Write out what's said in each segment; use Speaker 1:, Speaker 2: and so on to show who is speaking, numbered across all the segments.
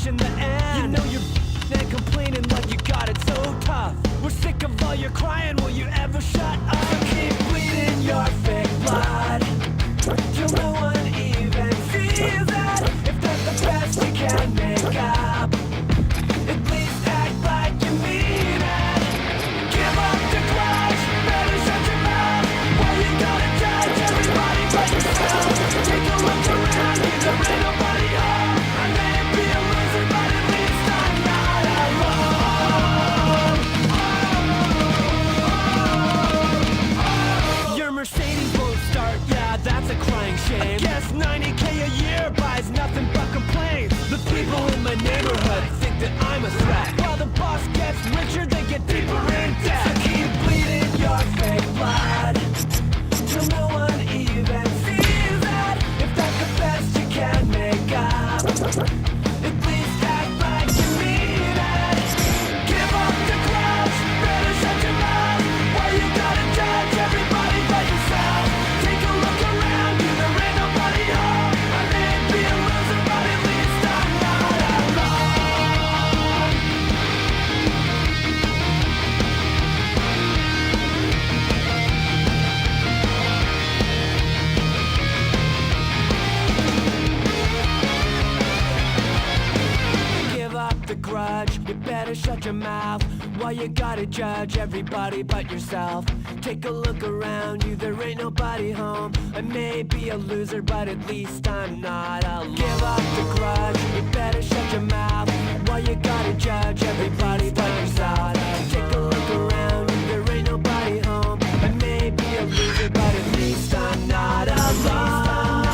Speaker 1: reaching the end. You know you're and complaining like you got it so tough. We're sick of all your crying, will you ever shut up? So keep bleeding your fake blood till no one even sees that. If that's the best you can make up, at least act like you mean it. Give up the grudge, better shut your mouth. Why you gotta judge everybody but yourself? Take a look around you, there ain't nobody home. I may be a loser, but at least I'm not alone. Your Mercedes won't start, yeah, that's a crying shame. I guess 90K a year buys nothing but complaints. The people in my neighborhood think that I'm a threat. While the boss gets richer, they get deeper in debt. So keep bleeding your fake blood till no one even sees that. If that's the best you can make up, at least act like you mean it. Give up the grudge, better shut your mouth. Why you gotta judge everybody but yourself? Take a look around you, there ain't nobody home. I may be a loser, but at least I'm not alone. Give up the grudge, you better shut your mouth. Why you gotta judge everybody but yourself? Take a look around you, there ain't nobody home. I may be a loser, but at least I'm not alone. Give up the grudge, you better shut your mouth. Why you gotta judge everybody but yourself? Take a look around you, there ain't nobody home. I may be a loser, but at least I'm not alone.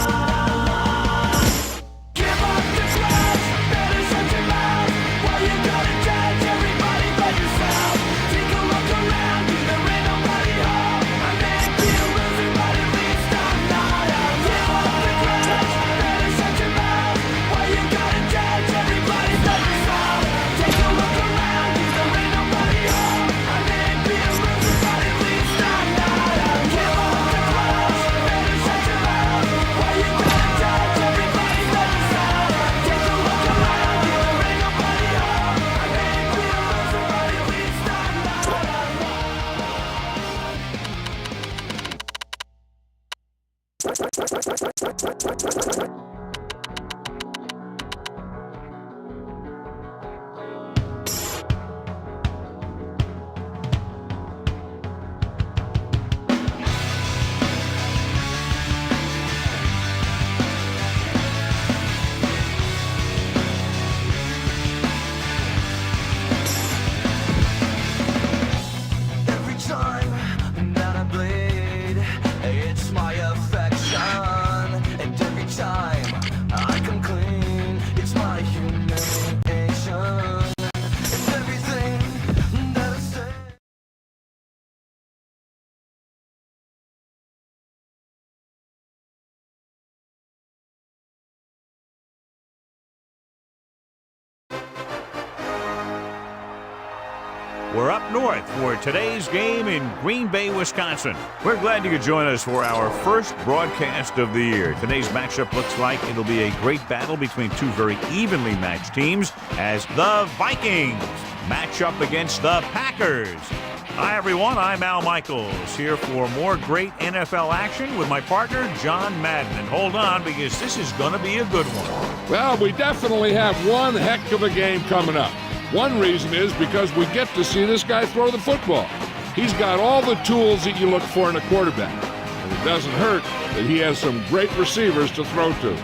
Speaker 1: Give up the grudge, better shut your mouth. Why you gotta judge everybody but yourself? Take a look around you, there ain't nobody home. I may be a loser, but at least I'm not alone. Give up the grudge, better shut your mouth. Why you gotta judge everybody but yourself? Take a look around you, there ain't nobody home. I may be a loser, but at least I'm not alone. Give up the grudge, better shut your mouth. Why you gotta judge everybody but yourself? Take a look around you, there ain't nobody home. I may be a loser, but at least I'm not alone. Every time that I bleed, it's my affection. And every time I come clean, it's my humiliation. And everything that I say.
Speaker 2: We're up north for today's game in Green Bay, Wisconsin. We're glad you could join us for our first broadcast of the year. Today's matchup looks like it'll be a great battle between two very evenly matched teams as the Vikings match up against the Packers. Hi, everyone. I'm Al Michaels, here for more great NFL action with my partner, John Madden. And hold on, because this is going to be a good one.
Speaker 3: Well, we definitely have one heck of a game coming up. One reason is because we get to see this guy throw the football. He's got all the tools that you look for in a quarterback. And it doesn't hurt that he has some great receivers to throw to.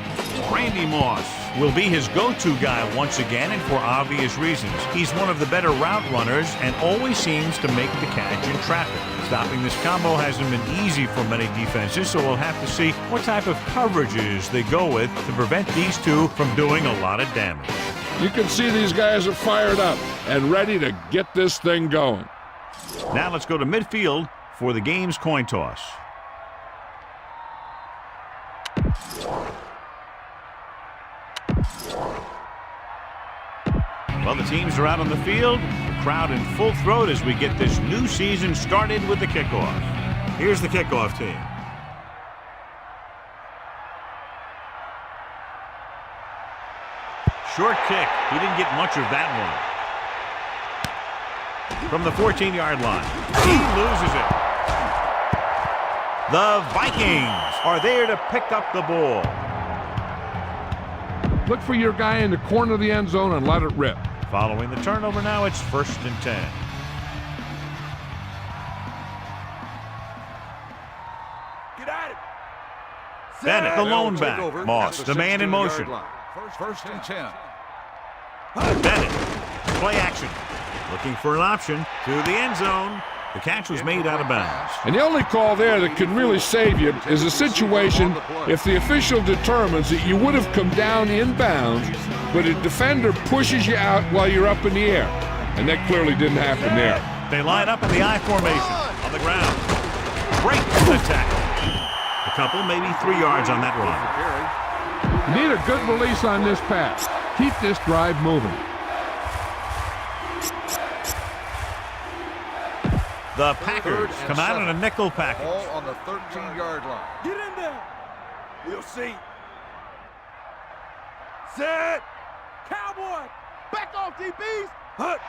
Speaker 2: Randy Moss will be his go-to guy once again, and for obvious reasons. He's one of the better route runners and always seems to make the catch in traffic. Stopping this combo hasn't been easy for many defenses, so we'll have to see what type of coverages they go with to prevent these two from doing a lot of damage.
Speaker 3: You can see these guys are fired up and ready to get this thing going.
Speaker 2: Now let's go to midfield for the game's coin toss. Well, the teams are out on the field, the crowd in full throat as we get this new season started with the kickoff. Here's the kickoff team. Short kick. He didn't get much of that one. From the 14-yard line. He loses it. The Vikings are there to pick up the ball.
Speaker 3: Look for your guy in the corner of the end zone and let it rip.
Speaker 2: Following the turnover now, it's 1st and 10.
Speaker 1: Get at it.
Speaker 2: Bennett, the lone back. Moss, the man in motion.
Speaker 4: First and 10.
Speaker 2: Bennett, play action. Looking for an option to the end zone. The catch was made out of bounds.
Speaker 3: And the only call there that can really save you is a situation if the official determines that you would have come down in bounds, but a defender pushes you out while you're up in the air. And that clearly didn't happen there.
Speaker 2: They line up in the I formation on the ground. Break the tackle. A couple, maybe 3 yards on that run.
Speaker 3: You need a good release on this pass. Keep this drive moving.
Speaker 2: The Packers come out in a nickel package.
Speaker 4: Ball on the 13-yard line.
Speaker 1: Get in there. We'll see. Set. Cowboy. Back off, DBs. Hut.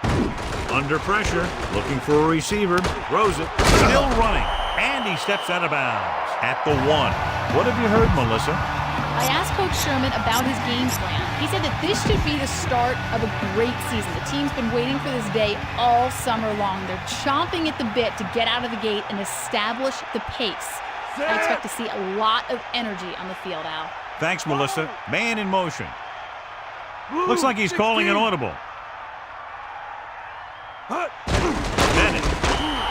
Speaker 2: Under pressure, looking for a receiver. Throws it. Still running. And he steps out of bounds at the 1. What have you heard, Melissa?
Speaker 5: I asked Coach Sherman about his game plan. He said that this should be the start of a great season. The team's been waiting for this day all summer long. They're chomping at the bit to get out of the gate and establish the pace. I expect to see a lot of energy on the field, Al.
Speaker 2: Thanks, Melissa. Man in motion. Looks like he's calling an audible. Bennett.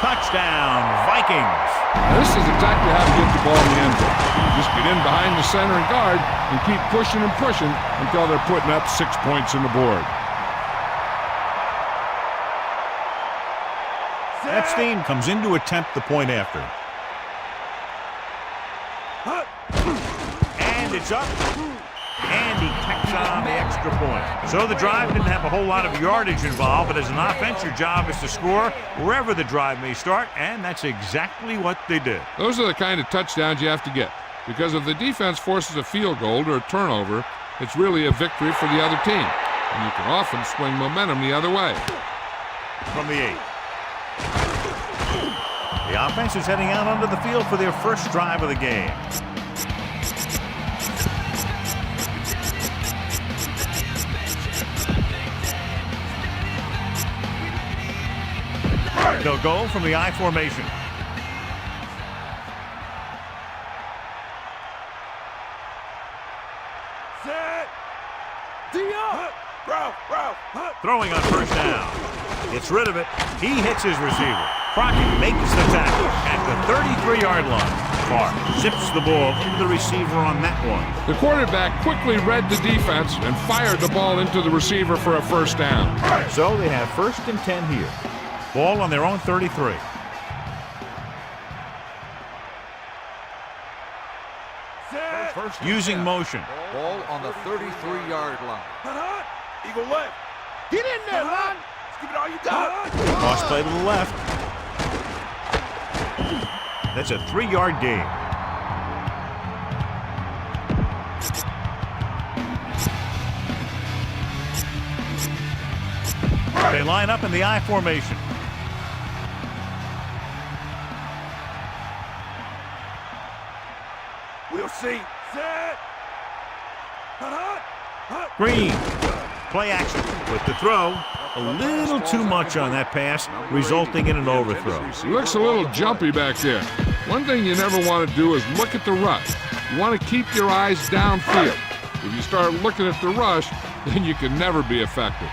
Speaker 2: Touchdown, Vikings.
Speaker 3: Now, this is exactly how to get the ball in the end zone. Just get in behind the center and guard and keep pushing and pushing until they're putting up 6 points on the board.
Speaker 2: Epstein comes in to attempt the point after. And it's up. And he tacks on the extra point. So the drive didn't have a whole lot of yardage involved, but as an offense, your job is to score wherever the drive may start, and that's exactly what they did.
Speaker 3: Those are the kind of touchdowns you have to get, because if the defense forces a field goal or a turnover, it's really a victory for the other team, and you can often swing momentum the other way.
Speaker 2: From the 8. The offense is heading out onto the field for their first drive of the game. They'll go from the I formation.
Speaker 1: Set. D-up.
Speaker 2: Throwing on first down. Gets rid of it. He hits his receiver. Crockett makes the tackle at the 33-yard line. Carr zips the ball into the receiver on that one.
Speaker 3: The quarterback quickly read the defense and fired the ball into the receiver for a first down.
Speaker 2: So they have 1st and 10 here. Ball on their own 33. Using motion.
Speaker 4: Ball on the 33-yard line.
Speaker 1: Eagle left. Get in there, Lon. Let's give it all you got.
Speaker 2: Cross play to the left. That's a 3-yard gain. They line up in the I formation.
Speaker 1: We'll see. Set.
Speaker 2: Green. Play action with the throw. A little too much on that pass, resulting in an overthrow.
Speaker 3: He looks a little jumpy back there. One thing you never want to do is look at the rush. You want to keep your eyes downfield. If you start looking at the rush, then you can never be effective.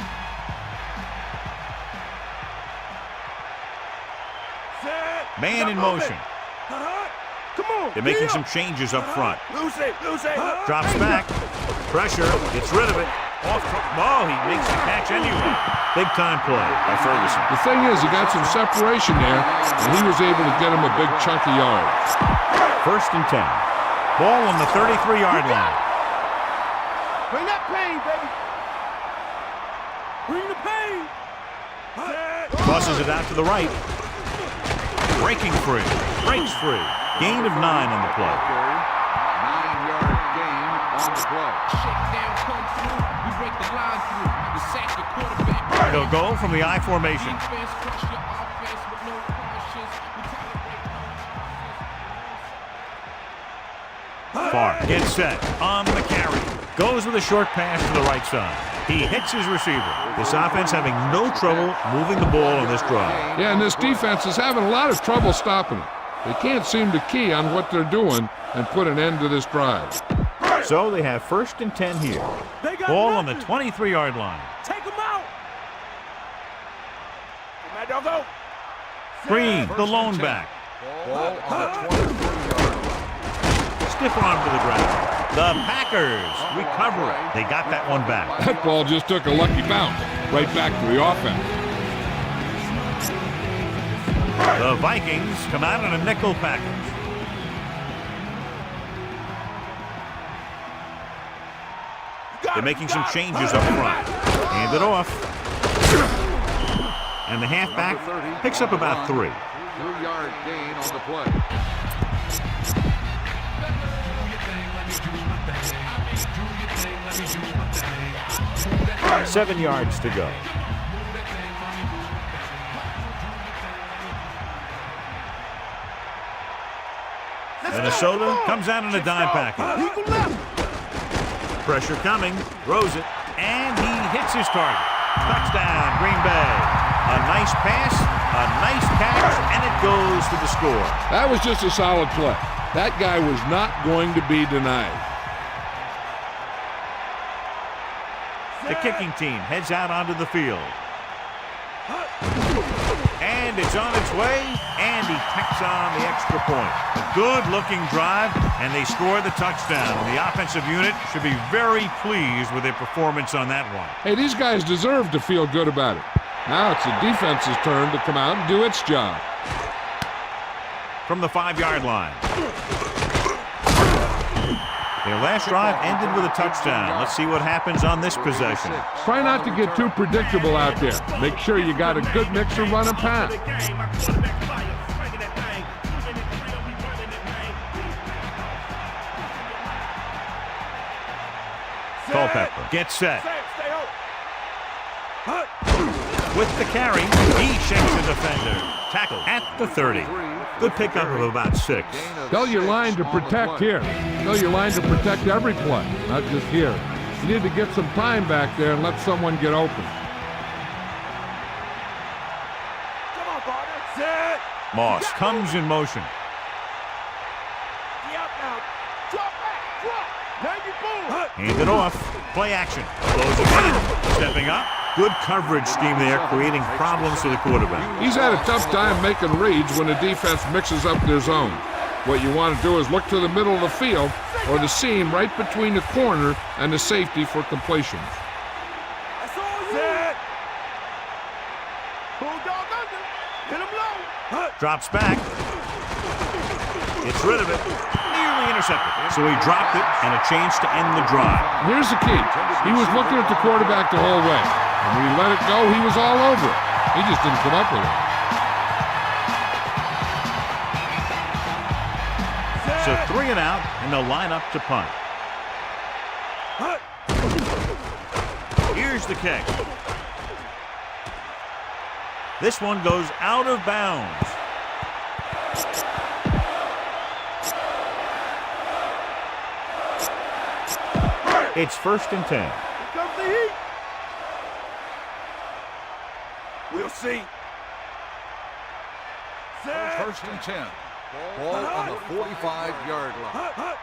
Speaker 2: Man in motion.
Speaker 1: Come on.
Speaker 2: They're making some changes up front.
Speaker 1: Lose it.
Speaker 2: Drops back. Pressure. Gets rid of it. Off. Oh, he makes the catch anyway. Big time play by Ferguson.
Speaker 3: The thing is, he got some separation there, and he was able to get him a big chunk of yards.
Speaker 2: 1st and 10. Ball on the 33-yard line.
Speaker 1: Bring that pain, baby. Bring the pain.
Speaker 2: Crosses it out to the right. Breaking free. Breaks free. Gain of 9 on the play.
Speaker 4: 9-yard gain on the play.
Speaker 2: They'll go from the I formation. Far gets set on the carry. Goes with a short pass to the right side. He hits his receiver. This offense having no trouble moving the ball on this drive.
Speaker 3: Yeah, and this defense is having a lot of trouble stopping it. They can't seem to key on what they're doing and put an end to this drive.
Speaker 2: So they have 1st and 10 here. Ball on the 23-yard line.
Speaker 1: Take him out. Come on, go.
Speaker 2: Green, the lone back.
Speaker 4: Ball on the 23-yard line.
Speaker 2: Stiff arm to the ground. The Packers recover it. They got that one back.
Speaker 3: That ball just took a lucky bounce right back to the offense.
Speaker 2: The Vikings come out in a nickel package. They're making some changes up front. Hand it off. And the halfback picks up about 3.
Speaker 4: 3-yard gain on the play.
Speaker 2: Right, 7 yards to go. Minnesota comes out in a dime package. Pressure coming, throws it, and he hits his target. Touchdown, Green Bay. A nice pass, a nice catch, and it goes to the score.
Speaker 3: That was just a solid play. That guy was not going to be denied.
Speaker 2: The kicking team heads out onto the field. And it's on its way, and he tacks on the extra point. A good-looking drive, and they score the touchdown. The offensive unit should be very pleased with their performance on that one.
Speaker 3: Hey, these guys deserve to feel good about it. Now it's the defense's turn to come out and do its job.
Speaker 2: From the 5-yard line. Their last drive ended with a touchdown. Let's see what happens on this possession.
Speaker 3: Try not to get too predictable out there. Make sure you got a good mix of run and pass.
Speaker 2: Culpepper gets set. With the carry, he shakes the defender. Tackle at the 30. Good pickup of about 6.
Speaker 3: Tell your line to protect here. Tell your line to protect every play, not just here. You need to get some time back there and let someone get open.
Speaker 1: Come on, partner. Set.
Speaker 2: Moss comes in motion.
Speaker 1: Yep, now. Drop back. Drop. Now you boom.
Speaker 2: Hand it off. Play action. Closing in. Stepping up. Good coverage scheme there, creating problems for the quarterback.
Speaker 3: He's had a tough time making reads when the defense mixes up their zone. What you want to do is look to the middle of the field or the seam right between the corner and the safety for completions.
Speaker 1: That's all you. Set. Bulldog under. Hit him low.
Speaker 2: Drops back. Gets rid of it. Nearly intercepted. So he dropped it and a chance to end the drive.
Speaker 3: Here's the key. He was looking at the quarterback the whole way. And when he let it go, he was all over it. He just didn't come up with it.
Speaker 2: So 3 and out, and they'll line up to punt. Here's the kick. This one goes out of bounds. It's 1st and 10.
Speaker 1: Here comes the heat. We'll see. Set.
Speaker 4: 1st and 10. Ball on the 45-yard line.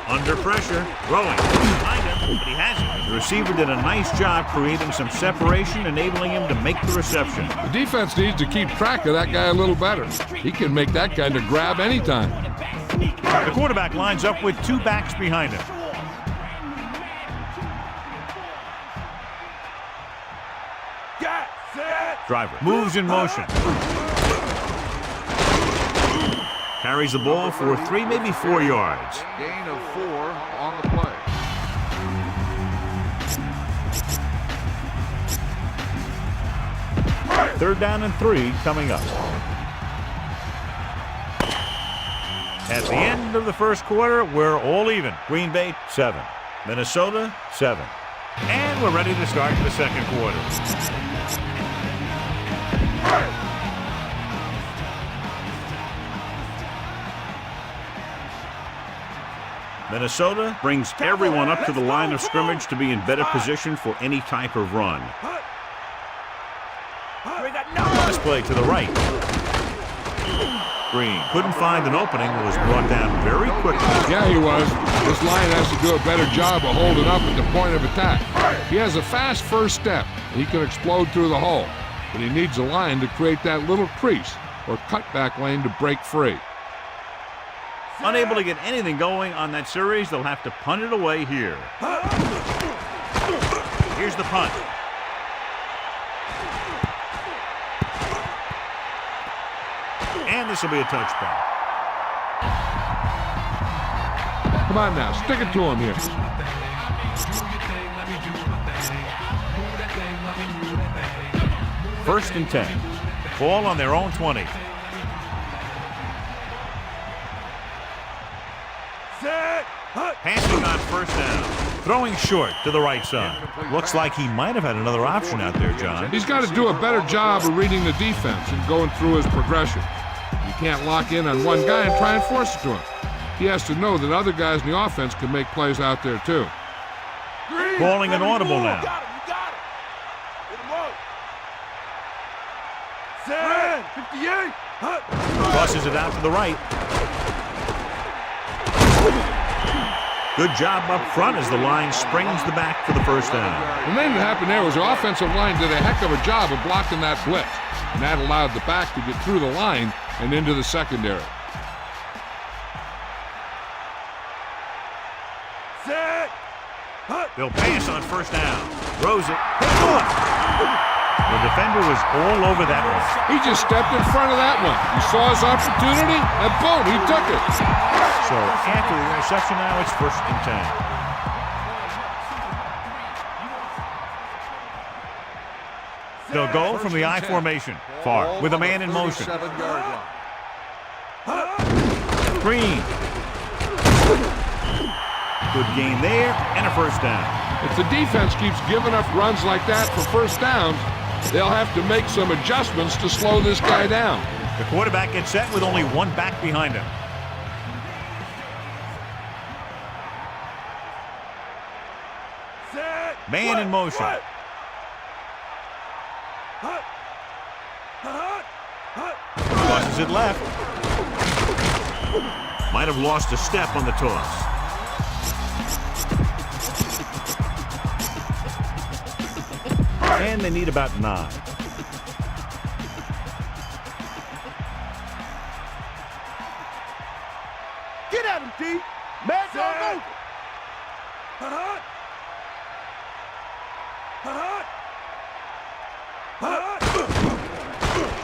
Speaker 2: Under pressure, throwing. Behind him, but he has it. The receiver did a nice job creating some separation, enabling him to make the reception.
Speaker 3: The defense needs to keep track of that guy a little better. He can make that kind of grab anytime.
Speaker 2: The quarterback lines up with 2 backs behind him.
Speaker 1: Got set.
Speaker 2: Driver moves in motion. Carries the ball for 3, maybe 4 yards.
Speaker 4: Gain of 4 on the play.
Speaker 2: Third down and 3 coming up. At the end of the first quarter, we're all even. Green Bay 7, Minnesota 7. And we're ready to start the second quarter. Minnesota brings everyone up to the line of scrimmage to be in better position for any type of run. Pass play to the right. Green couldn't find an opening and was brought down very quickly.
Speaker 3: Yeah, he was. This line has to do a better job of holding up at the point of attack. He has a fast first step, and he can explode through the hole. But he needs a line to create that little crease or cutback lane to break free.
Speaker 2: Unable to get anything going on that series, they'll have to punt it away here. Here's the punt. And this will be a touchback.
Speaker 3: Come on now, stick it to him here.
Speaker 2: First and 10. Ball on their own 20. Passing on first down. Throwing short to the right side. Looks like he might have had another option out there, John.
Speaker 3: He's got to do a better job of reading the defense and going through his progression. You can't lock in on one guy and try and force it to him. He has to know that other guys in the offense can make plays out there too.
Speaker 2: Calling an audible now. Tosses it out to the right. Good job up front as the line springs the back for the first down.
Speaker 3: The thing that happened there was the offensive line did a heck of a job of blocking that blitz, and that allowed the back to get through the line and into the secondary.
Speaker 2: They'll pass on first down. Throws it. Picked off. The defender was all over that one.
Speaker 3: He just stepped in front of that one. He saw his opportunity, and boom, he took it.
Speaker 2: So after the interception now, it's first and 10. They'll go from the I formation. Far with a man in motion. Green. Good gain there and a first down.
Speaker 3: If the defense keeps giving up runs like that for first downs, they'll have to make some adjustments to slow this guy down.
Speaker 2: The quarterback gets set with only one back behind him. Man in motion. Tosses it left. Might have lost a step on the toss. And they need about 9.
Speaker 1: Get at him, D. Man's on over.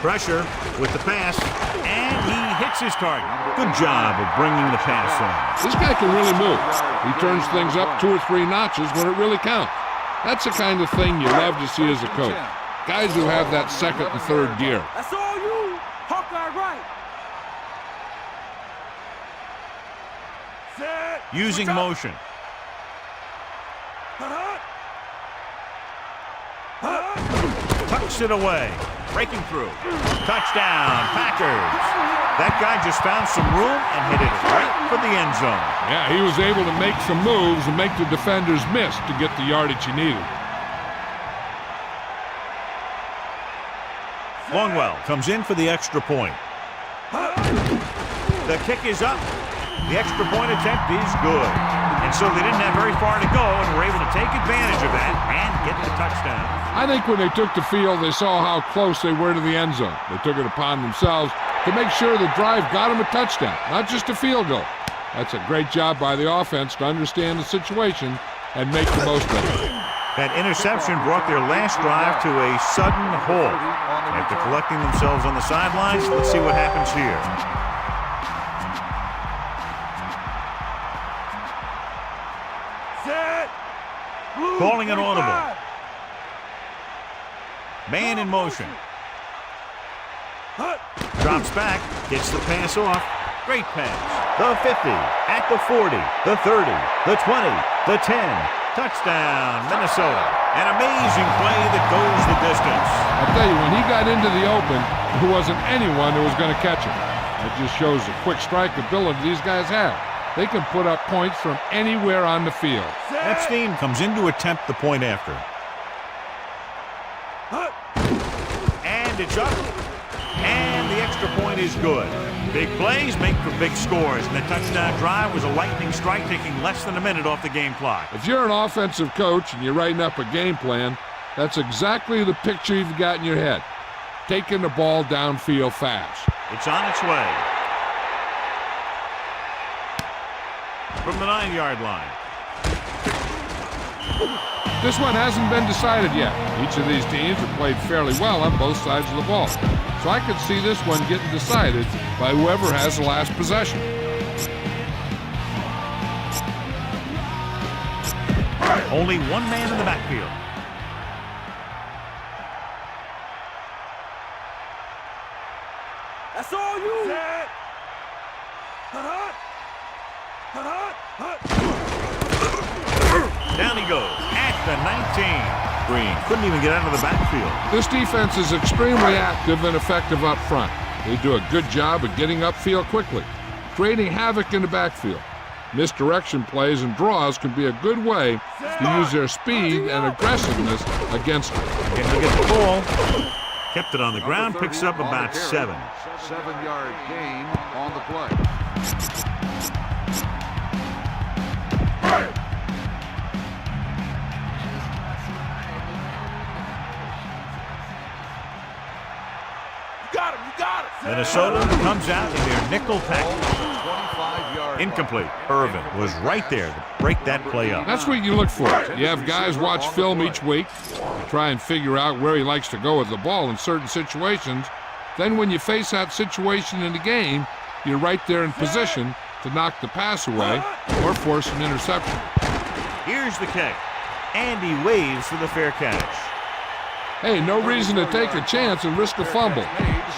Speaker 2: Pressure with the pass, and he hits his target. Good job of bringing the pass in.
Speaker 3: This guy can really move. He turns things up 2 or 3 notches when it really counts. That's the kind of thing you love to see as a coach. Guys who have that second and third gear.
Speaker 1: That's all you. Hawkeye right.
Speaker 2: Using motion. Tucks it away. Breaking through. Touchdown, Packers. That guy just found some room and hit it right for the end zone.
Speaker 3: Yeah, he was able to make some moves and make the defenders miss to get the yardage he needed.
Speaker 2: Longwell comes in for the extra point. The kick is up. The extra point attempt is good. And so they didn't have very far to go and were able to take advantage of that and get the touchdown.
Speaker 3: I think when they took the field, they saw how close they were to the end zone. They took it upon themselves to make sure the drive got them a touchdown, not just a field goal. That's a great job by the offense to understand the situation and make the most of it.
Speaker 2: That interception brought their last drive to a sudden halt. After collecting themselves on the sidelines, let's see what happens here. Calling an audible. Man in motion. Drops back, gets the pass off. Great pass. The 50, at the 40, the 30, the 20, the 10. Touchdown, Minnesota. An amazing play that goes the distance.
Speaker 3: I'll tell you, when he got into the open, there wasn't anyone who was going to catch him. It just shows the quick strike ability these guys have. They can put up points from anywhere on the field.
Speaker 2: Epstein comes in to attempt the point after. And it's up. And the extra point is good. Big plays make for big scores, and the touchdown drive was a lightning strike taking less than a minute off the game clock.
Speaker 3: If you're an offensive coach and you're writing up a game plan, that's exactly the picture you've got in your head. Taking the ball downfield fast.
Speaker 2: It's on its way. From the 9-yard line.
Speaker 3: This one hasn't been decided yet. Each of these teams have played fairly well on both sides of the ball. So I could see this one getting decided by whoever has the last possession.
Speaker 2: Only one man in the backfield.
Speaker 1: That's all you.
Speaker 2: Down he goes at the 19. Green couldn't even get out of the backfield.
Speaker 3: This defense is extremely active and effective up front. They do a good job of getting upfield quickly, creating havoc in the backfield. Misdirection plays and draws can be a good way to use their speed and aggressiveness against them.
Speaker 2: And he gets the ball. Kept it on the ground, picks up about 7.
Speaker 4: 7-yard gain on the play.
Speaker 2: Minnesota comes out in their nickel package. Incomplete. Irvin was right there to break that play up.
Speaker 3: That's what you look for. You have guys watch film each week, try and figure out where he likes to go with the ball in certain situations. Then when you face that situation in the game, you're right there in position to knock the pass away or force an interception.
Speaker 2: Here's the kick. And he waves for the fair catch.
Speaker 3: Hey, no reason to take a chance and risk a fumble.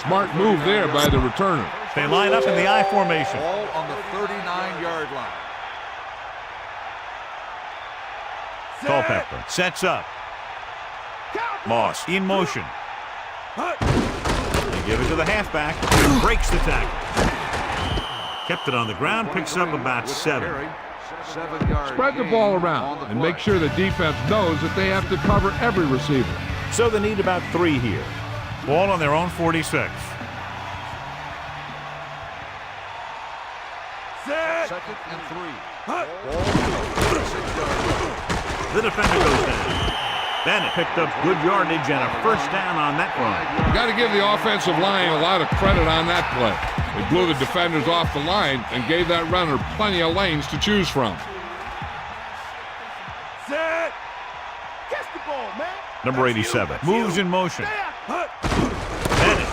Speaker 3: Smart move there by the returner.
Speaker 2: They line up in the I formation.
Speaker 4: Ball on the 39-yard line.
Speaker 2: Culpepper sets up. Moss in motion. They give it to the halfback. Breaks the tackle. Kept it on the ground. Picks up about 7.
Speaker 3: Spread the ball around and make sure the defense knows that they have to cover every receiver.
Speaker 2: So they need about 3 here. Ball on their own 46.
Speaker 4: Second and 3.
Speaker 2: The defender goes down. Bennett picked up good yardage and a first down on that run.
Speaker 3: Got to give the offensive line a lot of credit on that play. They blew the defenders off the line and gave that runner plenty of lanes to choose from.
Speaker 2: Number 87 moves in motion. Bennett.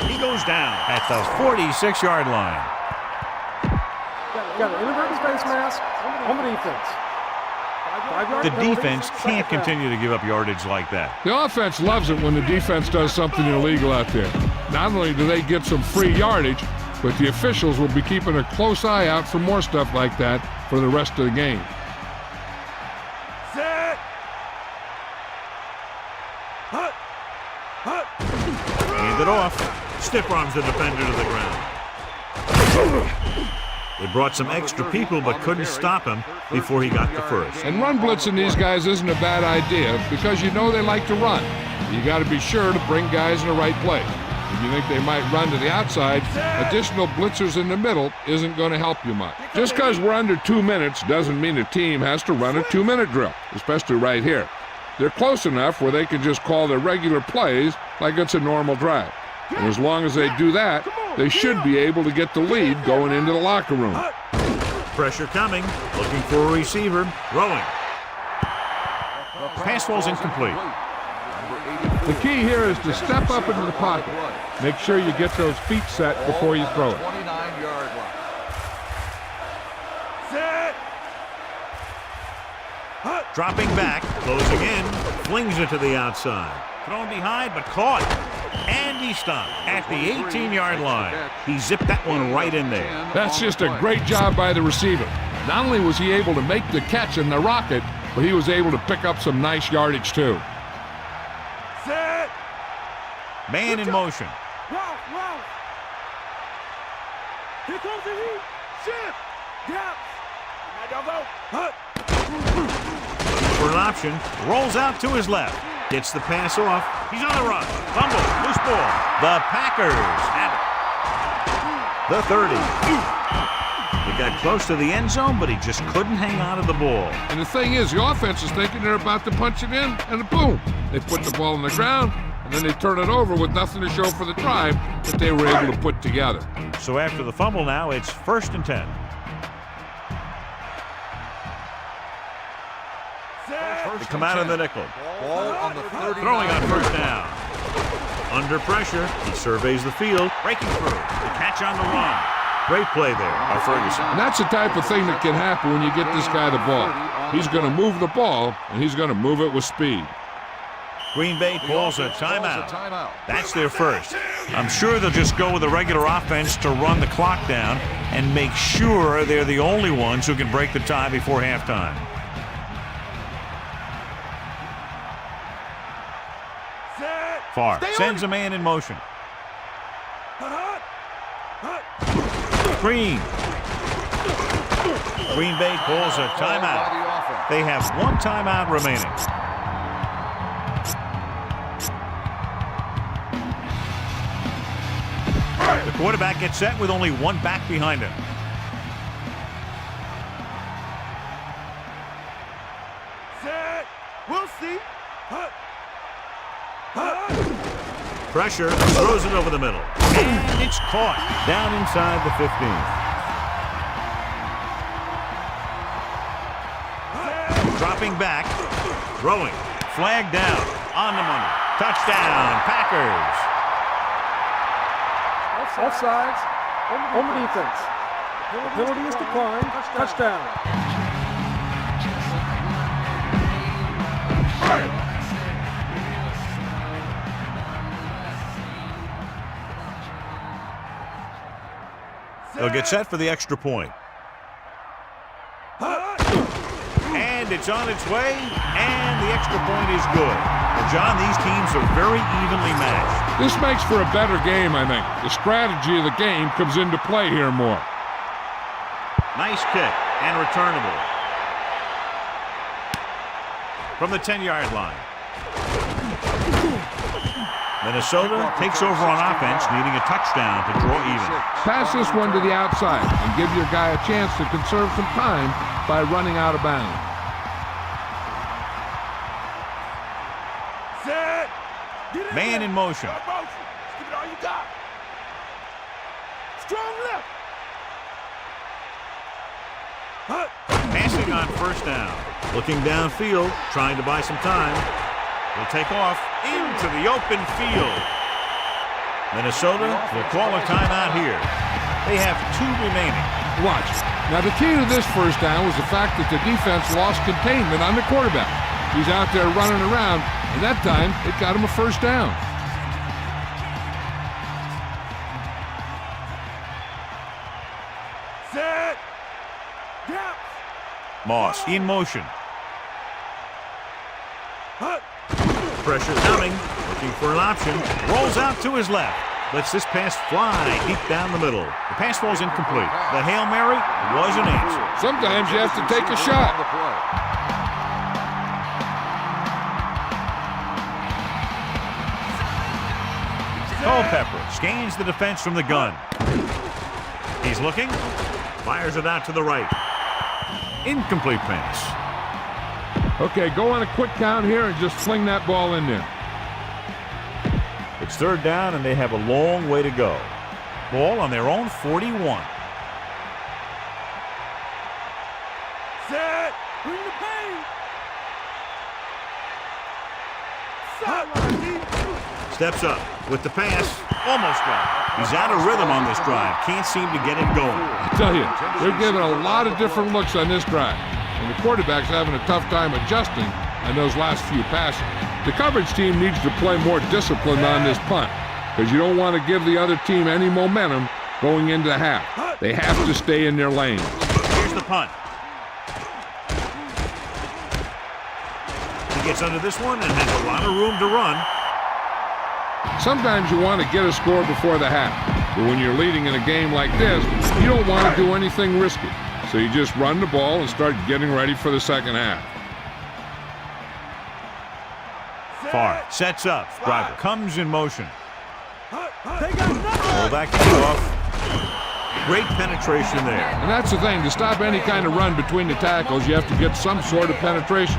Speaker 2: He goes down at the 46-yard line.
Speaker 6: Got an inadvertent face mask on the defense.
Speaker 2: The defense can't continue to give up yardage like that.
Speaker 3: The offense loves it when the defense does something illegal out there. Not only do they get some free yardage, but the officials will be keeping a close eye out for more stuff like that for the rest of the game.
Speaker 2: Hand it off. Stiff arms the defender to the ground. They brought some extra people but couldn't stop him before he got the first.
Speaker 3: And run blitzing these guys isn't a bad idea because you know they like to run. You got to be sure to bring guys in the right place. If you think they might run to the outside, additional blitzers in the middle isn't going to help you much. Just because we're under 2 minutes doesn't mean a team has to run a 2-minute drill, especially right here. They're close enough where they can just call their regular plays like it's a normal drive. And as long as they do that, they should be able to get the lead going into the locker room.
Speaker 2: Pressure coming. Looking for a receiver. Throwing. Pass ball's incomplete.
Speaker 3: The key here is to step up into the pocket. Make sure you get those feet set before you throw it.
Speaker 4: 29-yard line.
Speaker 2: Dropping back, closing in, flings it to the outside. Thrown behind, but caught. And Speedy stop at the 18-yard line. He zipped that one right in there.
Speaker 3: That's just a great job by the receiver. Not only was he able to make the catch in the rocket, but he was able to pick up some nice yardage too.
Speaker 1: Set.
Speaker 2: Man in motion.
Speaker 1: Ralph. Here comes the heat. Shift. Gaps. Hut.
Speaker 2: For an option, rolls out to his left. Gets the pass off. He's on the run. Fumble. Loose ball. The Packers have it. The 30. He got close to the end zone, but he just couldn't hang on to the ball.
Speaker 3: And the thing is, the offense is thinking they're about to punch it in, and boom, they put the ball on the ground, and then they turn it over with nothing to show for the drive that they were able to put together.
Speaker 2: So after the fumble now, it's 1st and 10. They come out of the nickel.
Speaker 4: Ball on the 39.
Speaker 2: Throwing on 1st down. Under pressure, he surveys the field, breaking through. The catch on the run. Great play there by Ferguson.
Speaker 3: And that's the type of thing that can happen when you get this guy the ball. He's going to move the ball, and he's going to move it with speed.
Speaker 2: Green Bay calls a timeout. That's their first. I'm sure they'll just go with a regular offense to run the clock down and make sure they're the only ones who can break the tie before halftime. Farr sends a man in motion. Green Bay calls a timeout. They have one timeout remaining. The quarterback gets set with only one back behind him.
Speaker 1: Set. We'll see.
Speaker 2: Pressure, throws it over the middle. And it's caught down inside the 15. Dropping back, throwing, flag down, on the money. Touchdown, Packers.
Speaker 6: Offsides. On the defense. The penalty is declined. Touchdown.
Speaker 2: They'll get set for the extra point. And it's on its way, and the extra point is good. Well, John, these teams are very evenly matched.
Speaker 3: This makes for a better game, I think. The strategy of the game comes into play here more.
Speaker 2: Nice kick and returnable. From the 10-yard line. Minnesota takes over on offense, needing a touchdown to draw even.
Speaker 3: Pass this one to the outside and give your guy a chance to conserve some time by running out of bounds.
Speaker 1: Set.
Speaker 2: Man in motion.
Speaker 1: Give it all you got. Strong left.
Speaker 2: Passing on 1st down. Looking downfield, trying to buy some time. Will take off into the open field. Minnesota will call a timeout here. They have 2 remaining.
Speaker 3: Watch. Now the key to this 1st down was the fact that the defense lost containment on the quarterback. He's out there running around, and that time it got him a 1st down.
Speaker 1: Set. Gap.
Speaker 2: Moss in motion. Pressure coming, looking for an option. Rolls out to his left. Lets this pass fly deep down the middle. The pass falls incomplete. The Hail Mary was an answer.
Speaker 3: Sometimes you have to take a shot.
Speaker 2: Culpepper scans the defense from the gun. He's looking, fires it out to the right. Incomplete pass.
Speaker 3: Okay, go on a quick count here and just fling that ball in there.
Speaker 2: It's 3rd down, and they have a long way to go. Ball on their own 41.
Speaker 1: Set. Bring the pain.
Speaker 2: Steps up with the pass. Almost got it. He's out of rhythm on this drive. Can't seem to get it going.
Speaker 3: I tell you, they're giving a lot of different looks on this drive. And the quarterback's having a tough time adjusting on those last few passes. The coverage team needs to play more discipline on this punt. because you don't want to give the other team any momentum going into the half. They have to stay in their lanes.
Speaker 2: Here's the punt. He gets under this one and has a lot of room to run.
Speaker 3: Sometimes you want to get a score before the half, but when you're leading in a game like this, you don't want to do anything risky. So you just run the ball and start getting ready for the second half.
Speaker 2: Farr sets up. Driver comes in motion. Pull that kick off. Great penetration there.
Speaker 3: And that's the thing, to stop any kind of run between the tackles, you have to get some sort of penetration.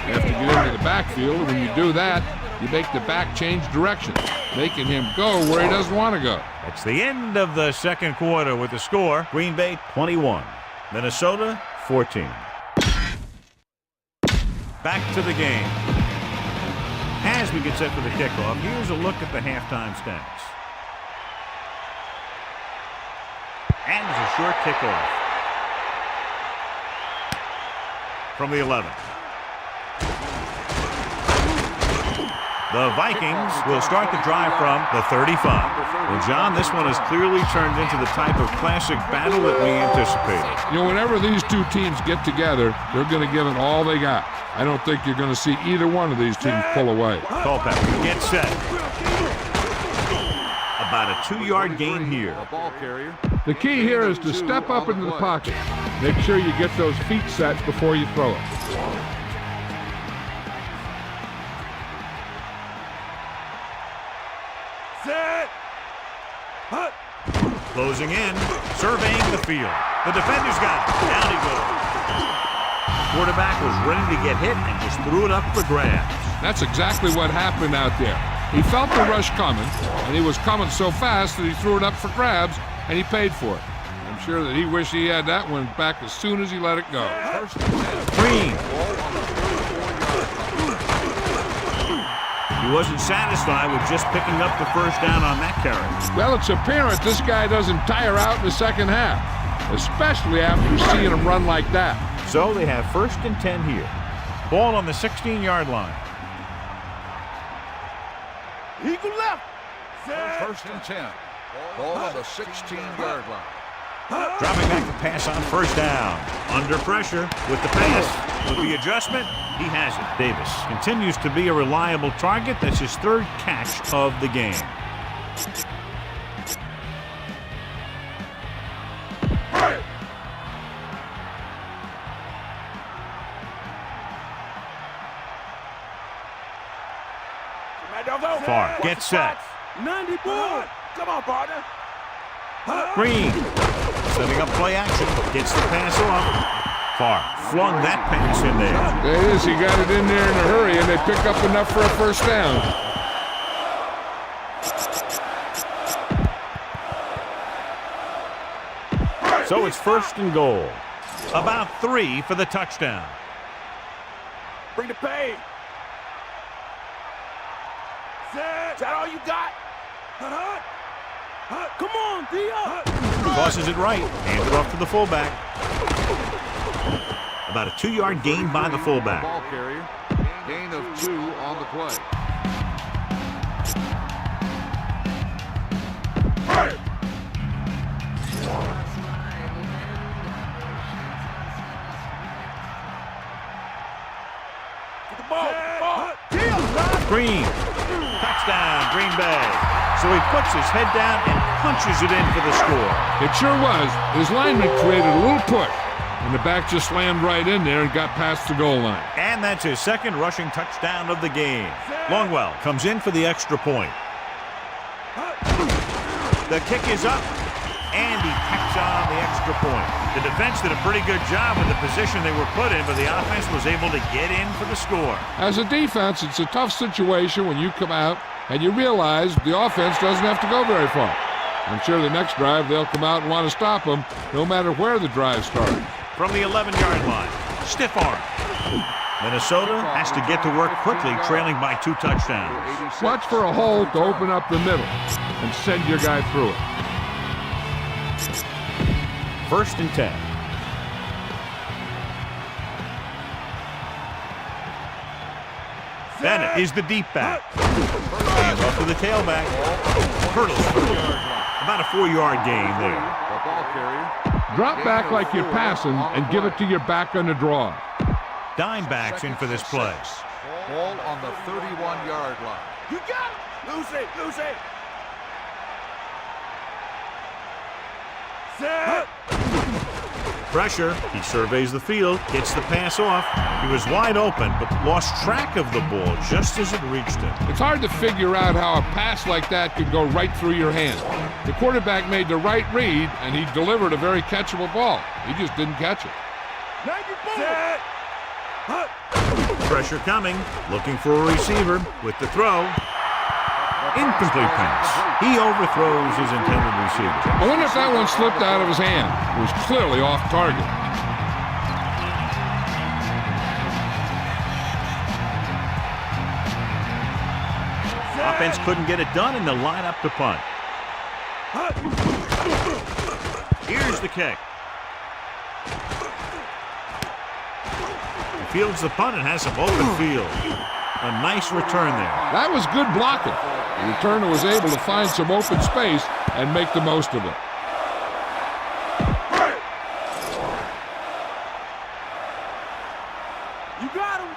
Speaker 3: You have to get into the backfield, and when you do that, you make the back change direction, making him go where he doesn't want to go.
Speaker 2: It's the end of the second quarter with the score, Green Bay 21, Minnesota 14. Back to the game. As we get set for the kickoff, here's a look at the halftime stats. And it's a short kickoff from the 11. The Vikings will start the drive from the 35. Well, John, this one has clearly turned into the type of classic battle that we anticipated.
Speaker 3: You know, whenever these two teams get together, they're going to give it all they got. I don't think you're going to see either one of these teams pull away.
Speaker 2: Culpepper gets set. About a 2-yard gain here.
Speaker 3: The key here is to step up into the pocket. Make sure you get those feet set before you throw it.
Speaker 2: Closing in, surveying the field. The defender's got it. Down he goes. Quarterback was ready to get hit and just threw it up for grabs.
Speaker 3: That's exactly what happened out there. He felt the rush coming, and he was coming so fast that he threw it up for grabs, and he paid for it. I'm sure that he wished he had that one back as soon as he let it go.
Speaker 2: Green. He wasn't satisfied with just picking up the first down on that carry.
Speaker 3: Well, it's apparent this guy doesn't tire out in the second half, especially after seeing him run like that.
Speaker 2: So they have 1st and 10 here. Ball on the 16-yard line.
Speaker 4: Eagle left. 1st and 10. Ball on the 16-yard line.
Speaker 2: Dropping back the pass on first down. Under pressure with the pass. With the adjustment, he has it. Davis continues to be a reliable target. That's his 3rd catch of the game. Farr gets set.
Speaker 6: 94. Come on, partner.
Speaker 2: Green setting up play action. Gets the pass off. Farr flung that pass in there.
Speaker 3: There it is. He got it in there in a hurry, and they pick up enough for a first down.
Speaker 2: So it's 1st and goal. About 3 for the touchdown.
Speaker 6: Bring the pain. Is that all you got? Come on, Theo.
Speaker 2: Tosses it right. Hands it off to the fullback. About a 2-yard gain by the fullback.
Speaker 4: Ball carrier. Gain of 2 on the play.
Speaker 2: Green. Touchdown, Green Bay. So he puts his head down and punches it in for the score.
Speaker 3: It sure was. His lineman created a little push, and the back just slammed right in there and got past the goal line.
Speaker 2: And that's his 2nd rushing touchdown of the game. Longwell comes in for the extra point. The kick is up, and he tacks on the extra point. The defense did a pretty good job with the position they were put in, but the offense was able to get in for the score.
Speaker 3: As a defense, it's a tough situation when you come out and you realize the offense doesn't have to go very far. I'm sure the next drive they'll come out and want to stop them, no matter where the drive starts.
Speaker 2: From the 11-yard line, stiff arm. Minnesota has to get to work quickly, trailing by 2 touchdowns.
Speaker 3: Watch for a hole to open up the middle and send your guy through it.
Speaker 2: 1st and 10. Bennett is the deep back. Hands off to the tailback. Hurdles for about a 4-yard gain there.
Speaker 4: The ball carrier.
Speaker 3: Drop back like you're passing and give it to your back on the draw.
Speaker 2: Dime backs in for this play.
Speaker 4: Ball on the 31-yard line.
Speaker 1: You got it! Lose it! Lose it! Set!
Speaker 2: Pressure. He surveys the field, gets the pass off. He was wide open, but lost track of the ball just as it reached him.
Speaker 3: It's hard to figure out how a pass like that could go right through your hand. The quarterback made the right read, and he delivered a very catchable ball. He just didn't catch it.
Speaker 1: Set!
Speaker 2: Pressure coming, looking for a receiver with the throw. Incomplete pass. He overthrows his intended receiver.
Speaker 3: I wonder if that one slipped out of his hand. It was clearly off target.
Speaker 2: Offense couldn't get it done, and the line up to punt. Here's the kick. He fields the punt and has some open field. A nice return there.
Speaker 3: That was good blocking. The returner was able to find some open space and make the most of it.
Speaker 1: You got him!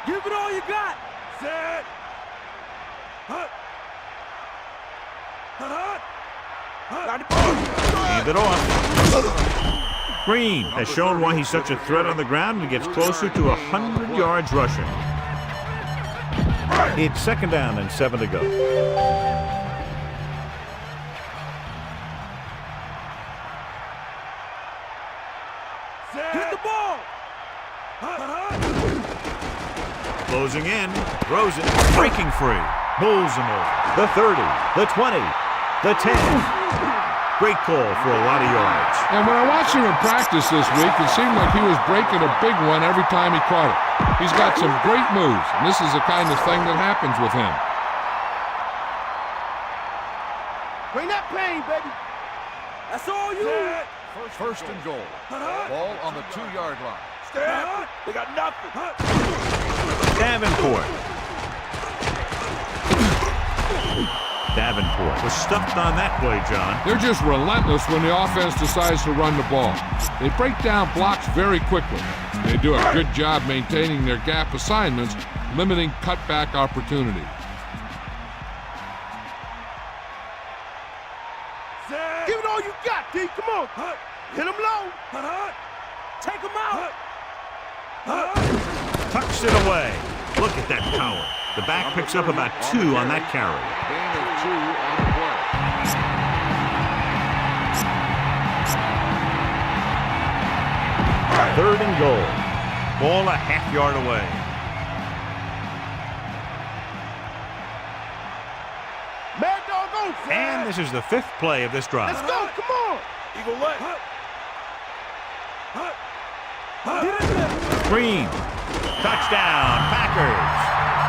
Speaker 1: Give it all you got! Set! Hut! Hut!
Speaker 2: Hand it off. Green has shown why he's such a threat on the ground and gets closer to 100 yards rushing. It's 2nd down and 7 to go.
Speaker 1: Get the ball!
Speaker 2: Closing in, throws it, breaking free. Pulls him over. The 30, the 20, the 10. Great call for a lot of yards.
Speaker 3: And when I watched him in practice this week, it seemed like he was breaking a big one every time he caught it. He's got some great moves, and this is the kind of thing that happens with him.
Speaker 1: Bring that pain, baby! That's all you!
Speaker 4: First and goal. Ball on the 2-yard line.
Speaker 1: Stand! They got nothing!
Speaker 2: Davenport. Davenport was stuffed on that play, John.
Speaker 3: They're just relentless when the offense decides to run the ball. They break down blocks very quickly. They do a good job maintaining their gap assignments, limiting cutback opportunities.
Speaker 1: Give it all you got, D. Come on. Hit him low. Take him out.
Speaker 2: Tucks it away. Look at that power. The back picks up about 2 on that carry.
Speaker 4: Gain of 2 on the play.
Speaker 2: 3rd and goal. Ball a half-yard away.
Speaker 1: Mad dog go.
Speaker 2: And this is the 5th play of this drive.
Speaker 1: Let's go. Come on. Eagle leg. Get in there.
Speaker 2: Green. Touchdown, Packers.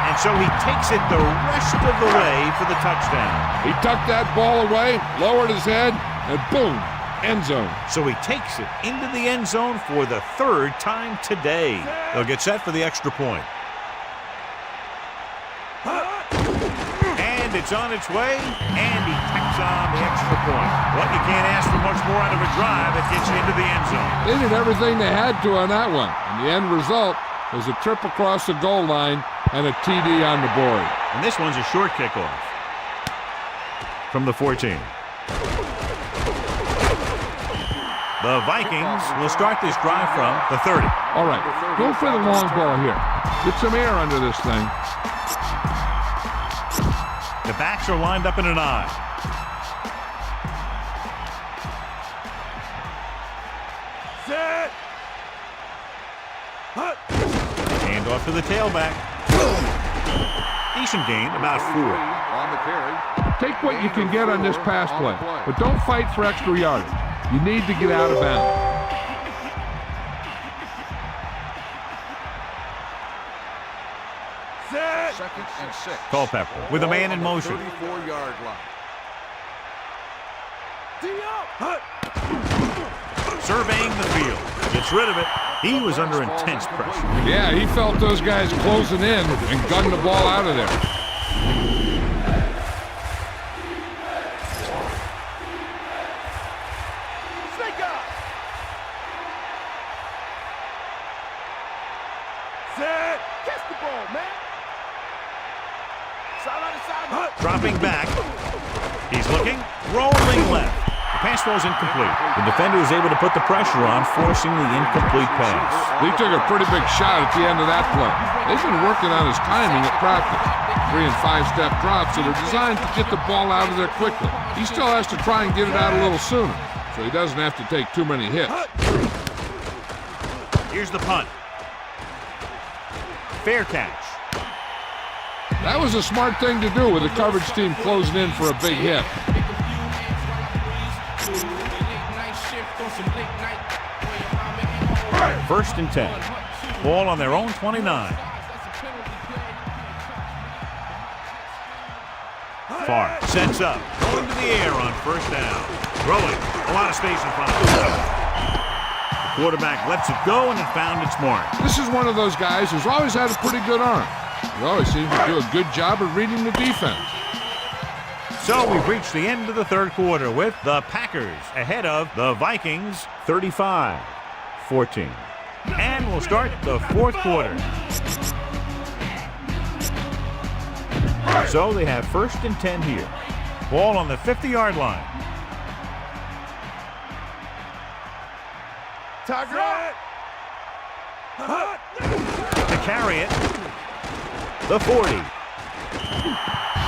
Speaker 2: And so he takes it the rest of the way for the touchdown.
Speaker 3: He tucked that ball away, lowered his head, and boom, end zone.
Speaker 2: So he takes it into the end zone for the 3rd time today. They'll get set for the extra point. And it's on its way, and he tacks on the extra point. Well, you can't ask for much more out of a drive that gets you into the end zone.
Speaker 3: They did everything they had to on that one. And the end result was a trip across the goal line and a TD on the board.
Speaker 2: And this one's a short kickoff from the 14. The Vikings will start this drive from the 30.
Speaker 3: All right, go for the long ball here. Get some air under this thing.
Speaker 2: The backs are lined up in an I.
Speaker 1: Set.
Speaker 2: Hand off to the tailback. Decent gain, about 4.
Speaker 4: On the carry.
Speaker 3: Take what you can get on this pass play, but don't fight for extra yardage. You need to get out of bounds.
Speaker 1: Set.
Speaker 4: 2nd and 6.
Speaker 2: Culpepper with a man in motion.
Speaker 4: 34-yard line.
Speaker 1: D up.
Speaker 2: surveying the field. Gets rid of it. He was under intense pressure.
Speaker 3: Yeah, he felt those guys closing in and gunned the ball out of there.
Speaker 4: Snake up. Set. Catch the ball, man. Side to side.
Speaker 2: Dropping back. He's looking. Rolling left. The pass was incomplete. The defender was able to put the pressure on, forcing the incomplete pass.
Speaker 3: He took a pretty big shot at the end of that play. They've been working on his timing at practice. 3- and 5-step drops that are designed to get the ball out of there quickly. He still has to try and get it out a little sooner, so he doesn't have to take too many hits.
Speaker 2: Here's the punt. Fair catch.
Speaker 3: That was a smart thing to do with the coverage team closing in for a big hit.
Speaker 2: First and 10. Ball on their own 29. Far sets up. Going to the air on first down. Throwing. A lot of space in front of him. The quarterback lets it go and it found its mark.
Speaker 3: This is one of those guys who's always had a pretty good arm. He always seems to do a good job of reading the defense.
Speaker 2: So we've reached the end of the third quarter with the Packers ahead of the Vikings 35-14. And we'll start the fourth quarter. So they have first and 10 here. Ball on the 50-yard line.
Speaker 4: Tiger.
Speaker 2: To carry it. The 40.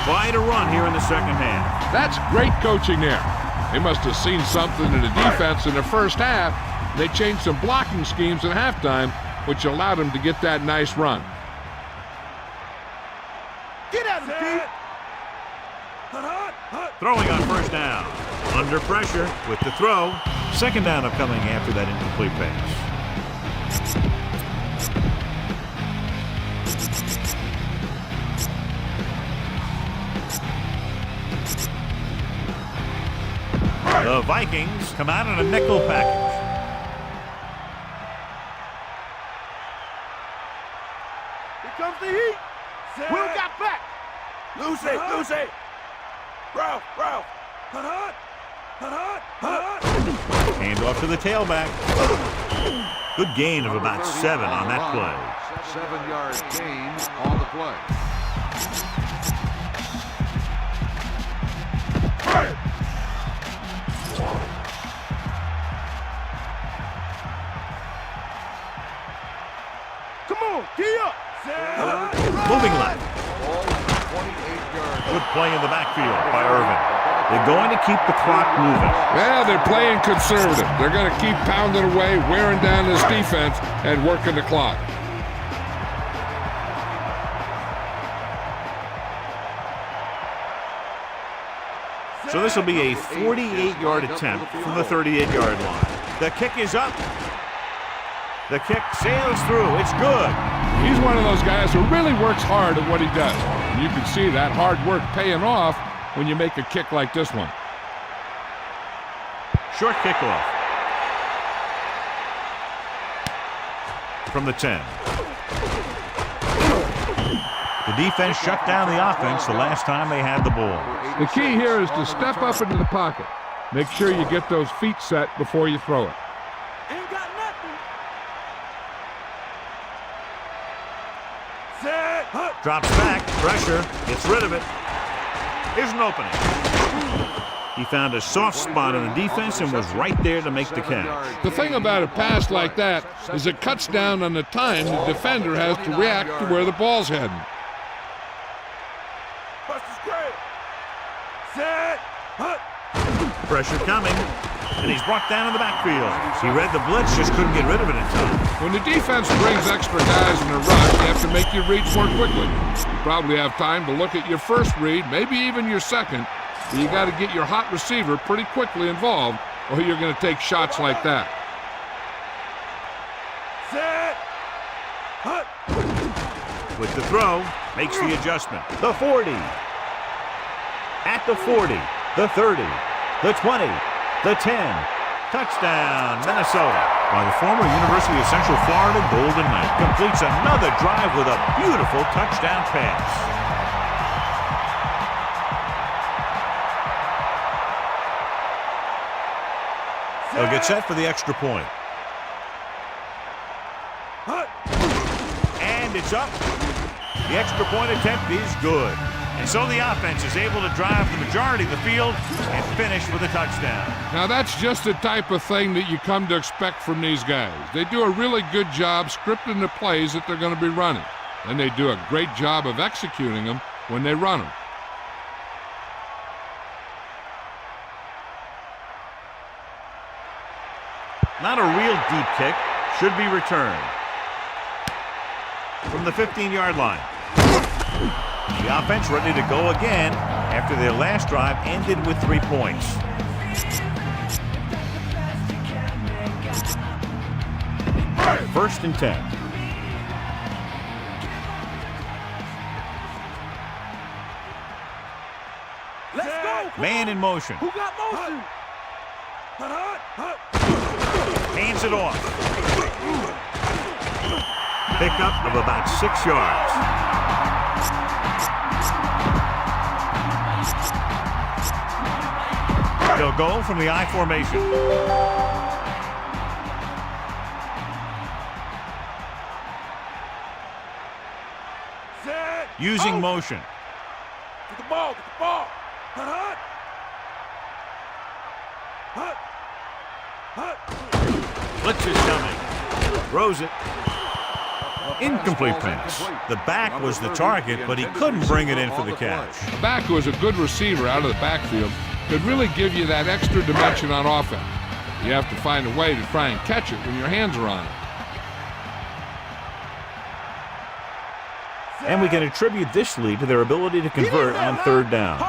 Speaker 2: Try to run here in the second half.
Speaker 3: That's great coaching there. They must have seen something in the defense in the first half. They changed some blocking schemes at halftime, which allowed them to get that nice run.
Speaker 4: Get out of here.
Speaker 2: Throwing on first down. Under pressure with the throw. Second down upcoming after that incomplete pass. The Vikings come out in a nickel package.
Speaker 4: Here comes the heat. Will got back. Lucy. Ralph.
Speaker 2: Hand off to the tailback. Good gain of about 7 on that play.
Speaker 4: 7-yard gain on the play. Come on, gee up.
Speaker 2: Moving left. Good play in the backfield by Irvin. They're going to keep the clock moving.
Speaker 3: Yeah, they're playing conservative. They're going to keep pounding away, wearing down this defense, and working the clock.
Speaker 2: So this will be a 48-yard attempt from the 38-yard line. The kick is up. The kick sails through. It's good.
Speaker 3: He's one of those guys who really works hard at what he does. And you can see that hard work paying off when you make a kick like this one.
Speaker 2: Short kickoff. From the 10. The defense shut down the offense the last time they had the ball.
Speaker 3: The key here is to step up into the pocket. Make sure you get those feet set before you throw it.
Speaker 4: Ain't got nothing.
Speaker 2: Drops back, pressure, gets rid of it. Here's an opening. He found a soft spot in the defense and was right there to make the catch.
Speaker 3: The thing about a pass like that is it cuts down on the time the defender has to react to where the ball's heading.
Speaker 2: Pressure coming, and he's brought down in the backfield. He read the blitz, just couldn't get rid of it in time.
Speaker 3: When the defense brings extra guys in a rush, you have to make your reads more quickly. You probably have time to look at your first read, maybe even your second, but you got to get your hot receiver pretty quickly involved, or you're going to take shots like that.
Speaker 2: With the throw, makes the adjustment. The 40. At the 40, the 30, the 20, the 10, Touchdown, Minnesota. By the former University of Central Florida Golden Knight. Completes another drive with a beautiful touchdown pass. They'll get set for the extra point. And it's up. The extra point attempt is good. And so the offense is able to drive the majority of the field and finish with a touchdown.
Speaker 3: Now that's just the type of thing that you come to expect from these guys. They do a really good job scripting the plays that they're going to be running. And they do a great job of executing them when they run them.
Speaker 2: Not a real deep kick. Should be returned. From the 15-yard line. The offense ready to go again after their last drive ended with 3 points. First and 10.
Speaker 6: Let's go.
Speaker 2: Man in motion.
Speaker 6: Who got motion?
Speaker 2: Hands it off. Pickup of about 6 yards. They'll go from the I formation. Using motion.
Speaker 6: Get the ball. Get the ball.
Speaker 2: Blitz is coming. Throws it. Incomplete pass. The back was the target, but he couldn't bring it in for the catch.
Speaker 3: The back, who is a good receiver out of the backfield, could really give you that extra dimension on offense. You have to find a way to try and catch it when your hands are on it.
Speaker 2: And we can attribute this lead to their ability to convert on third down.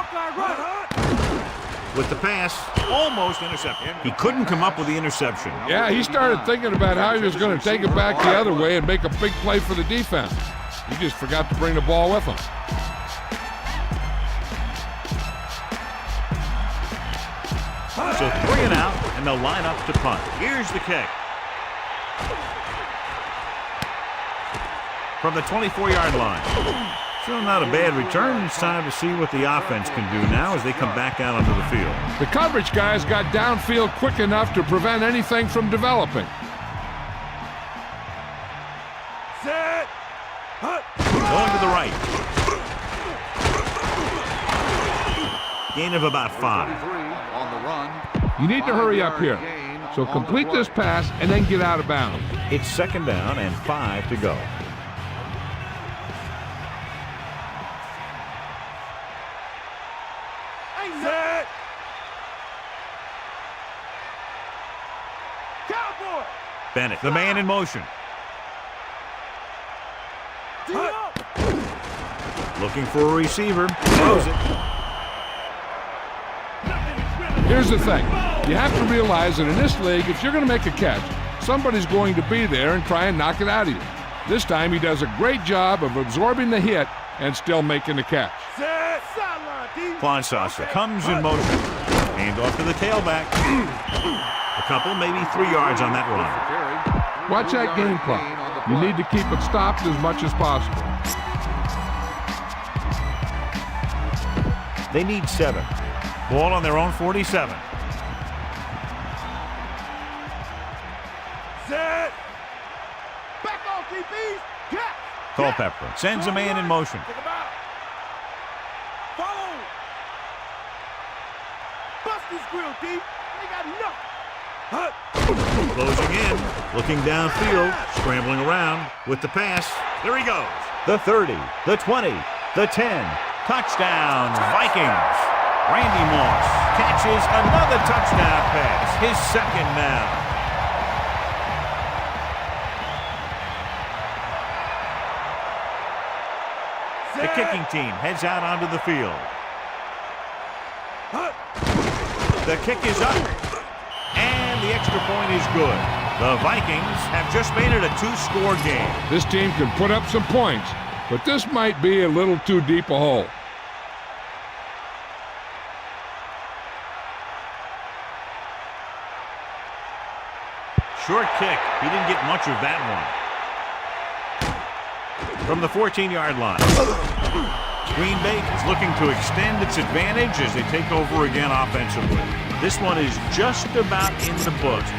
Speaker 2: With the pass, almost intercepted. He couldn't come up with the interception.
Speaker 3: Yeah, he started thinking about how he was going to take it back the other way and make a big play for the defense. He just forgot to bring the ball with him.
Speaker 2: So 3 and out, and they'll line up to punt. Here's the kick. From the 24-yard line. Still not a bad return. It's time to see what the offense can do now as they come back out onto the field.
Speaker 3: The coverage guys got downfield quick enough to prevent anything from developing.
Speaker 2: Going to the right. Gain of about 5.
Speaker 3: You need to hurry up here. So complete this pass and then get out of bounds.
Speaker 2: It's second down and 5 to go. Bennett, the man in motion. Looking for a receiver. Throws it.
Speaker 3: Here's the thing. You have to realize that in this league, if you're going to make a catch, somebody's going to be there and try and knock it out of you. This time, he does a great job of absorbing the hit and still making the catch.
Speaker 2: Klonsasser comes in motion. Hand off to the tailback. A couple, maybe 3 yards on that run.
Speaker 3: Watch that game clock. You need to keep it stopped as much as possible.
Speaker 2: They need 7. Ball on their own 47. Culpepper sends a man in motion. Closing in, looking downfield, scrambling around with the pass. There he goes. The 30, the 20, the 10. Touchdown, Vikings. Randy Moss catches another touchdown pass, his second now. The kicking team heads out onto the field. The kick is up, and the extra point is good. The Vikings have just made it a 2-score game.
Speaker 3: This team can put up some points, but this might be a little too deep a hole.
Speaker 2: short kick. He didn't get much of that one. From the 14-yard line. Green Bay is looking to extend its advantage as they take over again offensively. This one is just about in the books.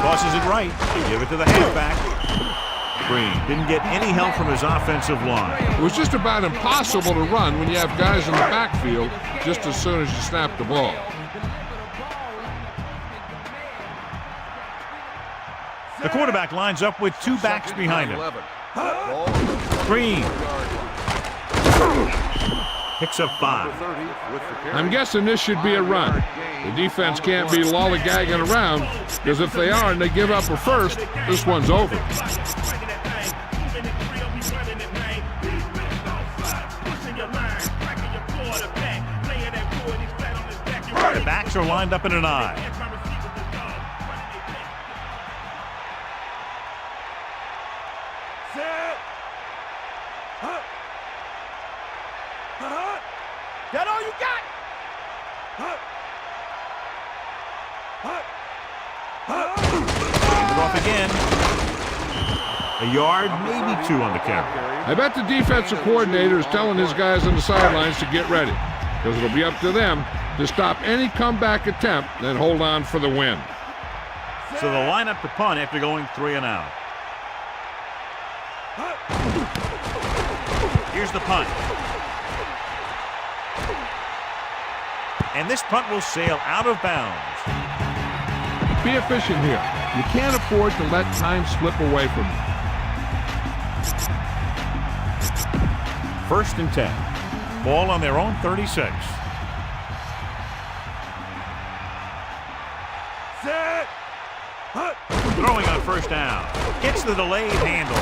Speaker 2: Tosses it right. They give it to the halfback. Green didn't get any help from his offensive line.
Speaker 3: It was just about impossible to run when you have guys in the backfield just as soon as you snap the ball.
Speaker 2: The quarterback lines up with two backs behind him. Green picks up 5.
Speaker 3: I'm guessing this should be a run. The defense can't be lollygagging around, because if they are and they give up a first, this one's over.
Speaker 2: The backs are lined up in an I.
Speaker 1: That all you got?
Speaker 2: Hand it off again. A yard, maybe 2 on the carry.
Speaker 3: I bet the defensive coordinator is telling his guys on the sidelines to get ready, because it'll be up to them to stop any comeback attempt and hold on for the win.
Speaker 2: So they'll line up to punt after going 3 and out. Here's the punt. And this punt will sail out of bounds.
Speaker 3: Be efficient here. You can't afford to let time slip away from you.
Speaker 2: 1st and 10. Ball on their own 36. Throwing on 1st down. Gets the delayed handle.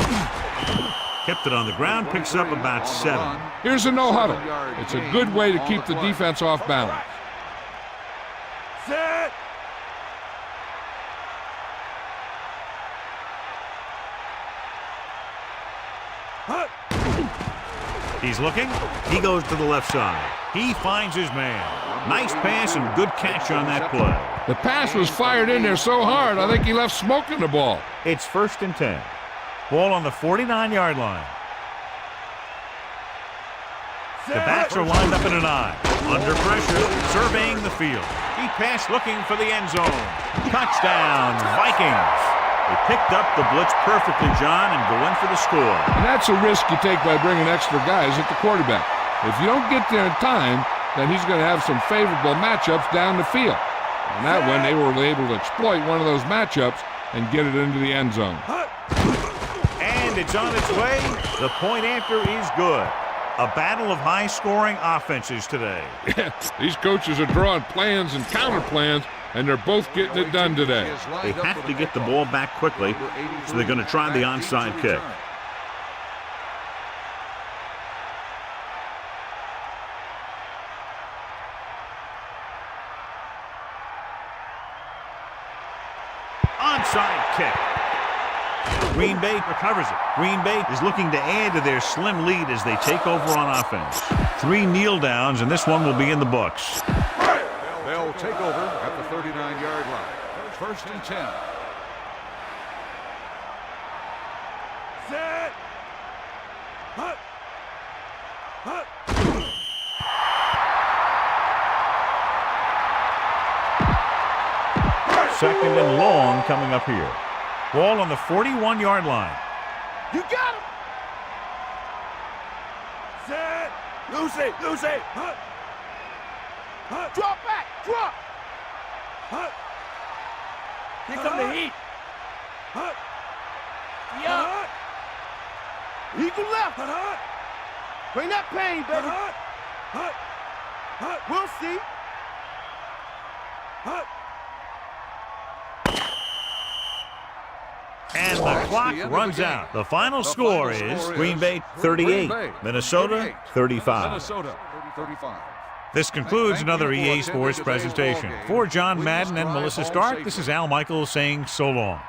Speaker 2: Kept it on the ground, picks up about 7.
Speaker 3: Here's a no huddle. It's a good way to keep the defense off balance.
Speaker 2: He's looking. He goes to the left side. He finds his man. Nice pass and good catch on that play.
Speaker 3: The pass was fired in there so hard, I think he left smoke in the ball.
Speaker 2: It's 1st and 10. Ball on the 49-yard line. The backs are lined up in an I. Under pressure, surveying the field. He passed looking for the end zone. Touchdown, Vikings. They picked up the blitz perfectly, John, and go in for the score.
Speaker 3: And that's a risk you take by bringing extra guys at the quarterback. If you don't get there in time, then he's going to have some favorable matchups down the field. And that one, they were able to exploit one of those matchups and get it into the end zone.
Speaker 2: And it's on its way. The point after is good. A battle of high-scoring offenses today.
Speaker 3: These coaches are drawing plans and counter plans, and they're both getting it done today.
Speaker 2: They have to get the ball back quickly, so they're going to try the onside kick. Onside kick. Green Bay recovers it. Green Bay is looking to add to their slim lead as they take over on offense. 3 kneel downs, and this one will be in the books.
Speaker 4: They'll take over at the 39-yard line. 1st and 10.
Speaker 1: Set. Hut. Hut.
Speaker 2: 2nd and long coming up here. Ball on the 41-yard line.
Speaker 1: You got him. Set. Lucy. Lucy. Hut. Hut. Drop back. Drop. Hut. Here come the heat. Hut. Yeah. Eagle left. Hut. Bring that pain, baby. Hut. Hut. Hut. We'll see. Hut.
Speaker 2: And the clock runs out. The final score is Green Bay 38, Minnesota 35.
Speaker 4: Minnesota 35.
Speaker 2: This concludes another EA Sports presentation. For John Madden and Melissa Stark, this is Al Michaels saying so long.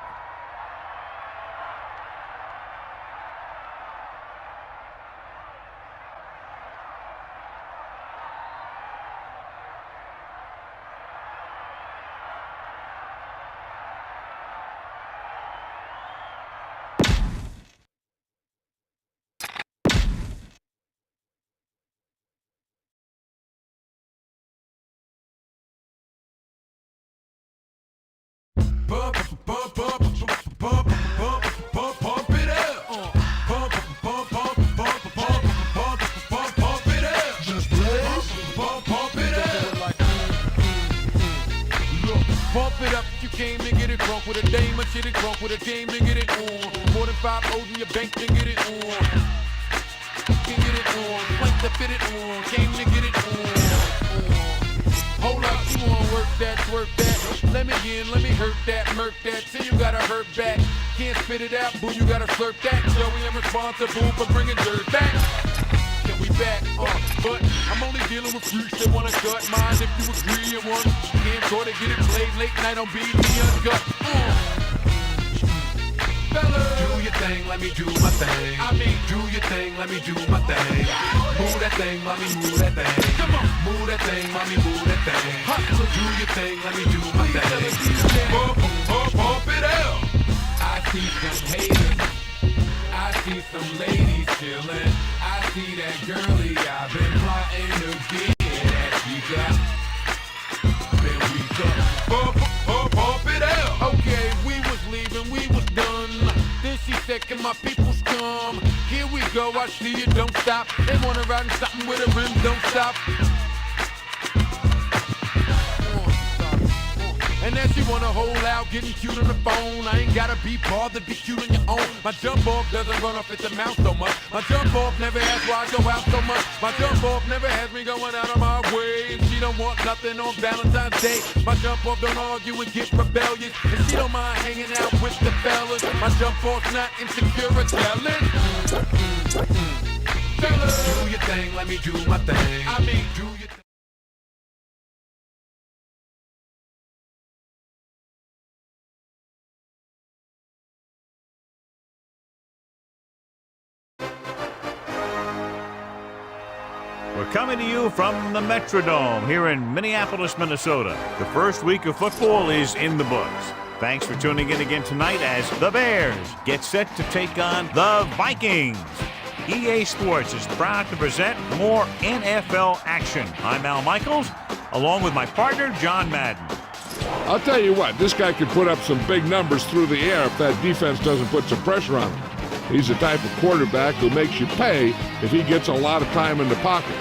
Speaker 1: Pump it up. Pump it up. Just blaze. Pump it up. Look, pump it up. You came to get it drunk with a dame. I shit it drunk with a dame to get it on. More than 5 O's in your bank to get it on. Can get it on. Plank to fit it on. Came to get it on. Hold up, you wanna work that, twerk that. Let me in, let me hurt that, murk that. Till you gotta hurt back. Can't spit it out, boo, you gotta slurp that. Joey, I'm responsible for bringing dirt back. Yeah, we back, but I'm only dealing with freaks that wanna cut mine. If you agree, you want. Can't go to get it played late night on BT Uncut. Do your thing, let me do my thing. I mean, do your thing, let me do my thing. Move that thing, mommy, move that thing. Come on, move that thing, mommy, move that thing. Do your thing, let me do my thing. Pump it up. I see some haters. I see some ladies chillin'. I see that girlie I've been plotting to get that she got. Then we go. Pump it up. Okay, we was leaving, we was done. Then she said, can my peoples come? Here we go, I see you, don't stop. They wanna ride in something with a rim, don't stop. And then she wanna hold out, getting cute on the phone. I ain't gotta be bothered, be cute on your own. My jump off doesn't run off at the mouth so much. My jump off never asks why I go out so much. My jump off never has me going out of my way. And she don't want nothing on Valentine's Day. My jump off don't argue and get rebellious. And she don't mind hanging out with the fellas. My jump off's not insecure or jealous. Do your thing, let me do my thing. I mean, do your thing.
Speaker 2: We're coming to you from the Metrodome here in Minneapolis, Minnesota. The first week of football is in the books. Thanks for tuning in again tonight as the Bears get set to take on the Vikings. EA Sports is proud to present more NFL action. I'm Al Michaels, along with my partner, John Madden.
Speaker 3: I'll tell you what, this guy could put up some big numbers through the air if that defense doesn't put some pressure on him. He's the type of quarterback who makes you pay if he gets a lot of time in the pocket.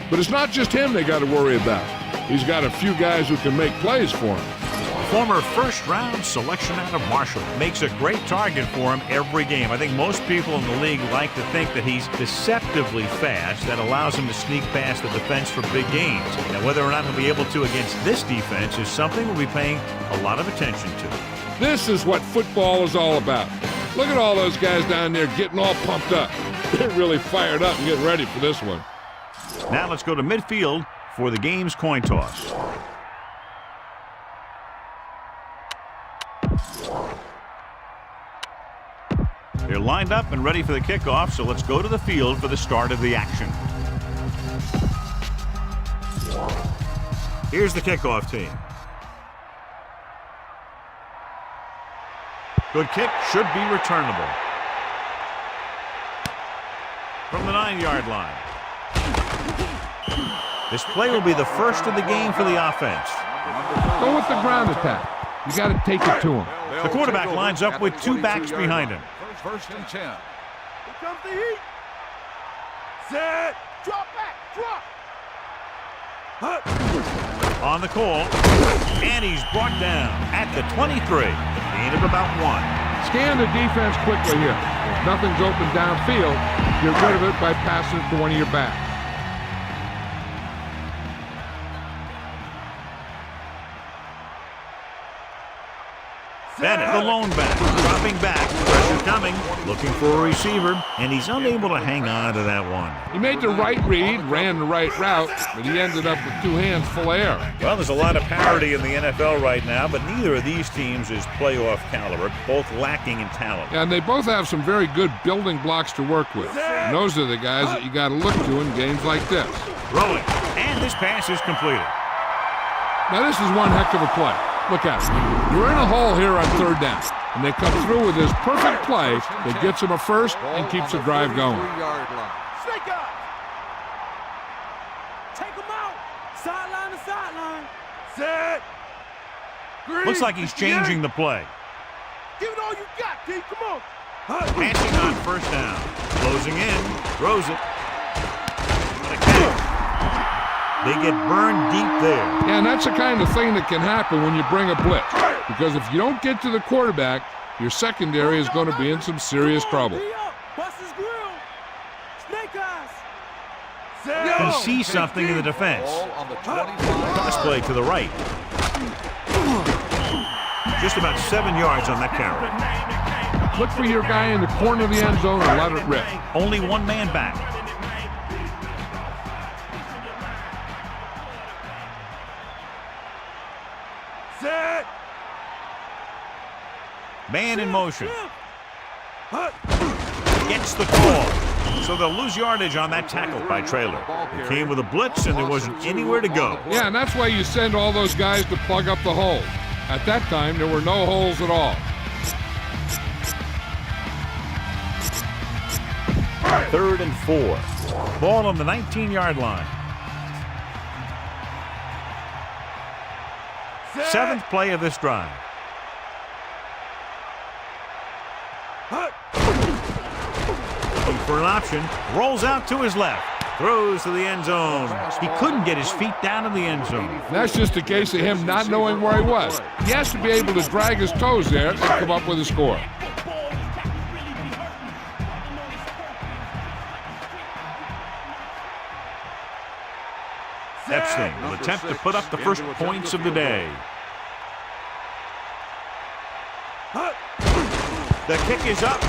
Speaker 3: But it's not just him they got to worry about. He's got a few guys who can make plays for him.
Speaker 2: Former first-round selection out of Marshall makes a great target for him every game. I think most people in the league like to think that he's deceptively fast. That allows him to sneak past the defense for big gains. Now, whether or not he'll be able to against this defense is something we'll be paying a lot of attention to.
Speaker 3: This is what football is all about. Look at all those guys down there getting all pumped up. They're really fired up and getting ready for this one.
Speaker 2: Now let's go to midfield for the game's coin toss. They're lined up and ready for the kickoff, so let's go to the field for the start of the action. Here's the kickoff team. Good kick, should be returnable. From the 9-yard line. This play will be the first of the game for the offense.
Speaker 3: Go with the ground attack. You got to take it to him.
Speaker 2: The quarterback lines up with 2 backs behind him.
Speaker 4: First and 10.
Speaker 6: Here comes the heat. Set. Drop back. Drop.
Speaker 2: On the call, and he's brought down at the 23. Gain of about 1.
Speaker 3: Scan the defense quickly here. If nothing's open downfield, get rid of it by passing it to one of your backs.
Speaker 2: Bennett, the lone back, dropping back, pressure coming, looking for a receiver, and he's unable to hang on to that one.
Speaker 3: He made the right read, ran the right route, but he ended up with 2 hands full of air.
Speaker 2: Well, there's a lot of parity in the NFL right now, but neither of these teams is playoff caliber, both lacking in talent.
Speaker 3: And they both have some very good building blocks to work with. And those are the guys that you got to look to in games like this.
Speaker 2: Rolling, and this pass is completed.
Speaker 3: Now this is one heck of a play. Look at it. You're in a hole here on 3rd down, and they come through with this perfect play that gets them a first and keeps the drive going.
Speaker 6: Snake up. Take him out. Sideline to sideline. Set.
Speaker 2: Looks like he's changing the play.
Speaker 6: Give it all you got, D. Come on.
Speaker 2: Passing on first down. Closing in. Throws it. What a catch. They get burned deep there.
Speaker 3: Yeah, and that's the kind of thing that can happen when you bring a blitz. Because if you don't get to the quarterback, your secondary is going to be in some serious trouble.
Speaker 2: He sees something in the defense. Cross play to the right. Just about 7 yards on that carry.
Speaker 3: Look for your guy in the corner of the end zone and let it rip.
Speaker 2: Only one man back.
Speaker 6: Set.
Speaker 2: Man in motion. Gets the call. So they'll lose yardage on that tackle by Traylor. It came with a blitz and there wasn't anywhere to go.
Speaker 3: Yeah, and that's why you send all those guys to plug up the hole. At that time, there were no holes at all.
Speaker 2: 3rd and 4. Ball on the 19-yard line. 7th play of this drive. Looking for an option. Rolls out to his left. Throws to the end zone. He couldn't get his feet down in the end zone.
Speaker 3: That's just a case of him not knowing where he was. He has to be able to drag his toes there and come up with a score.
Speaker 2: Epstein will attempt to put up the first points of the day. The kick is up.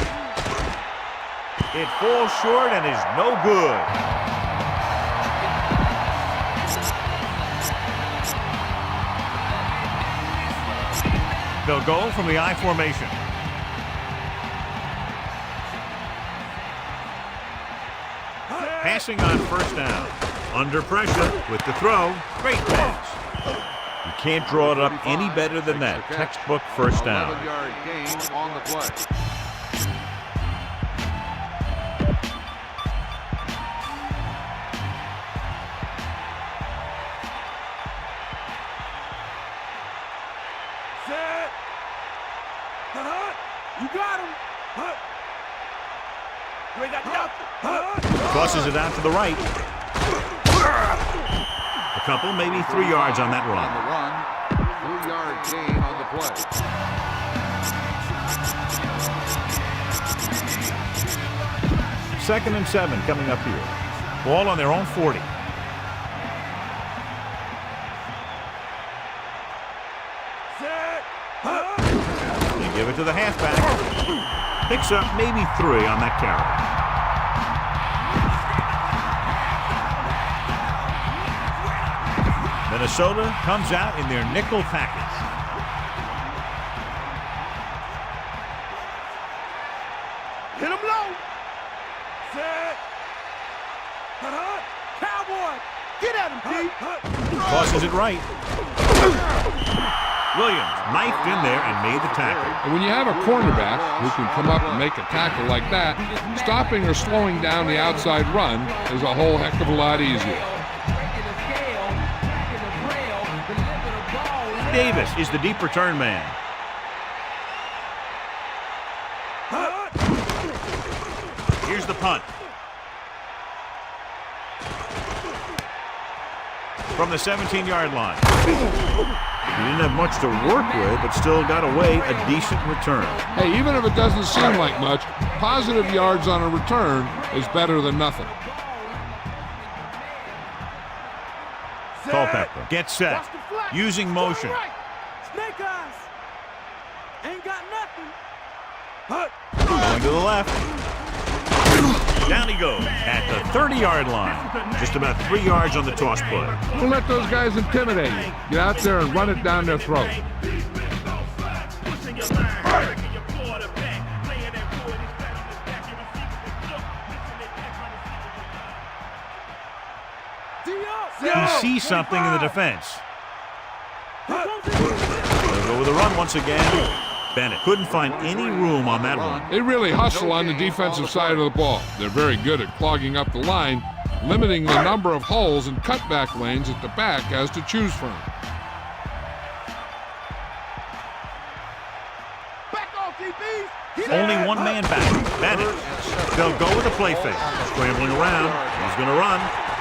Speaker 2: It falls short and is no good. They'll go from the I formation. Passing on first down. Under pressure with the throw. Great pass. You can't draw it up any better than that. Textbook first down.
Speaker 4: 11-yard gain on the play.
Speaker 6: Set. You got him. You ain't got nothing.
Speaker 2: Crosses it out to the right. A couple, maybe 3 yards on that
Speaker 4: On
Speaker 2: run.
Speaker 4: the run, 3-yard gain on the play.
Speaker 2: 2nd and 7 coming up here. Ball on their own 40.
Speaker 6: Set.
Speaker 2: They give it to the halfback. Picks up maybe 3 on that carry. Minnesota comes out in their nickel package.
Speaker 6: Hit him low. Set. Cowboy. Get at him, D.
Speaker 2: Tosses it right. Williams knifed in there and made the tackle.
Speaker 3: And when you have a cornerback who can come up and make a tackle like that, stopping or slowing down the outside run is a whole heck of a lot easier.
Speaker 2: Davis is the deep return man. Here's the punt. From the 17-yard line. He didn't have much to work with, but still got away a decent return.
Speaker 3: Hey, even if it doesn't seem like much, positive yards on a return is better than nothing.
Speaker 2: Culpepper gets set, using motion.
Speaker 6: Snake eyes. Ain't got nothing.
Speaker 2: Going to the left. Down he goes at the 30-yard line. Just about 3 yards on the toss play.
Speaker 3: Don't let those guys intimidate you. Get out there and run it down their throat.
Speaker 2: He sees something in the defense. They'll go with a run once again. Bennett couldn't find any room on that one.
Speaker 3: They really hustle on the defensive side of the ball. They're very good at clogging up the line, limiting the number of holes and cutback lanes at the back as to choose from.
Speaker 2: Only one man back. Bennett. They'll go with a play fake. Scrambling around. He's going to run.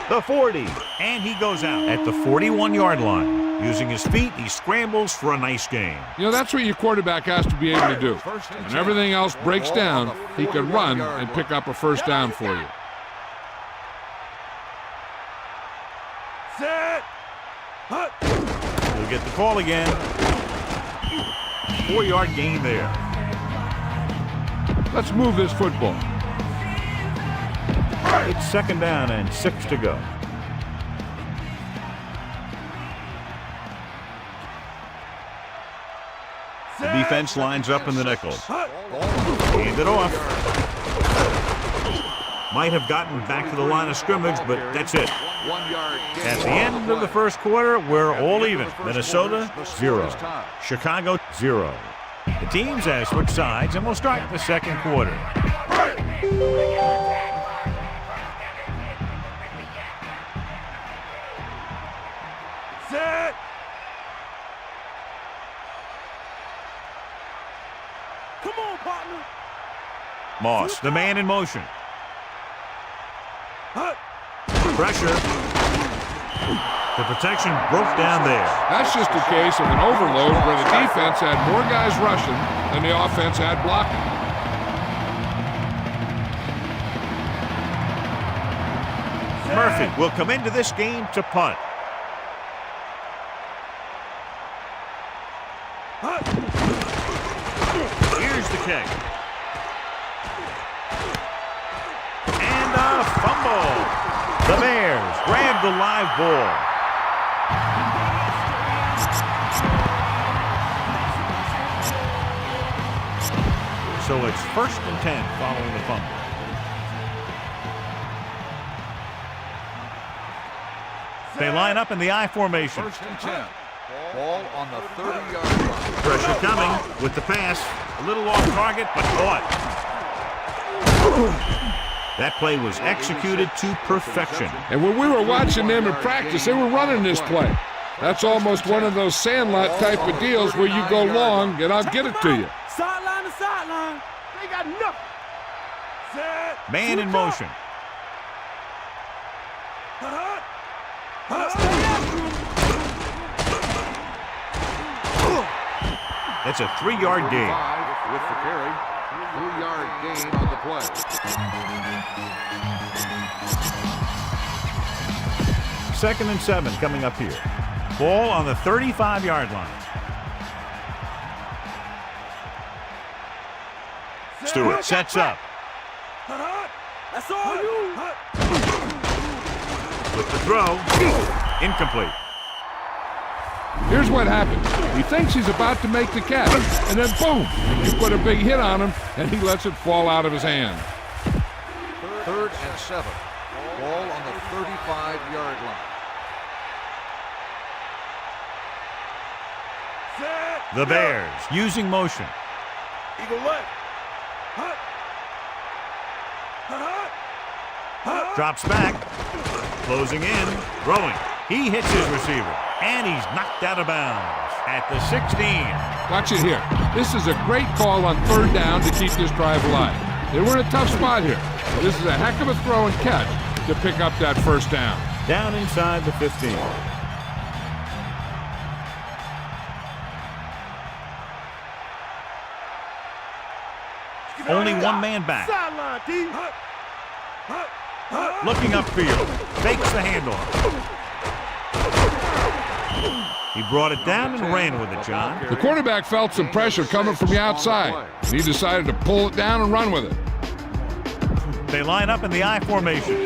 Speaker 2: The 40. And he goes out at the 41-yard line. Using his feet, he scrambles for a nice gain.
Speaker 3: You know, that's what your quarterback has to be able to do. When everything else breaks down, he can run and pick up a first down for you.
Speaker 4: Set.
Speaker 2: We'll get the call again. 4-yard gain there.
Speaker 3: Let's move this football.
Speaker 2: It's 2nd down and 6 to go. The defense lines up in the nickel. Hand it off. Might have gotten back to the line of scrimmage, but that's it. At the end of the first quarter, we're all even. Minnesota, 0. Chicago, 0. The teams have switched sides, and we'll start the second quarter.
Speaker 4: Set. Come on, partner.
Speaker 2: Moss, the man in motion. Pressure. The protection broke down there.
Speaker 3: That's just a case of an overload where the defense had more guys rushing than the offense had blocking.
Speaker 2: Murphy will come into this game to punt. Here's the kick. And a fumble. The Bears grab the live ball. So it's 1st and 10 following the fumble. They line up in the I formation.
Speaker 4: 1st and 10. Ball on the 30-yard line.
Speaker 2: Pressure coming with the pass. A little off target, but caught. That play was executed to perfection.
Speaker 3: And when we were watching them in practice, they were running this play. That's almost one of those sandlot type of deals where you go long and I'll get it to you.
Speaker 4: Sideline to sideline. They got nothing. Set.
Speaker 2: Man in motion. That's a 3-yard gain.
Speaker 4: With the carry. 3-yard gain on the play.
Speaker 2: Second and 7 coming up here. Ball on the 35-yard line. Stewart sets up.
Speaker 4: That's all you.
Speaker 2: With the throw. Incomplete.
Speaker 3: Here's what happens. He thinks he's about to make the catch, and then boom, you put a big hit on him, and he lets it fall out of his hand.
Speaker 4: 3rd and 7. Ball on the 35-yard line.
Speaker 2: The Bears using motion.
Speaker 4: Eagle left.
Speaker 2: Drops back. Closing in. Throwing. He hits his receiver. And he's knocked out of bounds at the 16.
Speaker 3: Watch it here. This is a great call on 3rd down to keep this drive alive. They were in a tough spot here. This is a heck of a throw and catch to pick up that 1st down.
Speaker 2: Down inside the 15. Only one man back.
Speaker 4: Sideline, D.
Speaker 2: Looking upfield. Fakes the handoff. He brought it down and ran with it, John.
Speaker 3: The quarterback felt some pressure coming from the outside, and he decided to pull it down and run with it.
Speaker 2: They line up in the I formation.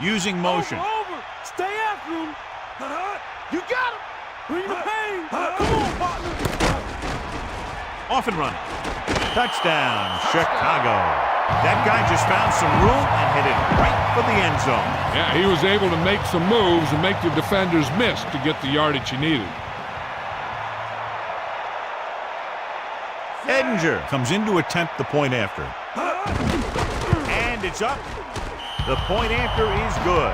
Speaker 2: Using motion.
Speaker 4: Over. Stay after him. You got him. Bring the pain. Come on, partner.
Speaker 2: Off and running. Touchdown, Chicago. That guy just found some room and hit it right for the end zone.
Speaker 3: Yeah, he was able to make some moves and make the defenders miss to get the yardage he needed.
Speaker 2: Edinger comes in to attempt the point after. And it's up. The point after is good.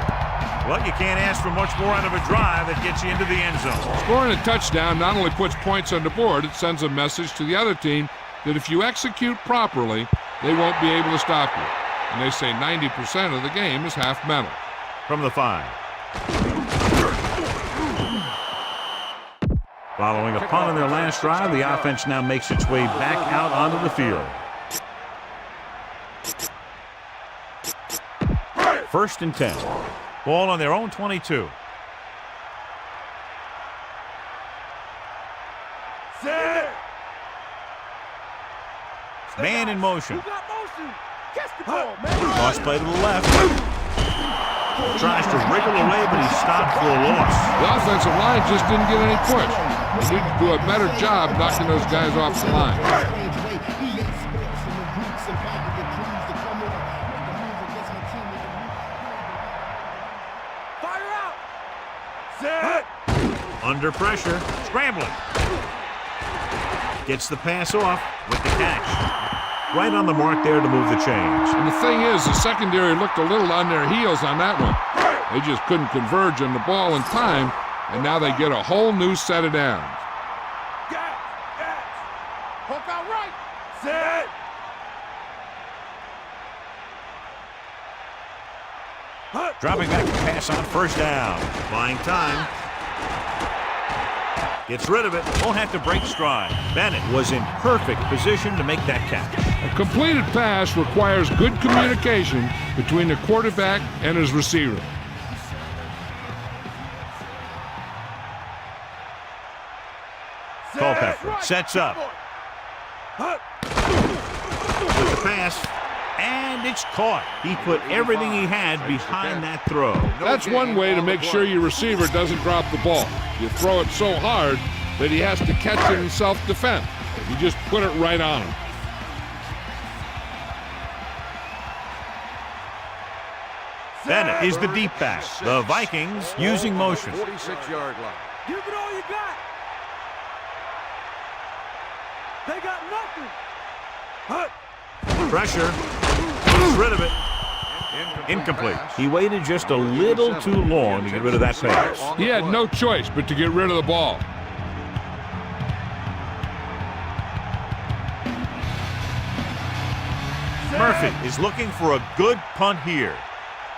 Speaker 2: Well, you can't ask for much more out of a drive that gets you into the end zone.
Speaker 3: Scoring a touchdown not only puts points on the board, it sends a message to the other team that if you execute properly, they won't be able to stop you. And they say 90% of the game is half mental.
Speaker 2: From the 5. Following a punt on their last drive, the offense now makes its way back out onto the field. 1st and 10. Ball on their own 22. Man in motion. Toss play to the left. Tries to wriggle away, but he's stopped for a loss.
Speaker 3: The offensive line just didn't get any push. They need to do a better job knocking those guys off the line.
Speaker 2: Under pressure, scrambling. Gets the pass off with the catch. Right on the mark there to move the chains.
Speaker 3: And the thing is, the secondary looked a little on their heels on that one. They just couldn't converge on the ball in time, and now they get a whole new set of downs.
Speaker 4: Hook out right. Set.
Speaker 2: Dropping back to pass on 1st down. Buying time. Gets rid of it. Won't have to break stride. Bennett was in perfect position to make that catch.
Speaker 3: A completed pass requires good communication between the quarterback and his receiver.
Speaker 2: Culpepper sets up. With the pass, and it's caught. He put everything he had behind that throw.
Speaker 3: That's one way to make sure your receiver doesn't drop the ball. You throw it so hard that he has to catch it in self-defense. You just put it right on him.
Speaker 2: Bennett is the deep back. The Vikings using motion.
Speaker 4: 46-yard line.
Speaker 1: Give it all you got. They got nothing.
Speaker 2: Pressure. Gets rid of it. Incomplete. He waited just a little too long to get rid of that pass.
Speaker 3: He had no choice but to get rid of the ball.
Speaker 2: Murphy is looking for a good punt here.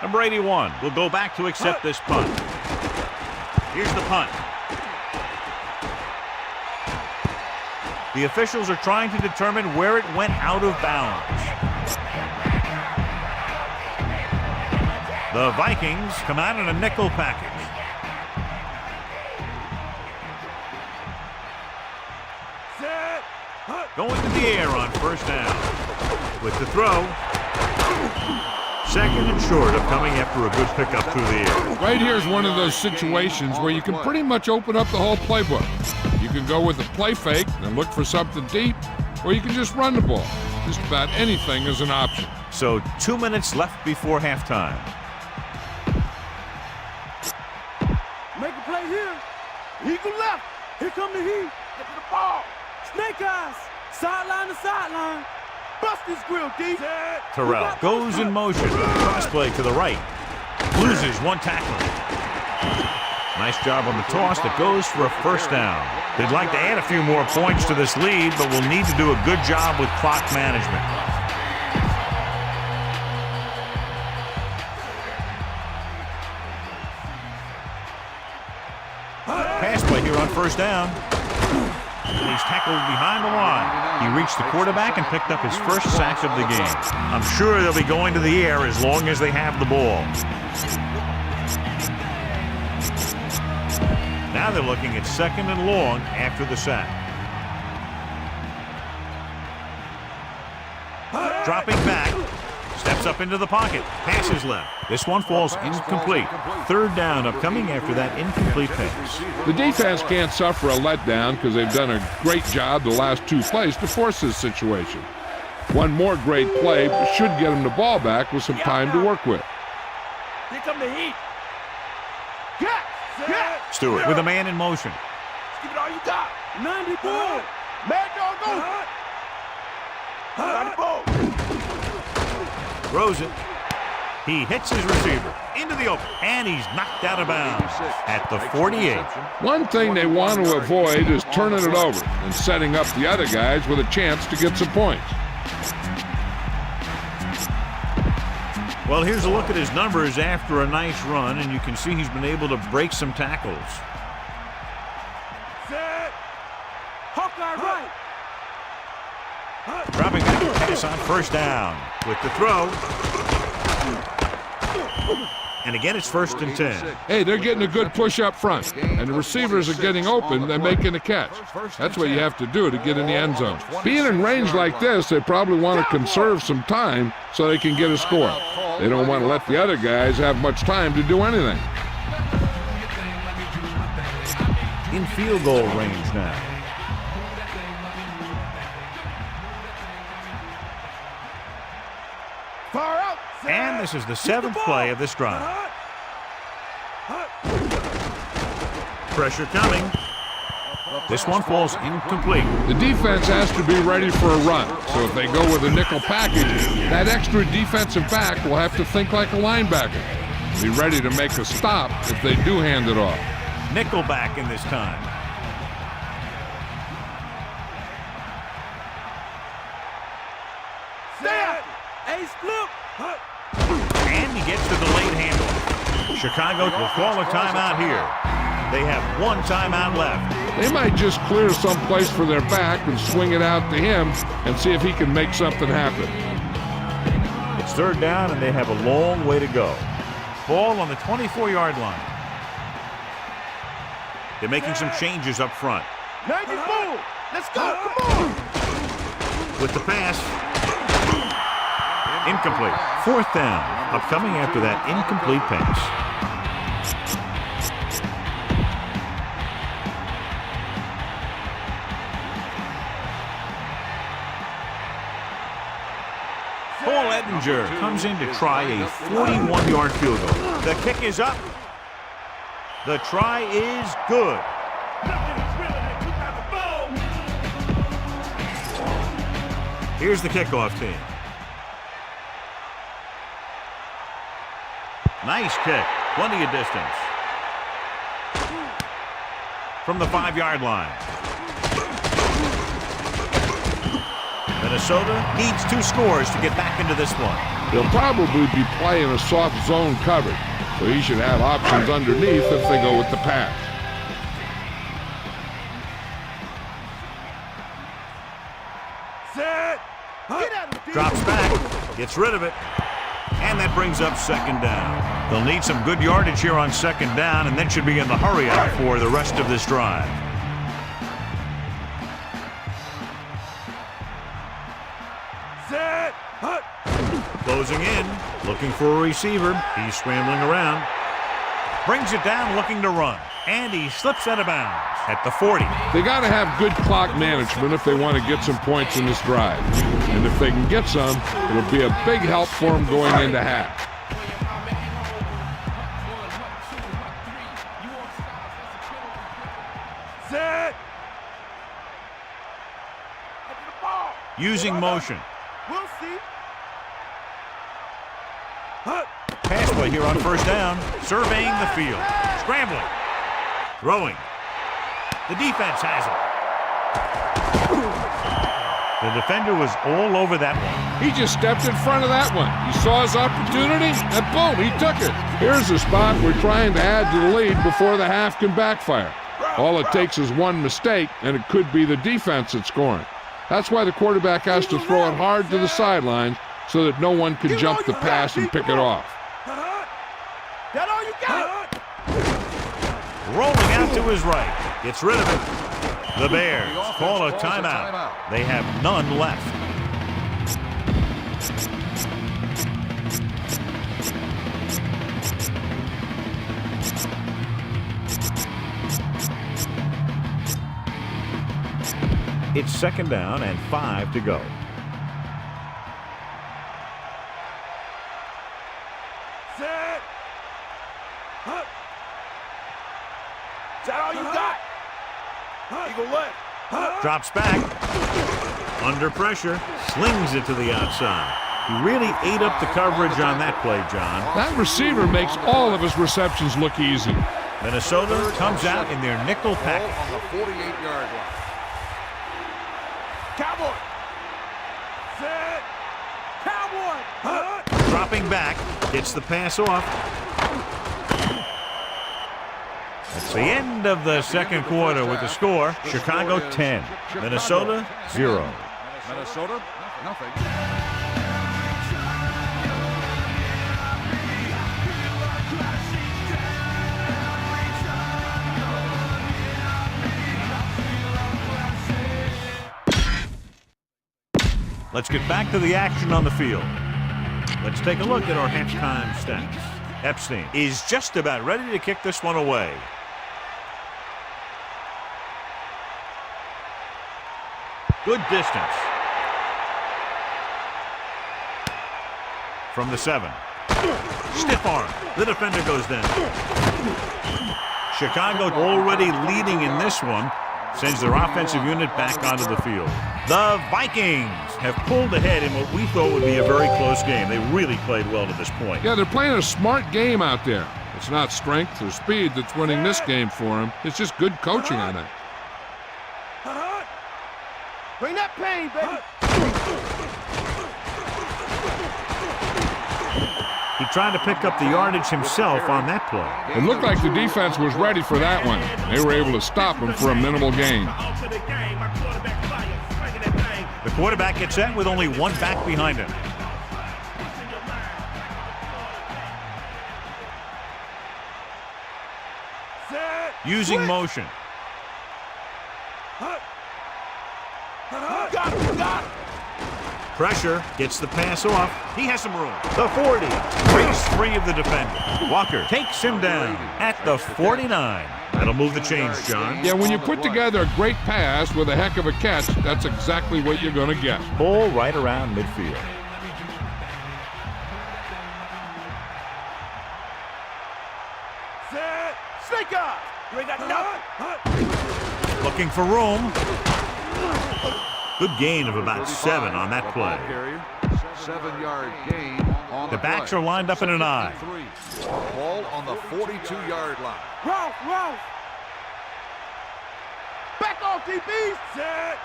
Speaker 2: Number 81 will go back to accept this punt. Here's the punt. The officials are trying to determine where it went out of bounds. The Vikings come out in a nickel package. Going to the air on 1st down. With the throw. 2nd and short of coming after a good pickup through the air.
Speaker 3: Right here is one of those situations where you can pretty much open up the whole playbook. You can go with a play fake and look for something deep, or you can just run the ball. Just about anything is an option.
Speaker 2: So 2 minutes left before halftime.
Speaker 1: Make a play here. Eagle left. Here come the heat. Get to the ball. Snake eyes. Sideline to sideline. Bust his grill, D.
Speaker 2: Terrell goes in motion. Cross play to the right. Loses one tackle. Nice job on the toss that goes for a 1st down. They'd like to add a few more points to this lead, but will need to do a good job with clock management. Pass play here on 1st down. And he's tackled behind the line. He reached the quarterback and picked up his 1st sack of the game. I'm sure they'll be going to the air as long as they have the ball. Now they're looking at 2nd and long after the sack. Dropping back. Steps up into the pocket. Passes left. This one falls incomplete. 3rd down upcoming after that incomplete pass.
Speaker 3: The defense can't suffer a letdown because they've done a great job the last 2 plays to force this situation. One more great play should get them the ball back with some time to work with.
Speaker 1: Here come the heat.
Speaker 2: Stewart with a man in motion.
Speaker 1: Give it all you got. 94. Mad dog go. 94.
Speaker 2: Throws it. He hits his receiver into the open, and he's knocked out of bounds at the 48.
Speaker 3: One thing they want to avoid is turning it over and setting up the other guys with a chance to get some points.
Speaker 2: Well, here's a look at his numbers after a nice run, and you can see he's been able to break some tackles.
Speaker 6: Hawkeye right.
Speaker 2: Dropping back to pass on first down with the throw. And again, it's 1st and 10.
Speaker 3: Hey, they're getting a good push up front, and the receivers are getting open and making a catch. That's what you have to do to get in the end zone. Being in range like this, they probably want to conserve some time so they can get a score. They don't want to let the other guys have much time to do anything.
Speaker 2: In field goal range now.
Speaker 4: Far out.
Speaker 2: And this is the 7th play of this drive. Pressure coming. This one falls incomplete.
Speaker 3: The defense has to be ready for a run, so if they go with a nickel package, that extra defensive back will have to think like a linebacker. Be ready to make a stop if they do hand it off.
Speaker 2: Nickel back in this time.
Speaker 6: Ace flip.
Speaker 2: And he gets the delayed handoff. Chicago will call a timeout here. They have one timeout left.
Speaker 3: They might just clear some place for their back and swing it out to him and see if he can make something happen.
Speaker 2: It's 3rd down, and they have a long way to go. Ball on the 24-yard line. They're making some changes up front.
Speaker 4: 94. Let's go. Come on.
Speaker 2: With the pass. Incomplete. 4th down. Upcoming after that incomplete pass. Paul Ettinger comes in to try a 41-yard field goal. The kick is up. The try is good. Here's the kickoff team. Nice kick. Plenty of distance. From the 5-yard line. Minnesota needs 2 scores to get back into this one.
Speaker 3: They'll probably be playing a soft zone coverage, so he should have options underneath if they go with the pass.
Speaker 2: Drops back, gets rid of it, and that brings up 2nd down. They'll need some good yardage here on 2nd down, and then should be in the hurry up for the rest of this drive. Closing in, looking for a receiver. He's scrambling around. Brings it down, looking to run. And he slips out of bounds at the 40.
Speaker 3: They got to have good clock management if they want to get some points in this drive. And if they can get some, it'll be a big help for them going into half.
Speaker 2: Using motion.
Speaker 4: We'll see.
Speaker 2: Pass play here on 1st down. Surveying the field. Scrambling. Throwing. The defense has it. The defender was all over that one.
Speaker 3: He just stepped in front of that one. He saw his opportunity, and boom, he took it. Here's the spot we're trying to add to the lead before the half can backfire. All it takes is one mistake, and it could be the defense that's scoring. That's why the quarterback has to throw it hard to the sideline so that no one can jump the pass and pick it off.
Speaker 4: That all you got?
Speaker 2: Rolling out to his right. Gets rid of it. The Bears call a timeout. They have none left. It's 2nd down and 5 to go.
Speaker 4: Set. Is that all you got? Eagle left.
Speaker 2: Drops back. Under pressure. Slings it to the outside. He really ate up the coverage on that play, John.
Speaker 3: That receiver makes all of his receptions look easy.
Speaker 2: Minnesota comes out in their nickel package.
Speaker 4: On the 48-yard line. Cowboy. Set. Cowboy.
Speaker 2: Dropping back, gets the pass off. That's the end of the second quarter with the score. Chicago 10, Minnesota 0.
Speaker 4: Minnesota, nothing.
Speaker 2: Let's get back to the action on the field. Let's take a look at our halftime stats. Epstein is just about ready to kick this one away. Good distance. From the 7. Stiff arm. The defender goes down. Chicago already leading in this one. Sends their offensive unit back onto the field. The Vikings have pulled ahead in what we thought would be a very close game. They really played well to this point.
Speaker 3: Yeah, they're playing a smart game out there. It's not strength or speed that's winning this game for them. It's just good coaching on it.
Speaker 6: Bring that pain, baby.
Speaker 2: He tried to pick up the yardage himself on that play.
Speaker 3: It looked like the defense was ready for that one. They were able to stop him for a minimal gain.
Speaker 2: The quarterback gets set with only one back behind him. Using motion. Pressure, gets the pass off. He has some room. The 40 breaks free of the defender. Walker takes him down at the 49. That'll move the chains, John.
Speaker 3: Yeah, when you put together a great pass with a heck of a catch, that's exactly what you're going to get.
Speaker 2: Ball right around midfield.
Speaker 6: Snake up. You ain't got nothing.
Speaker 2: Looking for room. Good gain of about 7 on that play.
Speaker 4: 7-yard gain on
Speaker 2: The backs are lined up in an eye.
Speaker 4: Ball on the 42-yard line.
Speaker 6: Ralph. Back off, DB. Set.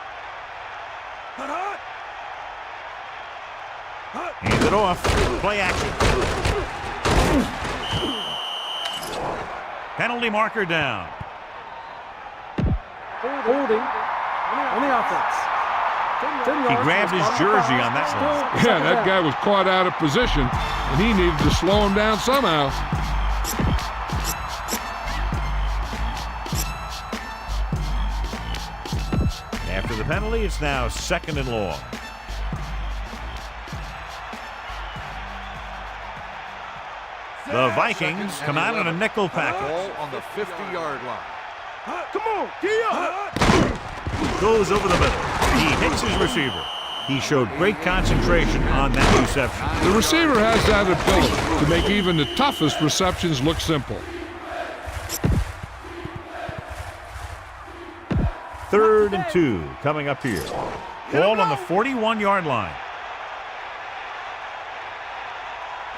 Speaker 2: Hands it off. Play action. Penalty marker down.
Speaker 6: Holding on the offense.
Speaker 2: He grabbed his jersey on that one.
Speaker 3: Yeah, that guy was caught out of position, and he needed to slow him down somehow.
Speaker 2: After the penalty, it's now 2nd and long. The Vikings come out in a nickel package.
Speaker 4: Ball on the 50-yard line.
Speaker 6: Come on, gee up.
Speaker 2: Goes over the middle. He hits his receiver. He showed great concentration on that reception.
Speaker 3: The receiver has that ability to make even the toughest receptions look simple.
Speaker 2: 3rd and 2 coming up here. Ball on the 41-yard line.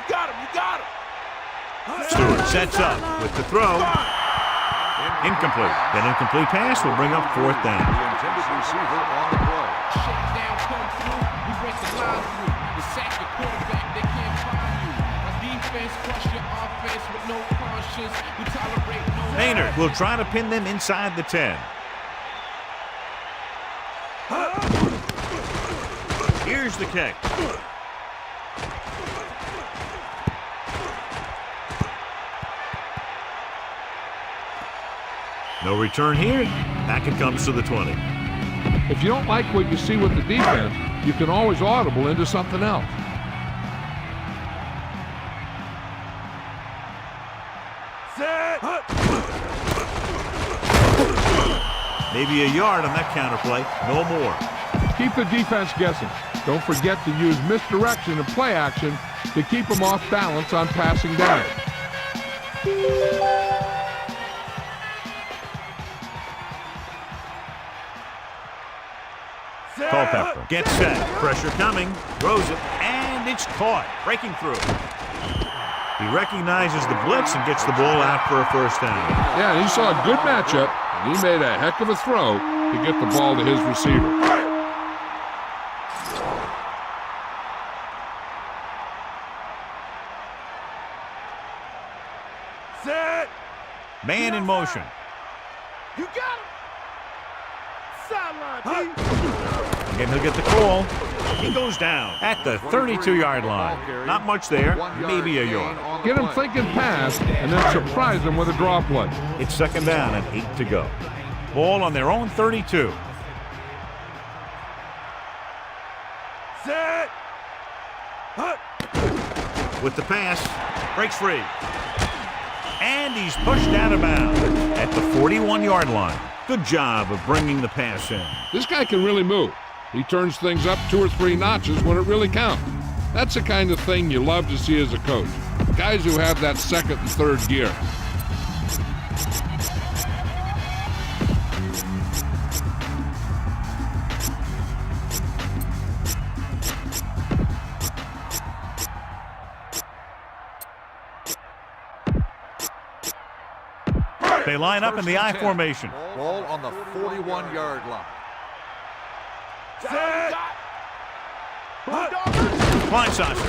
Speaker 6: You got him.
Speaker 2: Stewart sets up with the throw. Incomplete. That incomplete pass will bring up 4th down.
Speaker 4: The intended receiver on the play.
Speaker 7: Down, come through, we break the line through. The sack the quarterback, they can't find you. My defense crush your offense with no conscience. We tolerate no.
Speaker 2: Maynard will try to pin them inside the 10. Here's the kick. No return here. Back it comes to the 20.
Speaker 3: If you don't like what you see with the defense, you can always audible into something else.
Speaker 2: Maybe a yard on that counterplay. No more.
Speaker 3: Keep the defense guessing. Don't forget to use misdirection and play action to keep them off balance on passing down.
Speaker 2: Culpepper gets set. Pressure coming. Throws it. And it's caught. Breaking through. He recognizes the blitz and gets the ball out for a first down.
Speaker 3: Yeah, he saw a good matchup, and he made a heck of a throw to get the ball to his receiver.
Speaker 4: Set.
Speaker 2: Man in motion.
Speaker 4: You got him. Sideline, D.
Speaker 2: Again, he'll get the call. He goes down at the 32-yard line. Not much there, maybe a yard.
Speaker 3: Get him thinking pass, and then surprise him with a draw play.
Speaker 2: It's second down and 8 to go. Ball on their own 32.
Speaker 4: Set.
Speaker 2: With the pass, breaks free. And he's pushed out of bounds at the 41-yard line. Good job of bringing the pass in.
Speaker 3: This guy can really move. He turns things up 2 or 3 notches when it really counts. That's the kind of thing you love to see as a coach. Guys who have that second and third gear.
Speaker 2: They line up in the I formation.
Speaker 4: Ball on the 41-yard line.
Speaker 2: Blind saucer.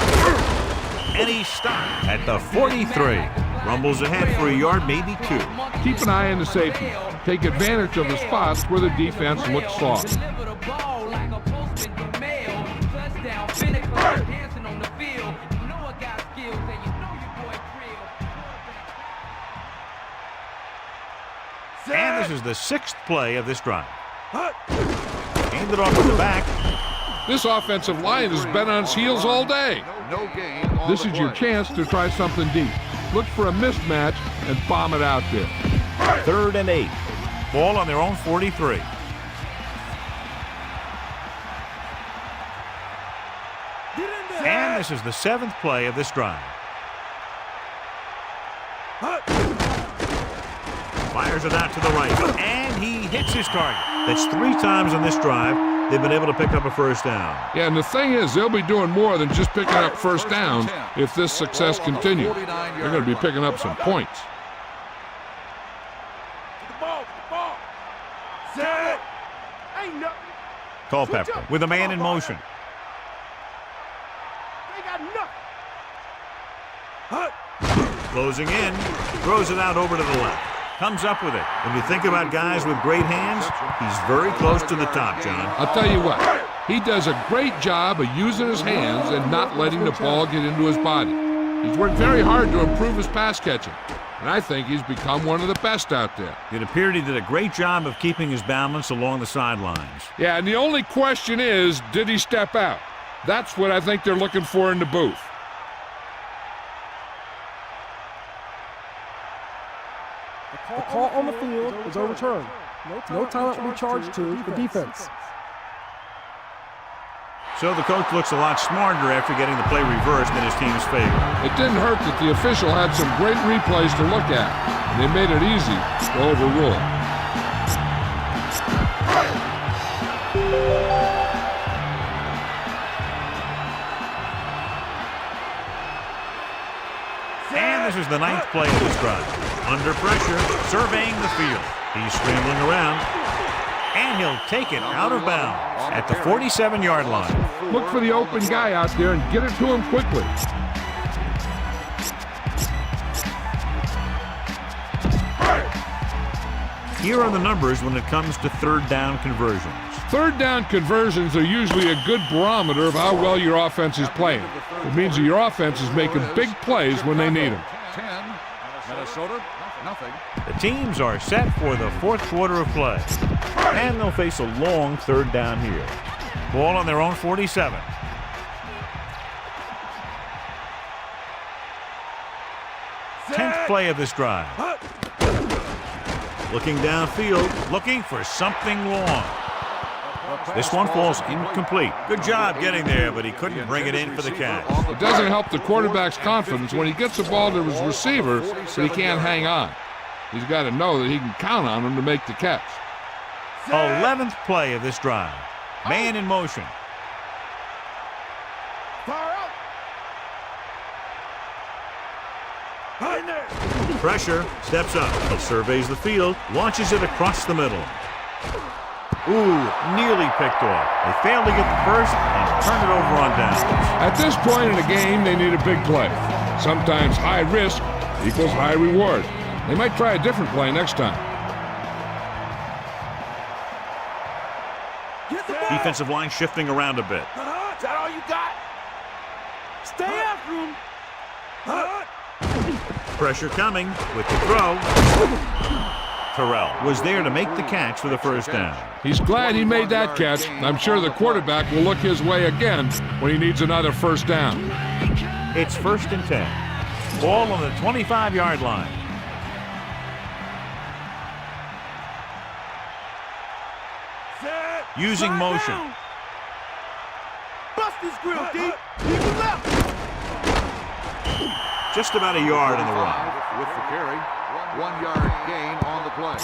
Speaker 2: And he's stopped at the 43. Rumbles ahead for a yard, maybe 2.
Speaker 3: Keep an eye on the safety. Take advantage of the spots where the defense looks soft.
Speaker 2: And this is the 6th play of this drive. Handed off to the back.
Speaker 3: This offensive line has been on its heels all day.
Speaker 4: No gain on
Speaker 3: This
Speaker 4: the
Speaker 3: is your
Speaker 4: play.
Speaker 3: chance to try something deep. Look for a mismatch and bomb it out there.
Speaker 2: 3rd and 8. Ball on their own 43. And this is the 7th play of this drive. Fires it out to the right, and he hits his target. That's 3 times on this drive they've been able to pick up a first down.
Speaker 3: Yeah, and the thing is, they'll be doing more than just picking up first downs if this success continues. They're going to be picking up some points.
Speaker 4: Set. Ain't nothing.
Speaker 2: Culpepper with a man in motion.
Speaker 4: They got nothing.
Speaker 2: Closing in, throws it out over to the left. Comes up with it. When you think about guys with great hands, he's very close to the top, John.
Speaker 3: I'll tell you what, he does a great job of using his hands and not letting the ball get into his body. He's worked very hard to improve his pass catching, and I think he's become one of the best out there.
Speaker 2: It appeared he did a great job of keeping his balance along the sidelines.
Speaker 3: Yeah, and the only question is, did he step out? That's what I think they're looking for in the booth.
Speaker 6: The call on the field is overturned. No timeout will be charged to the defense.
Speaker 2: So the coach looks a lot smarter after getting the play reversed in his team's favor.
Speaker 3: It didn't hurt that the official had some great replays to look at, and they made it easy to overrule.
Speaker 2: And this is the 9th play of this drive. Under pressure, surveying the field. He's scrambling around, and he'll take it out of bounds at the 47-yard line.
Speaker 3: Look for the open guy out there and get it to him quickly.
Speaker 2: Here are the numbers when it comes to 3rd down conversions.
Speaker 3: 3rd down conversions are usually a good barometer of how well your offense is playing. It means that your offense is making big plays when they need them.
Speaker 4: 10. Minnesota, nothing.
Speaker 2: The teams are set for the 4th quarter of play, and they'll face a long 3rd down here. Ball on their own 47. Tenth play of this drive. Looking downfield, looking for something long. This one falls incomplete. Good job getting there, but he couldn't bring it in for the catch.
Speaker 3: It doesn't help the quarterback's confidence when he gets the ball to his receiver, but he can't hang on. He's got to know that he can count on him to make the catch.
Speaker 2: 11th play of this drive. Man in motion. Pressure, steps up. He surveys the field, launches it across the middle. Ooh, nearly picked off. They failed to get the first and turn it over on downs.
Speaker 3: At this point in the game, they need a big play. Sometimes high risk equals high reward. They might try a different play next time.
Speaker 2: Defensive line shifting around a bit.
Speaker 4: Is that all you got?
Speaker 6: Stay after him.
Speaker 2: Pressure coming with the throw. Terrell was there to make the catch for the first down.
Speaker 3: He's glad he made that catch. I'm sure the quarterback will look his way again when he needs another first down.
Speaker 2: It's 1st and 10. Ball on the 25-yard line. Using motion.
Speaker 6: Bust his grill, D. Keep him left.
Speaker 2: Just about a yard on the run.
Speaker 4: With the carry. 1 yard gain on the play.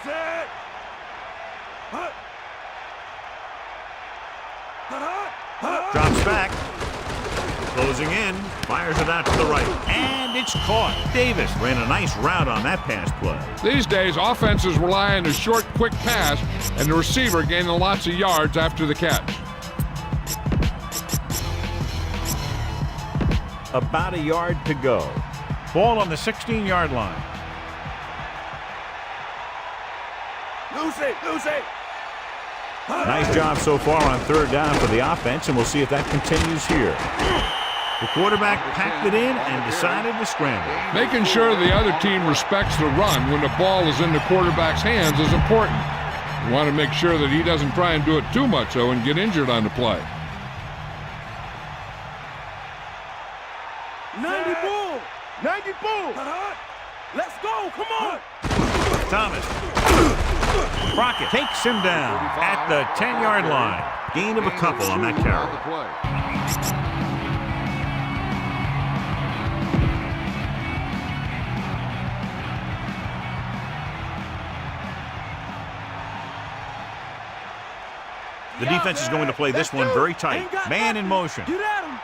Speaker 6: Set.
Speaker 2: Drops back. Closing in. Fires it out to the right. And it's caught. Davis ran a nice route on that pass play.
Speaker 3: These days, offenses rely on a short, quick pass and the receiver gaining lots of yards after the catch.
Speaker 2: About a yard to go. Ball on the 16-yard line.
Speaker 6: Lose it.
Speaker 2: Nice job so far on 3rd down for the offense, and we'll see if that continues here. The quarterback packed it in and decided to scramble.
Speaker 3: Making sure the other team respects the run when the ball is in the quarterback's hands is important. You want to make sure that he doesn't try and do it too much, though, and get injured on the play.
Speaker 6: 90 bull. Let's go. Come on.
Speaker 2: Thomas. Crockett takes him down at the 10-yard line. Gain of a couple on that carry. The defense is going to play this one very tight. Man in motion.
Speaker 6: Get at him.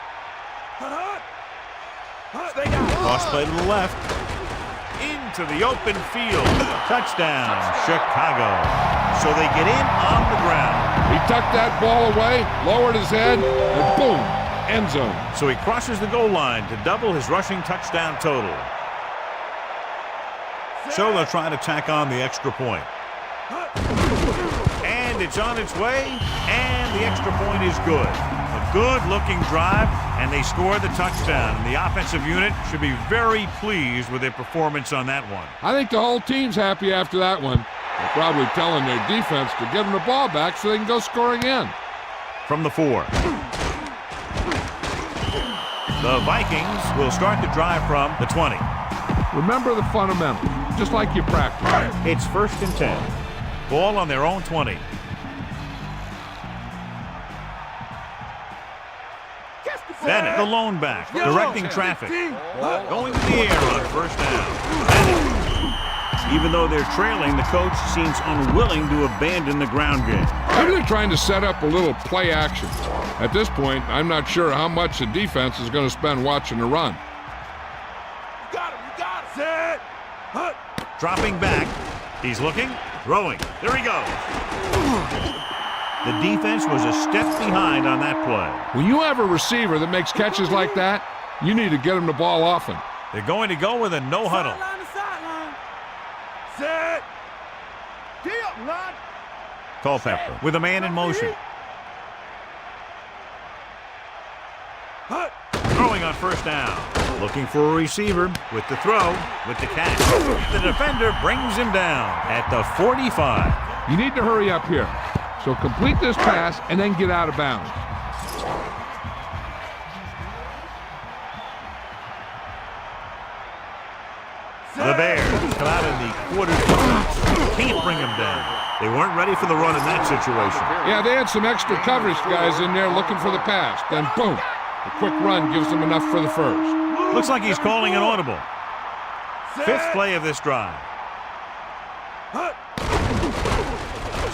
Speaker 2: Cross play to the left. Into the open field. Touchdown, Chicago. So they get in on the ground.
Speaker 3: He tucked that ball away, lowered his head, and boom, end zone.
Speaker 2: So he crosses the goal line to double his rushing touchdown total. So they'll try to tack on the extra point. And it's on its way, and the extra point is good. A good-looking drive, and they score the touchdown. And the offensive unit should be very pleased with their performance on that one.
Speaker 3: I think the whole team's happy after that one. They're probably telling their defense to give them the ball back so they can go score again.
Speaker 2: From the 4. The Vikings will start the drive from the 20.
Speaker 3: Remember the fundamentals, just like you practice.
Speaker 2: It's 1st and 10. Ball on their own 20. Bennett, the lone back, directing traffic. Going to the air on 1st down. Bennett. Even though they're trailing, the coach seems unwilling to abandon the ground game.
Speaker 3: Maybe they're trying to set up a little play action. At this point, I'm not sure how much the defense is going to spend watching the run.
Speaker 6: You got him. Set.
Speaker 2: Dropping back. He's looking, throwing. There he goes. The defense was a step behind on that play.
Speaker 3: When you have a receiver that makes catches like that, you need to get him the ball often.
Speaker 2: They're going to go with a no huddle.
Speaker 6: Sideline. Set. Deal, lad.
Speaker 2: Culpepper with a man in motion. Throwing on 1st down. Looking for a receiver with the throw, with the catch. The defender brings him down at the 45.
Speaker 3: You need to hurry up here. So complete this pass and then get out of bounds.
Speaker 2: The Bears come out in the quarter. Can't bring him down. They weren't ready for the run in that situation.
Speaker 3: Yeah, they had some extra coverage guys in there looking for the pass. Then boom, the quick run gives them enough for the first.
Speaker 2: Looks like he's calling an audible. 5th play of this drive.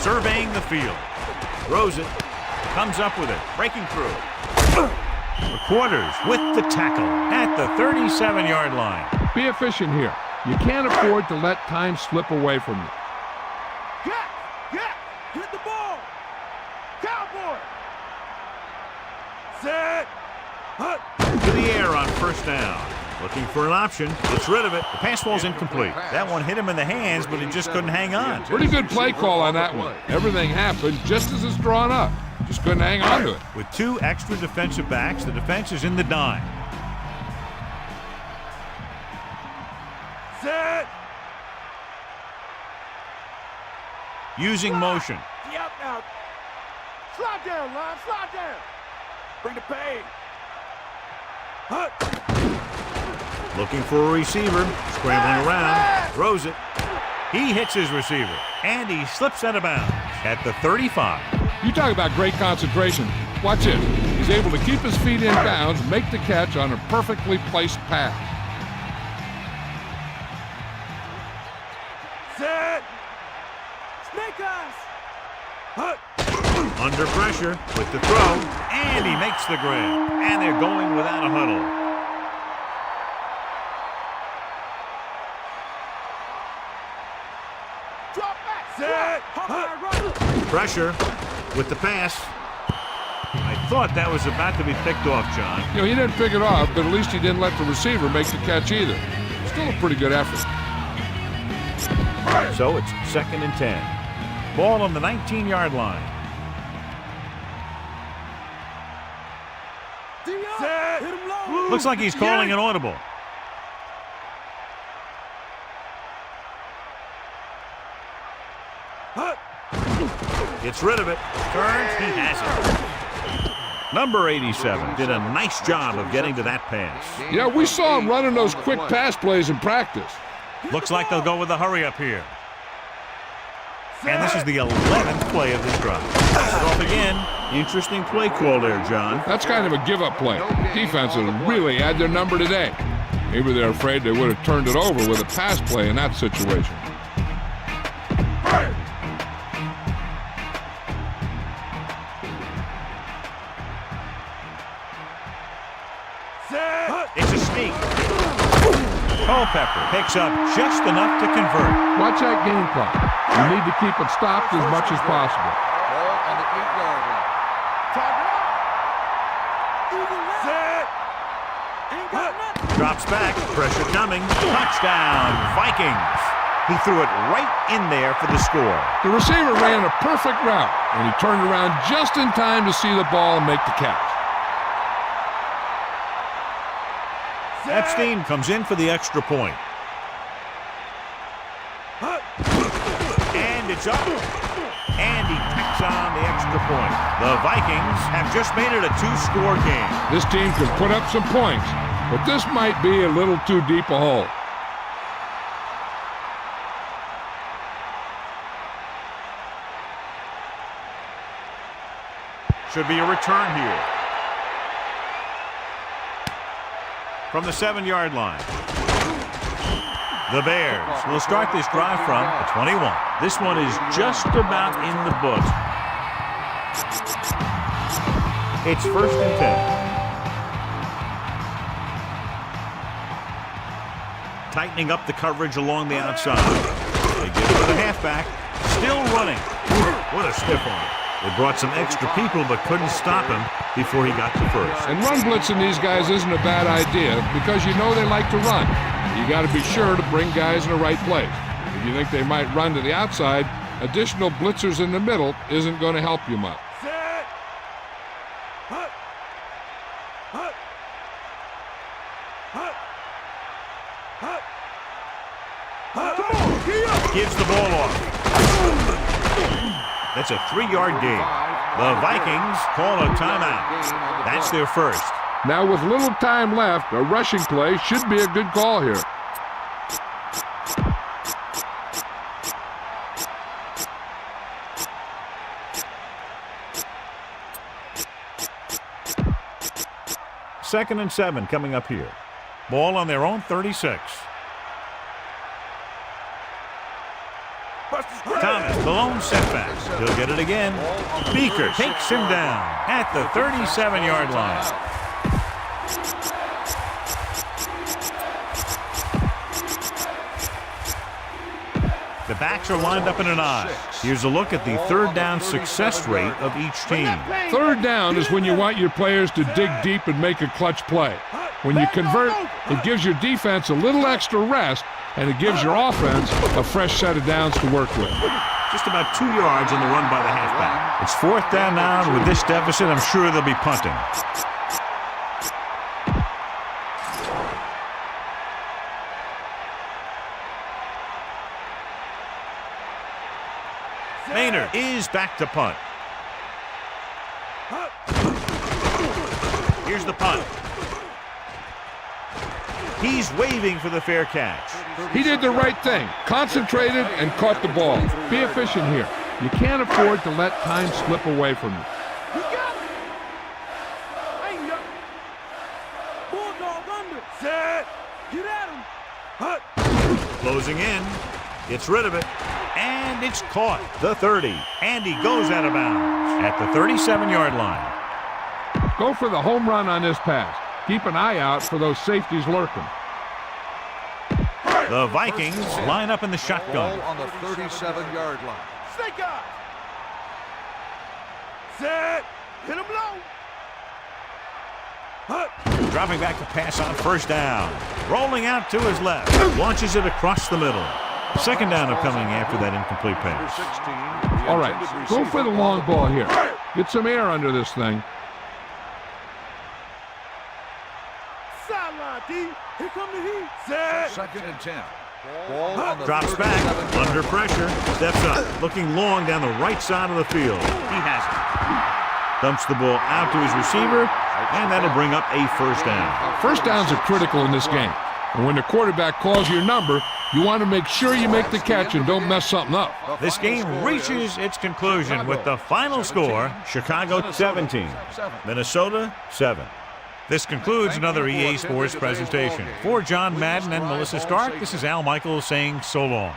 Speaker 2: surveying the field. Throws it. Comes up with it. Breaking through. McQuarters with the tackle at the 37-yard line.
Speaker 3: Be efficient here. You can't afford to let time slip away from you.
Speaker 4: Hit the ball. Cowboy. Set.
Speaker 2: To the air on first down. Looking for an option. Gets rid of it. The pass ball's incomplete. That one hit him in the hands, but he just couldn't hang on.
Speaker 3: Pretty good play call on that one. Everything happened just as it's drawn up. Just couldn't hang on to it.
Speaker 2: With 2 extra defensive backs, the defense is in the dime.
Speaker 4: Set.
Speaker 2: Using motion.
Speaker 4: Yep, now. Slide down, line. Slide down. Bring the pain.
Speaker 2: Looking for a receiver. Scrambling around. Throws it. He hits his receiver. And he slips out of bounds at the 35.
Speaker 3: You talk about great concentration. Watch it. He's able to keep his feet in bounds, make the catch on a perfectly placed pass.
Speaker 4: Set. Snake eyes.
Speaker 2: Under pressure with the throw. And he makes the grab. And they're going without a huddle.
Speaker 4: Drop back. Set.
Speaker 2: Pressure with the pass. I thought that was about to be picked off, John.
Speaker 3: You know, he didn't pick it off, but at least he didn't let the receiver make the catch either. Still a pretty good effort.
Speaker 2: So it's 2nd and 10. Ball on the 19-yard line.
Speaker 4: Set. Hit him low.
Speaker 2: Looks like he's calling an audible. Gets rid of it. Turns. He has it. Number 87 did a nice job of getting to that pass.
Speaker 3: Yeah, we saw him running those quick pass plays in practice.
Speaker 2: Looks like they'll go with the hurry up here. And this is the 11th play of this drive. Off again. Interesting play call there, John.
Speaker 3: That's kind of a give-up play. Defenses really had their number today. Maybe they're afraid they would have turned it over with a pass play in that situation.
Speaker 2: It's a sneak. Culpepper picks up just enough to convert.
Speaker 3: Watch that game clock. You need to keep it stopped as much as possible.
Speaker 4: Ball on the 8-yard line. Set.
Speaker 2: Drops back. Pressure coming. Touchdown, Vikings. He threw it right in there for the score.
Speaker 3: The receiver ran a perfect route, and he turned around just in time to see the ball and make the catch.
Speaker 2: Epstein comes in for the extra point. And it's up. And he tacks on the extra point. The Vikings have just made it a 2-score game.
Speaker 3: This team can put up some points, but this might be a little too deep a hole.
Speaker 2: Should be a return here. From the 7-yard line. The Bears will start this drive from the 21. This one is just about in the books. It's 1st and 10. Tightening up the coverage along the outside. They give it to the halfback. Still running. What a stiff arm. They brought some extra people but couldn't stop him before he got to first.
Speaker 3: And run blitzing these guys isn't a bad idea because you know they like to run. You got to be sure to bring guys in the right place. If you think they might run to the outside, additional blitzers in the middle isn't going to help you much.
Speaker 4: Set.
Speaker 2: Gives the ball off. That's a 3-yard gain. The Vikings call a timeout. That's their first.
Speaker 3: Now with little time left, a rushing play should be a good call here.
Speaker 2: Second and 7 coming up here. Ball on their own 36. Thomas, the lone some setbacks. He'll get it again. Beaker takes him down at the 37-yard line. The backs are lined up in an I. Here's a look at the third down success rate of each team.
Speaker 3: Third down is when you want your players to dig deep and make a clutch play. When you convert, it gives your defense a little extra rest, and it gives your offense a fresh set of downs to work with.
Speaker 2: Just about 2 yards on the run by the halfback. It's fourth down now, and with this deficit, I'm sure they'll be punting. Maynard is back to punt. Here's the punt. He's waving for the fair catch.
Speaker 3: He did the right thing, concentrated and caught the ball. Be efficient here. You can't afford to let time slip away from you.
Speaker 6: You got it. Hey, yo. Bulldog under. Set. Get at him. Hut.
Speaker 2: Closing in. Gets rid of it. And it's caught. The 30. And he goes out of bounds at the 37-yard line.
Speaker 3: Go for the home run on this pass. Keep an eye out for those safeties lurking.
Speaker 2: The Vikings line up in the shotgun.
Speaker 4: Ball on the 37-yard line.
Speaker 6: Snake eyes. Set. Hit him low. Hut.
Speaker 2: Dropping back to pass on first down. Rolling out to his left. Launches it across the middle. Second down coming after that incomplete pass.
Speaker 3: All right, go for the long ball here. Get some air under this thing.
Speaker 6: Sideline, D. Here come the heat. Set.
Speaker 4: Second and 10. Ball on the
Speaker 2: Drops back, under pressure, steps up, looking long down the right side of the field. He has it. Dumps the ball out to his receiver, and that'll bring up a first down.
Speaker 3: First downs are critical in this game. And when the quarterback calls your number, you want to make sure you make the catch and don't mess something up.
Speaker 2: This game reaches its conclusion with the final score, Chicago 17, Minnesota 7. This concludes another EA Sports presentation. For John Madden and Melissa Stark, this is Al Michaels saying so long.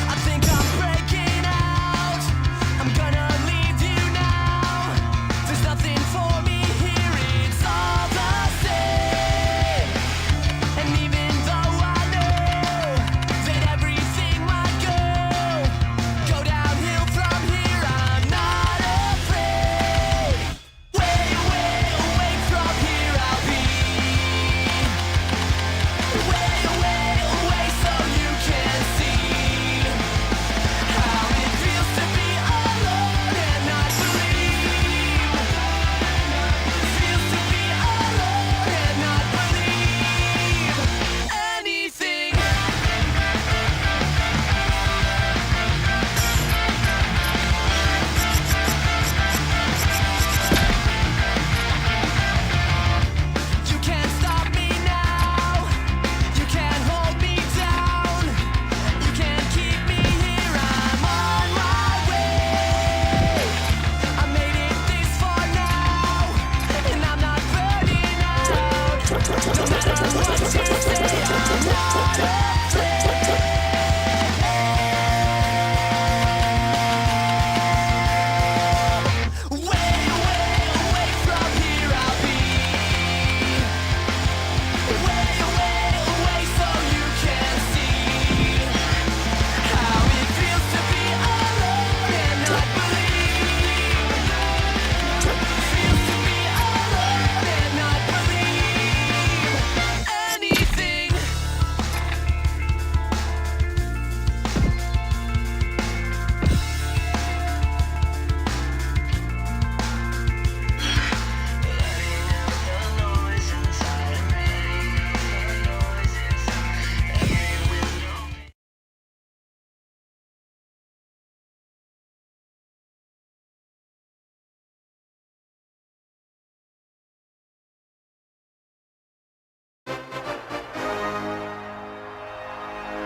Speaker 1: I think I'm breaking out. I'm gonna leave you now. There's nothing for me here. It's all the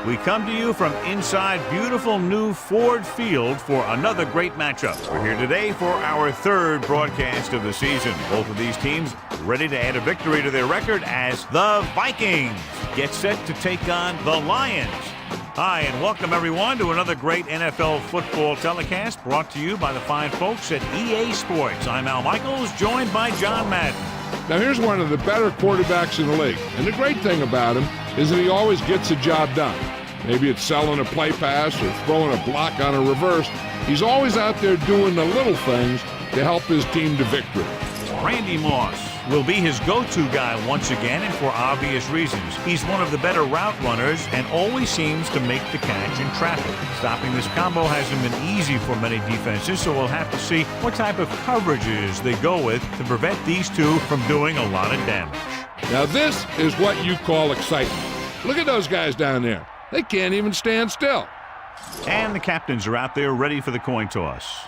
Speaker 2: We come to you from inside beautiful new Ford Field for another great matchup. We're here today for our third broadcast of the season. Both of these teams ready to add a victory to their record as the Vikings get set to take on the Lions. Hi, and welcome everyone to another great NFL football telecast brought to you by the fine folks at EA Sports. I'm Al Michaels, joined by John Madden.
Speaker 3: Now here's one of the better quarterbacks in the league. And the great thing about him is that he always gets the job done. Maybe it's selling a play pass or throwing a block on a reverse. He's always out there doing the little things to help his team to victory.
Speaker 2: Randy Moss will be his go-to guy once again, and for obvious reasons. He's one of the better route runners and always seems to make the catch in traffic. Stopping this combo hasn't been easy for many defenses, so we'll have to see what type of coverages they go with to prevent these two from doing a lot of damage.
Speaker 3: Now this is what you call excitement. Look at those guys down there. They can't even stand still.
Speaker 2: And the captains are out there ready for the coin toss.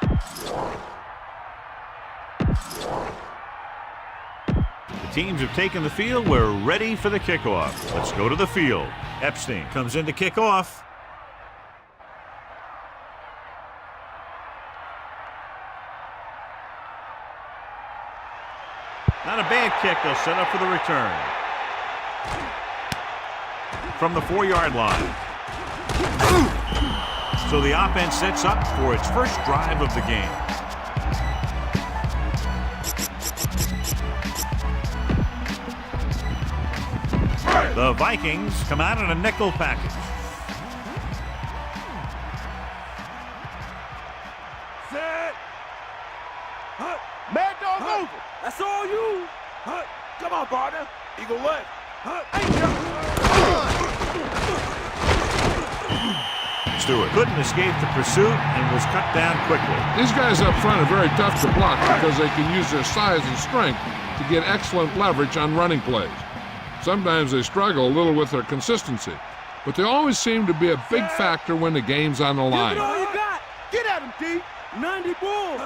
Speaker 2: Teams have taken the field. We're ready for the kickoff. Let's go to the field. Epstein comes in to kick off. Not a bad kick. They'll set up for the return. From the 4-yard line. So the offense sets up for its first drive of the game. The Vikings come out in a nickel package.
Speaker 4: Set. Mad dog over. That's all you. Come on, partner. Eagle left.
Speaker 2: Stewart couldn't escape the pursuit and was cut down quickly.
Speaker 3: These guys up front are very tough to block because they can use their size and strength to get excellent leverage on running plays. Sometimes they struggle a little with their consistency, but they always seem to be a big factor when the game's on the line.
Speaker 4: Give it all you got. Get at him, D. 90 Bulls.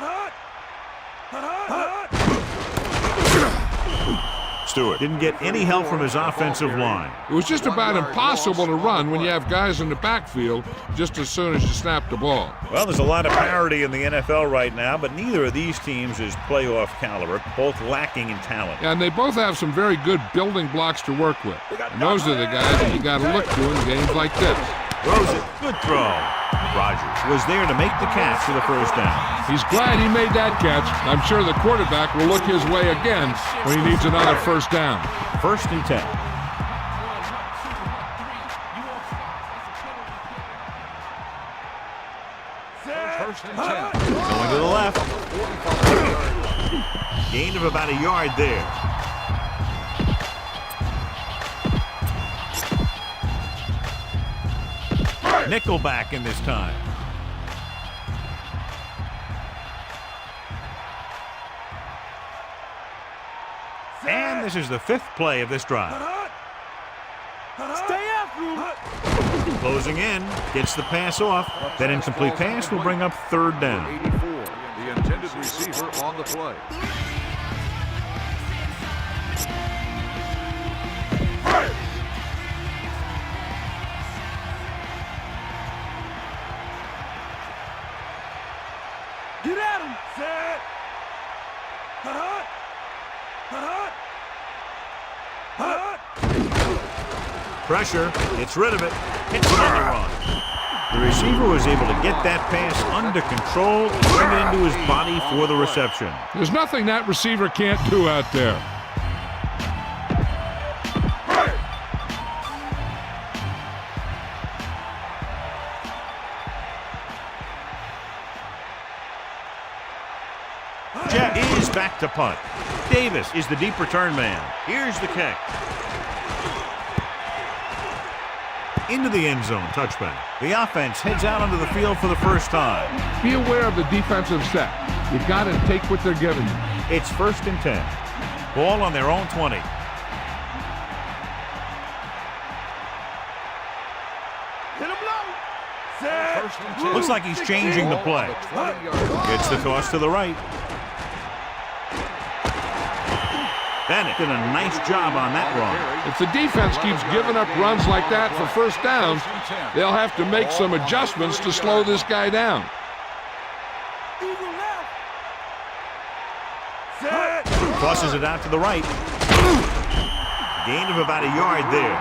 Speaker 2: Stewart didn't get any help from his offensive line.
Speaker 3: It was just about impossible to run when you have guys in the backfield just as soon as you snap the ball.
Speaker 2: Well, there's a lot of parity in the NFL right now, but neither of these teams is playoff caliber, both lacking in talent.
Speaker 3: And they both have some very good building blocks to work with. And those are the guys that you got to look to in games like this.
Speaker 2: Throws it. Good throw. Rogers was there to make the catch for the first down.
Speaker 3: He's glad he made that catch. I'm sure the quarterback will look his way again when he needs another first down.
Speaker 2: 1st and 10.
Speaker 4: First and 10.
Speaker 2: Going to the left. Gain of about a yard there. Nickelback in this time. And this is the 5th play of this drive.
Speaker 4: Stay after him.
Speaker 2: Closing in, gets the pass off. That incomplete pass will bring up 3rd down.
Speaker 4: 84, the intended receiver on the play. Get at him. Set.
Speaker 2: Pressure, gets rid of it, hits it on the run. The receiver was able to get that pass under control and bring it into his body for the reception.
Speaker 3: There's nothing that receiver can't do out there.
Speaker 2: Jet is back to punt. Davis is the deep return man. Here's the kick. Into the end zone, touchback. The offense heads out onto the field for the first time.
Speaker 3: Be aware of the defensive set. You've got to take what they're giving you.
Speaker 2: It's 1st and 10. Ball on their own 20.
Speaker 4: Hit him low. Set.
Speaker 2: Looks like he's changing the play. Gets the toss to the right. Bennett did a nice job on that run.
Speaker 3: If the defense keeps giving up runs like that for first downs, they'll have to make some adjustments to slow this guy down.
Speaker 2: Tosses it out to the right. Gain of about a yard there.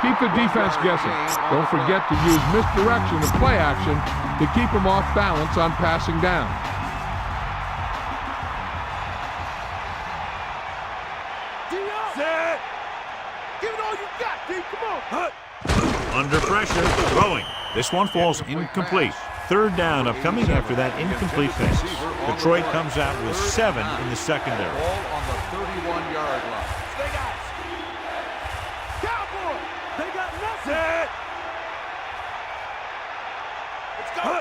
Speaker 3: Keep the defense guessing. Don't forget to use misdirection and play action to keep them off balance on passing down.
Speaker 2: Under pressure, throwing. This one falls incomplete. Third down upcoming after that incomplete pass. Detroit comes out with 7 in the secondary.
Speaker 4: Ball on the 31-yard line.
Speaker 1: Stay guys. Cowboy. They got nothing. Let's go.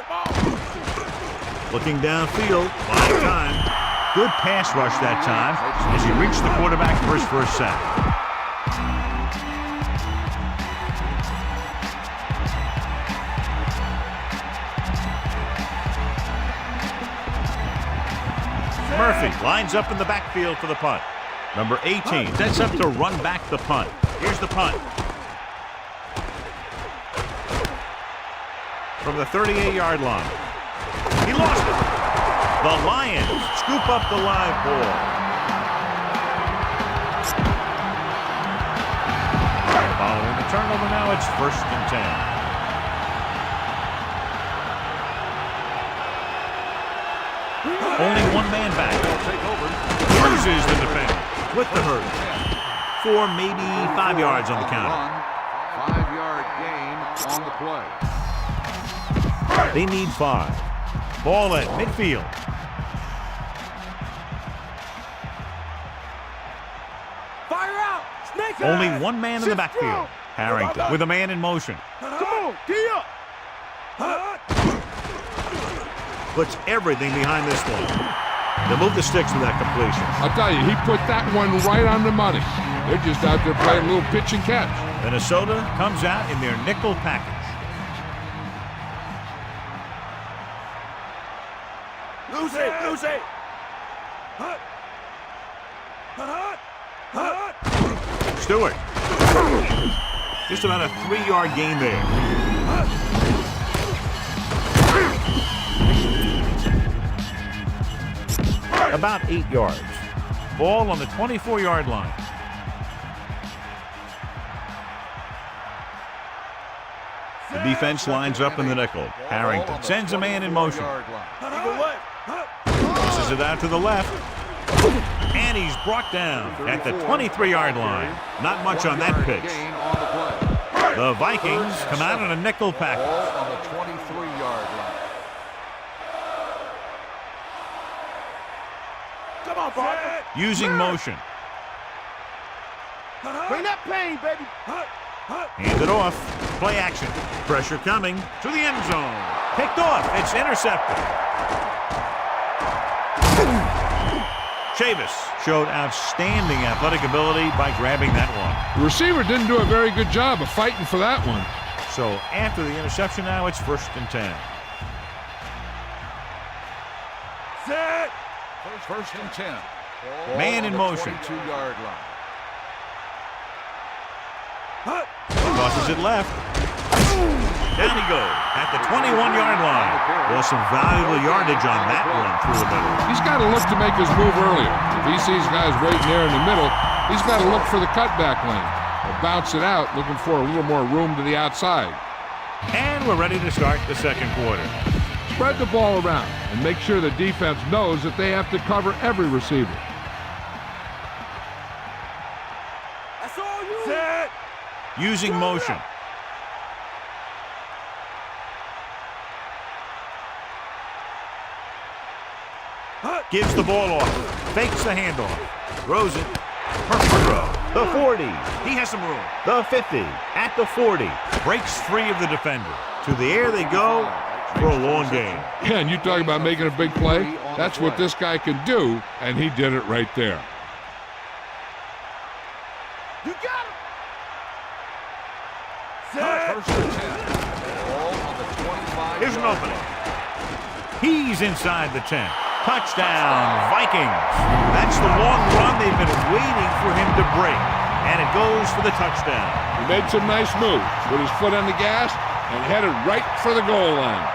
Speaker 2: Looking downfield, buying time. Good pass rush that time as he reached the quarterback for his first sack. Murphy lines up in the backfield for the punt. Number 18 sets up to run back the punt. Here's the punt. From the 38-yard line. He lost it. The Lions scoop up the live ball. Following the turnover now, it's 1st and 10. Only one man back. Loses the defender with the hurt. 4, maybe 5 yards on the counter.
Speaker 4: 5-yard gain on the play.
Speaker 2: They need 5. Ball at midfield.
Speaker 1: Fire out. Snake
Speaker 2: Only
Speaker 1: eyes.
Speaker 2: one man in the backfield. Harrington with a man in motion.
Speaker 1: Come on. Gee up.
Speaker 2: Puts everything behind this one. They'll move the sticks with that completion.
Speaker 3: I'll tell you, he put that one right on the money. They're just out there playing a little pitch and catch.
Speaker 2: Minnesota comes out in their nickel package.
Speaker 1: Lose it. Lose it.
Speaker 2: Stewart. Just about a 3-yard gain there. About 8 yards. Ball on the 24-yard line. The defense lines up in the nickel. Harrington sends a man in motion. Passes it out to the left. And he's brought down at the 23-yard line. Not much on that pitch. The Vikings come out in a nickel package.
Speaker 4: On the 23-yard line.
Speaker 1: Come on, Bob.
Speaker 2: Using motion.
Speaker 1: Bring that pain, baby.
Speaker 2: Hand it off. Play action. Pressure coming to the end zone. Picked off. It's intercepted. Chavis showed outstanding athletic ability by grabbing that one.
Speaker 3: The receiver didn't do a very good job of fighting for that one.
Speaker 2: So after the interception now, it's 1st and 10.
Speaker 1: Set.
Speaker 4: 1st and 10. Ball
Speaker 2: Man
Speaker 4: on
Speaker 2: in
Speaker 4: the
Speaker 2: motion.
Speaker 4: 22-yard line.
Speaker 2: Tosses it left. Down he goes at the 21-yard line. Well, some valuable yardage on that run through the middle.
Speaker 3: He's got to look to make his move earlier. If he sees guys waiting there in the middle, he's got to look for the cutback lane. Or bounce it out, looking for a little more room to the outside.
Speaker 2: And we're ready to start the second quarter.
Speaker 3: Spread the ball around and make sure the defense knows that they have to cover every receiver.
Speaker 1: That's all you. Set.
Speaker 2: Using motion. Gives the ball off. Fakes the handoff. Throws it. Perfect throw. The 40. He has some room. The 50. At the 40. Breaks free of the defender. To the air they go for a long game.
Speaker 3: Yeah, and you talk about making a big play. That's what this guy can do, and he did it right there.
Speaker 1: You got him. Set.
Speaker 4: 1st and 10. Ball on the 25.
Speaker 2: Here's an opening. He's inside the 10. Touchdown, Vikings. That's the long run they've been waiting for him to break. And it goes for the touchdown.
Speaker 3: He made some nice moves, put his foot on the gas, and headed right for the goal line.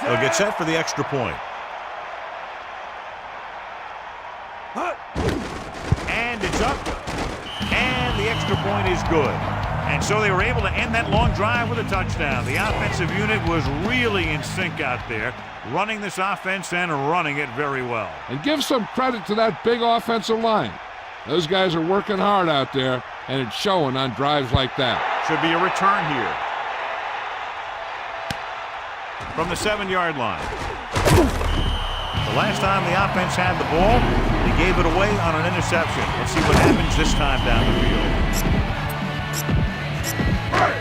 Speaker 2: They'll get set for the extra point. And it's up. And the extra point is good. And so they were able to end that long drive with a touchdown. The offensive unit was really in sync out there, running this offense and running it very well.
Speaker 3: And give some credit to that big offensive line. Those guys are working hard out there, and it's showing on drives like that.
Speaker 2: Should be a return here. From the 7-yard line. The last time the offense had the ball, they gave it away on an interception. Let's see what happens this time down the field.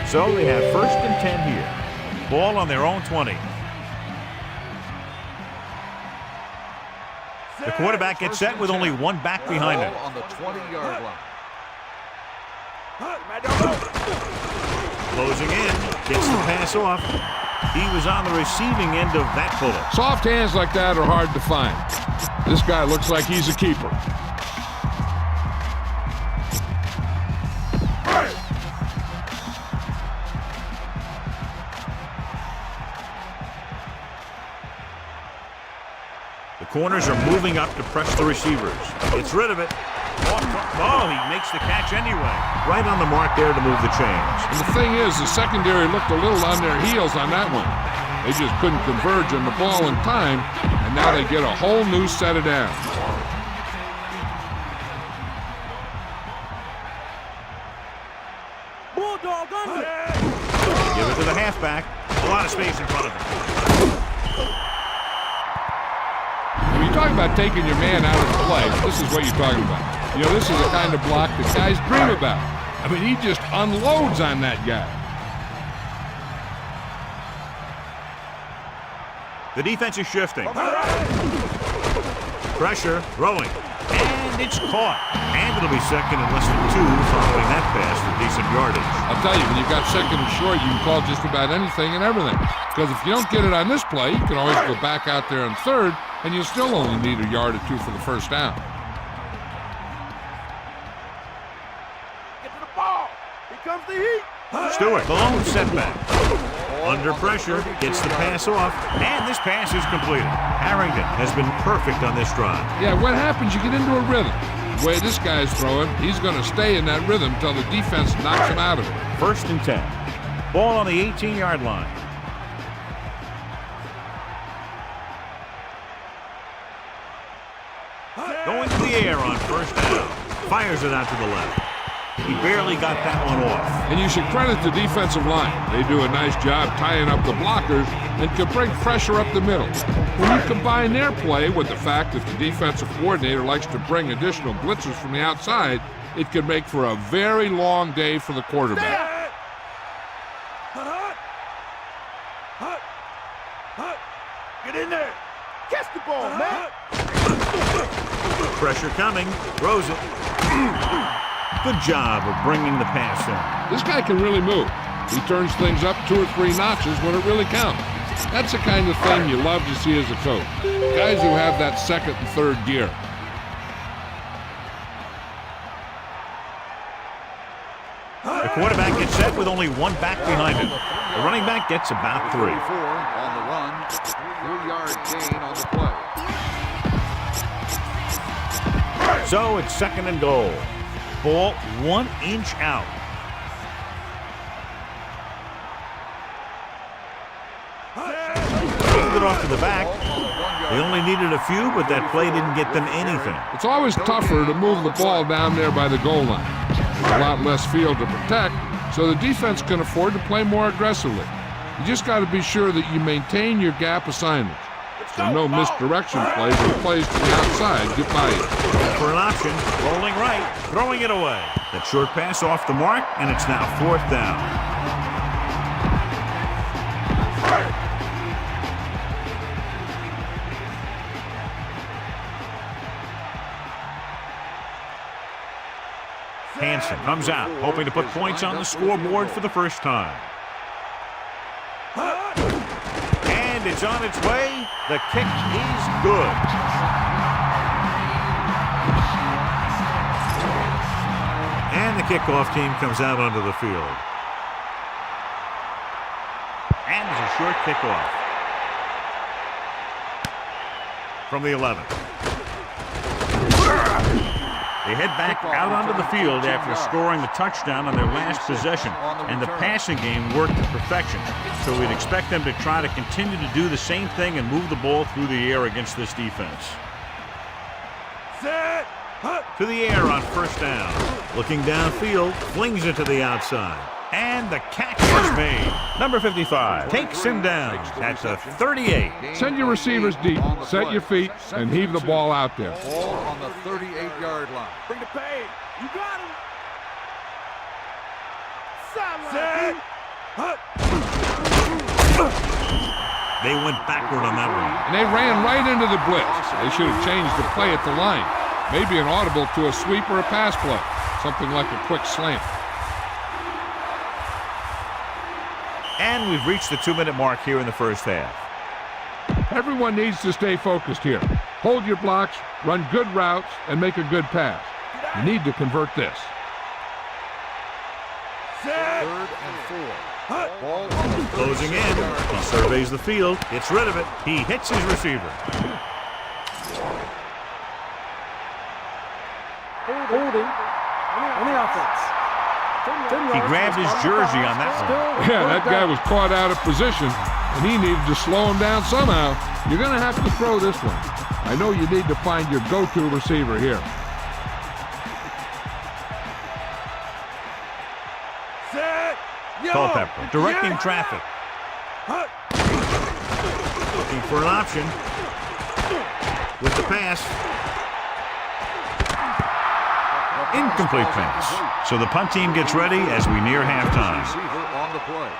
Speaker 2: So they have 1st and 10 here. Ball on their own 20. The quarterback gets set with only one back behind him.
Speaker 4: On the 20-yard line.
Speaker 2: Closing in, gets the pass off. He was on the receiving end of that bullet.
Speaker 3: Soft hands like that are hard to find. This guy looks like he's a keeper.
Speaker 2: The corners are moving up to press the receivers. Gets rid of it. Oh, he makes the catch anyway. Right on the mark there to move the chains.
Speaker 3: And the thing is, the secondary looked a little on their heels on that one. They just couldn't converge on the ball in time, and now they get a whole new set of downs.
Speaker 6: Bulldog under.
Speaker 2: Give it to the halfback. A lot of space in front of him.
Speaker 3: When you talk about taking your man out of the play, this is what you're talking about. You know, this is the kind of block that guys dream about. I mean, he just unloads on that guy.
Speaker 2: The defense is shifting. Pressure, throwing. And it's caught. And it'll be second and less than 2 following that pass for decent yardage.
Speaker 3: I'll tell you, when you've got second and short, you can call just about anything and everything. Because if you don't get it on this play, you can always go back out there on third, and you still only need a yard or 2 for the first down.
Speaker 6: Get to the ball. Here comes the heat.
Speaker 2: Stewart, the lone setback. Under pressure, gets the pass off, and this pass is completed. Harrington has been perfect on this drive.
Speaker 3: Yeah, what happens, you get into a rhythm. The way this guy's throwing, he's going to stay in that rhythm until the defense knocks him out of it.
Speaker 2: 1st and 10. Ball on the 18-yard line. Going to the air on 1st down. Fires it out to the left. He barely got that one off.
Speaker 3: And you should credit the defensive line. They do a nice job tying up the blockers and can bring pressure up the middle. When you combine their play with the fact that the defensive coordinator likes to bring additional blitzers from the outside, it can make for a very long day for the quarterback.
Speaker 6: Get in there. Catch the ball, man.
Speaker 2: Pressure coming. Throws it. Good job of bringing the pass in.
Speaker 3: This guy can really move. He turns things up 2 or 3 notches when it really counts. That's the kind of thing you love to see as a coach. Guys who have that 2nd and 3rd gear.
Speaker 2: The quarterback gets set with only one back behind him. The running back gets about 3.
Speaker 4: 4 on the run. 3-yard gain on the play.
Speaker 2: So it's 2nd and goal. Ball 1 inch out. Handed it off to the back. They only needed a few, but that play didn't get them anything.
Speaker 3: It's always tougher to move the ball down there by the goal line. There's a lot less field to protect, so the defense can afford to play more aggressively. You just got to be sure that you maintain your gap assignments. So no misdirection plays or plays to the outside get by you.
Speaker 2: For an option, rolling right, throwing it away. That short pass off the mark, and it's now 4th down. Hansen comes out, hoping to put points on the scoreboard for the first time. And it's on its way. The kick is good. And the kickoff team comes out onto the field. And it's a short kickoff. From the 11. They head back out onto the field after scoring the touchdown on their last possession, and the passing game worked to perfection. So we'd expect them to try to continue to do the same thing and move the ball through the air against this defense. To the air on first down. Looking downfield, flings it to the outside. And the catch is made. Number 55 takes him down at the 38.
Speaker 3: Send your receivers deep, set your feet, and heave the ball out there.
Speaker 4: Ball on the 38-yard line.
Speaker 6: Bring the pay. You got him.
Speaker 2: They went backward on that one.
Speaker 3: And they ran right into the blitz. They should have changed the play at the line. Maybe an audible to a sweep or a pass play. Something like a quick slant.
Speaker 2: And we've reached the 2-minute mark here in the first half.
Speaker 3: Everyone needs to stay focused here. Hold your blocks, run good routes, and make a good pass. You need to convert this.
Speaker 4: 3rd and 4. Ball on the
Speaker 2: Closing in. He surveys the field, gets rid of it. He hits his receiver.
Speaker 6: Holding on the offense.
Speaker 2: He grabbed his jersey on that one.
Speaker 3: Yeah, that guy was caught out of position, and he needed to slow him down somehow. You're going to have to throw this one. I know you need to find your go-to receiver here.
Speaker 2: Culpepper directing traffic. Looking for an option. With the pass. Incomplete pass. So the punt team gets ready as we near halftime.
Speaker 4: receiver on the play.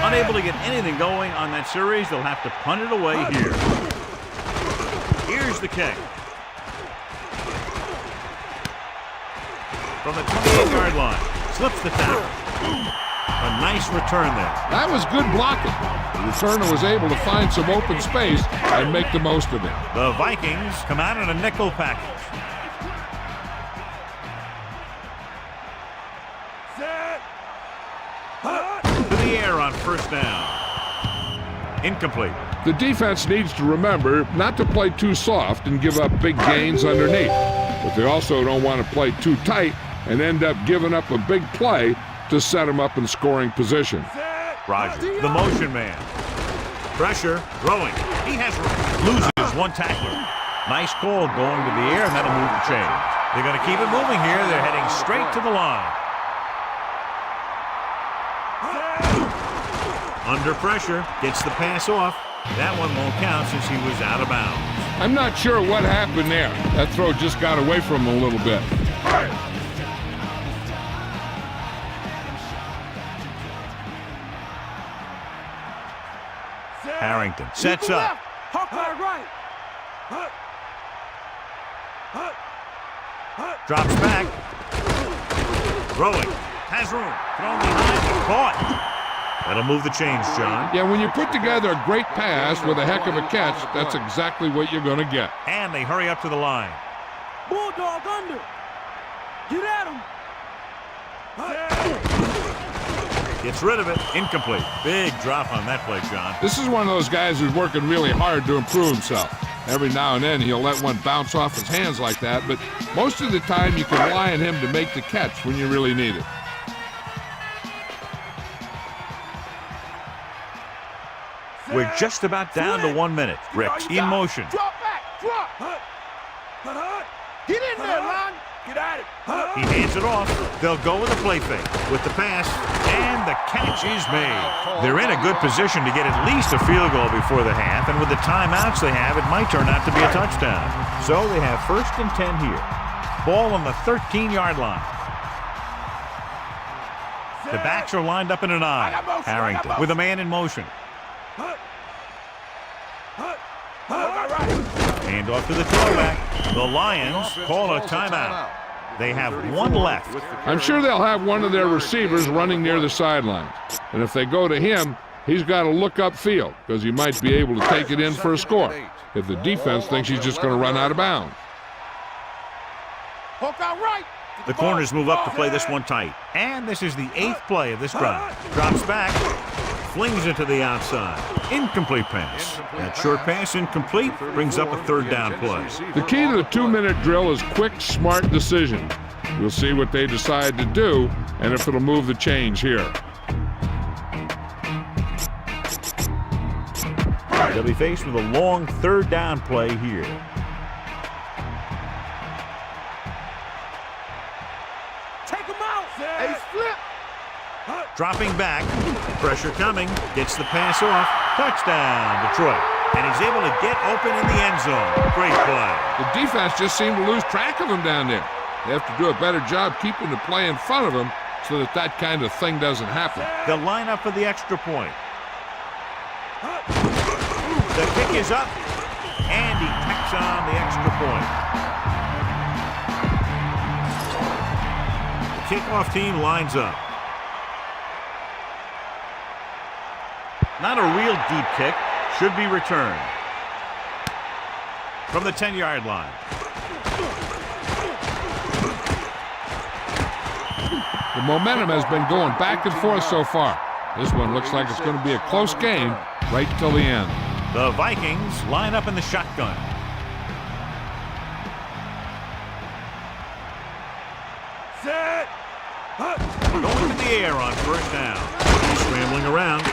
Speaker 2: Unable to get anything going on that series, they'll have to punt it away here. Here's the kick. From the 28-yard line. Slips the tackle. A nice return there.
Speaker 3: That was good blocking. The returner was able to find some open space and make the most of it.
Speaker 2: The Vikings come out in a nickel package. To the air on first down. Incomplete.
Speaker 3: The defense needs to remember not to play too soft and give up big gains underneath. But they also don't want to play too tight and end up giving up a big play to set them up in scoring position.
Speaker 2: Roger, the motion man. Pressure, throwing. He has loses one tackler. Nice call going to the air, and that'll move the chain. They're going to keep it moving here. They're heading straight to the line. Under pressure, gets the pass off. That one won't count since he was out of bounds.
Speaker 3: I'm not sure what happened there. That throw just got away from him a little bit.
Speaker 2: Harrington sets up.
Speaker 6: Right.
Speaker 2: Drops back. Throwing. Has room. Thrown behind. Caught. That'll move the chains, John.
Speaker 3: Yeah, when you put together a great pass with a heck of a catch, that's exactly what you're going to get.
Speaker 2: And they hurry up to the line.
Speaker 6: Bulldog under. Get at him.
Speaker 2: Gets rid of it. Incomplete. Big drop on that play, John.
Speaker 3: This is one of those guys who's working really hard to improve himself. Every now and then he'll let one bounce off his hands like that, but most of the time you can rely on him to make the catch when you really need it.
Speaker 2: We're just about down to 1 minute. Ricks in motion.
Speaker 6: Drop back. Drop. Get in there, Lon. Get at it.
Speaker 2: He hands it off. They'll go with a play fake. With the pass, and the catch is made. They're in a good position to get at least a field goal before the half, and with the timeouts they have, it might turn out to be a touchdown. So they have 1st and 10 here. Ball on the 13-yard line. The backs are lined up in an I. Harrington with a man in motion. Hand off to the tailback. The Lions call a timeout. They have one left.
Speaker 3: I'm sure they'll have one of their receivers running near the sidelines. And if they go to him, he's got to look upfield because he might be able to take it in for a score if the defense thinks he's just going to run out of bounds.
Speaker 2: The corners move up to play this one tight. And this is the 8th play of this drive. Drops back, flings it to the outside. Incomplete pass. That short pass incomplete brings up a 3rd down play.
Speaker 3: The key to the 2-minute drill is quick, smart decision. We'll see what they decide to do and if it'll move the change here.
Speaker 2: They'll be faced with a long 3rd down play here. Dropping back, pressure coming, gets the pass off, touchdown, Detroit. And he's able to get open in the end zone. Great play.
Speaker 3: The defense just seemed to lose track of him down there. They have to do a better job keeping the play in front of him so that that kind of thing doesn't happen.
Speaker 2: They'll line up for the extra point. The kick is up, and he tacks on the extra point. The kickoff team lines up. Not a real deep kick. Should be returned. From the 10-yard line.
Speaker 3: The momentum has been going back and forth so far. This one looks like it's going to be a close game right till the end.
Speaker 2: The Vikings line up in the shotgun.
Speaker 1: Set.
Speaker 2: Going to the air on 1st down. He's scrambling around.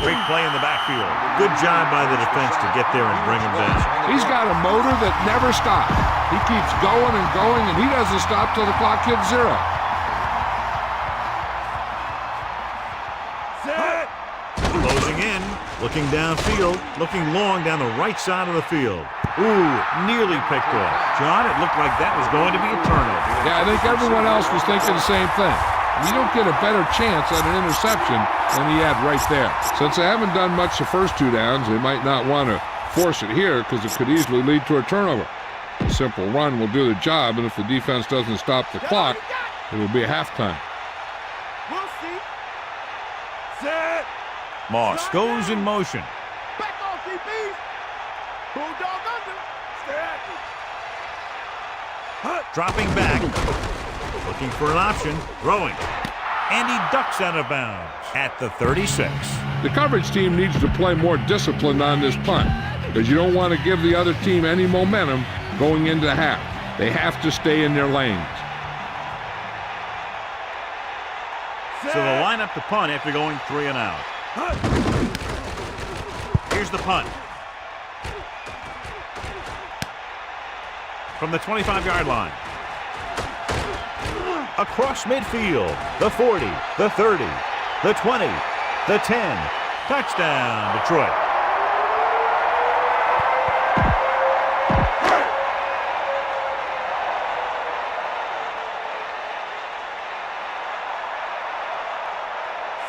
Speaker 2: Great play in the backfield. Good job by the defense to get there and bring him down.
Speaker 3: He's got a motor that never stops. He keeps going and going, and he doesn't stop till the clock hits 0.
Speaker 1: Set.
Speaker 2: Closing in, looking downfield, looking long down the right side of the field. Ooh, nearly picked off. John, it looked like that was going to be a turnover.
Speaker 3: Yeah, I think everyone else was thinking the same thing. You don't get a better chance at an interception than he had right there. Since they haven't done much the first 2 downs, they might not want to force it here because it could easily lead to a turnover. A simple run will do the job, and if the defense doesn't stop the clock, it will be a halftime.
Speaker 1: We'll see. Set.
Speaker 2: Moss goes in motion.
Speaker 1: Back off, DBs. Bulldog under. Stay active.
Speaker 2: Dropping back. Looking for an option. Throwing. And he ducks out of bounds at the 36.
Speaker 3: The coverage team needs to play more disciplined on this punt because you don't want to give the other team any momentum going into the half. They have to stay in their lanes.
Speaker 2: So they'll line up the punt after going 3 and out. Here's the punt. From the 25-yard line. Across midfield, the 40, the 30, the 20, the 10. Touchdown, Detroit.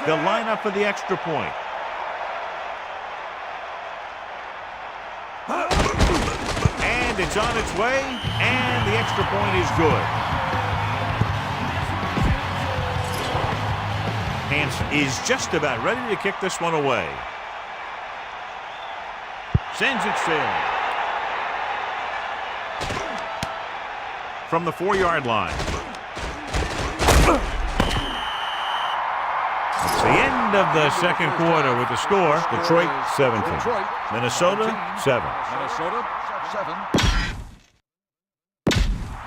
Speaker 2: They'll line up for the extra point. And it's on its way, and the extra point is good. Hansen is just about ready to kick this one away. Sends it sailing. From the 4-yard line. It's the end of the second quarter with the score. Detroit 17. Minnesota 7.
Speaker 4: Minnesota 7.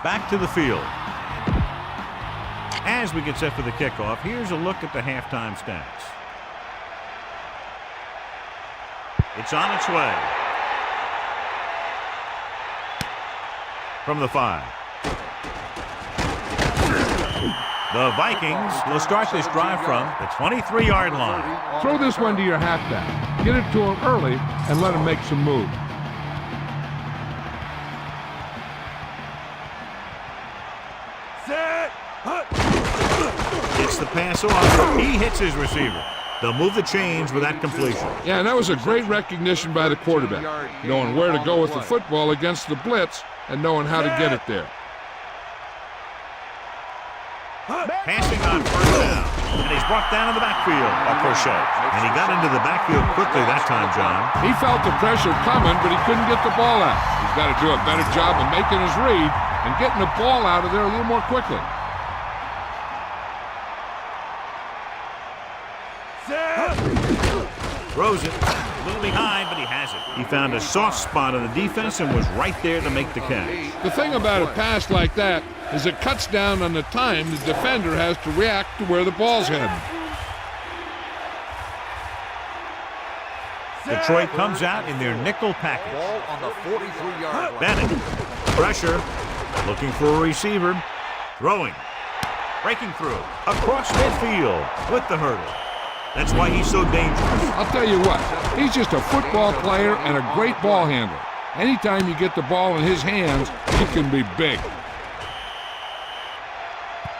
Speaker 2: Back to the field. As we get set for the kickoff, here's a look at the halftime stats. It's on its way. From the 5. The Vikings will start this drive from the 23-yard line.
Speaker 3: Throw this one to your halfback. Get it to him early and let him make some moves.
Speaker 1: Set.
Speaker 2: Gets the pass off. He hits his receiver. They'll move the chains with that completion.
Speaker 3: Yeah, and that was a great recognition by the quarterback, knowing where to go with the football against the blitz and knowing how to get it there.
Speaker 2: Passing on first down. And he's brought down in the backfield by Crochet. And he got into the backfield quickly that time, John.
Speaker 3: He felt the pressure coming, but he couldn't get the ball out. He's got to do a better job of making his read and getting the ball out of there a little more quickly.
Speaker 2: Throws it. A little behind, but he has it. He found a soft spot on the defense and was right there to make the catch.
Speaker 3: The thing about a pass like that is it cuts down on the time the defender has to react to where the ball's heading.
Speaker 2: Detroit comes out in their nickel package.
Speaker 4: Ball on the 43-yard line.
Speaker 2: Bennett. Pressure. Looking for a receiver. Throwing. Breaking through. Across midfield with the hurdle. That's why he's so dangerous.
Speaker 3: I'll tell you what, he's just a football player and a great ball handler. Anytime you get the ball in his hands, he can be big.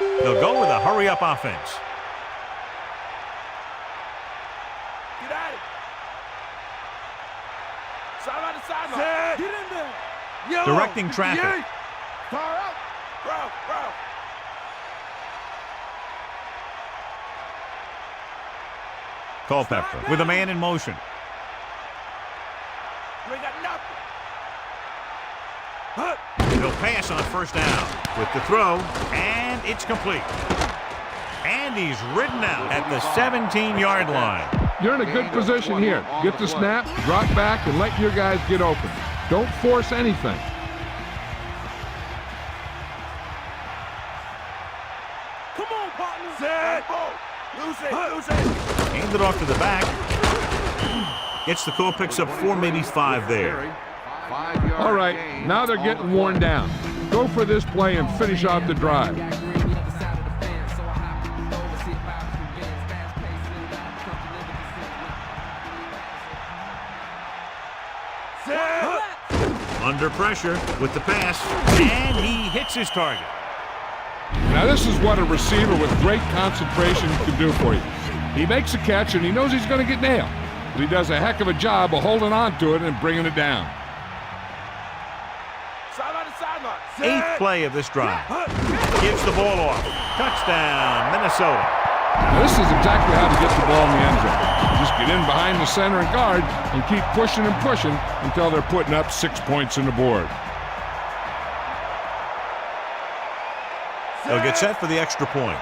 Speaker 2: They'll go with a hurry-up offense.
Speaker 7: Get at it. Sideline to sideline. Get in there. Yo,
Speaker 2: Directing traffic.
Speaker 7: Far out. Bro.
Speaker 2: Culpepper with a man in motion.
Speaker 7: You ain't got nothing.
Speaker 2: He'll pass on first down with the throw, and it's complete. And he's ridden out at the 17-yard line.
Speaker 3: You're in a good position here. Get the snap, drop back, and let your guys get open. Don't force anything.
Speaker 7: Come on, partner. Set. Lose it.
Speaker 2: Hand it off to the back. Gets the call, picks up 4, maybe 5 there.
Speaker 3: All right, now they're getting worn down. Go for this play and finish out the drive.
Speaker 2: Under pressure with the pass, and he hits his target.
Speaker 3: Now this is what a receiver with great concentration can do for you. He makes a catch and he knows he's going to get nailed, but he does a heck of a job of holding on to it and bringing it down.
Speaker 7: Sideline to sideline.
Speaker 2: 8th play of this drive. Gives the ball off. Touchdown, Minnesota.
Speaker 3: Now this is exactly how to get the ball in the end zone. Just get in behind the center and guard and keep pushing and pushing until they're putting up 6 points on the board.
Speaker 2: They'll get set for the extra point.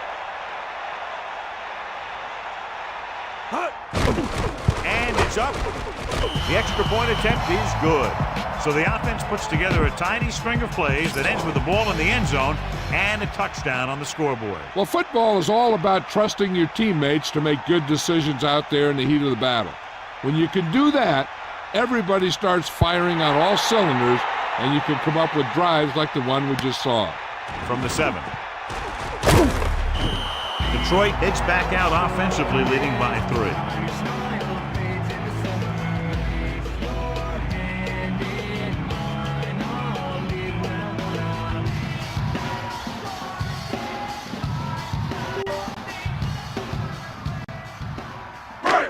Speaker 2: And it's up. The extra point attempt is good. So the offense puts together a tiny string of plays that ends with the ball in the end zone and a touchdown on the scoreboard.
Speaker 3: Well, football is all about trusting your teammates to make good decisions out there in the heat of the battle. When you can do that, everybody starts firing on all cylinders, and you can come up with drives like the one we just saw.
Speaker 2: From the 7. Detroit heads back out offensively, leading by 3.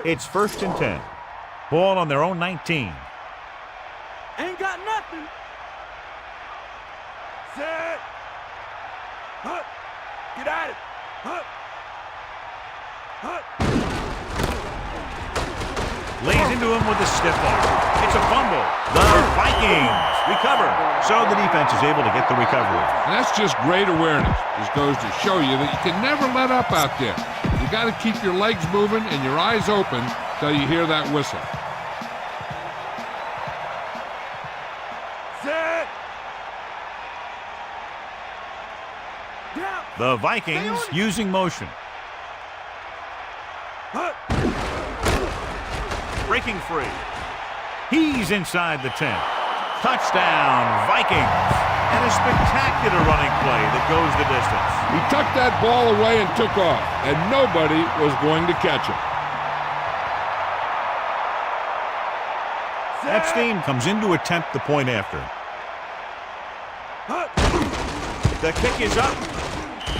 Speaker 2: It's 1st and 10. Ball on their own 19.
Speaker 7: Ain't got nothing. Set. Get at it.
Speaker 2: Lays into him with a stiff arm. It's a fumble. The Vikings recover. So the defense is able to get the recovery.
Speaker 3: And that's just great awareness. This goes to show you that you can never let up out there. You got to keep your legs moving and your eyes open till you hear that whistle.
Speaker 7: Set.
Speaker 2: The Vikings using motion. Breaking free. He's inside the 10. Touchdown, Vikings. And a spectacular running play that goes the distance.
Speaker 3: He tucked that ball away and took off, and nobody was going to catch him.
Speaker 2: Epstein comes in to attempt the point after. The kick is up,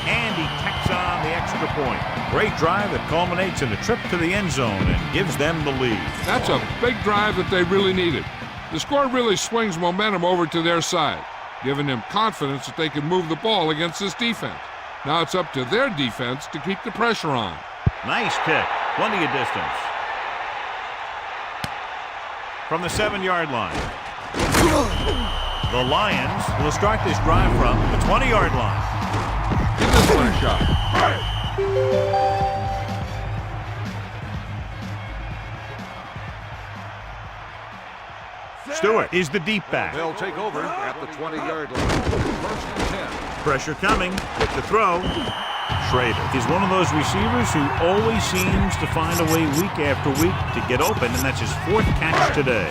Speaker 2: and he tacks on the extra point. Great drive that culminates in a trip to the end zone and gives them the lead.
Speaker 3: That's a big drive that they really needed. The score really swings momentum over to their side, giving them confidence that they can move the ball against this defense. Now it's up to their defense to keep the pressure on.
Speaker 2: Nice kick. Plenty of distance. From the 7-yard line. The Lions will start this drive from the 20-yard line.
Speaker 3: Give this one a shot.
Speaker 2: Stewart is the deep back.
Speaker 4: They'll take over at the 20-yard line. First and 10.
Speaker 2: Pressure coming. With the throw. Schrader is one of those receivers who always seems to find a way week after week to get open, and that's his 4th catch today.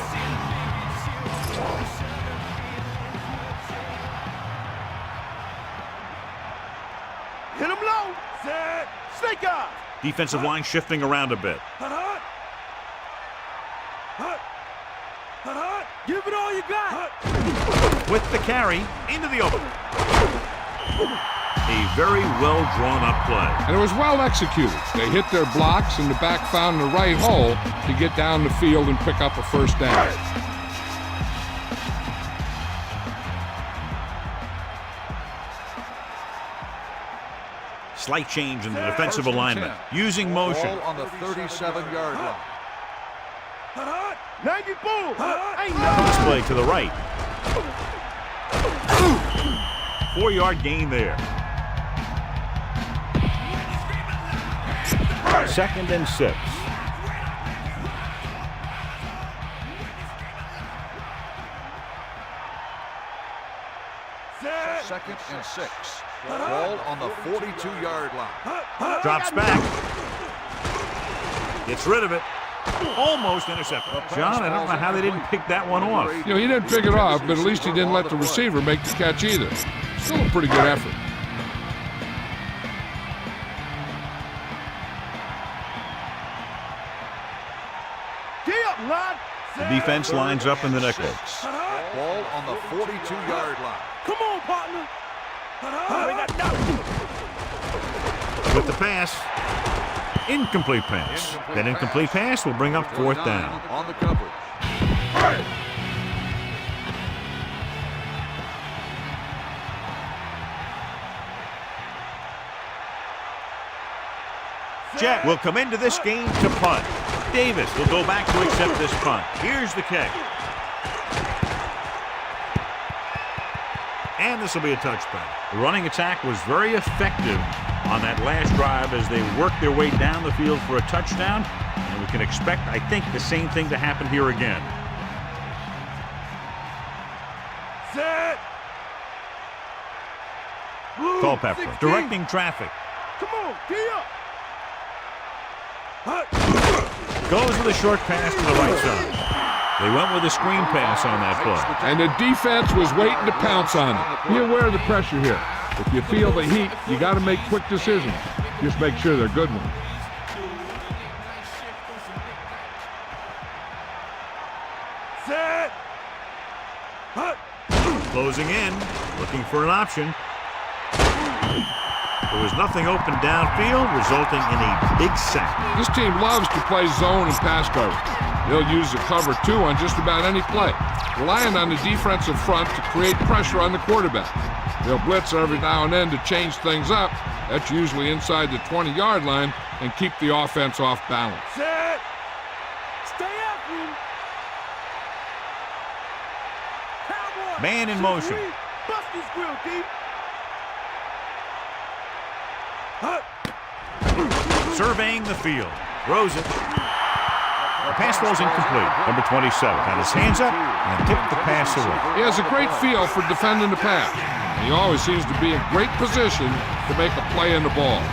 Speaker 4: Hit him low. Set. Snake eye.
Speaker 2: Defensive line shifting around a bit.
Speaker 4: Hut. Give it all you got.
Speaker 2: With the carry into the open. A very well drawn up play.
Speaker 3: And it was well executed. They hit their blocks and the back found the right hole to get down the field and pick up a first down.
Speaker 2: Slight change in the defensive alignment. Using motion.
Speaker 4: Ball on the 37-yard line.
Speaker 2: This play to the right. 4-yard gain there. 2nd and 6.
Speaker 4: Second and 6. Ball on the 42-yard line.
Speaker 2: Drops back. Gets rid of it. Almost intercepted. John, I don't know how they didn't pick that one off.
Speaker 3: You know, he didn't pick it off, but at least he didn't let the receiver make the catch either. Still a pretty good effort.
Speaker 2: The defense lines up in the nickel.
Speaker 4: Ball on the 42-yard line.
Speaker 6: Come on, partner.
Speaker 2: With the pass. Incomplete pass. That incomplete pass will bring up 4th down.
Speaker 4: On the coverage.
Speaker 2: Jet will come into this game to punt. Davis will go back to accept this punt. Here's the kick. And this will be a touchback. The running attack was very effective on that last drive as they worked their way down the field for a touchdown. And we can expect, I think, the same thing to happen here again.
Speaker 4: Set.
Speaker 2: Culpepper directing traffic.
Speaker 4: Come on, get up.
Speaker 2: Goes with a short pass to the right side. They went with a screen pass on that play.
Speaker 3: And the defense was waiting to pounce on it. Be aware of the pressure here. If you feel the heat, you got to make quick decisions. Just make sure they're good ones.
Speaker 4: Set.
Speaker 2: Closing in, looking for an option. There was nothing open downfield, resulting in a big sack.
Speaker 3: This team loves to play zone and pass coverage. They'll use the cover 2 on just about any play, relying on the defensive front to create pressure on the quarterback. They'll blitz every now and then to change things up. That's usually inside the 20-yard line and keep the offense off balance.
Speaker 4: Set. Stay up, you. Cowboy.
Speaker 2: Man in motion.
Speaker 4: Bust his grill, deep.
Speaker 2: Surveying the field. Throws it. Pass ball's incomplete. Number 27 had his hands up and tipped the pass away.
Speaker 3: He has a great feel for defending the pass. He always seems to be in great position to make a play in the ball.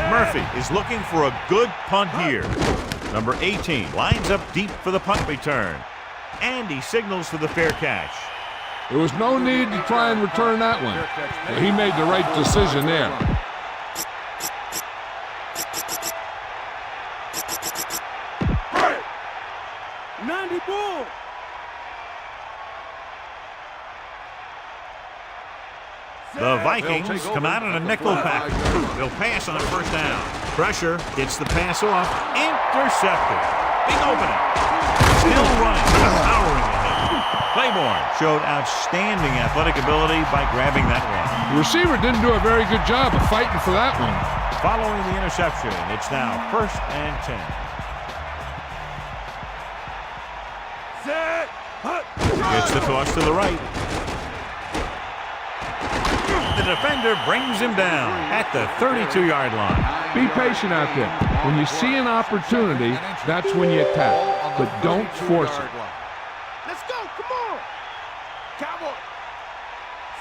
Speaker 2: Murphy is looking for a good punt here. Number 18 lines up deep for the punt return. And he signals for the fair catch.
Speaker 3: There was no need to try and return that one. Well, he made the right decision there.
Speaker 2: The Vikings come out in a nickel package. They'll pass on first down. Pressure gets the pass off. Intercepted. Big opening. Still running. Powering ahead. Claiborne showed outstanding athletic ability by grabbing that one.
Speaker 3: The receiver didn't do a very good job of fighting for that one.
Speaker 2: Following the interception, it's now 1st and 10. Gets the toss to the right. The defender brings him down at the 32-yard line.
Speaker 3: Be patient out there. When you see an opportunity, that's when you attack. But don't force it.
Speaker 4: Let's go. Come on. Cowboy.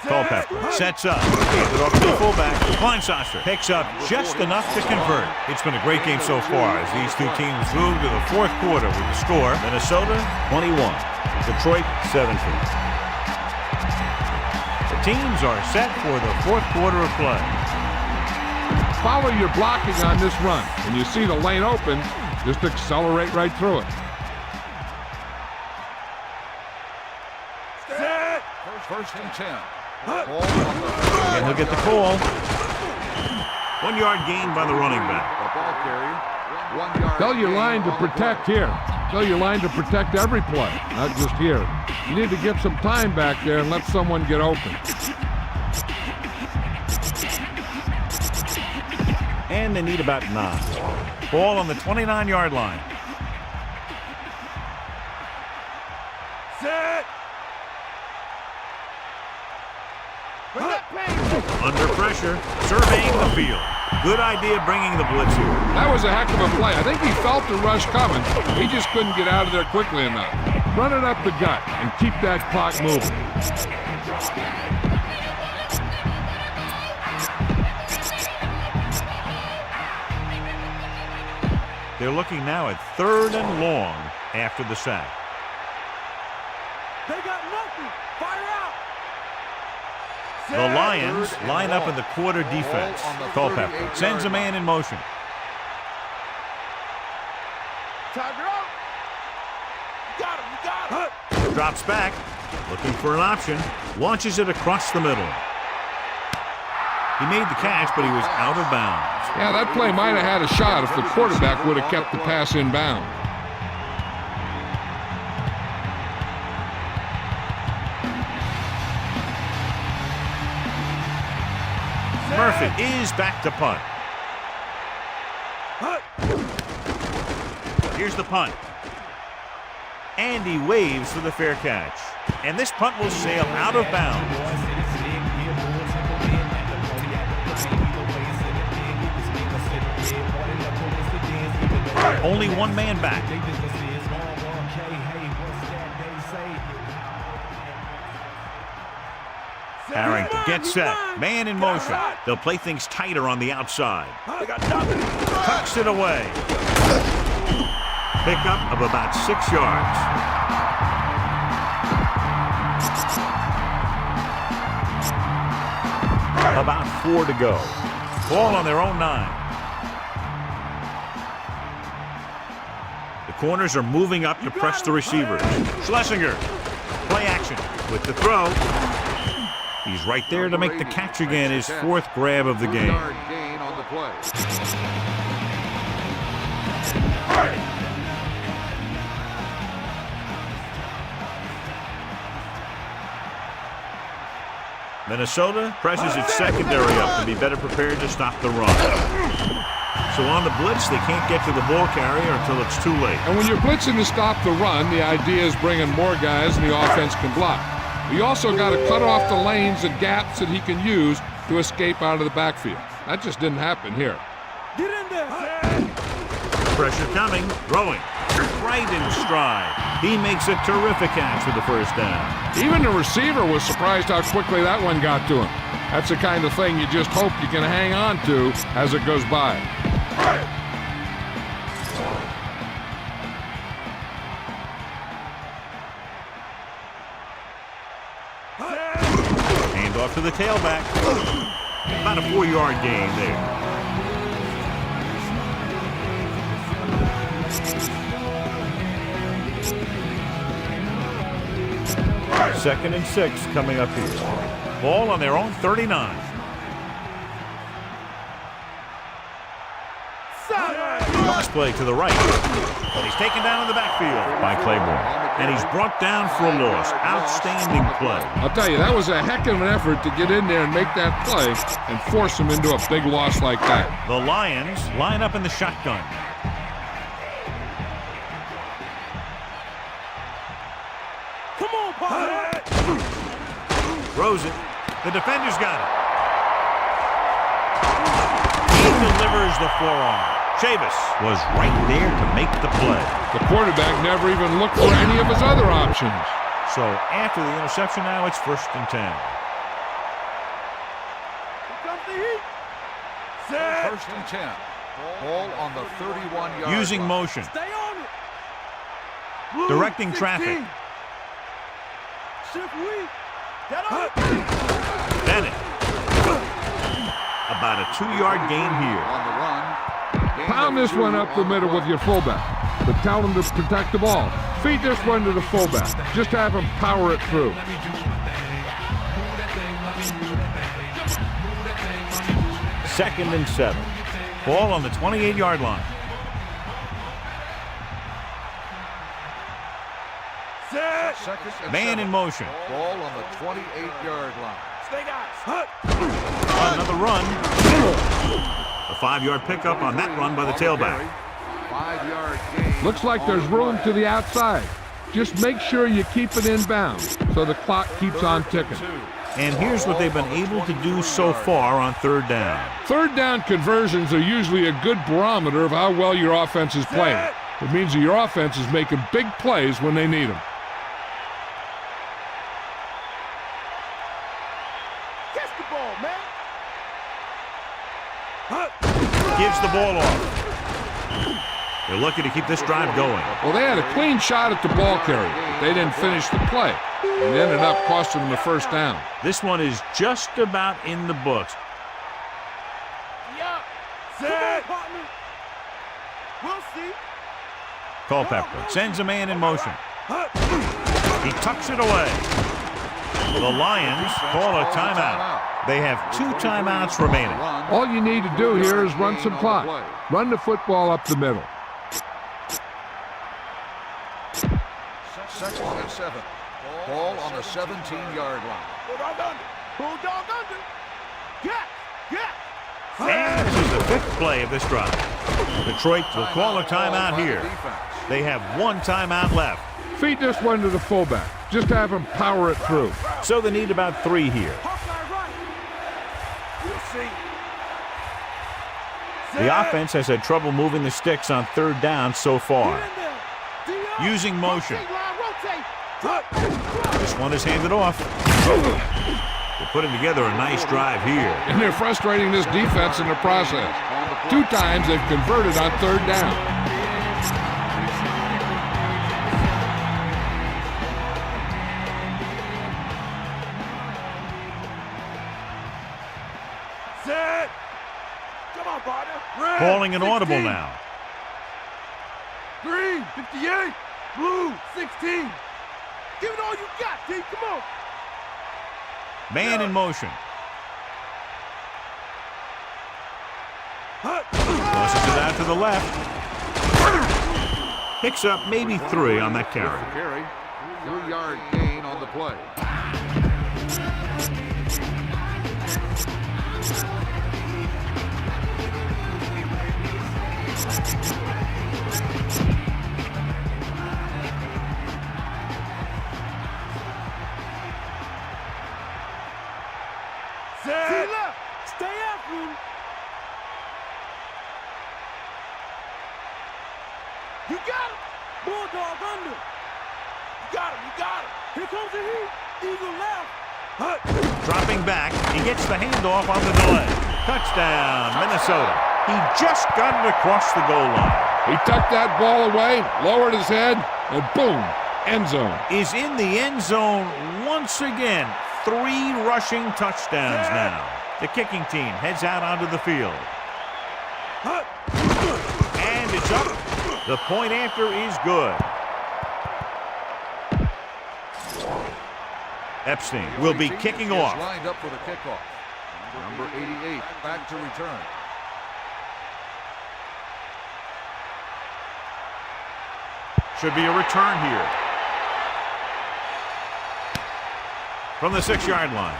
Speaker 2: Culpepper sets up. Hands it off to the fullback. Kleinsasser picks up just enough to convert. It's been a great game so far as these two teams move to the 4th quarter with the score. Minnesota 21, Detroit 17. The teams are set for the 4th quarter of play.
Speaker 3: Follow your blocking on this run. When you see the lane open, just accelerate right through it.
Speaker 4: First and 10.
Speaker 2: And he'll get the call. 1 yard gain by the running back.
Speaker 4: The ball carrier. 1 yard.
Speaker 3: Tell your line to protect here. Tell your line to protect every play, not just here. You need to get some time back there and let someone get open.
Speaker 2: And they need about 9. Ball on the 29-yard line.
Speaker 4: Set.
Speaker 2: Under pressure, surveying the field. Good idea bringing the blitz here.
Speaker 3: That was a heck of a play. I think he felt the rush coming. He just couldn't get out of there quickly enough. Run it up the gut and keep that clock moving.
Speaker 2: They're looking now at 3rd and long after the sack.
Speaker 6: They got nothing. Fire out.
Speaker 2: The Lions line up in the quarter defense. Culpepper sends a man in motion.
Speaker 4: Tiger out. Got him. You got him.
Speaker 2: Drops back, looking for an option. Launches it across the middle. He made the catch, but he was out of bounds.
Speaker 3: Yeah, that play might have had a shot if the quarterback would have kept the pass in bounds.
Speaker 2: Murphy is back to punt. Here's the punt. And he waves for the fair catch. And this punt will sail out of bounds. Only one man back. Harrington gets set. Man in motion. They'll play things tighter on the outside. Tucks it away. Pickup of about 6 yards. About 4 to go. Ball on their own 9. The corners are moving up to press the receivers. Schlesinger. Play action with the throw. He's right there to make the catch again, his 4th grab of the game.
Speaker 4: Gain on the play.
Speaker 2: Minnesota presses its secondary up to be better prepared to stop the run. So on the blitz, they can't get to the ball carrier until it's too late.
Speaker 3: And when you're blitzing to stop the run, the idea is bringing more guys and the offense can block. You also got to cut off the lanes and gaps that he can use to escape out of the backfield. That just didn't happen here.
Speaker 6: Get in there.
Speaker 2: Pressure coming, throwing. Right in stride. He makes a terrific catch for the first down.
Speaker 3: Even the receiver was surprised how quickly that one got to him. That's the kind of thing you just hope you can hang on to as it goes by.
Speaker 2: Hand off to the tailback. About a 4-yard gain there. Second and 6 coming up here. Ball on their own 39. Toss play to the right. But he's taken down in the backfield by Claiborne. And he's brought down for a loss. Outstanding play.
Speaker 3: I'll tell you, that was a heck of an effort to get in there and make that play and force him into a big loss like that.
Speaker 2: The Lions line up in the shotgun.
Speaker 1: Come on, Potter.
Speaker 2: Throws it. The defender's got it. He delivers the forearm. Chavis was right there to make the play.
Speaker 3: The quarterback never even looked for any of his other options.
Speaker 2: So after the interception now, it's 1st and 10.
Speaker 1: Here comes the heat. Set.
Speaker 4: 1st and 10. Ball on the 31-yard
Speaker 2: Using
Speaker 4: line.
Speaker 2: motion.
Speaker 1: Stay on it. Blue,
Speaker 2: Directing
Speaker 1: 16.
Speaker 2: traffic.
Speaker 1: Shift weak. Get on it.
Speaker 2: Bennett. About a 2-yard gain here.
Speaker 4: On the run.
Speaker 3: Pound this one up the middle with your fullback, but tell him to protect the ball. Feed this one to the fullback. Just have him power it through.
Speaker 2: 2nd and 7. Ball on the 28-yard line.
Speaker 1: Set.
Speaker 4: 2nd and
Speaker 2: Man
Speaker 4: 7.
Speaker 2: in motion.
Speaker 4: Ball on the 28-yard line.
Speaker 1: Stay guys. Hut.
Speaker 2: Another run. A 5-yard pickup on that run by the tailback.
Speaker 4: 5-yard gain.
Speaker 3: Looks like there's room to the outside. Just make sure you keep it inbound so the clock keeps on ticking.
Speaker 2: And here's what they've been able to do so far on 3rd down.
Speaker 3: 3rd down conversions are usually a good barometer of how well your offense is playing. It means that your offense is making big plays when they need them.
Speaker 1: Catch the ball, man.
Speaker 2: Gives the ball off. They're looking to keep this drive going.
Speaker 3: Well, they had a clean shot at the ball carrier, but they didn't finish the play. It ended up costing them the 1st down.
Speaker 2: This one is just about in the books.
Speaker 1: Yup. Set. Come on, partner. We'll see.
Speaker 2: Culpepper sends a man in motion. He tucks it away. The Lions call a timeout. They have 2 timeouts remaining.
Speaker 3: All you need to do here is run some clock. Run the football up the middle.
Speaker 4: 2nd and 7. Ball on the 17-yard line.
Speaker 1: Bulldog under. Bulldog under. Get.
Speaker 2: And this is the 5th play of this drive. Detroit will call a timeout here. They have 1 timeout left.
Speaker 3: Feed this one to the fullback. Just have him power it through.
Speaker 2: So they need about 3 here.
Speaker 1: Hawkeye run. We'll see.
Speaker 2: The offense has had trouble moving the sticks on 3rd down so far.
Speaker 1: Get in there. D-up.
Speaker 2: Using motion.
Speaker 1: Rotate, line, rotate.
Speaker 2: This one is handed off. They're putting together a nice drive here.
Speaker 3: And they're frustrating this defense in the process. 2 times they've converted on 3rd down.
Speaker 1: Set. Come on, partner. Red,
Speaker 2: Calling an audible
Speaker 1: 16.
Speaker 2: now.
Speaker 1: Green, 58. Blue, 16. Give it all you got, D. Come on.
Speaker 2: Man in motion. Tosses it out to the left. Picks up maybe 3 on that carry.
Speaker 4: 3-yard gain on the play.
Speaker 1: Set. Left. Stay after him. You got him. Bulldog under. You got him. Here comes the heat. Eagle left.
Speaker 2: Dropping back, he gets the handoff on the delay. Touchdown, Minnesota. He just got it across the goal line.
Speaker 3: He tucked that ball away, lowered his head, and boom, end zone.
Speaker 2: Is in the end zone once again. 3 rushing touchdowns now. The kicking team heads out onto the field. And it's up. The point after is good. Epstein will be kicking off.
Speaker 4: Lined up for the kickoff. Number 88 back to return.
Speaker 2: Should be a return here. From the 6-yard line.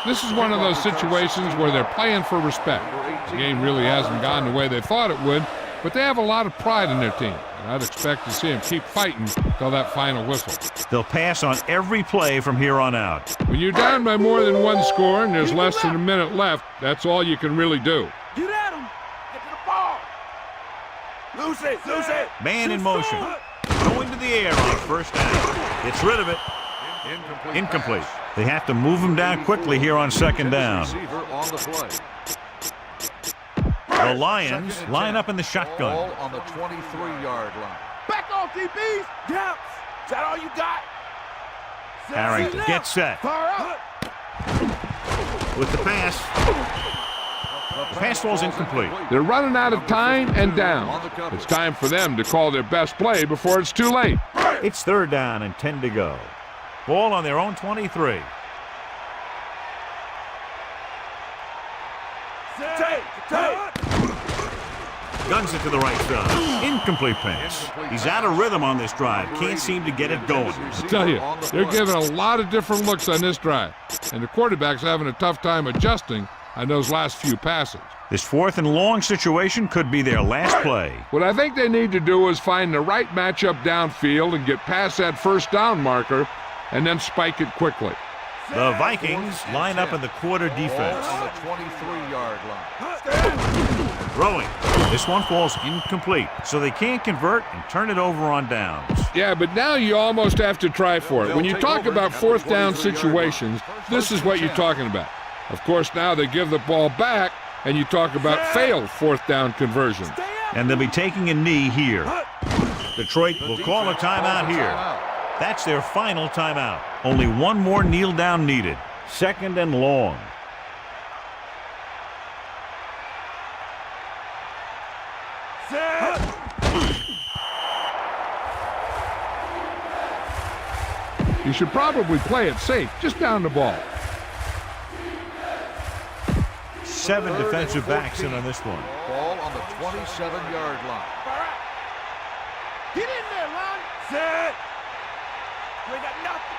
Speaker 3: This is one of those situations where they're playing for respect. The game really hasn't gone the way they thought it would, but they have a lot of pride in their team. And I'd expect to see them keep fighting till that final whistle.
Speaker 2: They'll pass on every play from here on out.
Speaker 3: When you're down by more than one score and there's less than a minute left, that's all you can really do.
Speaker 4: Get at him. Get to the ball. Lose it. Lose it.
Speaker 2: Man in motion. Going to the air on first down. Gets rid of it. Incomplete. They have to move him down quickly here on second down. The Lions line up in the shotgun.
Speaker 4: Ball on the 23-yard line. Back off, DBs. Yeah. Is that all you got?
Speaker 2: Harrington gets set.
Speaker 4: Far out.
Speaker 2: With the pass. The pass ball's incomplete.
Speaker 3: They're running out of time and down. It's time for them to call their best play before it's too late.
Speaker 2: It's third down and 10 to go. Ball on their own 23. Guns it to the right side. Incomplete pass. He's out of rhythm on this drive. Can't seem to get it going.
Speaker 3: I tell you, they're giving a lot of different looks on this drive. And the quarterback's having a tough time adjusting on those last few passes.
Speaker 2: This 4th and long situation could be their last play.
Speaker 3: What I think they need to do is find the right matchup downfield and get past that first down marker and then spike it quickly.
Speaker 2: The Vikings line up in the quarter defense.
Speaker 4: On the 23-yard line.
Speaker 2: Throwing. This one falls incomplete, so they can't convert and turn it over on downs.
Speaker 3: Yeah, but now you almost have to try for it. When you talk about 4th down situations, this is what you're talking about. Of course, now they give the ball back, and you talk about failed 4th down conversions.
Speaker 2: And they'll be taking a knee here. Detroit will call a timeout here. That's their final timeout. Only one more kneel down needed. 2nd and long.
Speaker 3: You should probably play it safe, just down the ball.
Speaker 2: 7 defensive backs in on this one.
Speaker 4: Ball on the 27-yard line.
Speaker 1: Get in there, Ron. Set. You ain't got nothing.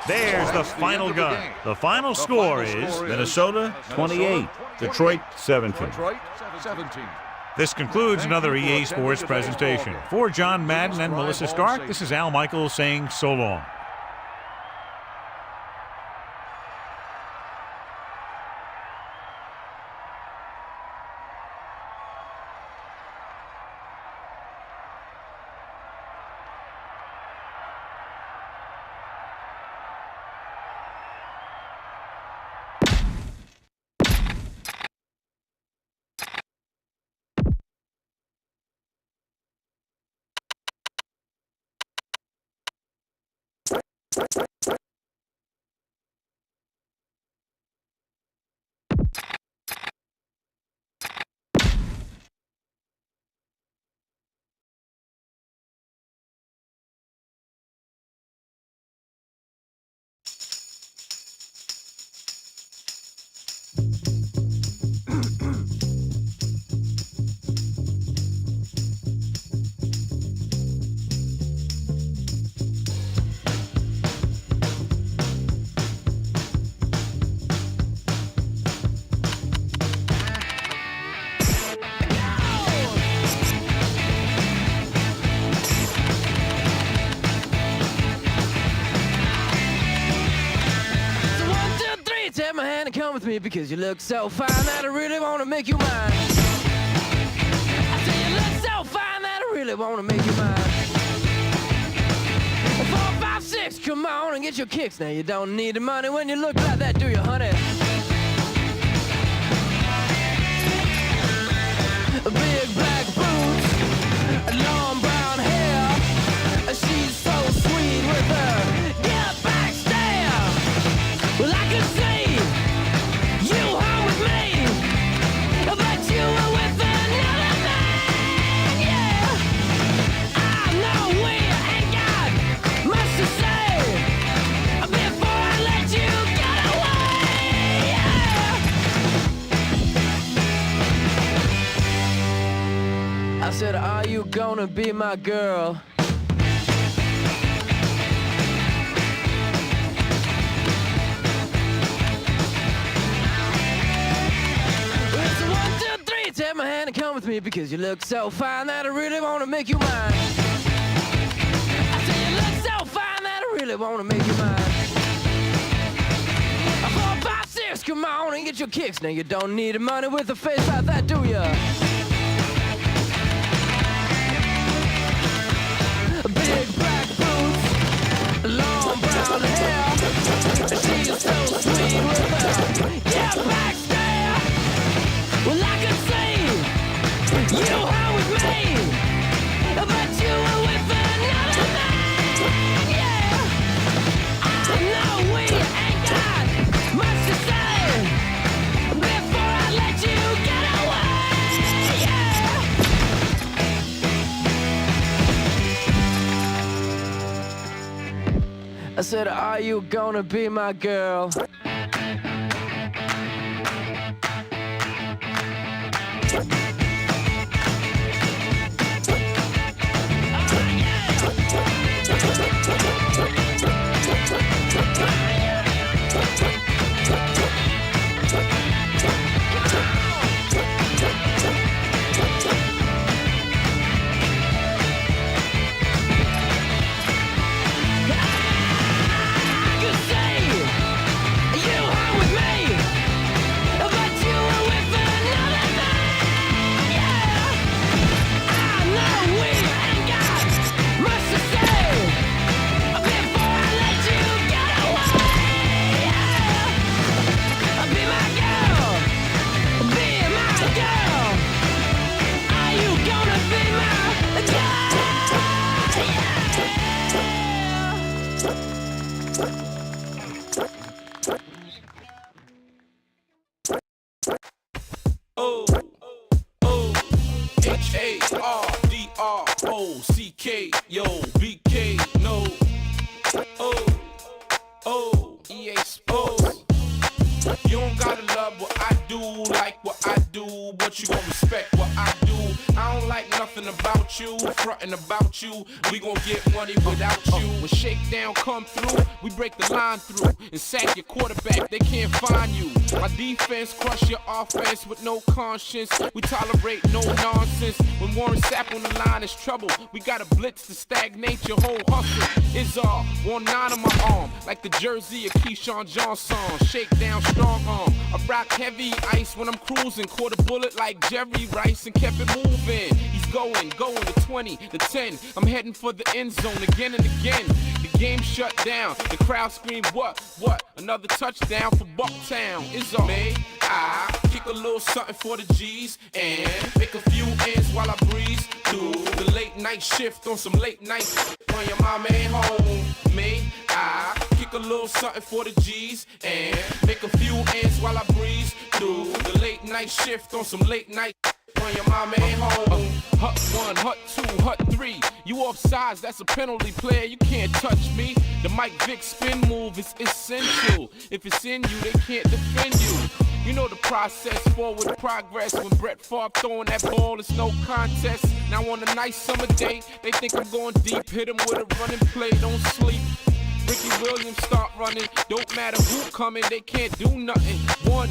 Speaker 2: There's the final gun. The final score is Minnesota 28, Detroit 17.
Speaker 4: Detroit 17.
Speaker 2: This concludes another EA Sports presentation. For John Madden and Melissa Stark, this is Al Michaels saying so long.
Speaker 1: Take my hand and come with me because you look so fine that I really want to make you mine. I say you look so fine that I really want to make you mine. 4, 5, 6, come on and get your kicks. Now you don't need the money when you look like that, do you, honey? Big black boots, long brown hair. She's so sweet with her get back stare. Well, I could say before I let you get away. I said, are you gonna be my girl? It's a 1, 2, 3, take my hand and come with me because you look so fine that I really wanna make you mine. I said you look so fine that I really wanna make you mine. 4, 5, 6, come on and get your kicks. Now you don't need money with a face like that, do ya? Big black boots, long brown hair. She's so sweet with her, yeah, back stare. Well, I could see you were with me, but you were with another man, yeah. I know we ain't got much to say before I let you get away, yeah. I said, are you gonna be my girl?
Speaker 7: H-A-R-D-R-O-C-K, yo, BK, no. EA Sports. You don't gotta love what I do, like what I do, but you gon' respect what I do. I don't like nothing about you, frontin' about you. We gon' get money without you. When shakedown come through, we break the line through and sack your quarterback. They can't find you. My defense crush your offense with no conscience. We tolerate no nonsense. When Warren Sapp on the line is trouble, we got a blitz to stagnate your whole hustle. It's all 1-9 on my arm, like the jersey of Keyshawn Johnson. Shakedown strong arm. I rock heavy ice when I'm cruising. Caught a bullet like Jerry Rice and kept it moving. He's going to 20, to 10. I'm heading for the end zone again and again. The game shut down. The crowd screamed, what? Another touchdown for Bucktown. It's all me. I kick a little something for the G's and make a few ends while I breeze through the late night shift on some late night when your mama ain't home. Me, I kick a little something for the G's and make a few ends while I breeze through the late night shift on some late night when your mama ain't home. Hut 1, hut 2, hut 3. You offsides, that's a penalty, player. You can't touch me. The Mike Vick spin move is essential. If it's in you, they can't defend you. You know the process, forward progress. When Brett Favre throwing that ball, it's no contest. Now on a nice summer day, they think I'm going deep. Hit him with a running play, don't sleep. Ricky Williams start running. Don't matter who coming, they can't do nothing. 1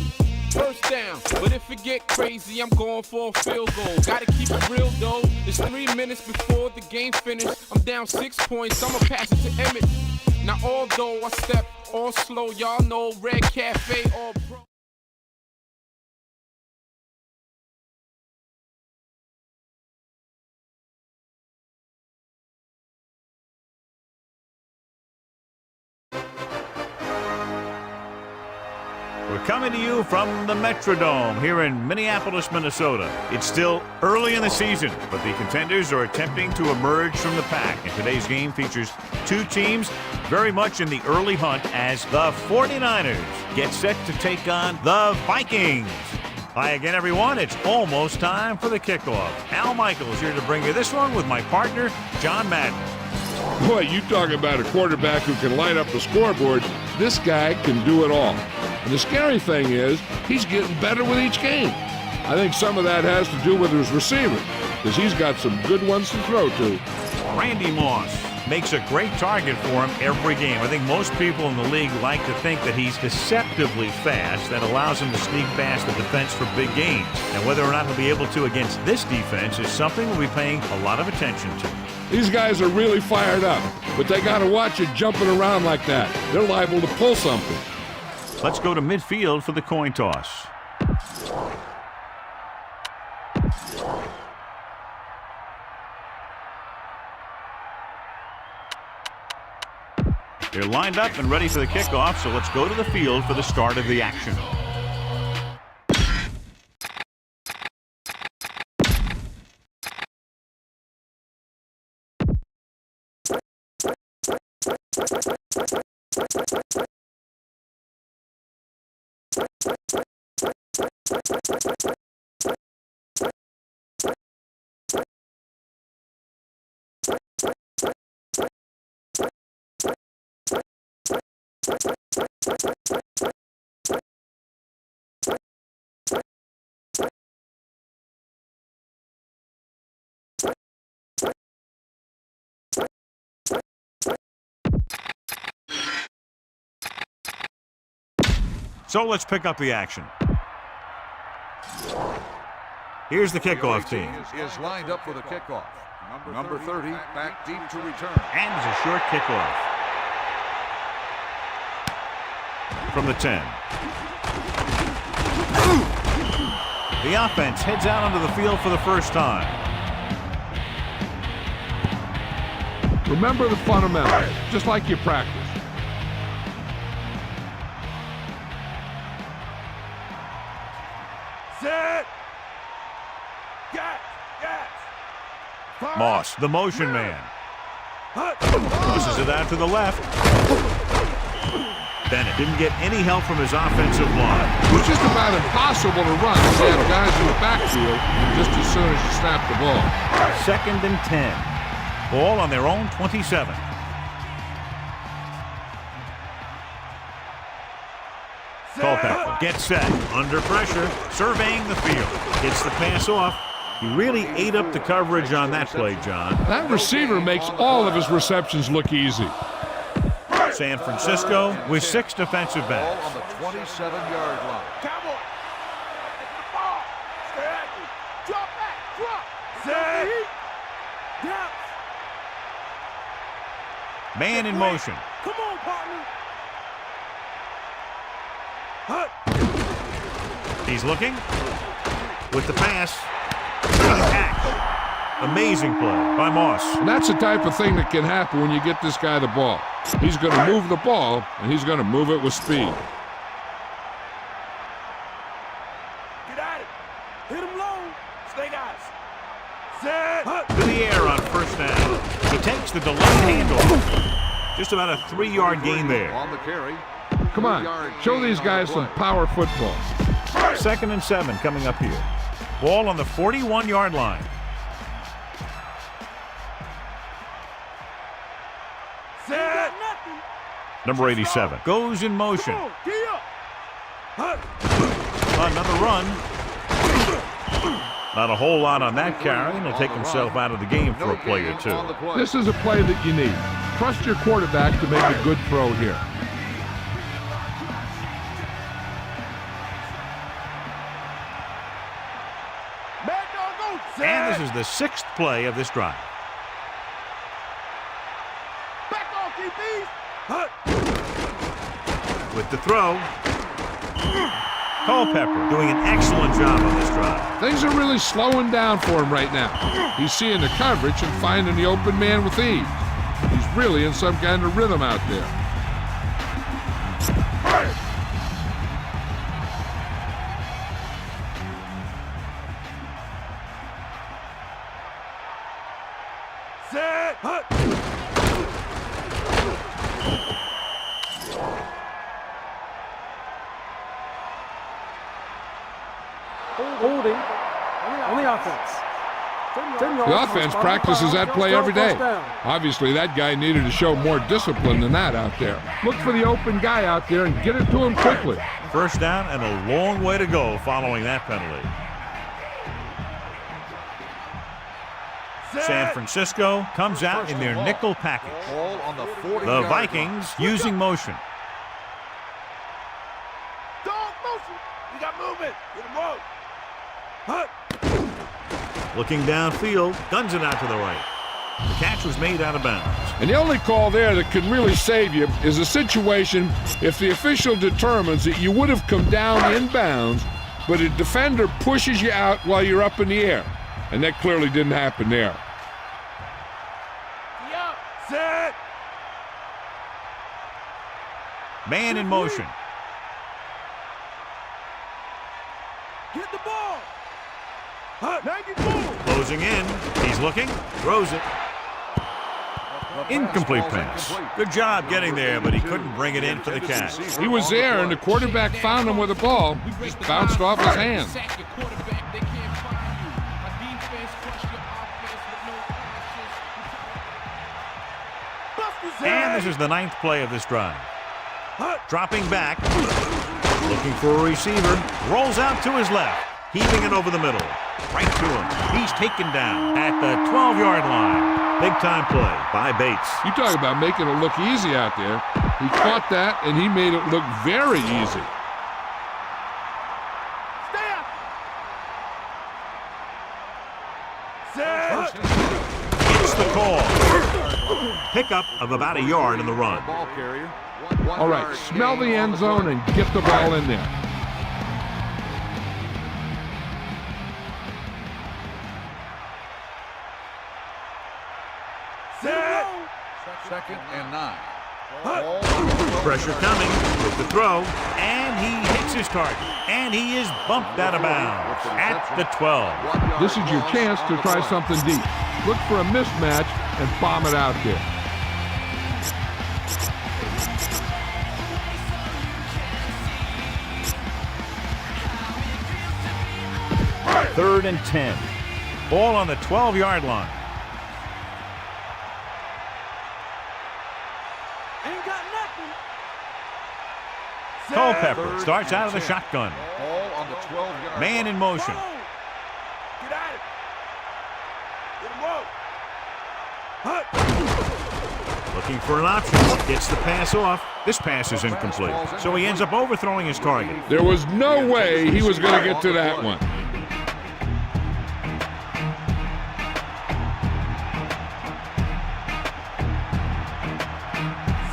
Speaker 7: first down, but if it get crazy, I'm going for a field goal. Gotta keep it real though. It's 3 minutes before the game finished. I'm down 6 points. I'ma pass it to Emmett. Now although I step all slow, y'all know Red Cafe all pro.
Speaker 2: We're coming to you from the Metrodome here in Minneapolis, Minnesota. It's still early in the season, but the contenders are attempting to emerge from the pack. And today's game features 2 teams very much in the early hunt as the 49ers get set to take on the Vikings. Hi again, everyone. It's almost time for the kickoff. Al Michaels here to bring you this one with my partner, John Madden.
Speaker 3: Boy, you talk about a quarterback who can light up the scoreboard. This guy can do it all. And the scary thing is, he's getting better with each game. I think some of that has to do with his receiver. because he's got some good ones to throw to.
Speaker 2: Randy Moss makes a great target for him every game. I think most people in the league like to think that he's deceptively fast. That allows him to sneak past the defense for big gains. And whether or not he'll be able to against this defense is something we'll be paying a lot of attention to.
Speaker 3: These guys are really fired up, but they got to watch it jumping around like that. They're liable to pull something.
Speaker 2: Let's go to midfield for the coin toss. They're lined up and ready for the kickoff, so let's go to the field for the start of the action. So let's pick up the action. Here's the kickoff team.
Speaker 4: Is lined up for the kickoff. Number 30 back deep to return.
Speaker 2: And it's a short kickoff. From the 10. The offense heads out onto the field for the first time.
Speaker 3: Remember the fundamentals, just like you practice.
Speaker 4: Set.
Speaker 2: Moss, the motion man. Pushes it out to the left. Bennett didn't get any help from his offensive line.
Speaker 3: It was just about impossible to run. They had guys in the backfield just as soon as you snap the ball.
Speaker 2: 2nd and 10. Ball on their own 27. Culpepper gets set, under pressure, surveying the field. Gets the pass off. He really ate up the coverage on that play, John.
Speaker 3: That receiver makes all of his receptions look easy.
Speaker 2: San Francisco with 6 defensive
Speaker 4: Ball
Speaker 2: backs.
Speaker 4: on the 27-yard line. Cowboy. Ball. Set. Drop back. Drop. Set. Down.
Speaker 2: Man in motion.
Speaker 4: Come on, partner.
Speaker 2: He's looking with the pass. Catch. Amazing play by Moss.
Speaker 3: And that's the type of thing that can happen when you get this guy the ball. He's going to move the ball, and he's going to move it with speed.
Speaker 4: Get at it. Hit him low. Stay guys. Set.
Speaker 2: To the air on first down. He takes the delayed handoff. Just about a 3-yard gain there.
Speaker 4: On the carry.
Speaker 3: Come on, show these guys some power football.
Speaker 2: 2nd and 7 coming up here. Ball on the 41-yard line.
Speaker 4: Set.
Speaker 2: Number 87 goes in motion. Another run. Not a whole lot on that carry, and he'll take himself out of the game for a play or two.
Speaker 3: This is a play that you need. Trust your quarterback to make a good throw here.
Speaker 2: And this is the 6th play of this drive.
Speaker 4: Back off, DBs.
Speaker 2: With the throw, Culpepper doing an excellent job on this drive.
Speaker 3: Things are really slowing down for him right now. He's seeing the coverage and finding the open man with ease. He's really in some kind of rhythm out there.
Speaker 4: Set.
Speaker 6: Holding on the offense.
Speaker 3: The offense practices that play every day. Obviously, that guy needed to show more discipline than that out there. Look for the open guy out there and get it to him quickly.
Speaker 2: First down and a long way to go following that penalty. San Francisco comes out in their nickel package.
Speaker 4: Ball on the 40-yard
Speaker 2: The
Speaker 4: line.
Speaker 2: Vikings using motion.
Speaker 4: Dog motion. You got movement. Get him out.
Speaker 2: Looking downfield, guns it out to the right. The catch was made out of bounds.
Speaker 3: And the only call there that can really save you is a situation if the official determines that you would have come down inbounds, but a defender pushes you out while you're up in the air. And that clearly didn't happen there.
Speaker 4: Set.
Speaker 2: Man in motion.
Speaker 4: Get the ball. 94.
Speaker 2: Closing in. He's looking. Throws it. Incomplete pass. Good job getting there, but he couldn't bring it in for the catch.
Speaker 3: He was there, and the quarterback found him with the ball. Just bounced off his hand.
Speaker 2: And this is the 9th play of this drive. Dropping back. Looking for a receiver. Rolls out to his left. Heaving it over the middle. Right to him. He's taken down at the 12-yard line. Big time play by Bates.
Speaker 3: You talk about making it look easy out there. He caught that, and he made it look very easy.
Speaker 4: Set.
Speaker 2: It's the call. Pickup of about a yard in the run.
Speaker 4: Ball carrier.
Speaker 3: All right, smell the end zone and get the ball in there.
Speaker 4: Set. Second and 9.
Speaker 2: Pressure coming with the throw, and he hits his target, and he is bumped out of bounds at the 12.
Speaker 3: This is your chance to try something deep. Look for a mismatch and bomb it out there.
Speaker 2: Third and 10. Ball on the 12-yard line.
Speaker 4: Ain't got nothing.
Speaker 2: Culpepper starts out of the shotgun.
Speaker 4: Ball on the 12-yard
Speaker 2: Man in motion.
Speaker 4: Get at it. Get him out.
Speaker 2: Looking for an option. Gets the pass off. This pass is incomplete. So he ends up overthrowing his target.
Speaker 3: There was no way he was going to get to that one.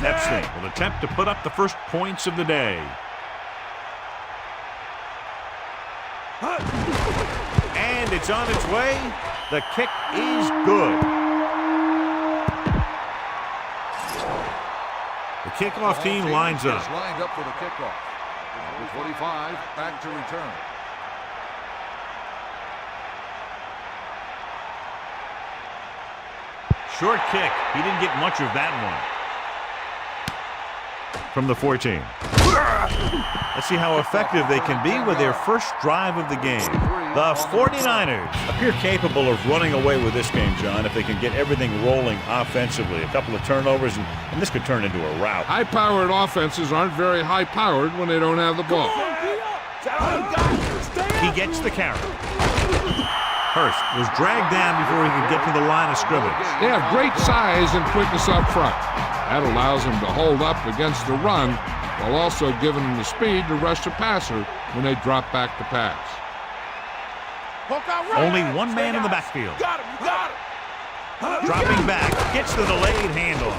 Speaker 2: Epstein will attempt to put up the first points of the day. And it's on its way. The kick is good. The kickoff team lines up.
Speaker 4: Lined up for the kickoff. Number 25 back to return.
Speaker 2: Short kick. He didn't get much of that one. From the 14. Let's see how effective they can be with their first drive of the game. The 49ers appear capable of running away with this game, John, if they can get everything rolling offensively. A couple of turnovers, and this could turn into a rout.
Speaker 3: High-powered offenses aren't very high-powered when they don't have the ball.
Speaker 2: He gets the carry. Hurst was dragged down before he could get to the line of scrimmage.
Speaker 3: They have great size and quickness up front. That allows them to hold up against the run while also giving them the speed to rush the passer when they drop back to pass.
Speaker 2: Only one man in the backfield.
Speaker 4: Got him. You got him.
Speaker 2: Dropping back, gets the delayed handoff.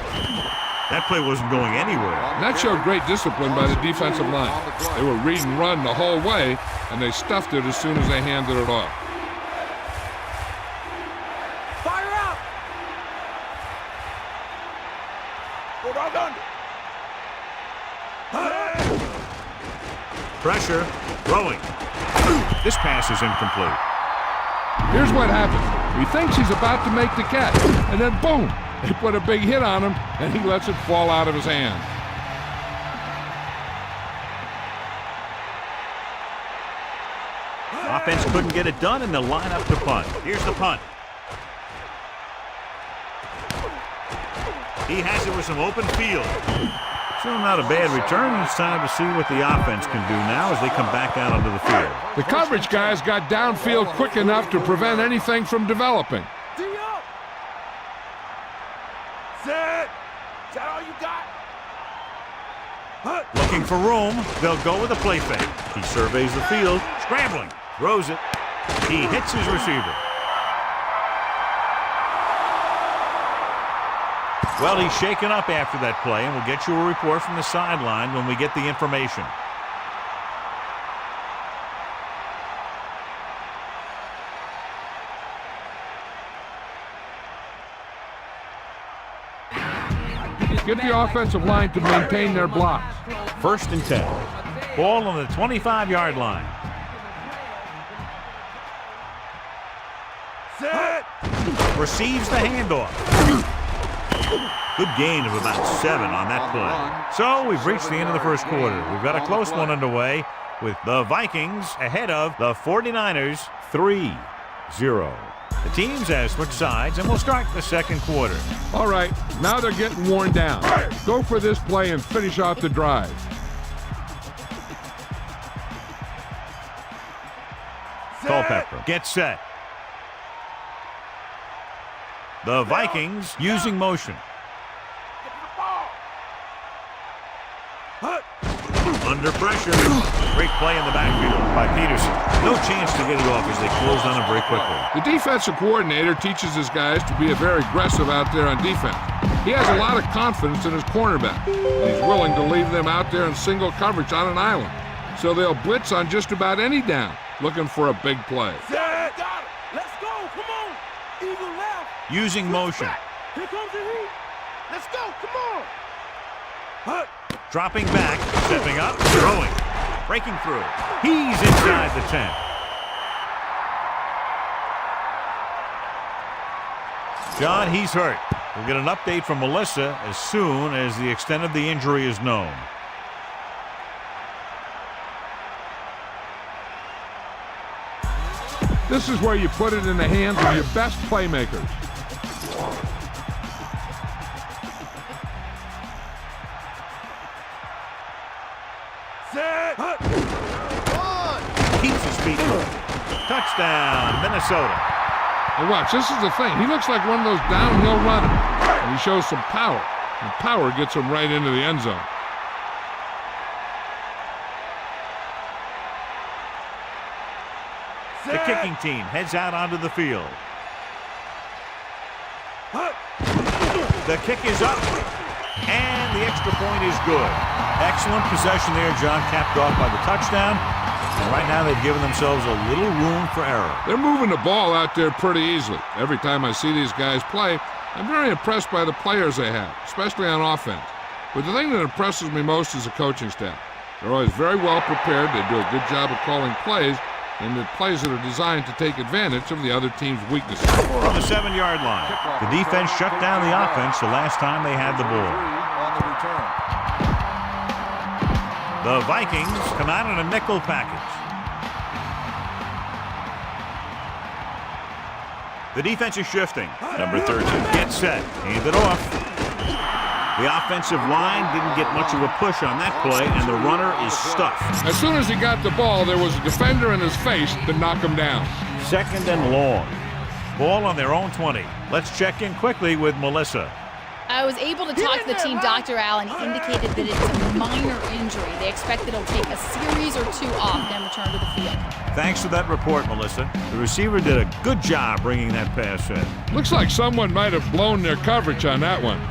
Speaker 2: That play wasn't going anywhere.
Speaker 3: And that showed great discipline by the defensive line. They were read and run the whole way, and they stuffed it as soon as they handed it off.
Speaker 4: Fire out. Go dog under.
Speaker 2: Pressure, throwing. This pass is incomplete.
Speaker 3: Here's what happens. He thinks he's about to make the catch, and then boom, they put a big hit on him, and he lets it fall out of his hand.
Speaker 2: Offense couldn't get it done, and they'll line up to punt. Here's the punt. He has it with some open field. Still not a bad return. It's time to see what the offense can do now as they come back out onto the field.
Speaker 3: The coverage guys got downfield quick enough to prevent anything from developing.
Speaker 4: Set. Is that all you got?
Speaker 2: Looking for room. They'll go with a play fake. He surveys the field. Scrambling. Throws it. He hits his receiver. Well, he's shaken up after that play, and we'll get you a report from the sideline when we get the information.
Speaker 3: Get the offensive line to maintain their blocks.
Speaker 2: 1st and 10. Ball on the 25-yard line.
Speaker 4: Set.
Speaker 2: Receives the handoff. Good gain of about 7 on that play. So we've reached the end of the first quarter. We've got a close one underway with the Vikings ahead of the 49ers 3-0. The teams have switched sides, and we'll start the second quarter.
Speaker 3: All right, now they're getting worn down. Go for this play and finish off the drive.
Speaker 2: Culpepper gets set. The Vikings using motion. Under pressure. Great play in the backfield by Peterson. No chance to get it off as they closed on him very quickly.
Speaker 3: The defensive coordinator teaches his guys to be very aggressive out there on defense. He has a lot of confidence in his cornerback. He's willing to leave them out there in single coverage on an island. So they'll blitz on just about any down, looking for a big play.
Speaker 4: Set. Got it. Let's go. Come on. Eagle left.
Speaker 2: Using motion.
Speaker 4: Here comes the heat. Let's go. Come on.
Speaker 2: Dropping back, stepping up, throwing, breaking through. He's inside the 10. John, he's hurt. We'll get an update from Melissa as soon as the extent of the injury is known.
Speaker 3: This is where you put it in the hands of your best playmakers.
Speaker 4: Set.
Speaker 2: Keeps his feet moving. Touchdown, Minnesota.
Speaker 3: And watch, this is the thing. He looks like one of those downhill runners. And he shows some power. And power gets him right into the end zone.
Speaker 2: The kicking team heads out onto the field. The kick is up, and the extra point is good. Excellent possession there, John, capped off by the touchdown. And right now they've given themselves a little room for error.
Speaker 3: They're moving the ball out there pretty easily. Every time I see these guys play, I'm very impressed by the players they have, especially on offense. But the thing that impresses me most is the coaching staff. They're always very well prepared. They do a good job of calling plays, and the plays that are designed to take advantage of the other team's weaknesses.
Speaker 2: From the 7-yard line, the defense shut down the offense the last time they had the ball.
Speaker 4: On the return.
Speaker 2: The Vikings come out in a nickel package. The defense is shifting. Number 13 gets set, hand it off. The offensive line didn't get much of a push on that play, and the runner is stuffed.
Speaker 3: As soon as he got the ball, there was a defender in his face to knock him down.
Speaker 2: 2nd and long. Ball on their own 20. Let's check in quickly with Melissa.
Speaker 5: I was able to talk to the team, Dr. Allen. He indicated that it's a minor injury. They expect that it'll take a series or 2 off, then return to the field.
Speaker 2: Thanks for that report, Melissa. The receiver did a good job bringing that pass in.
Speaker 3: Looks like someone might have blown their coverage on that one.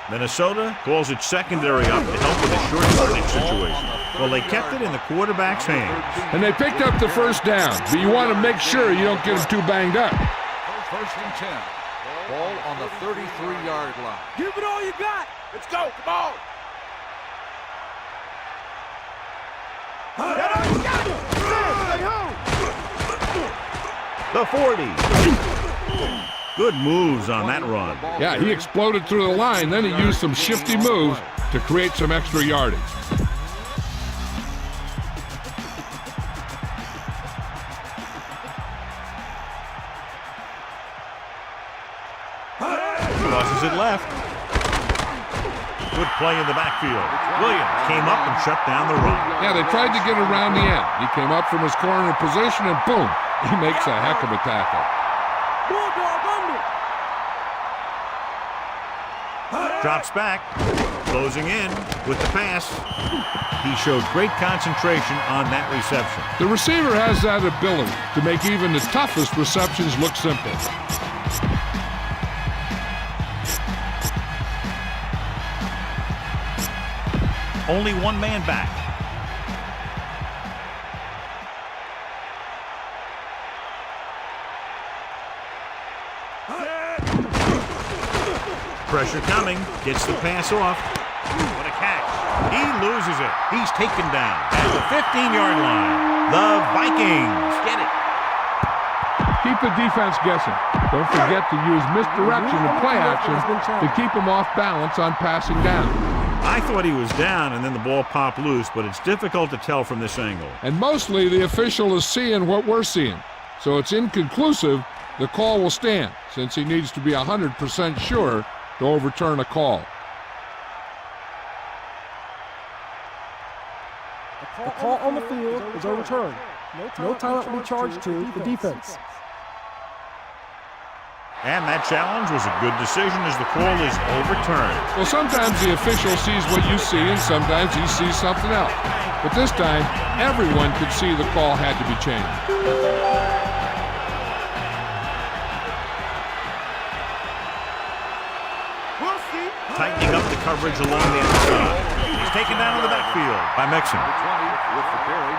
Speaker 2: Minnesota calls it secondary up to help with a short yardage situation. Well, they kept it in the quarterback's hands.
Speaker 3: And they picked up the first down, but you want to make sure you don't get them too banged up.
Speaker 4: 1st and 10. Ball on the 33-yard line. Give it all you got. Let's go. Come on.
Speaker 2: The 40. Good moves on that run.
Speaker 3: Yeah, he exploded through the line, then he used some shifty moves to create some extra yardage.
Speaker 2: Crosses it left. Good play in the backfield. Williams came up and shut down the run.
Speaker 3: Yeah, they tried to get around the end. He came up from his corner position and boom, He makes a heck of a tackle.
Speaker 6: Bulldog under.
Speaker 2: Drops back, closing in with the pass. He showed great concentration on that reception.
Speaker 3: The receiver has that ability to make even the toughest receptions look simple.
Speaker 2: Only one man back. Pressure coming, gets the pass off. What a catch. He loses it. He's taken down at the 15-yard line. The Vikings get it.
Speaker 3: Keep the defense guessing. Don't forget to use misdirection and play action to keep him off balance on passing down.
Speaker 2: I thought he was down and then the ball popped loose, but it's difficult to tell from this angle.
Speaker 3: And mostly the official is seeing what we're seeing. So it's inconclusive. The call will stand since he needs to be 100% sure to overturn a call.
Speaker 6: The call on the field is overturned. No timeout will be charged to the defense.
Speaker 2: And that challenge was a good decision as the call is overturned.
Speaker 3: Well, sometimes the official sees what you see and sometimes he sees something else. But this time, everyone could see the call had to be changed.
Speaker 2: Tightening up the coverage along the outside. He's taken down in the backfield by Mixon.
Speaker 4: 20 with the carry.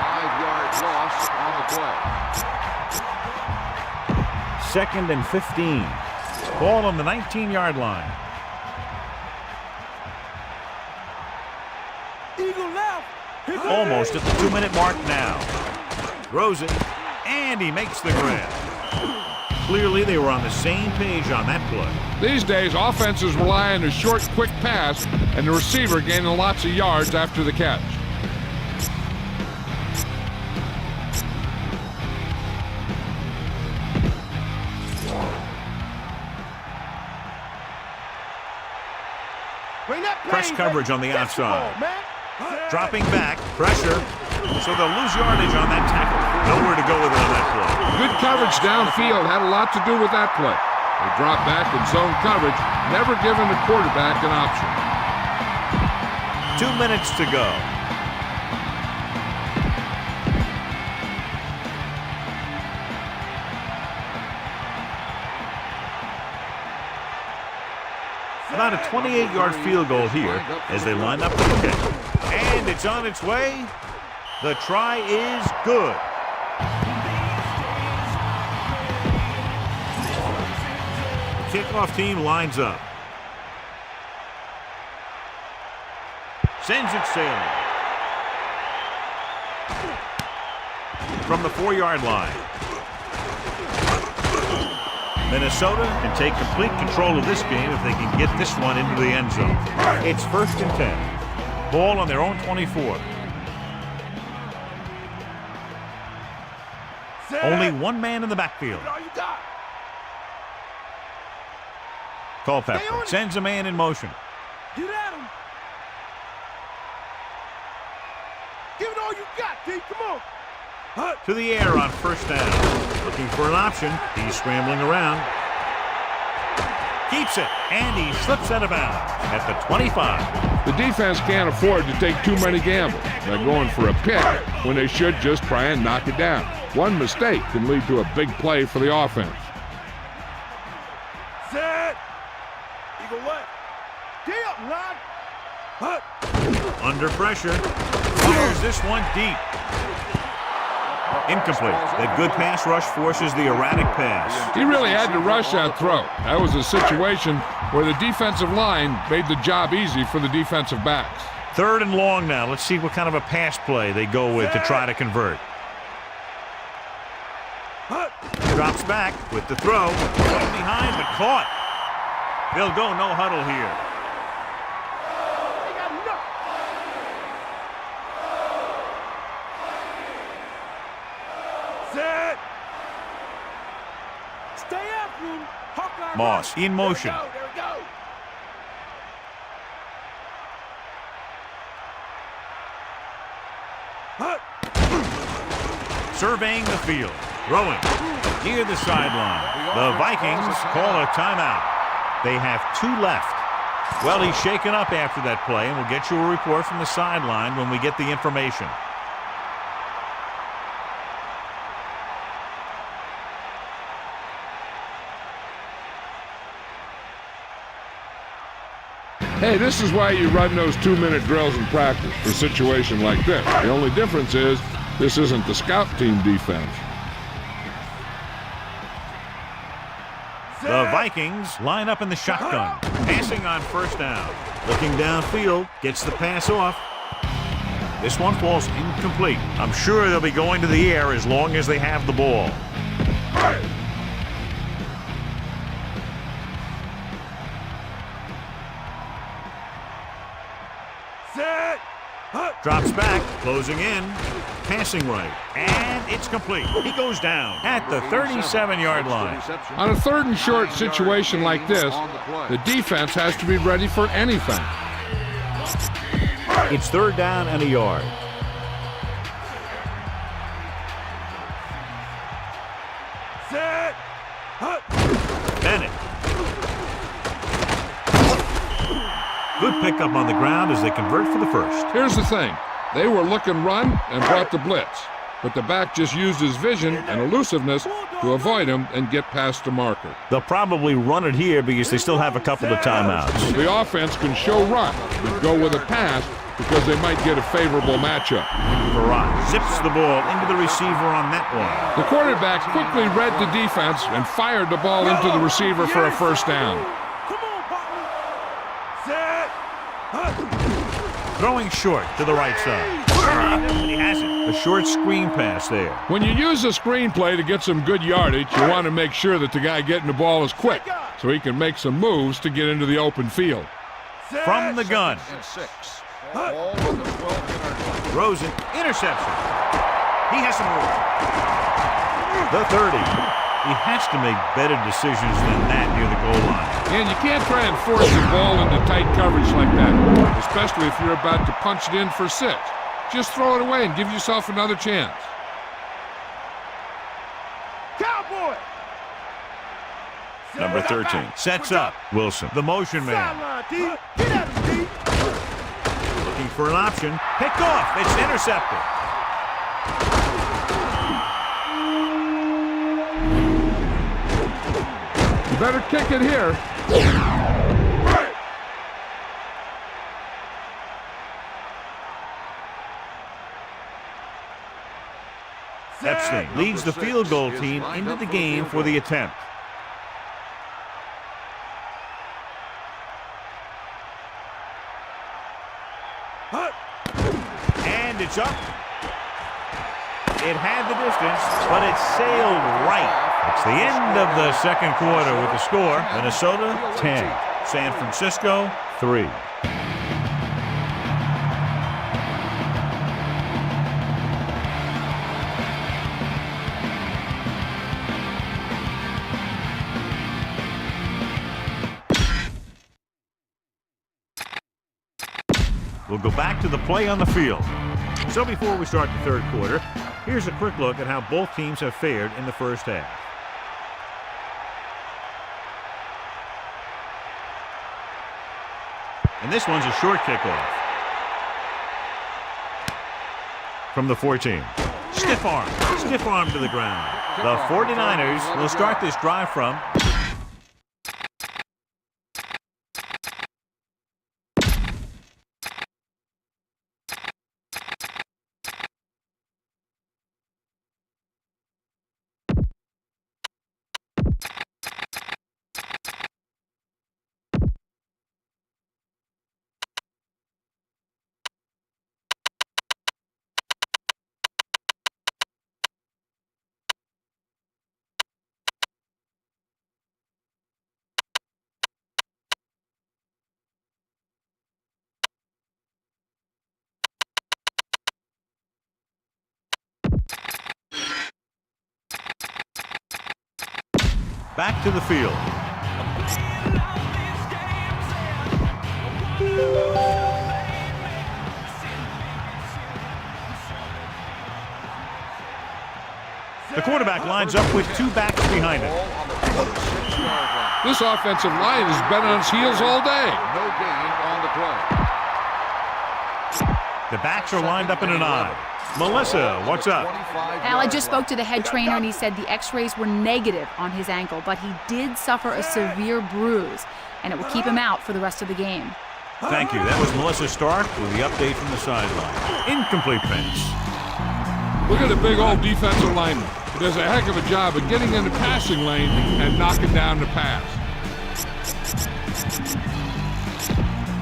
Speaker 4: 5-yard loss on the play.
Speaker 2: 2nd and 15. Ball on the 19-yard line.
Speaker 6: Eagle left.
Speaker 2: Almost at the 2-minute mark now. Throws it, and he makes the grab. Clearly, they were on the same page on that play.
Speaker 3: These days, offenses rely on a short, quick pass and the receiver gaining lots of yards after the catch.
Speaker 2: Press coverage on the outside. Dropping back, pressure, so they'll lose yardage on that tackle. Nowhere to go with it on that play.
Speaker 3: Good coverage downfield had a lot to do with that play. They drop back in zone coverage, never giving the quarterback an option.
Speaker 2: 2 minutes to go. About a 28-yard field goal here as they line up to the kick. And it's on its way. The try is good. The kickoff team lines up. Sends it sailing. From the 4-yard line. Minnesota can take complete control of this game if they can get this one into the end zone. It's 1st and 10. Ball on their own 24. Only one man in the backfield. Culpepper sends a man in motion.
Speaker 6: Get at him. Give it all you got, D. Come on.
Speaker 2: To the air on 1st down. Looking for an option. He's scrambling around. Keeps it, and he slips out of bounds at the 25.
Speaker 3: The defense can't afford to take too many gambles by going for a pick when they should just try and knock it down. One mistake can lead to a big play for the offense.
Speaker 6: Set. Eagle left. Get up, Ron.
Speaker 2: Under pressure. Fires this one deep. Incomplete. That good pass rush forces the erratic pass.
Speaker 3: He really had to rush that throw. That was a situation where the defensive line made the job easy for the defensive backs.
Speaker 2: 3rd and long now. Let's see what kind of a pass play they go with to try to convert. Drops back with the throw. Right behind, but caught. They'll go no huddle here.
Speaker 6: Set. Stay after him. Hawkeye
Speaker 2: Moss in motion.
Speaker 6: There we go.
Speaker 2: Surveying the field. Throwing near the sideline. The Vikings call a timeout. They have 2 left. Well, he's shaken up after that play, and we'll get you a report from the sideline when we get the information.
Speaker 3: Hey, this is why you run those 2-minute drills in practice for a situation like this. The only difference is this isn't the scout team defense.
Speaker 2: The Vikings line up in the shotgun. Passing on first down. Looking downfield, gets the pass off. This one falls incomplete. I'm sure they'll be going to the air as long as they have the ball. Drops back, closing in, passing right, and it's complete. He goes down at the 37-yard line.
Speaker 3: On a 3rd and short situation like this, the defense has to be ready for anything.
Speaker 2: It's 3rd down and a yard. Bennett. Good pickup on the ground as they convert for the first.
Speaker 3: Here's the thing. They were looking run and brought the blitz, but the back just used his vision and elusiveness to avoid him and get past the marker.
Speaker 2: They'll probably run it here because they still have a couple of timeouts.
Speaker 3: The offense can show run, but go with a pass because they might get a favorable matchup.
Speaker 2: Barat zips the ball into the receiver on that one.
Speaker 3: The quarterback quickly read the defense and fired the ball into the receiver for a first down.
Speaker 2: Throwing short to the right side. He has it. A short screen pass there.
Speaker 3: When you use a screenplay to get some good yardage, you want to make sure that the guy getting the ball is quick so he can make some moves to get into the open field.
Speaker 2: From the gun. Rosen, interception. He has some room. The 30. He has to make better decisions than that near the goal line.
Speaker 3: And you can't try and force the ball into tight coverage like that, especially if you're about to punch it in for 6. Just throw it away and give yourself another chance.
Speaker 1: Cowboy!
Speaker 2: Number 13 sets up Wilson, the motion man. Looking for an option. Picked off. It's intercepted.
Speaker 3: You better kick it here.
Speaker 2: Epstein leads the field goal team into the game for the attempt. And it's up. It had the distance, but it sailed right. It's the end of the second quarter with the score. Minnesota 10, San Francisco 3. We'll go back to the play on the field. So before we start the third quarter, here's a quick look at how both teams have fared in the first half. And this one's a short kickoff. From the 14. Stiff arm to the ground. The 49ers will start this drive from back to the field. The quarterback lines up with two backs behind him.
Speaker 4: Ball on the 26-yard line.
Speaker 3: This offensive line has been on its heels all day.
Speaker 4: No gain on the play.
Speaker 2: The backs are lined up in an I. Melissa, what's up?
Speaker 5: Al, I just spoke to the head trainer, and he said the x-rays were negative on his ankle, but he did suffer a severe bruise, and it will keep him out for the rest of the game.
Speaker 2: Thank you. That was Melissa Stark with the update from the sideline. Incomplete pass.
Speaker 3: Look at the big old defensive lineman. He does a heck of a job of getting in the passing lane and knocking down the pass.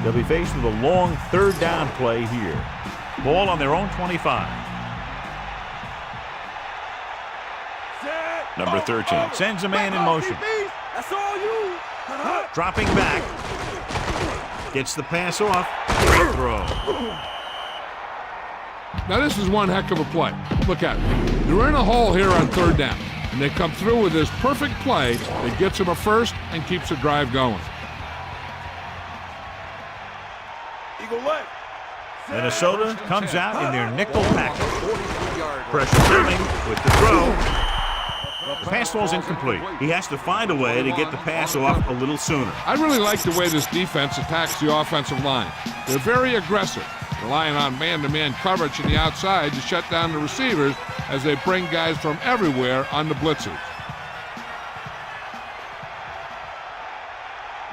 Speaker 2: They'll be faced with a long third down play here. Ball on their own 25. Number 13 sends a man in motion.
Speaker 1: That's all you.
Speaker 2: Dropping back. Gets the pass off. Great throw.
Speaker 3: Now this is one heck of a play. Look at it. They're in a hole here on third down, and they come through with this perfect play that gets them a first and keeps the drive going.
Speaker 2: Minnesota comes out in their nickel package. Pressure coming with the throw. The pass ball's incomplete. He has to find a way to get the pass off a little sooner.
Speaker 3: I really like the way this defense attacks the offensive line. They're very aggressive, relying on man-to-man coverage on the outside to shut down the receivers as they bring guys from everywhere on the blitzes.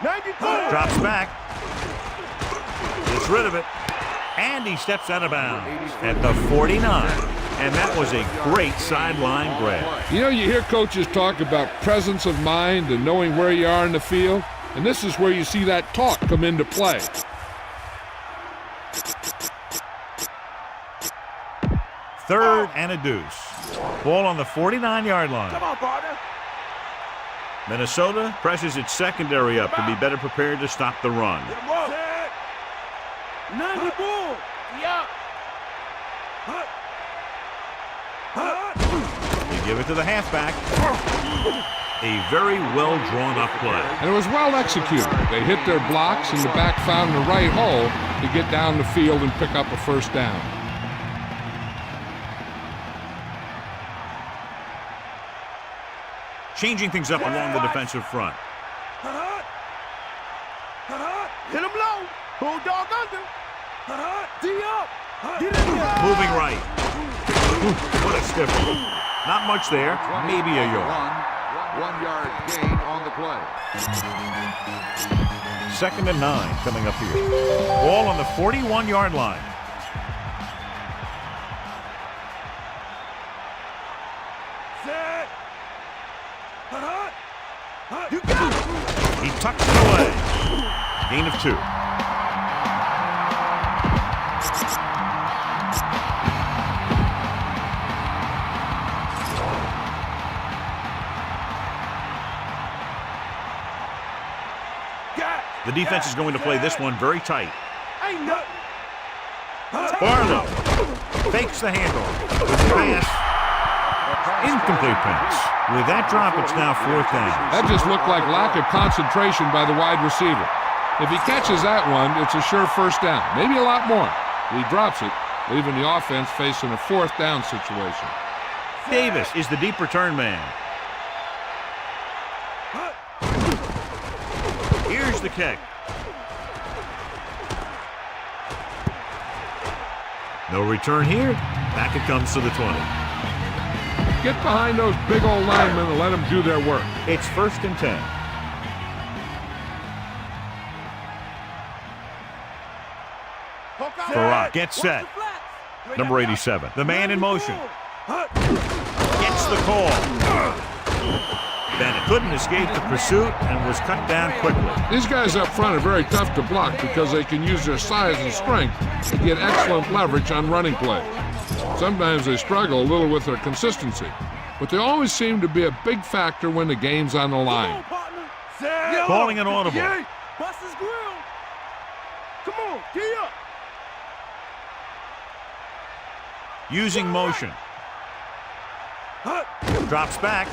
Speaker 2: Drops back. Gets rid of it. And he steps out of bounds at the 49. And that was a great sideline grab.
Speaker 3: You know, you hear coaches talk about presence of mind and knowing where you are in the field, and this is where you see that talk come into play.
Speaker 2: Third and a deuce. Ball on the 49-yard line.
Speaker 1: Come on, partner.
Speaker 2: Minnesota presses its secondary up to be better prepared to stop the run.
Speaker 1: 90 ball. Yeah.
Speaker 2: They give it to the halfback. A very well drawn up play.
Speaker 3: And it was well executed. They hit their blocks, and the back found the right hole to get down the field and pick up a first down.
Speaker 2: Changing things up along the defensive front.
Speaker 1: Hit him low. Bulldog under. D up. Get in there.
Speaker 2: Moving right. What a stiff one. Not much there. Maybe a yard.
Speaker 4: 1 yard gain on the play.
Speaker 2: 2nd and 9 coming up here. Ball on the 41-yard line.
Speaker 1: You got it.
Speaker 2: He tucks it away. Gain of 2. The defense is going to play this one very tight.
Speaker 1: Ain't nothing.
Speaker 2: Barlow fakes the handoff. Pass. Incomplete pass. With that drop, it's now 4th down.
Speaker 3: That just looked like lack of concentration by the wide receiver. If he catches that one, it's a sure first down. Maybe a lot more. He drops it, leaving the offense facing a 4th down situation.
Speaker 2: Davis is the deep return man. Here's the kick. No return here. Back it comes to the 20.
Speaker 3: Get behind those big old linemen and let them do their work.
Speaker 2: It's 1st and 10. Farrak gets set. Number 87. The man in motion. Gets the call. Bennett couldn't escape the pursuit and was cut down quickly.
Speaker 3: These guys up front are very tough to block because they can use their size and strength to get excellent leverage on running plays. Sometimes they struggle a little with their consistency, but they always seem to be a big factor when the game's on the line.
Speaker 2: Calling an audible.
Speaker 1: Bust his grill. Come on, get up.
Speaker 2: Using motion. Drops back.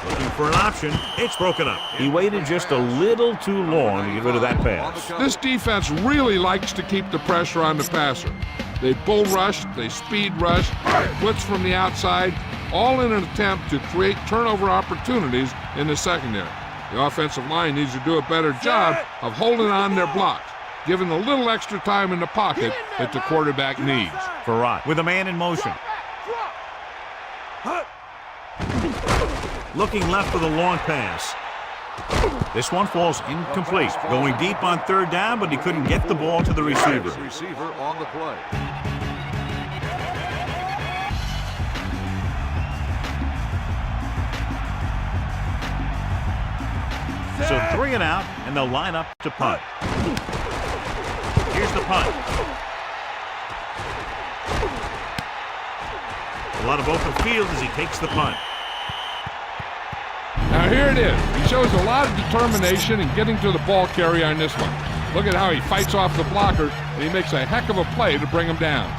Speaker 2: Looking for an option. It's broken up. He waited just a little too long to get rid of that pass.
Speaker 3: This defense really likes to keep the pressure on the passer. They bull rush, they speed rush, blitz from the outside, all in an attempt to create turnover opportunities in the secondary. The offensive line needs to do a better job of holding on their blocks, giving a little extra time in the pocket that the quarterback needs.
Speaker 2: Farad with a man in motion. Looking left for the long pass. This one falls incomplete. Going deep on third down, but he couldn't get the ball to the receiver.
Speaker 4: Receiver on the play.
Speaker 2: So 3 and out, and they'll line up to punt. Here's the punt. A lot of open field as he takes the punt.
Speaker 3: Now here it is. He shows a lot of determination in getting to the ball carrier on this one. Look at how he fights off the blocker, and he makes a heck of a play to bring him down.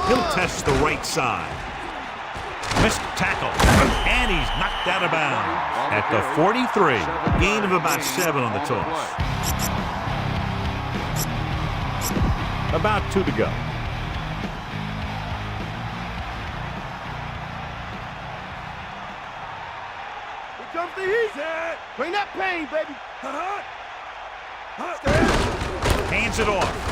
Speaker 2: He'll test the right side. Missed tackle, and he's knocked out of bounds at the 43. Gain of about 7 on the toss. About 2 to go.
Speaker 1: Comes the heat. Bring that pain, baby.
Speaker 2: Hands it off.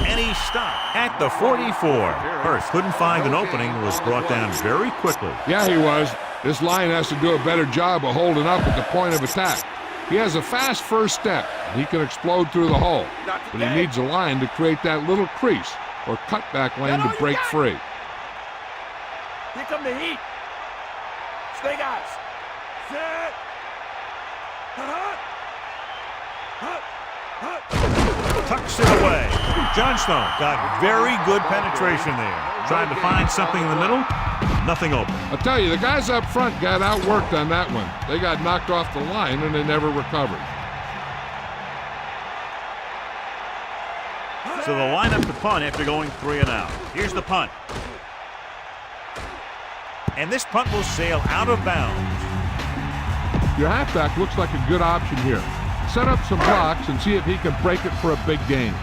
Speaker 2: And he stopped at the 44. Hurst couldn't find an opening and was brought down very quickly.
Speaker 3: Yeah, he was. This line has to do a better job of holding up at the point of attack. He has a fast first step. He can explode through the hole. But he needs a line to create that little crease or cutback lane to break free.
Speaker 1: Here come the heat. Stay guys. Set.
Speaker 2: Tucks it away. Johnstone got very good penetration there. Tried to find something in the middle. Nothing open.
Speaker 3: I'll tell you, the guys up front got outworked on that one. They got knocked off the line and they never recovered.
Speaker 2: So they'll line up to punt after going 3 and out. Here's the punt. And this punt will sail out of bounds.
Speaker 3: Your halfback looks like a good option here. Set up some blocks and see if he can break it for a big gain.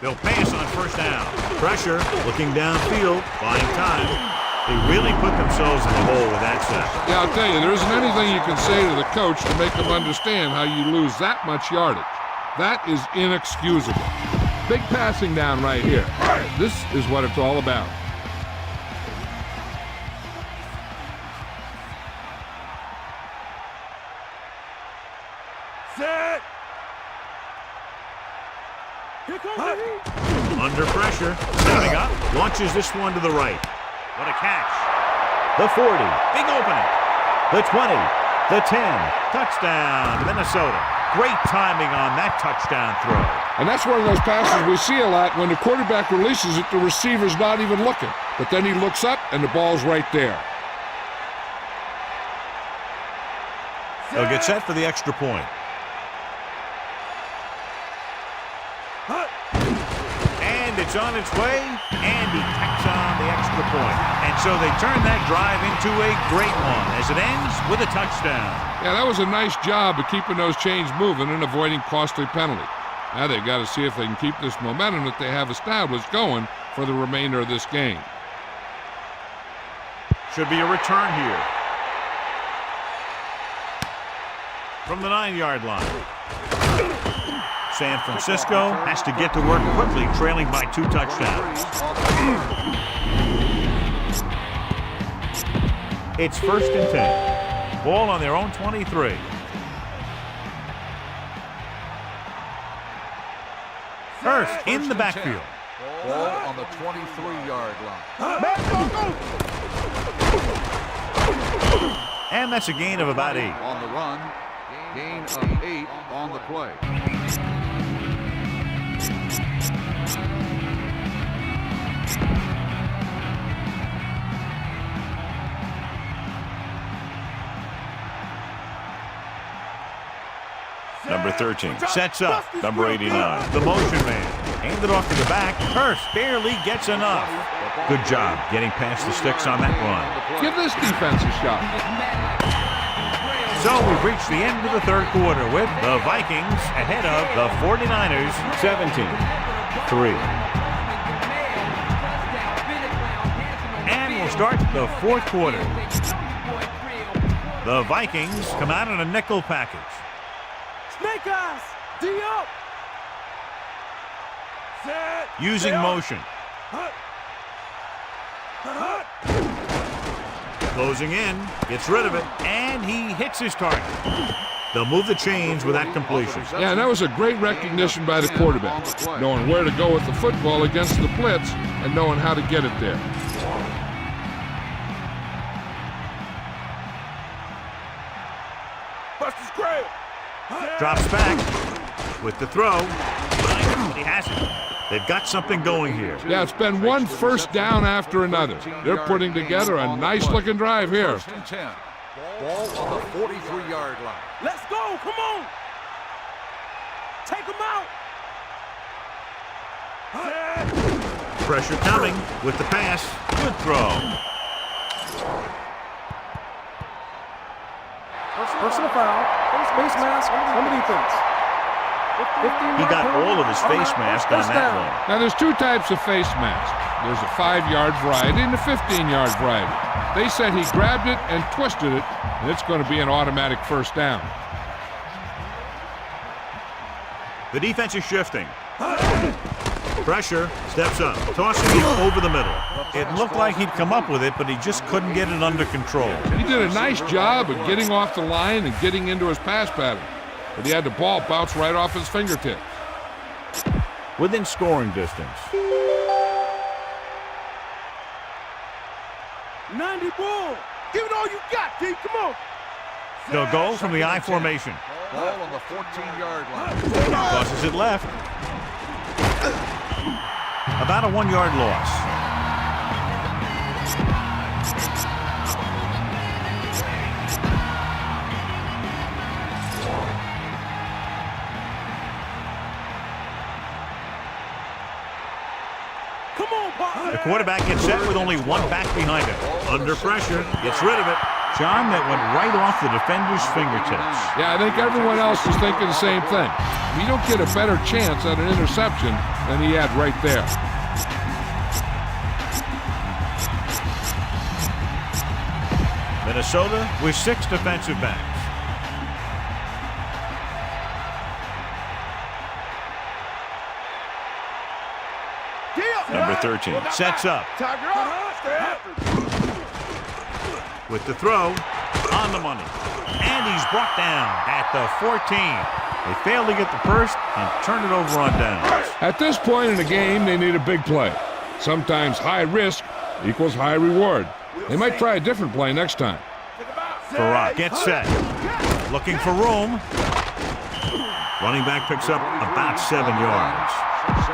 Speaker 2: They'll pass on first down. Pressure, looking downfield, buying time. They really put themselves in the hole with that set.
Speaker 3: Yeah, I'll tell you, there isn't anything you can say to the coach to make them understand how you lose that much yardage. That is inexcusable. Big passing down right here. This is what it's all about.
Speaker 1: Set.
Speaker 2: Under pressure, stepping up, launches this one to the right. What a catch. The 40, big opening. The 20, the 10, touchdown, Minnesota. Great timing on that touchdown throw.
Speaker 3: And that's one of those passes we see a lot. When the quarterback releases it, the receiver's not even looking. But then he looks up, and the ball's right there.
Speaker 2: They'll get set for the extra point. And it's on its way, and he tacks on the extra point. And so they turn that drive into a great one as it ends with a touchdown.
Speaker 3: Yeah, that was a nice job of keeping those chains moving and avoiding costly penalty. Now they've got to see if they can keep this momentum that they have established going for the remainder of this game.
Speaker 2: Should be a return here. From the 9-yard line. San Francisco has to get to work quickly, trailing by 2 touchdowns. It's 1st and 10. Ball on their own 23. Hurst in the backfield.
Speaker 4: Ball on the 23-yard line.
Speaker 2: And that's a gain of about 8.
Speaker 4: On the run, gain of 8 on the play.
Speaker 2: Number 13 sets up. Number 89, the motion man. Handed off to the back. Hurst barely gets enough. Good job getting past the sticks on that run.
Speaker 3: Give this defense a shot.
Speaker 2: So we've reached the end of the third quarter with the Vikings ahead of the 49ers 17-3. And we'll start the fourth quarter. The Vikings come out in a nickel package.
Speaker 6: Snake eyes. D up. Set.
Speaker 2: Using motion. Closing in, gets rid of it, and he hits his target. They'll move the chains with that completion.
Speaker 3: Yeah, and that was a great recognition by the quarterback, knowing where to go with the football against the blitz and knowing how to get it there.
Speaker 2: Drops back with the throw. He has it. They've got something going here.
Speaker 3: Yeah, it's been one first down after another. They're putting together a nice-looking drive here.
Speaker 4: First and 10. Ball on the 43-yard line.
Speaker 6: Let's go. Come on. Take him out.
Speaker 2: Pressure coming with the pass. Good throw.
Speaker 6: Personal foul. Face mask on the defense.
Speaker 2: He got all of his face mask on that one.
Speaker 3: Now, there's two types of face mask. There's a 5-yard variety and a 15-yard variety. They said he grabbed it and twisted it, and it's going to be an automatic first down.
Speaker 2: The defense is shifting. Pressure, steps up, tossing it over the middle. It looked like he'd come up with it, but he just couldn't get it under control.
Speaker 3: He did a nice job of getting off the line and getting into his pass pattern, but he had the ball bounce right off his fingertips.
Speaker 2: Within scoring distance.
Speaker 6: 90 bull. Give it all you got, D. Come on.
Speaker 2: They'll go from the I formation.
Speaker 4: Ball on the 14-yard line.
Speaker 2: Tosses it left. About a 1-yard loss.
Speaker 6: Come on, Pop.
Speaker 2: The quarterback gets set with only one back behind him. Under pressure, gets rid of it. John, that went right off the defender's fingertips.
Speaker 3: Yeah, I think everyone else is thinking the same thing. You don't get a better chance at an interception than he had right there.
Speaker 2: Minnesota with 6 defensive backs. Number 13 sets up. With the throw, on the money. And he's brought down at the 14. They failed to get the first and turn it over on downs.
Speaker 3: At this point in the game, they need a big play. Sometimes high risk equals high reward. They might try a different play next time.
Speaker 2: Farah gets set. Looking for room. Running back picks up about 7 yards.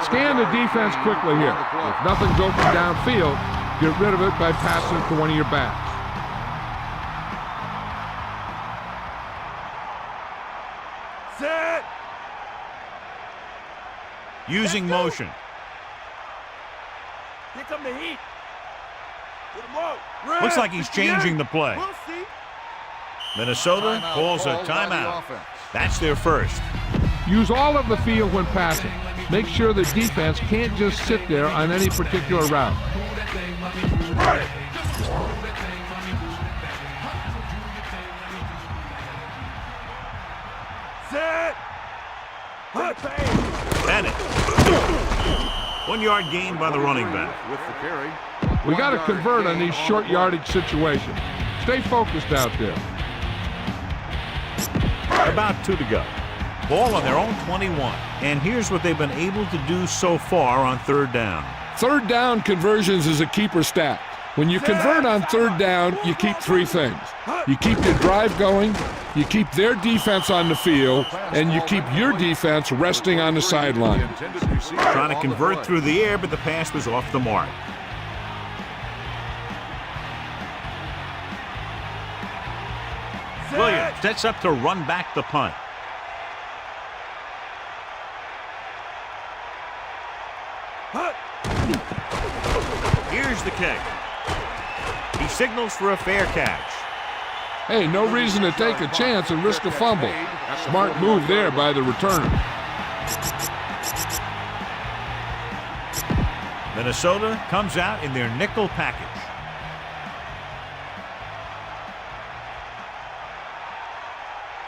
Speaker 3: Scan the defense quickly here. If nothing's open downfield, get rid of it by passing it to one of your backs.
Speaker 6: Set.
Speaker 2: Using motion.
Speaker 6: Here come the heat. Put him up.
Speaker 2: Looks like he's changing the play.
Speaker 6: We'll see.
Speaker 2: Minnesota calls a timeout. That's their first.
Speaker 3: Use all of the field when passing. Make sure the defense can't just sit there on any particular route.
Speaker 6: Set.
Speaker 2: Bennett. 1 yard gain by the running back.
Speaker 4: With the carry.
Speaker 3: We got to convert on these short yardage situations. Stay focused out there.
Speaker 2: About 2 to go. Ball on their own 21. And here's what they've been able to do so far on third down.
Speaker 3: Third down conversions is a keeper stat. When you convert on third down, you keep 3 things. You keep your drive going, you keep their defense on the field, and you keep your defense resting on the sideline.
Speaker 2: Trying to convert through the air, but the pass was off the mark. Williams sets up to run back the punt. Here's the kick. He signals for a fair catch.
Speaker 3: Hey, no reason to take a chance and risk a fumble. Smart move there by the returner.
Speaker 2: Minnesota comes out in their nickel package.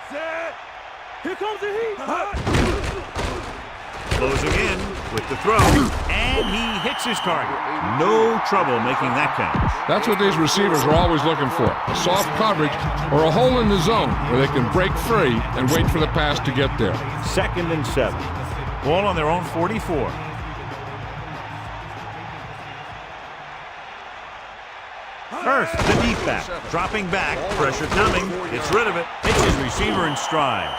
Speaker 6: Set. Here comes the heat.
Speaker 2: Closing in with the throw, and he hits his target. No trouble making that catch.
Speaker 3: That's what these receivers are always looking for. Soft coverage or a hole in the zone where they can break free and wait for the pass to get there.
Speaker 2: 2nd and 7. Ball on their own 44. First, the deep back, dropping back, pressure coming, gets rid of it, hits his receiver in stride.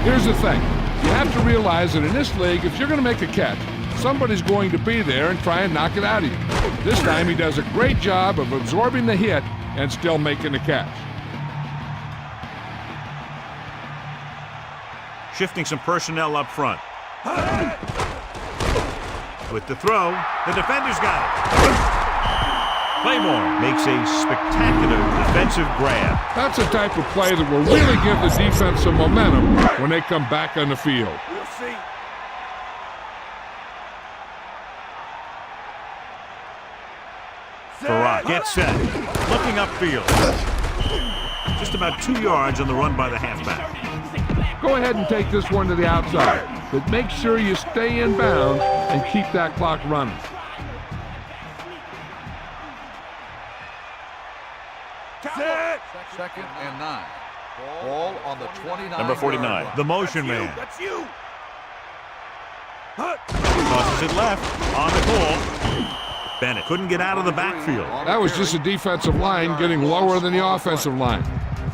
Speaker 3: Here's the thing. You have to realize that in this league, if you're going to make a catch, somebody's going to be there and try and knock it out of you. This time he does a great job of absorbing the hit and still making the catch.
Speaker 2: Shifting some personnel up front. With the throw, the defender's got it. Claymore makes a spectacular defensive grab.
Speaker 3: That's the type of play that will really give the defense some momentum when they come back on the field.
Speaker 6: We'll see.
Speaker 2: Farrar gets set, looking upfield. Just about 2 yards on the run by the halfback.
Speaker 3: Go ahead and take this one to the outside, but make sure you stay in bounds and keep that clock running.
Speaker 6: Set.
Speaker 4: 2nd and 9. Ball on the 29.
Speaker 2: Number 49, the motion man.
Speaker 6: That's you.
Speaker 2: Tosses it left, on the goal. Bennett couldn't get out of the backfield.
Speaker 3: That was just a defensive line getting lower than the offensive line.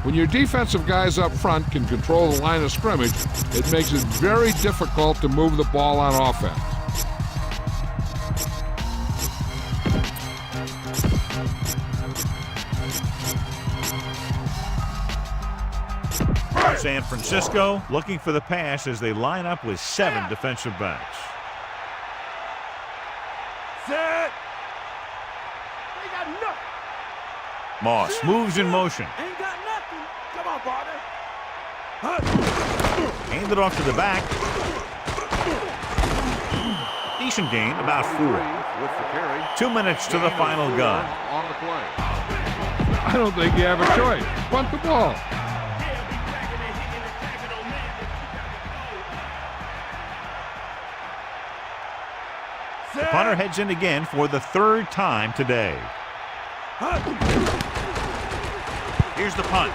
Speaker 3: When your defensive guys up front can control the line of scrimmage, it makes it very difficult to move the ball on offense.
Speaker 2: San Francisco looking for the pass as they line up with 7 defensive backs.
Speaker 6: Set. They got nothing.
Speaker 2: Moss moves in motion.
Speaker 6: Ain't got nothing. Come on, partner.
Speaker 2: Hand it off to the back. Decent gain, about 4.
Speaker 4: With the carry.
Speaker 2: 2 minutes to the final gun.
Speaker 4: On the play.
Speaker 3: I don't think you have a choice. Punt the ball.
Speaker 2: The punter heads in again for the 3rd time today. Here's the punt.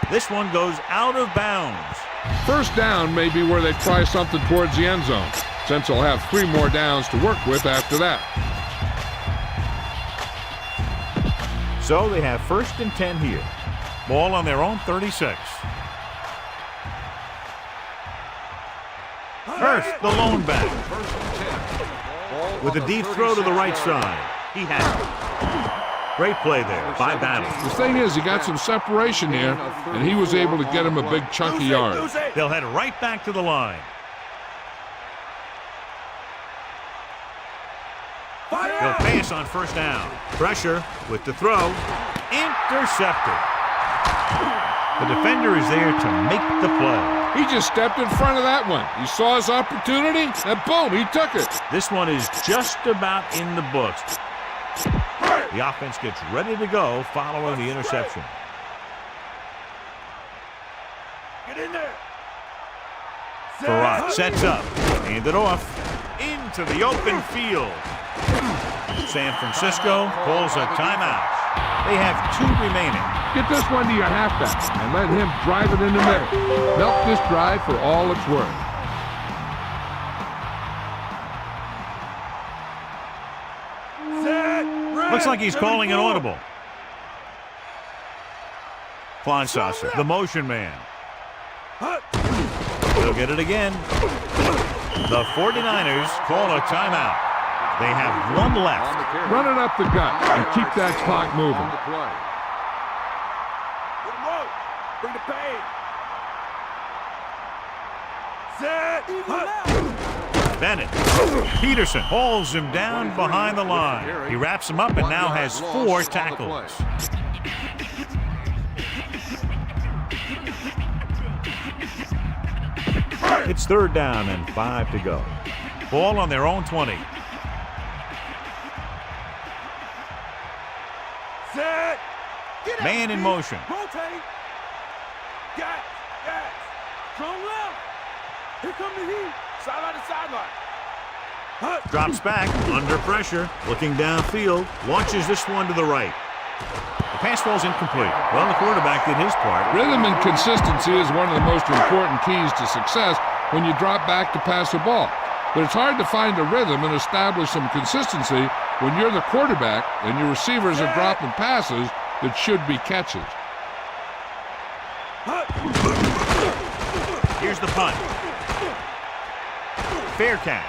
Speaker 2: This one goes out of bounds.
Speaker 3: First down may be where they try something towards the end zone, since they'll have 3 more downs to work with after that.
Speaker 2: So they have 1st and 10 here. Ball on their own 36. First, the lone back.
Speaker 4: 1st and 10.
Speaker 2: With a deep throw to the right side. He has it. Great play there by Battle.
Speaker 3: The thing is, he got some separation there, and he was able to get him a big chunk of yards.
Speaker 2: They'll head right back to the line. They'll pass on 1st down. Pressure with the throw. Intercepted. The defender is there to make the play.
Speaker 3: He just stepped in front of that one. He saw his opportunity, and boom, he took it.
Speaker 2: This one is just about in the books. The offense gets ready to go following the interception.
Speaker 6: Get in there.
Speaker 2: Farrar sets up. Hand it off. Into the open field. San Francisco calls a timeout. They have 2 remaining.
Speaker 3: Get this one to your halfback and let him drive it in the middle. Milk this drive for all it's worth.
Speaker 2: Looks like he's calling an audible. Klonsasser, the motion man. They'll get it again. The 49ers call a timeout. They have 1 left.
Speaker 3: Run it up the gut and keep that clock moving.
Speaker 4: On the play.
Speaker 6: Bring the pain. Set.
Speaker 2: Bennett. Peterson hauls him down behind the line. He wraps him up and now has 4 tackles. It's 3rd down and 5 to go. Ball on their own 20.
Speaker 1: Set.
Speaker 2: Man in motion.
Speaker 1: Rotate. Gas. Strong left. Here come the heat. Sideline to sideline.
Speaker 2: Drops back, under pressure, looking downfield, launches this one to the right. The pass falls incomplete. Well, the quarterback did his part.
Speaker 3: Rhythm and consistency is one of the most important keys to success when you drop back to pass the ball. But it's hard to find a rhythm and establish some consistency when you're the quarterback and your receivers are dropping passes that should be catches.
Speaker 2: Here's the punt. Fair catch.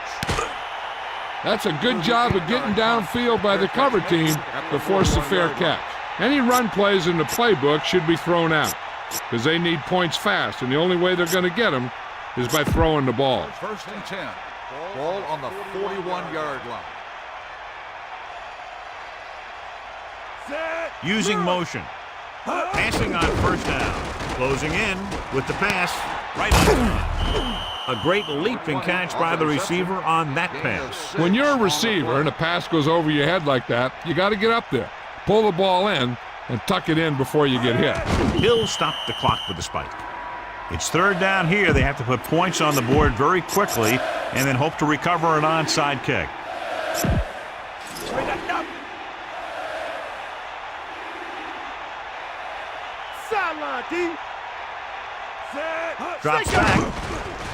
Speaker 3: That's a good job of getting downfield by the cover team to force the fair catch. Any run plays in the playbook should be thrown out because they need points fast, and the only way they're going to get them is by throwing the ball.
Speaker 4: 1st and 10. Ball on the 41-yard line.
Speaker 2: Using motion. Passing on 1st down. Closing in with the pass. Right on. A great leaping catch by the receiver on that pass.
Speaker 3: When you're a receiver and a pass goes over your head like that, you got to get up there, pull the ball in, and tuck it in before you get hit.
Speaker 2: Hill stopped the clock with the spike. It's 3rd down here. They have to put points on the board very quickly and then hope to recover an onside kick.
Speaker 1: Sideline, D.
Speaker 2: Drops back.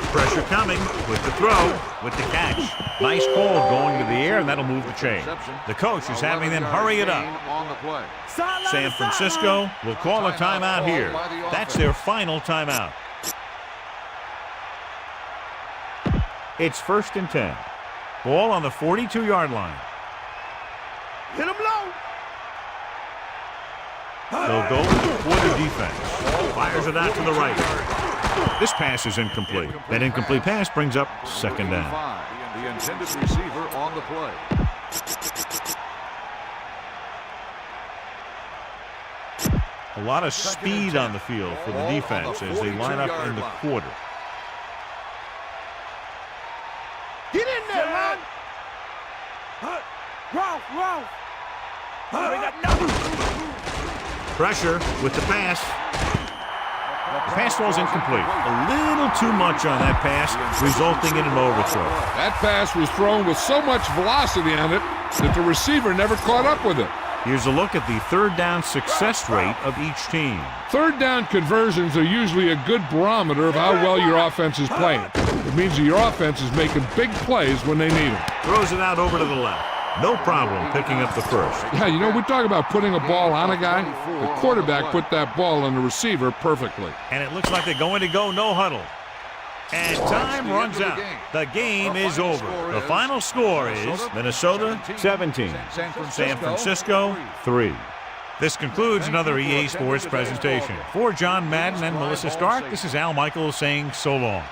Speaker 2: Pressure coming with the throw, with the catch. Nice call going to the air, and that'll move the chain. The coach is having them hurry it up. San Francisco will call a timeout here. That's their final timeout. It's 1st and 10. Ball on the 42-yard line.
Speaker 1: Hit him low.
Speaker 2: They'll go with the quarter defense. Fires it out to the right. This pass is incomplete. That incomplete pass brings up 2nd down.
Speaker 4: The intended receiver on the play.
Speaker 2: A lot of speed on the field for the defense as they line up in the quarter.
Speaker 1: Get in there, man. Ralph.
Speaker 2: Pressure with the pass. The pass falls incomplete. A little too much on that pass, resulting in an overthrow.
Speaker 3: That pass was thrown with so much velocity on it that the receiver never caught up with it.
Speaker 2: Here's a look at the 3rd down success rate of each team.
Speaker 3: 3rd down conversions are usually a good barometer of how well your offense is playing. It means that your offense is making big plays when they need them.
Speaker 2: Throws it out over to the left. No problem picking up the first.
Speaker 3: Yeah, you know, we talk about putting a ball on a guy. The quarterback put that ball on the receiver perfectly.
Speaker 2: And it looks like they're going to go no huddle. And time runs out. The game is over. The final score is Minnesota 17, San Francisco 3. This concludes another EA Sports presentation. For John Madden and Melissa Stark, this is Al Michaels saying so long.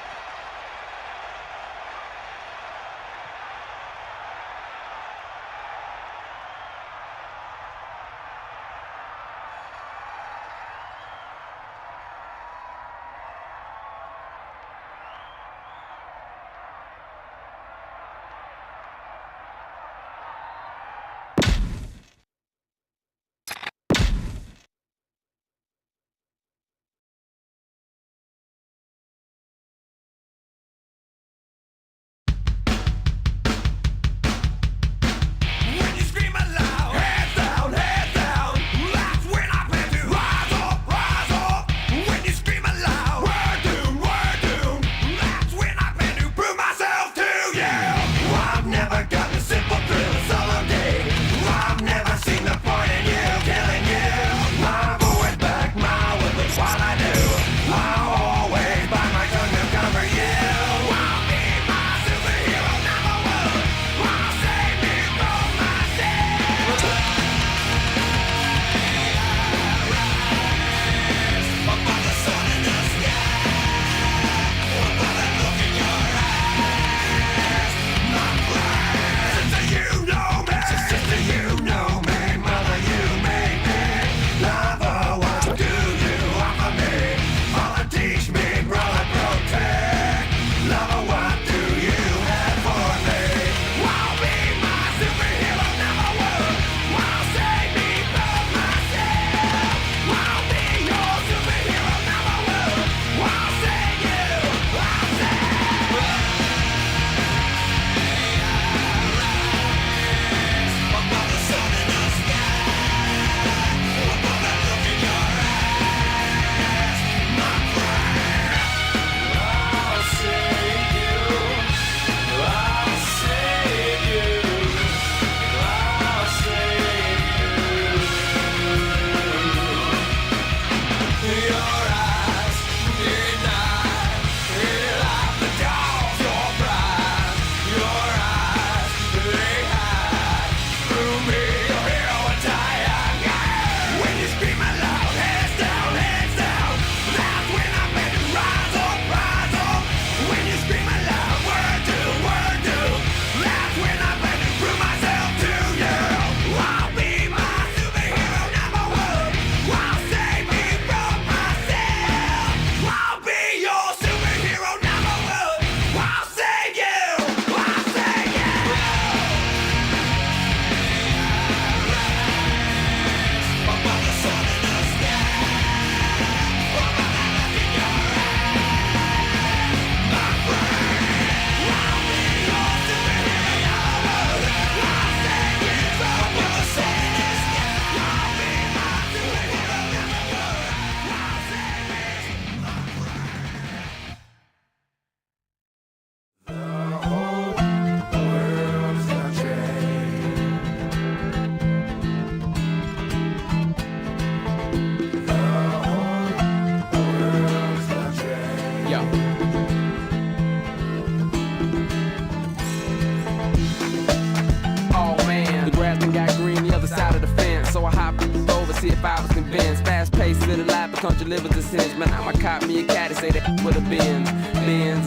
Speaker 8: see if I was convinced. Fast paced, live a life, but country livers a sins. Man, I'ma cop me a caddy, say that with a Benz.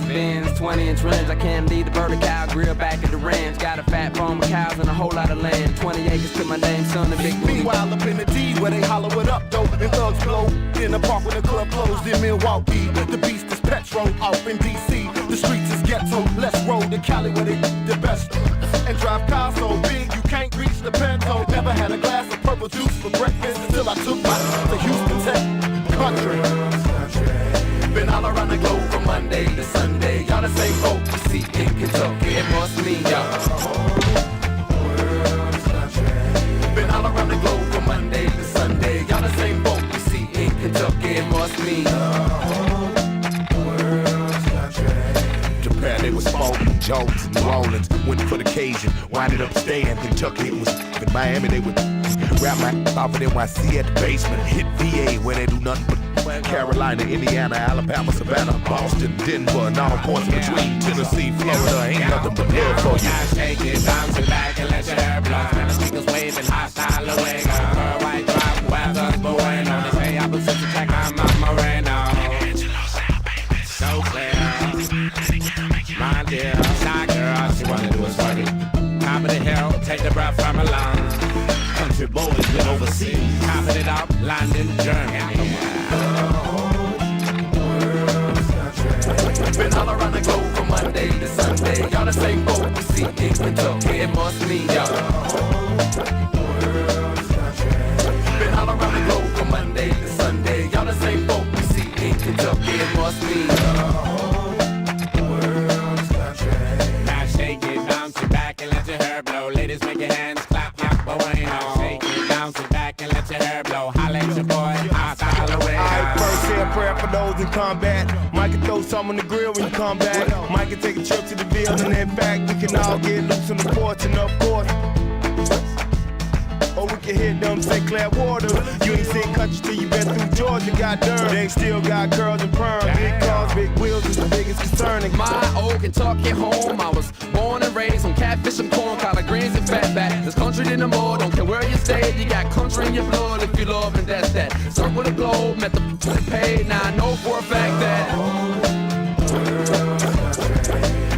Speaker 8: Benz, 20-inch rims. I can't leave the vertical grill back at the ranch. Got a fat farm of cows and a whole lot of land. 20 acres to my name, son, and big booty.
Speaker 9: Meanwhile, up in the D where they holler it up, though, and thugs blow. In the park when the club closed in Milwaukee. The beast is petrol off in D.C. The streets is ghetto. Let's roll to Cali where they the best. And drive cars so big you can't reach the Pinto. Never had a glass of purple juice for breakfast until I took my to Houston Tech country. Been all around the globe from Monday to Sunday. Y'all the same boat you see in Kentucky. It must mean y'all. Been all around the globe from Monday to Sunday. Y'all the same boat you see in Kentucky. It must mean
Speaker 10: Japan, they was smoking, Jones, New Orleans, went for the occasion, winded up staying. Kentucky, it was in Miami, they would rap my off of NYC at the basement, hit VA where they do nothing but Carolina, Indiana, Alabama, Savannah, Boston, Denver, and all points in between. Tennessee, Florida, ain't nothing but love for you.
Speaker 7: Shake it, bounce it back and let your hair blow. Smell the speakers waving, hostile away. Her white drop, weather's bueno. They say opposites attract, I'm Moreno. So clear, my dear, shy girl, she wanna do is work it. Top of the hill, take the breath from her lungs. Country boys been overseas, topping it up, London, Germany.
Speaker 9: Been all around the globe from Monday to Sunday. Y'all the same boat you see in Kentucky. It must mean y'all. Been all around the globe from Monday to Sunday. Y'all the same boat you see in Kentucky. It must mean y'all.
Speaker 7: Now shake it, bounce it back and let your hair blow. Ladies, make your hands clap, yeah, bueno. Shake it, bounce it back and let your hair blow. Holla at your boy, hostile away.
Speaker 10: Alright, first say a prayer for those in combat. Mike can throw some on the grill when you come back. Mike can take a trip to the Ville and then back. We can all get loose on the porch and of course. Or we can hit them St. Clair waters. You ain't seen country till you been through Georgia, got dirt. They still got curls and perms. Big cars, big wheels is the biggest concern.
Speaker 8: My old Kentucky home. I was born and raised on catfish and corn, collard greens and fatback. There's country in the more, don't care where you stay. You got country in your blood if you love, and that's that. Circle the globe, met the paid. Now I know for a fact that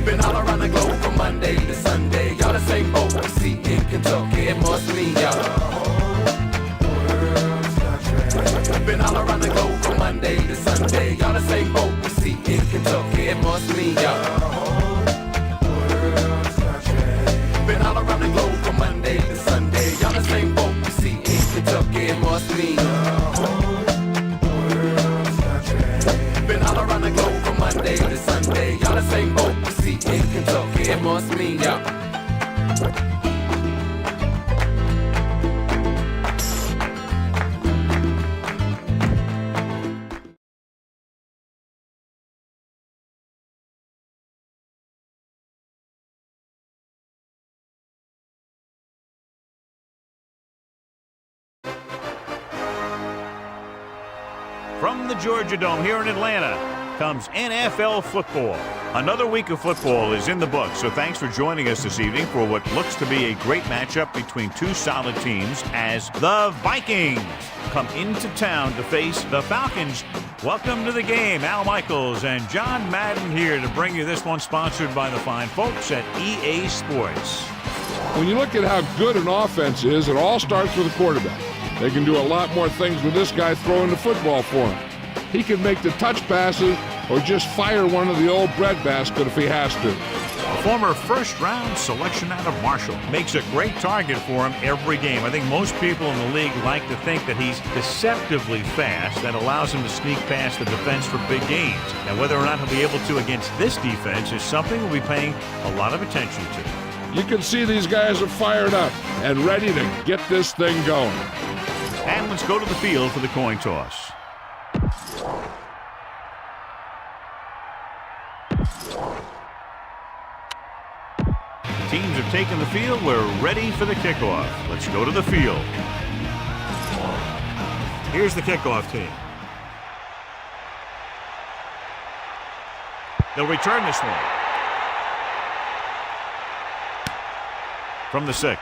Speaker 9: been all around the globe from Monday to Sunday. Y'all the same boat you see in Kentucky. It must mean y'all. Been all around the globe from Monday to Sunday. Y'all the same boat you see in Kentucky. It must mean y'all. Been all around the globe from Monday to Sunday. Y'all the same boat you see in Kentucky. It must mean been all around the globe from Monday to Sunday. Y'all the same boat you see in Kentucky. It must mean y'all.
Speaker 2: From the Georgia Dome here in Atlanta comes NFL football. Another week of football is in the books, so thanks for joining us this evening for what looks to be a great matchup between two solid teams as the Vikings come into town to face the Falcons. Welcome to the game. Al Michaels and John Madden here to bring you this one, sponsored by the fine folks at EA Sports.
Speaker 3: When you look at how good an offense is, it all starts with a quarterback. They can do a lot more things with this guy throwing the football for him. He can make the touch passes or just fire one of the old breadbasket if he has to.
Speaker 2: A former first-round selection out of Marshall makes a great target for him every game. I think most people in the league like to think that he's deceptively fast. That allows him to sneak past the defense for big gains. Now, whether or not he'll be able to against this defense is something we'll be paying a lot of attention to.
Speaker 3: You can see these guys are fired up and ready to get this thing going.
Speaker 2: And let's go to the field for the coin toss. Teams have taken the field. We're ready for the kickoff. Let's go to the field. Here's the kickoff team. They'll return this one. From the 6.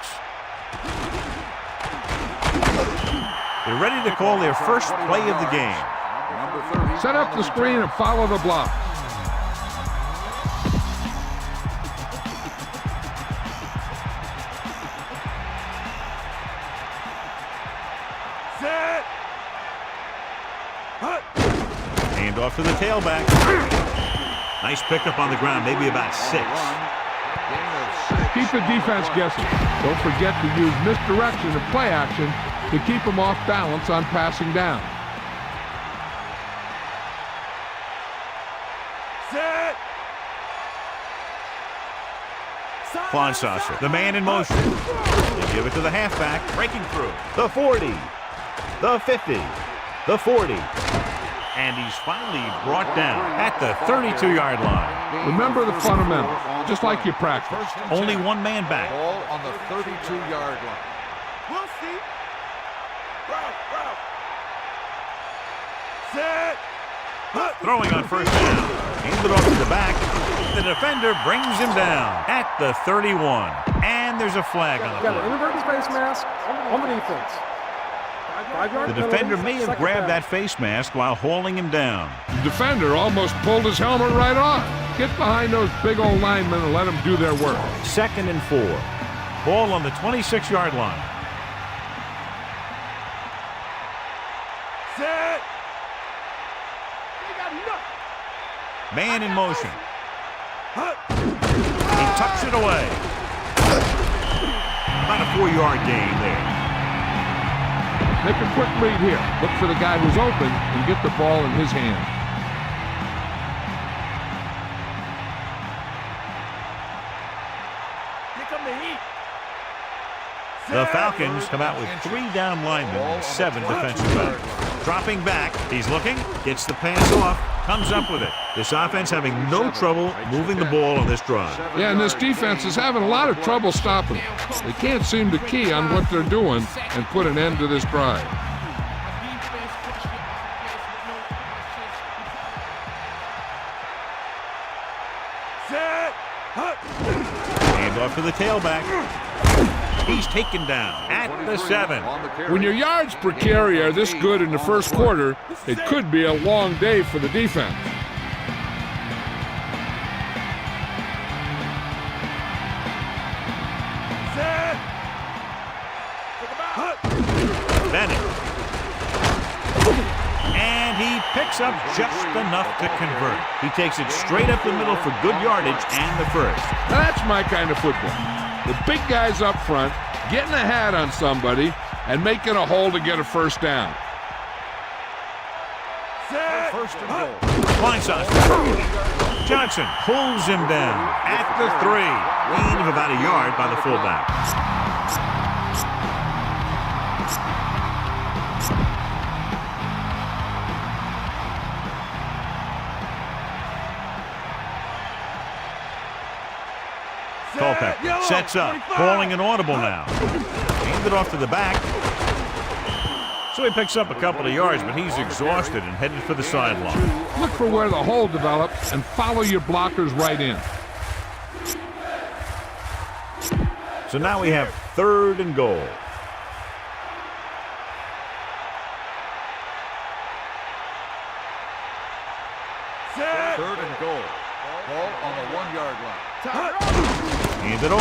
Speaker 2: They ready to call their first play of the game.
Speaker 4: Number 30.
Speaker 3: Set up the screen and follow the block.
Speaker 2: Hand off to the tailback. Nice pickup on the ground, maybe about 6.
Speaker 3: Keep the defense guessing. Don't forget to use misdirection and play action to keep them off balance on passing down.
Speaker 2: Saucer, the man in motion. They give it to the halfback, breaking through. The 40, the 50, the 40. And he's finally brought down at the 32-yard line.
Speaker 3: Remember the fundamentals, just like you practice.
Speaker 2: Only one man back.
Speaker 4: Ball on the 32-yard line.
Speaker 9: We'll see.
Speaker 2: Throwing on first down. Handed off to the back. The defender brings him down at the 31. And there's a flag on the
Speaker 6: Got an
Speaker 2: play.
Speaker 6: inadvertent face mask on the defense. 5-yard
Speaker 2: The
Speaker 6: penalty,
Speaker 2: defender may have
Speaker 6: second
Speaker 2: grabbed
Speaker 6: down.
Speaker 2: that face mask while hauling him down.
Speaker 3: The defender almost pulled his helmet right off. Get behind those big old linemen and let them do their work.
Speaker 2: 2nd and 4. Ball on the 26-yard line. Man in motion. He tucks it away. About a 4-yard gain there.
Speaker 3: Make a quick read here. Look for the guy who's open and get the ball in his hand.
Speaker 2: The Falcons come out with 3 down linemen and 7 defensive backs. Dropping back, he's looking, gets the pass off, comes up with it. This offense having no trouble moving the ball on this drive.
Speaker 3: Yeah, and this defense is having a lot of trouble stopping them. They can't seem to key on what they're doing and put an end to this drive.
Speaker 2: Hand off to the tailback. He's taken down at the 7.
Speaker 3: When your yards per carry are this good in the first quarter, it could be a long day for the defense.
Speaker 2: Bennett. And he picks up just enough to convert. He takes it straight up the middle for good yardage and the first.
Speaker 3: Now that's my kind of football. The big guys up front, getting a hat on somebody, and making a hole to get a first down.
Speaker 4: First and goal.
Speaker 2: Saucer. Johnson pulls him down at the 3. Gain of about a yard by the fullback. Culpepper sets up, calling an audible now. Handed off to the back. So he picks up a couple of yards, but he's exhausted and headed for the sideline.
Speaker 3: Look for where the hole develops and follow your blockers right in.
Speaker 2: So now we have 3rd and goal.
Speaker 4: Third and goal. Ball on the 1-yard line.
Speaker 2: Handed off.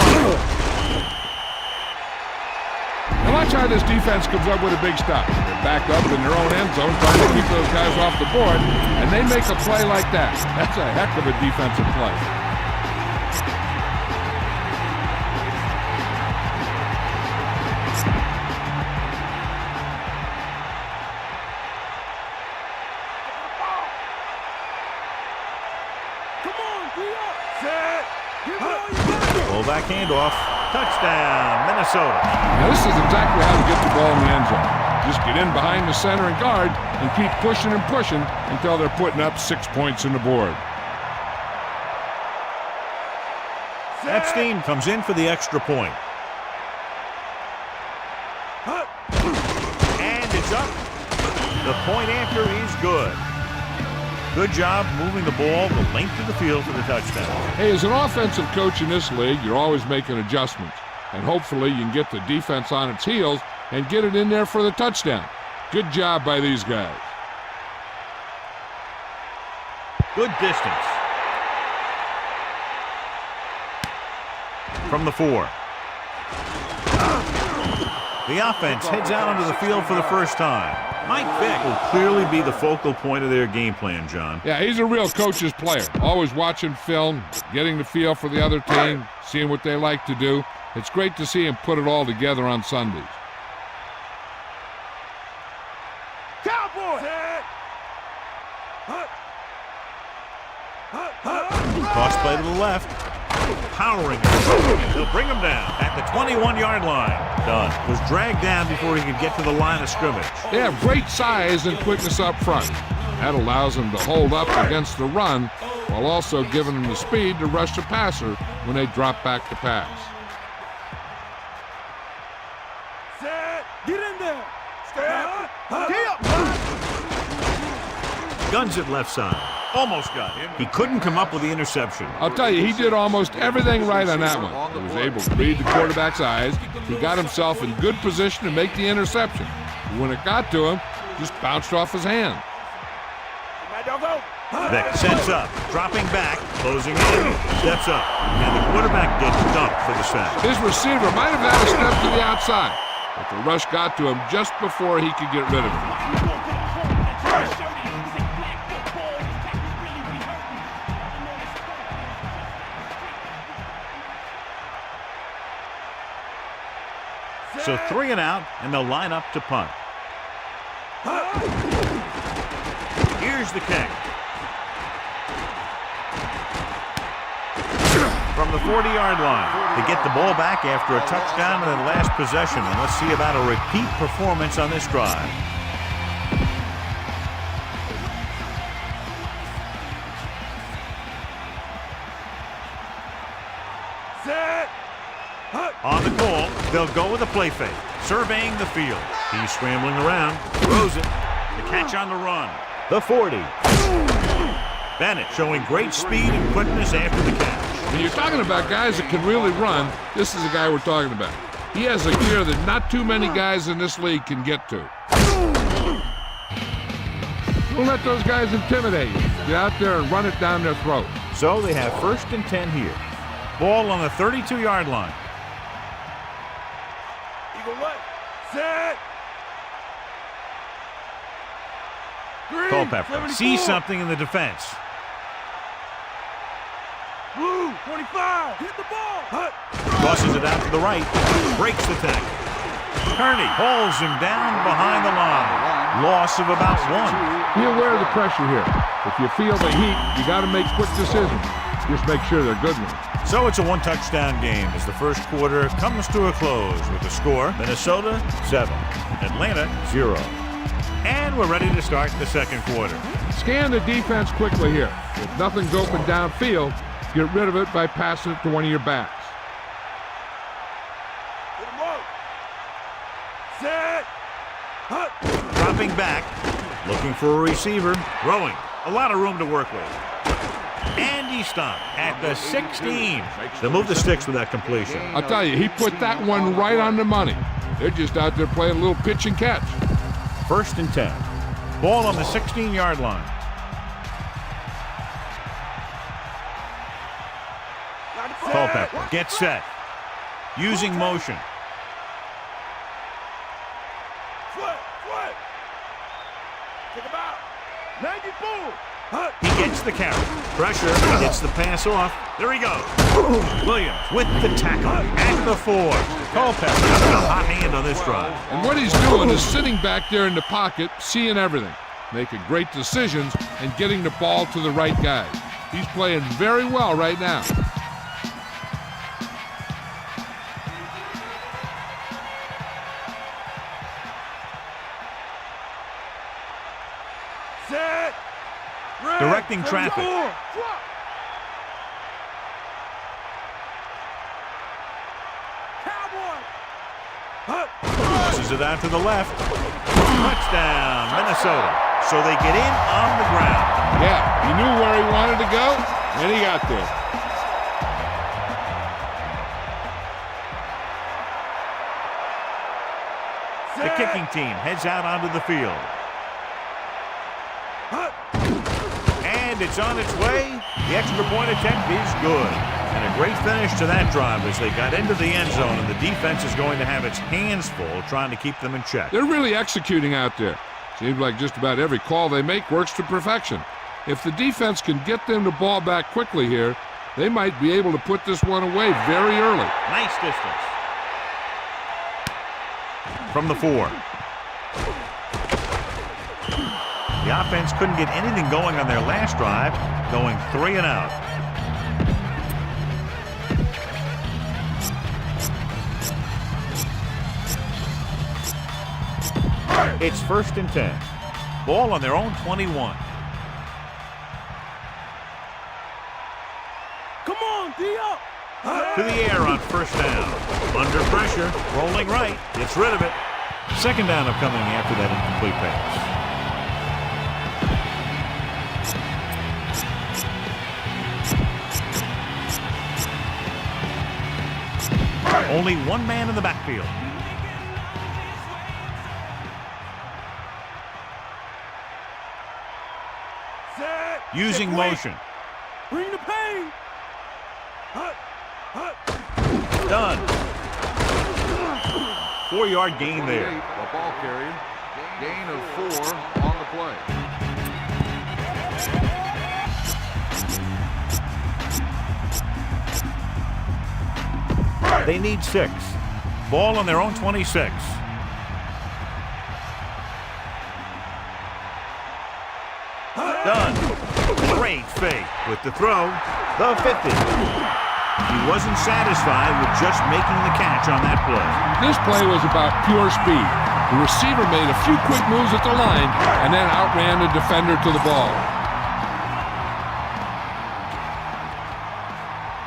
Speaker 3: Now watch how this defense comes up with a big stop. They're back up in their own end zone trying to keep those guys off the board, and they make a play like that. That's a heck of a defensive play.
Speaker 2: Fullback handoff. Touchdown, Minnesota.
Speaker 3: Now this is exactly how to get the ball in the end zone. Just get in behind the center and guard and keep pushing and pushing until they're putting up 6 points on the board.
Speaker 2: Epstein comes in for the extra point. And it's up. The point after is good. Good job moving the ball the length of the field for the touchdown.
Speaker 3: Hey, as an offensive coach in this league, you're always making adjustments. And hopefully you can get the defense on its heels and get it in there for the touchdown. Good job by these guys.
Speaker 2: Good distance. From the 4. The offense heads out onto the field for the first time. Mike Vick will clearly be the focal point of their game plan, John.
Speaker 3: Yeah, he's a real coach's player. Always watching film, getting the feel for the other team, seeing what they like to do. It's great to see him put it all together on Sundays.
Speaker 9: Cowboy!
Speaker 2: Cross play to the left. Powering. He'll bring him down at the 21-yard line. Dunn was dragged down before he could get to the line of scrimmage.
Speaker 3: They have great size and quickness up front. That allows them to hold up against the run while also giving them the speed to rush the passer when they drop back to pass.
Speaker 9: Set! Get in there! Step!
Speaker 2: Guns at left side. Almost got him. He couldn't come up with the interception.
Speaker 3: I'll tell you, he did almost everything right on that one. He was able to read the quarterback's eyes. He got himself in good position to make the interception. When it got to him, just bounced off his hand.
Speaker 2: Vick sets up, dropping back, closing in, steps up, and the quarterback gets dumped for the sack.
Speaker 3: His receiver might have had a step to the outside, but the rush got to him just before he could get rid of it.
Speaker 2: So 3 and out, and they'll line up to punt. Here's the kick. From the 40-yard line. They get the ball back after a touchdown in the last possession. And let's see about a repeat performance on this drive.
Speaker 9: Set!
Speaker 2: On the call, they'll go with a play fake. Surveying the field. He's scrambling around. Throws it. The catch on the run. The 40. Bennett showing great speed and quickness after the catch.
Speaker 3: When you're talking about guys that can really run, this is the guy we're talking about. He has a gear that not too many guys in this league can get to. Don't let those guys intimidate you. Get out there and run it down their throat.
Speaker 2: So they have 1st and 10 here. Ball on the 32-yard line.
Speaker 9: Eagle right. Set! Green,
Speaker 2: Culpepper
Speaker 9: 74.
Speaker 2: sees something in the defense.
Speaker 9: Blue, 25. Hit the ball. Hut.
Speaker 2: Tosses it out to the right. Breaks the tackle. Kearney pulls him down behind the line. Loss of about 1.
Speaker 3: Be aware of the pressure here. If you feel the heat, you got to make quick decisions. Just make sure they're good ones.
Speaker 2: So it's a 1-touchdown game as the first quarter comes to a close with the score Minnesota 7, Atlanta 0. And we're ready to start the second quarter.
Speaker 3: Scan the defense quickly here. If nothing's open downfield, get rid of it by passing it to one of your backs.
Speaker 9: Set! Hut.
Speaker 2: Dropping back, looking for a receiver, throwing. A lot of room to work with. And he stopped at the 16. They'll move the sticks with that completion.
Speaker 3: I'll tell you, he put that one right on the money. They're just out there playing a little pitch and catch.
Speaker 2: 1st and 10. Ball on the 16-yard line. Culpepper gets set. Using motion.
Speaker 9: Take him out. 94.
Speaker 2: He gets the carry. Pressure. He gets the pass off. There he goes. Williams with the tackle at the 4. Culpepper got a hot hand on this drive.
Speaker 3: And what he's doing is sitting back there in the pocket, seeing everything, making great decisions, and getting the ball to the right guy. He's playing very well right now.
Speaker 9: Set! Red.
Speaker 2: Directing traffic.
Speaker 9: Cowboy!
Speaker 2: Tosses it out to the left. Touchdown, Minnesota. So they get in on the ground.
Speaker 3: Yeah, he knew where he wanted to go, and he got there.
Speaker 2: The kicking team heads out onto the field. And it's on its way. The extra point attempt is good. And a great finish to that drive as they got into the end zone, and the defense is going to have its hands full trying to keep them in check.
Speaker 3: They're really executing out there. Seems like just about every call they make works to perfection. If the defense can get them the ball back quickly here, they might be able to put this one away very early.
Speaker 2: Nice distance. From the 4. The offense couldn't get anything going on their last drive, going 3 and out. It's 1st and 10. Ball on their own 21.
Speaker 6: Come on, D-up!
Speaker 2: To the air on 1st down. Under pressure, rolling right, gets rid of it. 2nd down upcoming after that incomplete pass. Only one man in the backfield. Using motion.
Speaker 6: Bring the pain!
Speaker 2: Done. 4-yard gain there.
Speaker 4: The ball carrier. Gain of 4 on the play.
Speaker 2: They need 6. Ball on their own 26. Done. Great fake with the throw. The 50. He wasn't satisfied with just making the catch on that play.
Speaker 3: This play was about pure speed. The receiver made a few quick moves at the line and then outran the defender to the ball.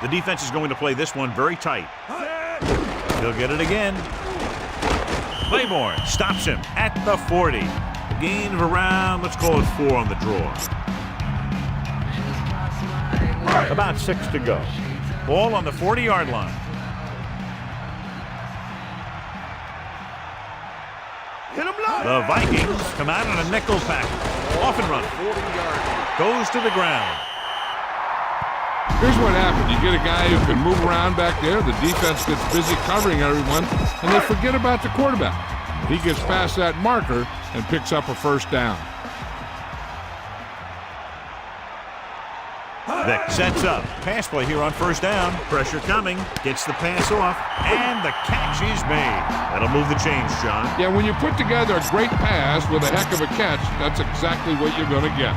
Speaker 2: The defense is going to play this one very tight. He'll get it again. Claiborne stops him at the 40. A gain of around, let's call it 4 on the draw. About 6 to go. Ball on the 40-yard line. The Vikings come out on a nickel pack. Off and run.
Speaker 4: 40 yards.
Speaker 2: Goes to the ground.
Speaker 3: Here's what happened. You get a guy who can move around back there. The defense gets busy covering everyone, and they forget about the quarterback. He gets past that marker and picks up a 1st down.
Speaker 2: Vick sets up. Pass play here on 1st down. Pressure coming. Gets the pass off. And the catch is made. That'll move the chains, John.
Speaker 3: Yeah, when you put together a great pass with a heck of a catch, that's exactly what you're going to get.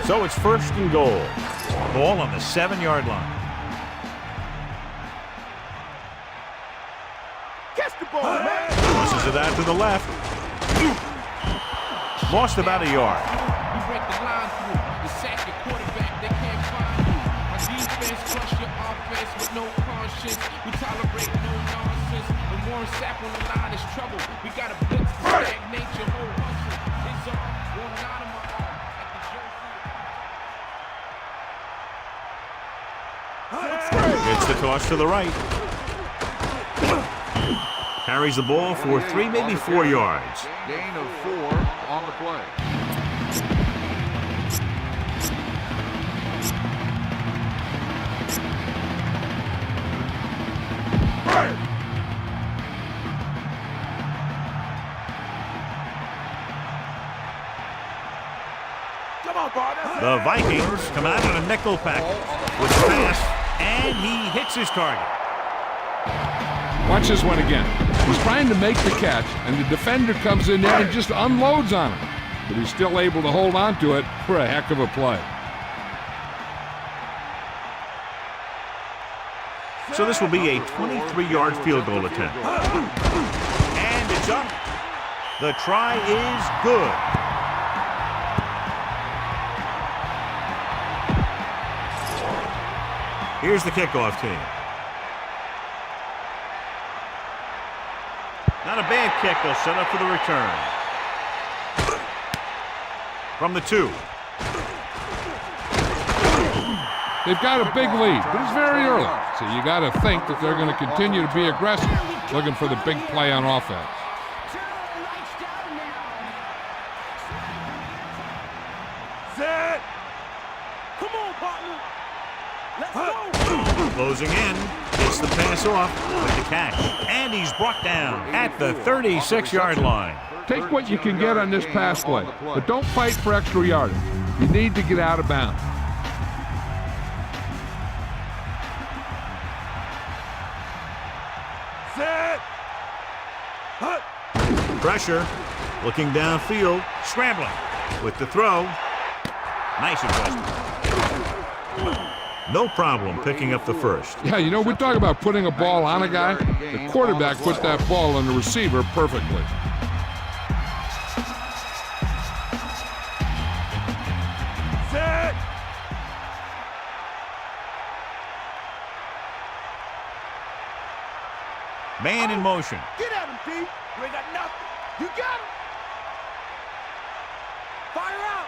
Speaker 2: So it's 1st and goal. Ball on the 7-yard line.
Speaker 9: Catch the ball, man!
Speaker 2: Tosses it out to the left. Lost about a yard.
Speaker 7: We break the line through. You sack your quarterback, they can't find you. My defense crush your offense with no conscience. We tolerate no nonsense. When Warren Sapp on the line is trouble. We got a blitz to stagnate your whole hustle. His arm, one out of my arm. At the jersey.
Speaker 2: Gets the toss to the right. Carries the ball for 3, maybe 4 yards.
Speaker 4: Gain of 4 on the play.
Speaker 2: The Vikings come out in a nickel pack with the pass, and he hits his target.
Speaker 3: Watch this one again. He's trying to make the catch, and the defender comes in there and just unloads on him. But he's still able to hold on to it for a heck of a play.
Speaker 2: So this will be a 23-yard field goal attempt. And it's up. The try is good. Here's the kickoff team. Not a bad kick. They'll set up for the return. From the 2.
Speaker 3: They've got a big lead, but it's very early. So you got to think that they're going to continue to be aggressive, looking for the big play on offense.
Speaker 1: Set. Come on, partner. Let's go.
Speaker 2: Closing in, gets the pass off with the catch, and he's brought down at the 36-yard line.
Speaker 3: Take what you can get on this pass play, but don't fight for extra yardage. You need to get out of bounds.
Speaker 1: Set. Hut.
Speaker 2: Pressure, looking downfield, scrambling with the throw. Nice adjustment. No problem picking up the first.
Speaker 3: Yeah, you know, we talk about putting a ball on a guy. The quarterback put that ball on the receiver perfectly.
Speaker 1: Set.
Speaker 2: Man in motion.
Speaker 1: Get at him, D. You ain't got nothing. You got him. Fire out.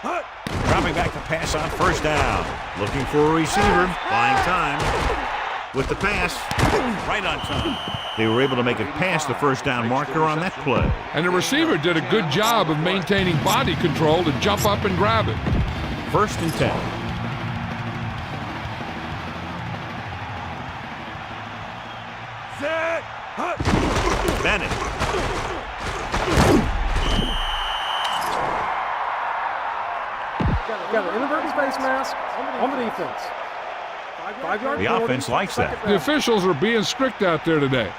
Speaker 1: Hut.
Speaker 2: Dropping back to pass on first down. Looking for a receiver. Buying time. With the pass. Right on time. They were able to make it past the first down marker on that play.
Speaker 3: And the receiver did a good job of maintaining body control to jump up and grab it.
Speaker 2: 1st and 10.
Speaker 1: Set. Hut.
Speaker 2: Bennett.
Speaker 6: Got an inadvertent face mask on the defense. 5-yard
Speaker 2: The
Speaker 6: penalty,
Speaker 2: offense likes that.
Speaker 6: second
Speaker 3: The
Speaker 6: down.
Speaker 3: officials are being strict out there today.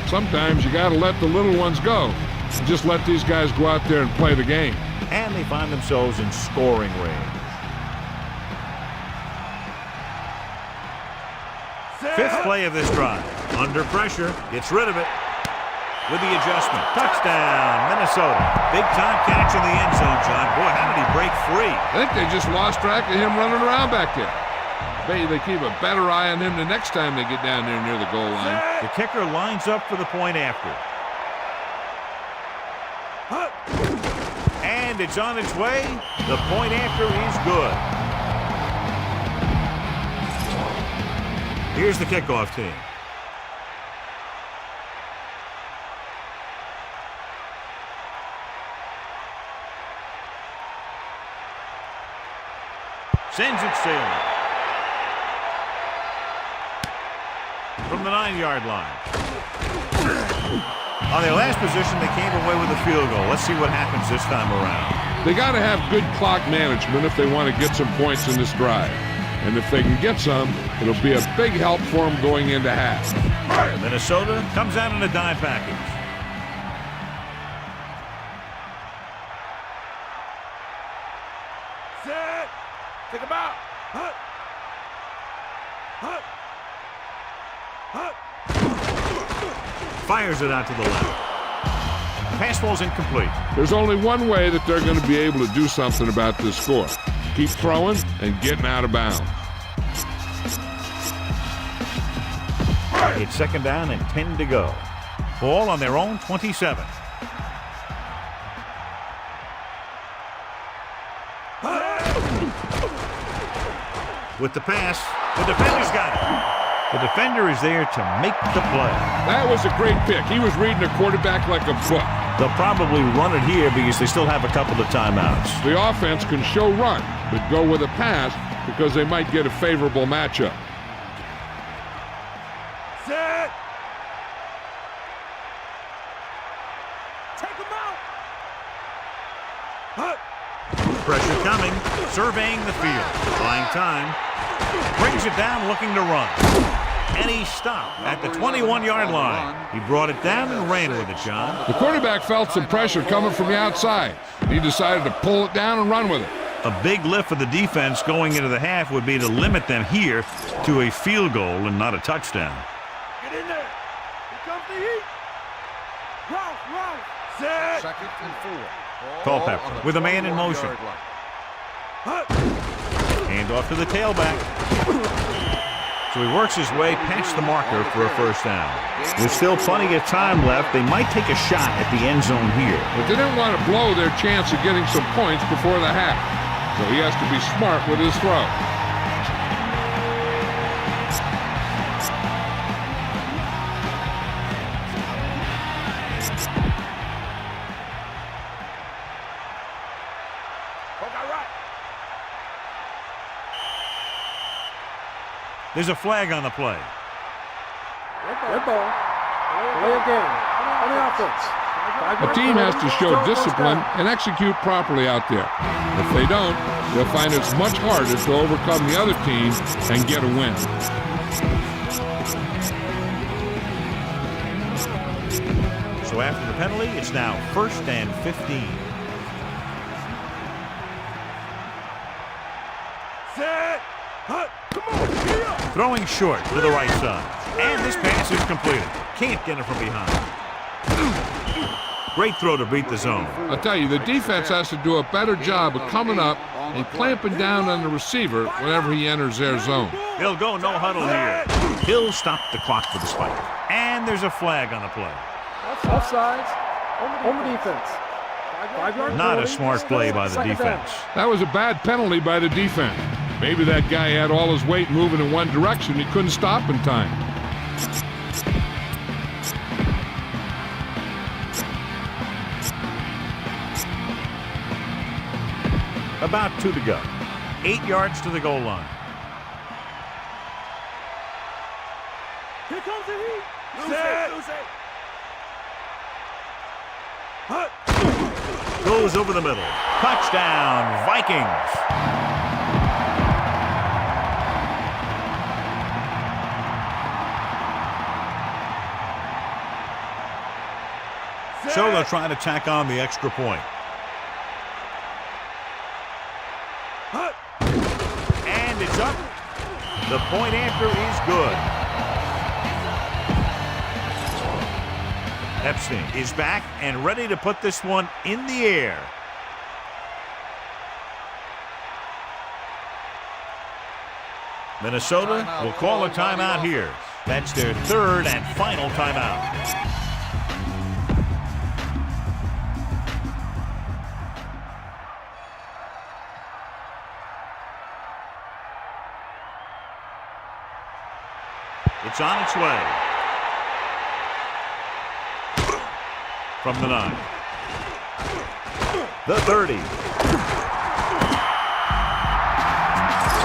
Speaker 3: Sometimes you got to let the little ones go. Just let these guys go out there and play the game.
Speaker 2: And they find themselves in scoring range. Fifth play of this drive. Under pressure, gets rid of it. With the adjustment. Touchdown, Minnesota. Big time catch in the end zone, John. Boy, how did he break free?
Speaker 3: I think they just lost track of him running around back there. Maybe they keep a better eye on him the next time they get down there near the goal line.
Speaker 2: The kicker lines up for the point after. And it's on its way. The point after is good. Here's the kickoff team. Sends it sailing. From the 9-yard line. On their last position, they came away with a field goal. Let's see what happens this time around.
Speaker 3: They got to have good clock management if they want to get some points in this drive. And if they can get some, it'll be a big help for them going into half.
Speaker 2: Minnesota comes out in a dime package.
Speaker 1: Set. Take him out. Hut. Hut. Hut.
Speaker 2: Fires it out to the left. Pass ball's incomplete.
Speaker 3: There's only one way that they're going to be able to do something about this score. Keep throwing and getting out of bounds.
Speaker 2: It's 2nd down and 10 to go. Ball on their own 27. With the pass, the defender's got it. The defender is there to make the play.
Speaker 3: That was a great pick. He was reading the quarterback like a book.
Speaker 2: They'll probably run it here because they still have a couple of timeouts.
Speaker 3: The offense can show run, but go with a pass because they might get a favorable matchup.
Speaker 1: Set. Take him out. Hut.
Speaker 2: Pressure coming, surveying the field, buying time, brings it down looking to run. And he stopped at the 21-yard line. He brought it down and ran with it, John.
Speaker 3: The quarterback felt some pressure coming from the outside. He decided to pull it down and run with it.
Speaker 2: A big lift for the defense going into the half would be to limit them here to a field goal and not a touchdown.
Speaker 1: Get in there. Here comes the heat. Run. Set.
Speaker 4: 2nd and 4.
Speaker 2: Culpepper with a man in motion. Hand off to the tailback. So he works his way past the marker for a first down. With still plenty of time left, they might take a shot at the end zone here.
Speaker 3: But they didn't want to blow their chance of getting some points before the half. So he has to be smart with his throw.
Speaker 2: There's a flag on the play.
Speaker 6: Red ball. Play again. On the offense.
Speaker 3: A team has to show discipline and execute properly out there. If they don't, they'll find it's much harder to overcome the other team and get a win.
Speaker 2: So after the penalty, it's now 1st and 15.
Speaker 9: Set. Hut. Come on. Here.
Speaker 2: Throwing short to the right side. And this pass is completed. Can't get it from behind. Great throw to beat the zone.
Speaker 3: I'll tell you, the defense has to do a better job of coming up and clamping down on the receiver whenever he enters their zone.
Speaker 2: He'll go no huddle here. He'll stop the clock for the spike. And there's a flag on the play.
Speaker 6: Offsides. On the defense. 5-yard
Speaker 2: Not a
Speaker 6: penalty.
Speaker 2: smart play by the defense.
Speaker 3: That was a bad penalty by the defense. Maybe that guy had all his weight moving in one direction. He couldn't stop in time.
Speaker 2: About 2 to go. 8 yards to the goal line.
Speaker 9: Here comes the heat. Set. Hut.
Speaker 2: Goes over the middle. Touchdown, Vikings. So they'll try to tack on the extra point. And it's up. The point after is good. Epstein is back and ready to put this one in the air. Minnesota will call a timeout here. That's their 3rd and final timeout. It's on its way. From the 9. The 30. The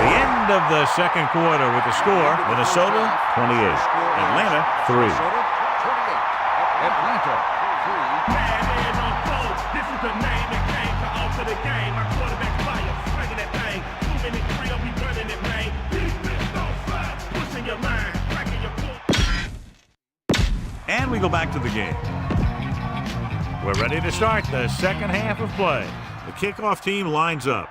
Speaker 2: end of the second quarter with the score. Minnesota 28. Atlanta 3.
Speaker 4: Atlanta 3.
Speaker 1: This is the name that came to alter the game. My quarterback fire, swinging that thing. 2 minutes drill, we running it, man. Defense don't slide, pushing your line, cracking your pull.
Speaker 2: And we go back to the game. We're ready to start the second half of play. The kickoff team lines up.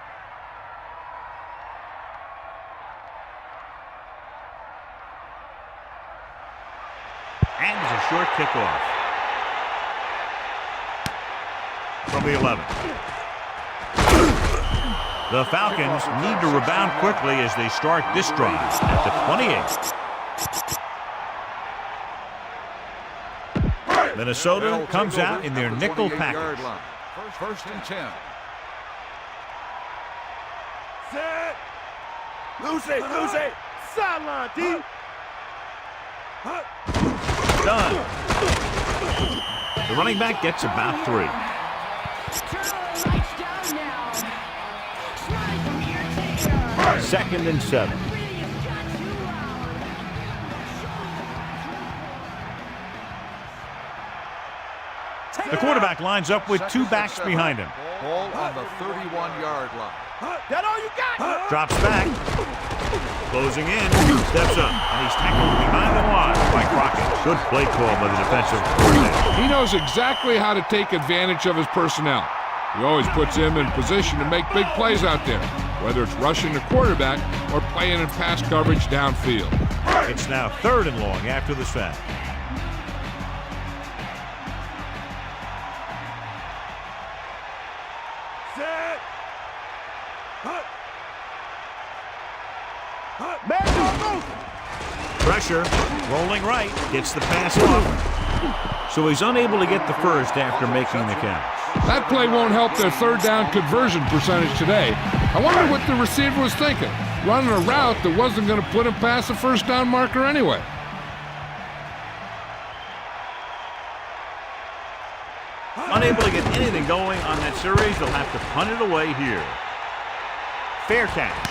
Speaker 2: And it's a short kickoff. From the 11. The Falcons need to rebound quickly as they start this drive at the 28. Minnesota comes out in their nickel package.
Speaker 4: 1st and 10.
Speaker 9: Set. Loose it. Sideline, D.
Speaker 2: Done. The running back gets about 3. Second and 7. The quarterback lines up with 2 backs behind him.
Speaker 4: Ball on the 31-yard line.
Speaker 9: That all you got?
Speaker 2: Drops back. Closing in. Steps up. And he's tackled behind the line by Crockett. Good play call by the defensive coordinator.
Speaker 3: He knows exactly how to take advantage of his personnel. He always puts him in position to make big plays out there, whether it's rushing the quarterback or playing in pass coverage downfield.
Speaker 2: It's now 3rd and long after the sack. Pressure, rolling right, gets the pass off. So he's unable to get the first after making the catch.
Speaker 3: That play won't help their 3rd down conversion percentage today. I wonder what the receiver was thinking, running a route that wasn't going to put him past the 1st down marker anyway.
Speaker 2: Unable to get anything going on that series, they'll have to punt it away here. Fair catch.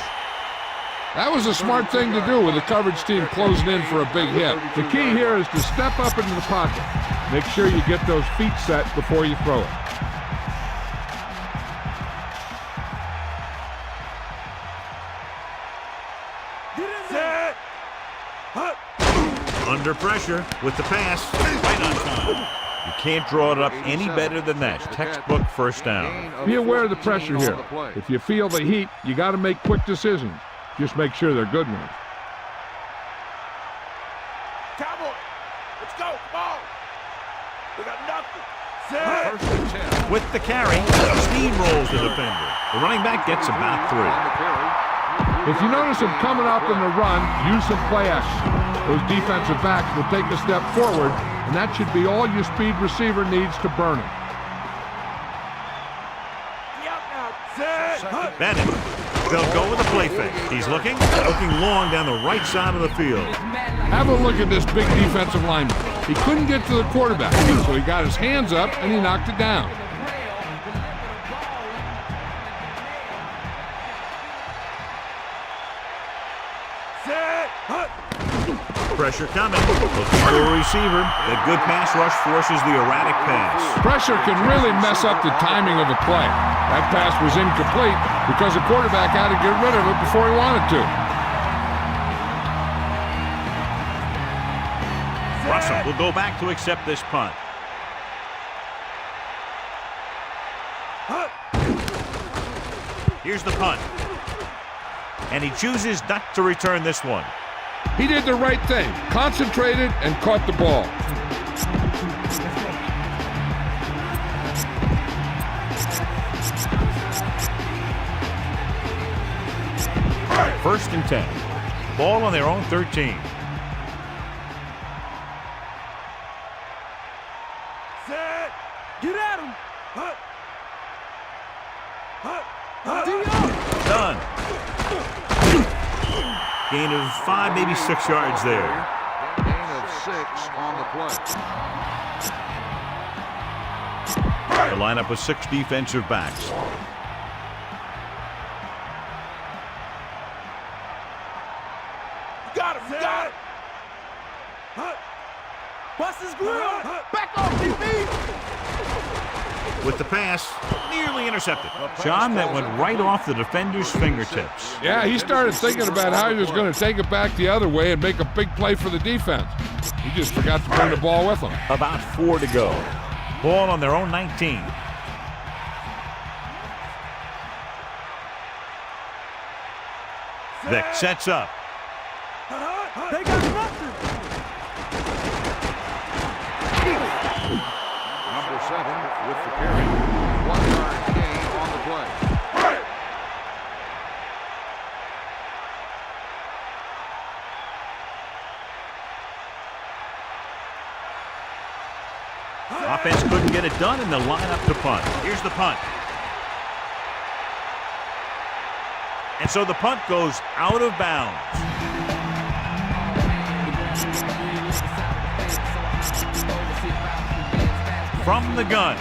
Speaker 3: That was a smart thing to do with the coverage team closing in for a big hit. The key here is to step up into the pocket. Make sure you get those feet set before you throw it.
Speaker 2: Under pressure with the pass, right on time. You can't draw it up any better than that. Textbook first down.
Speaker 3: Be aware of the pressure here. If you feel the heat, you got to make quick decisions. Just make sure they're good ones.
Speaker 4: Cowboy, let's go, come on. We got nothing. Set.
Speaker 2: With the carry, steamrolls the defender. The running back gets about 3.
Speaker 3: If you notice him coming up in the run, use some play action. Those defensive backs will take a step forward, and that should be all your speed receiver needs to burn it.
Speaker 2: Madden. They'll go with a play fake. He's looking long down the right side of the field.
Speaker 3: Have a look at this big defensive lineman. He couldn't get to the quarterback, so he got his hands up and he knocked it down.
Speaker 2: Pressure coming. Looking for a receiver. The good pass rush forces the erratic pass.
Speaker 3: Pressure can really mess up the timing of a play. That pass was incomplete because the quarterback had to get rid of it before he wanted to.
Speaker 2: Russell will go back to accept this punt. Here's the punt. And he chooses not to return this one.
Speaker 3: He did the right thing, concentrated and caught the ball.
Speaker 2: First and 10. Ball on their own 13.
Speaker 1: Set. Get at him.
Speaker 2: Done. Gain of 5, maybe 6 yards there.
Speaker 4: Gain of 6 on the play.
Speaker 2: The lineup with 6 defensive backs.
Speaker 1: Got him. Got it. Bust his grill. Back off, DB.
Speaker 2: With the pass, nearly intercepted. John, that went right off the defender's fingertips.
Speaker 3: Yeah, he started thinking about how he was going to take it back the other way and make a big play for the defense. He just forgot to bring the ball with him.
Speaker 2: About 4 to go. Ball on their own 19. Vic sets up.
Speaker 1: They got nothing.
Speaker 4: Number 7 with the carry. 1-yard gain on the play.
Speaker 2: Offense couldn't get it done in the lineup to punt. Here's the punt. And so the punt goes out of bounds. From the gun.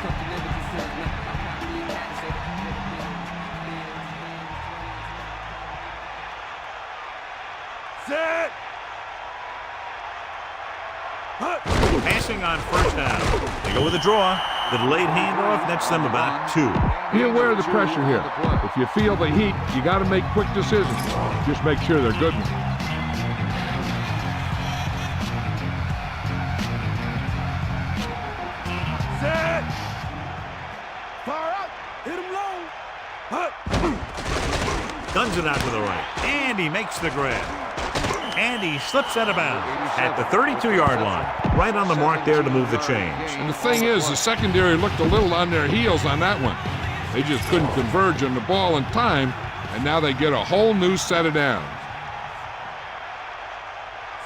Speaker 1: Set.
Speaker 2: Passing on first down. They go with a draw. The delayed handoff nets them about 2.
Speaker 3: Be aware of the pressure here. If you feel the heat, you got to make quick decisions. Just make sure they're good ones.
Speaker 1: Set. Fire out. Hit him low.
Speaker 2: Guns it out to the right. And he makes the grab. And he slips out of bounds at the 32-yard line. Right on the mark there to move the chains.
Speaker 3: And the thing is, the secondary looked a little on their heels on that one. They just couldn't converge on the ball in time, and now they get a whole new set of downs.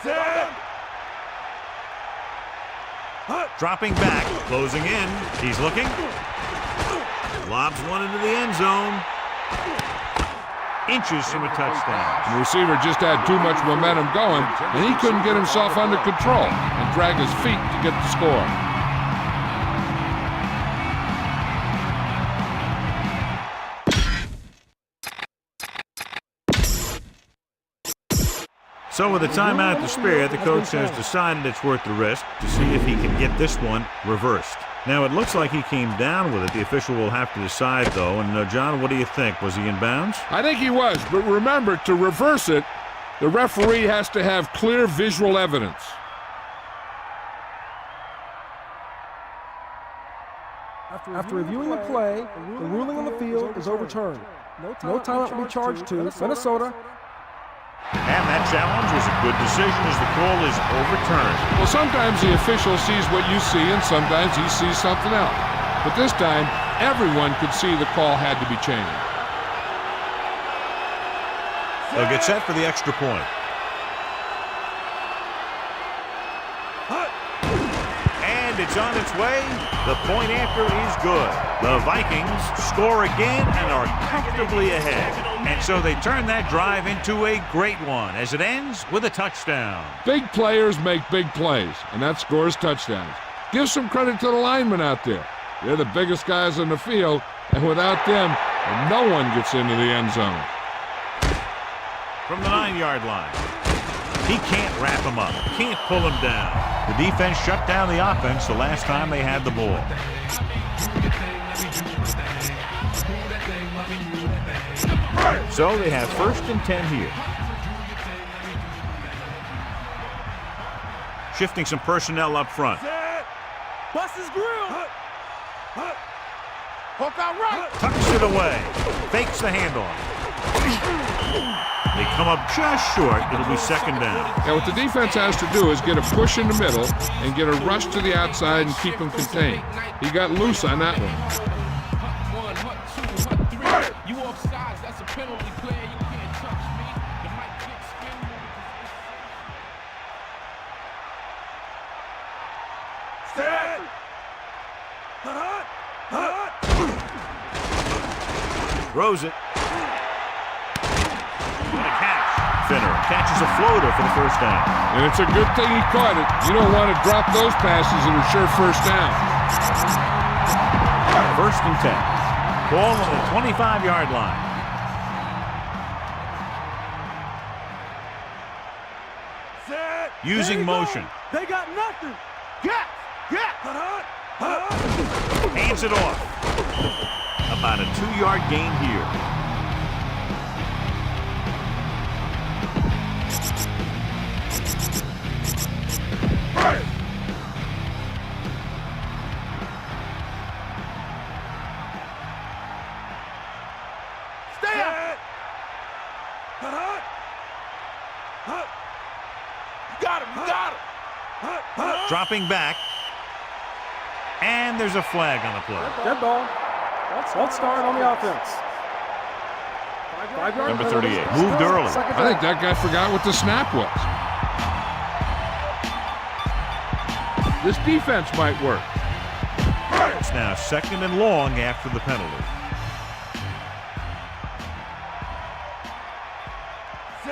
Speaker 1: Set.
Speaker 2: Dropping back, closing in. He's looking. Lobs one into the end zone. Inches from a touchdown.
Speaker 3: The receiver just had too much momentum going, and he couldn't get himself under control and drag his feet to get the score.
Speaker 2: So with a timeout to spare, the coach has decided it's worth the risk to see if he can get this one reversed. Now, it looks like he came down with it. The official will have to decide, though. And, John, what do you think? Was he in bounds?
Speaker 3: I think he was, but remember, to reverse it, the referee has to have clear visual evidence.
Speaker 6: After reviewing the play, the ruling on the field is overturned. No timeout will be charged to Minnesota.
Speaker 2: And that challenge was a good decision as the call is overturned.
Speaker 3: Well, sometimes the official sees what you see, and sometimes he sees something else. But this time, everyone could see the call had to be changed.
Speaker 2: They'll get set for the extra point. And it's on its way. The point after is good. The Vikings score again and are comfortably ahead. And so they turn that drive into a great one as it ends with a touchdown.
Speaker 3: Big players make big plays, and that scores touchdowns. Give some credit to the linemen out there. They're the biggest guys on the field, and without them, no one gets into the end zone.
Speaker 2: From the 9-yard line. He can't wrap him up, can't pull him down. The defense shut down the offense the last time they had the ball. So they have 1st and 10 here. Shifting some personnel up front.
Speaker 1: Bust his grill.
Speaker 4: Hook out right.
Speaker 2: Tucks it away. Fakes the handoff. They come up just short. It'll be 2nd down.
Speaker 3: Now, what the defense has to do is get a push in the middle and get a rush to the outside and keep them contained. He got loose on that one.
Speaker 7: You offsides, that's a penalty player. You can't touch me. The mic gets spin.
Speaker 1: Stand.
Speaker 2: Throws it. What a catch. Finner catches a floater for the 1st down.
Speaker 3: And it's a good thing he caught it. You don't want to drop those passes that are sure 1st down.
Speaker 2: 1st and 10. Ball on the 25-yard line. Using motion.
Speaker 1: They got nothing.
Speaker 2: Hands it off. About a 2-yard gain here. Dropping back. And there's a flag on the play.
Speaker 6: Dead ball. Let's start on the offense.
Speaker 2: Number 38. Moved early.
Speaker 3: I think that guy forgot what the snap was. This defense might work.
Speaker 2: It's now 2nd and long after the penalty.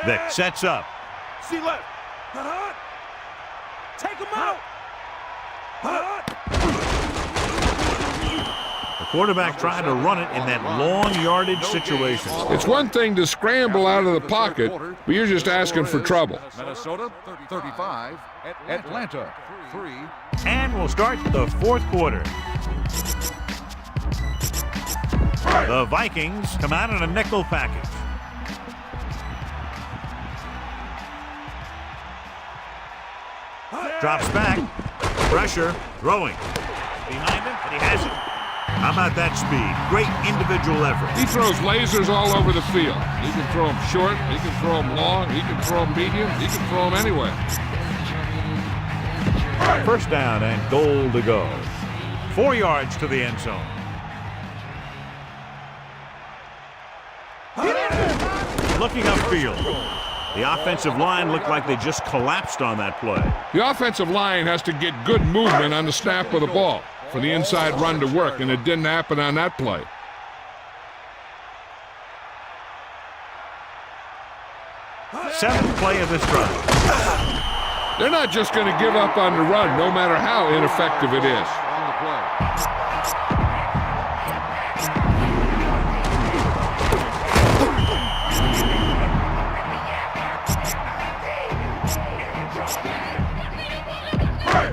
Speaker 2: Vick sets up.
Speaker 1: See left. Take him out.
Speaker 2: The quarterback tried to run it in that long yardage situation.
Speaker 3: It's one thing to scramble out of the pocket, but you're just asking for trouble.
Speaker 4: Minnesota 35, Atlanta 3.
Speaker 2: And we'll start the 4th quarter. The Vikings come out in a nickel package. Drops back. Pressure. Throwing. Behind him, and he has it. How about that speed? Great individual effort.
Speaker 3: He throws lasers all over the field. He can throw them short. He can throw them long. He can throw them medium. He can throw them anywhere.
Speaker 2: 1st down and goal to go. 4 yards to the end zone. Looking upfield. The offensive line looked like they just collapsed on that play.
Speaker 3: The offensive line has to get good movement on the snap of the ball for the inside run to work, and it didn't happen on that play.
Speaker 2: Seventh play of this drive.
Speaker 3: They're not just going to give up on the run, no matter how ineffective it is.
Speaker 4: On the play.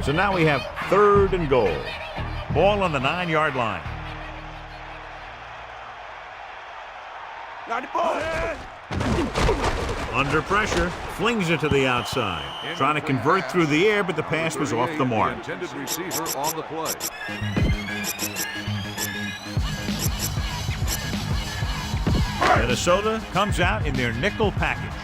Speaker 2: So now we have 3rd and goal. Ball on the 9-yard line. Under pressure, flings it to the outside. Trying to convert through the air, but the pass was off the mark.
Speaker 4: Intended receiver on the play.
Speaker 2: Minnesota comes out in their nickel package.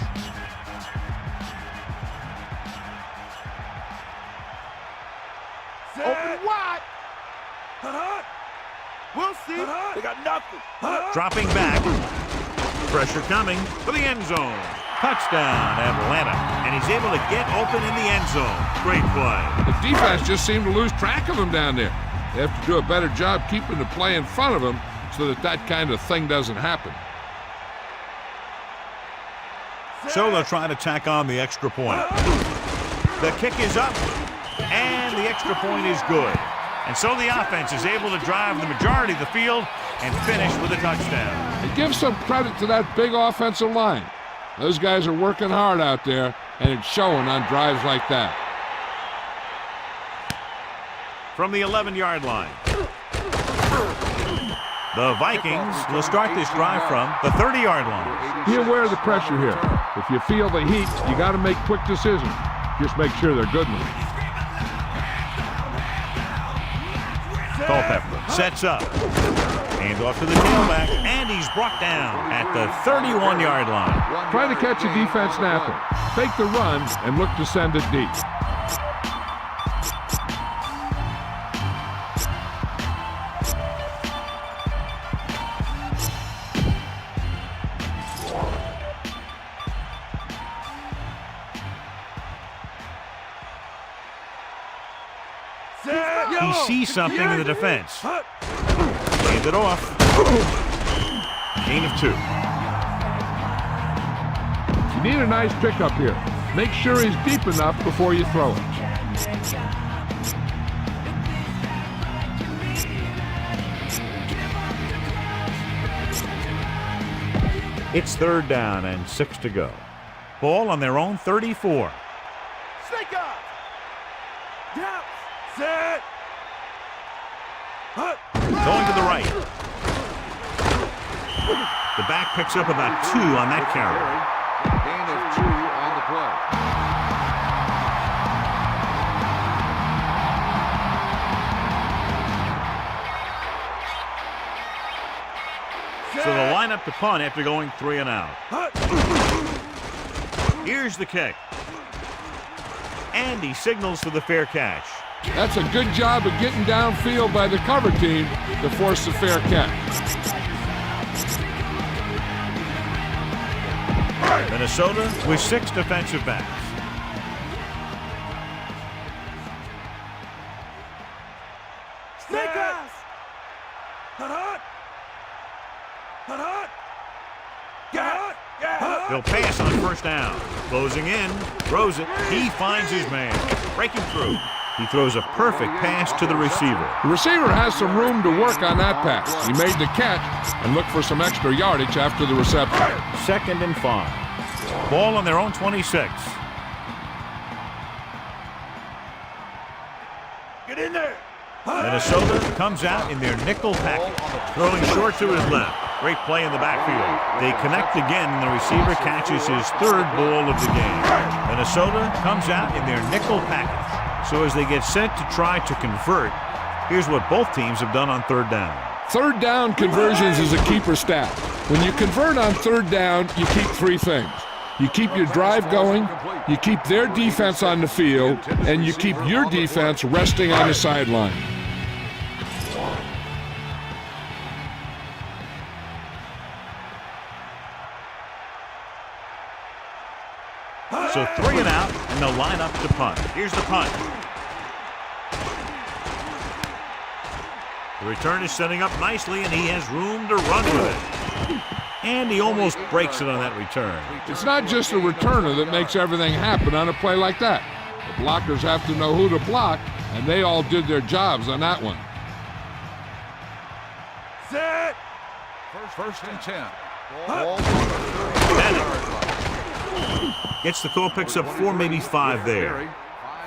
Speaker 9: Open wide. We'll see. They got nothing.
Speaker 2: Dropping back. Pressure coming for the end zone. Touchdown, Atlanta. And he's able to get open in the end zone. Great play.
Speaker 3: The defense just seemed to lose track of him down there. They have to do a better job keeping the play in front of him so that that kind of thing doesn't happen.
Speaker 2: So they'll try to tack on the extra point. The kick is up, and the extra point is good. And so the offense is able to drive the majority of the field and finish with a touchdown.
Speaker 3: And give some credit to that big offensive line. Those guys are working hard out there, and it's showing on drives like that.
Speaker 2: From the 11-yard line. The Vikings will start this drive from the 30-yard line.
Speaker 3: Be aware of the pressure here. If you feel the heat, you got to make quick decisions. Just make sure they're good ones.
Speaker 2: Culpepper sets up. Hands off to the tailback, and he's brought down at the 31-yard line.
Speaker 3: Try to catch a defense napping. Fake the run and look to send it deep.
Speaker 2: He sees something in the defense. Hand it off. Gain of 2.
Speaker 3: You need a nice pickup here. Make sure he's deep enough before you throw it.
Speaker 2: It's 3rd down and 6 to go. Ball on their own 34.
Speaker 9: Snake up. Down. Set.
Speaker 2: Going to the right. The back picks up about 2 on that carry.
Speaker 4: Gain of 2 on the play.
Speaker 2: So they'll line up to punt after going 3 and out. Here's the kick. And he signals for the fair catch.
Speaker 3: That's a good job of getting downfield by the cover team to force the fair catch.
Speaker 2: Minnesota with 6 defensive backs.
Speaker 9: Snake eyes. Hut.
Speaker 2: They'll pass on 1st down. Closing in, throws it. He finds his man. Breaking through. He throws a perfect pass to the receiver.
Speaker 3: The receiver has some room to work on that pass. He made the catch and looked for some extra yardage after the reception.
Speaker 2: 2nd and 5. Ball on their own 26.
Speaker 9: Get in there.
Speaker 2: Minnesota comes out in their nickel package. Throwing short to his left. Great play in the backfield. They connect again, and the receiver catches his 3rd ball of the game. Minnesota comes out in their nickel package. So as they get set to try to convert, here's what both teams have done on 3rd down.
Speaker 3: 3rd down conversions is a keeper stat. When you convert on 3rd down, you keep 3 things. You keep your drive going, you keep their defense on the field, and you keep your defense resting on the sideline.
Speaker 2: So 3 and out, and they'll line up to punt. Here's the punt. The return is setting up nicely, and he has room to run with it. And he almost breaks it on that return.
Speaker 3: It's not just a returner that makes everything happen on a play like that. The blockers have to know who to block, and they all did their jobs on that one.
Speaker 9: Set.
Speaker 4: First and 10.
Speaker 2: Gets the call, picks up 4, maybe 5 there.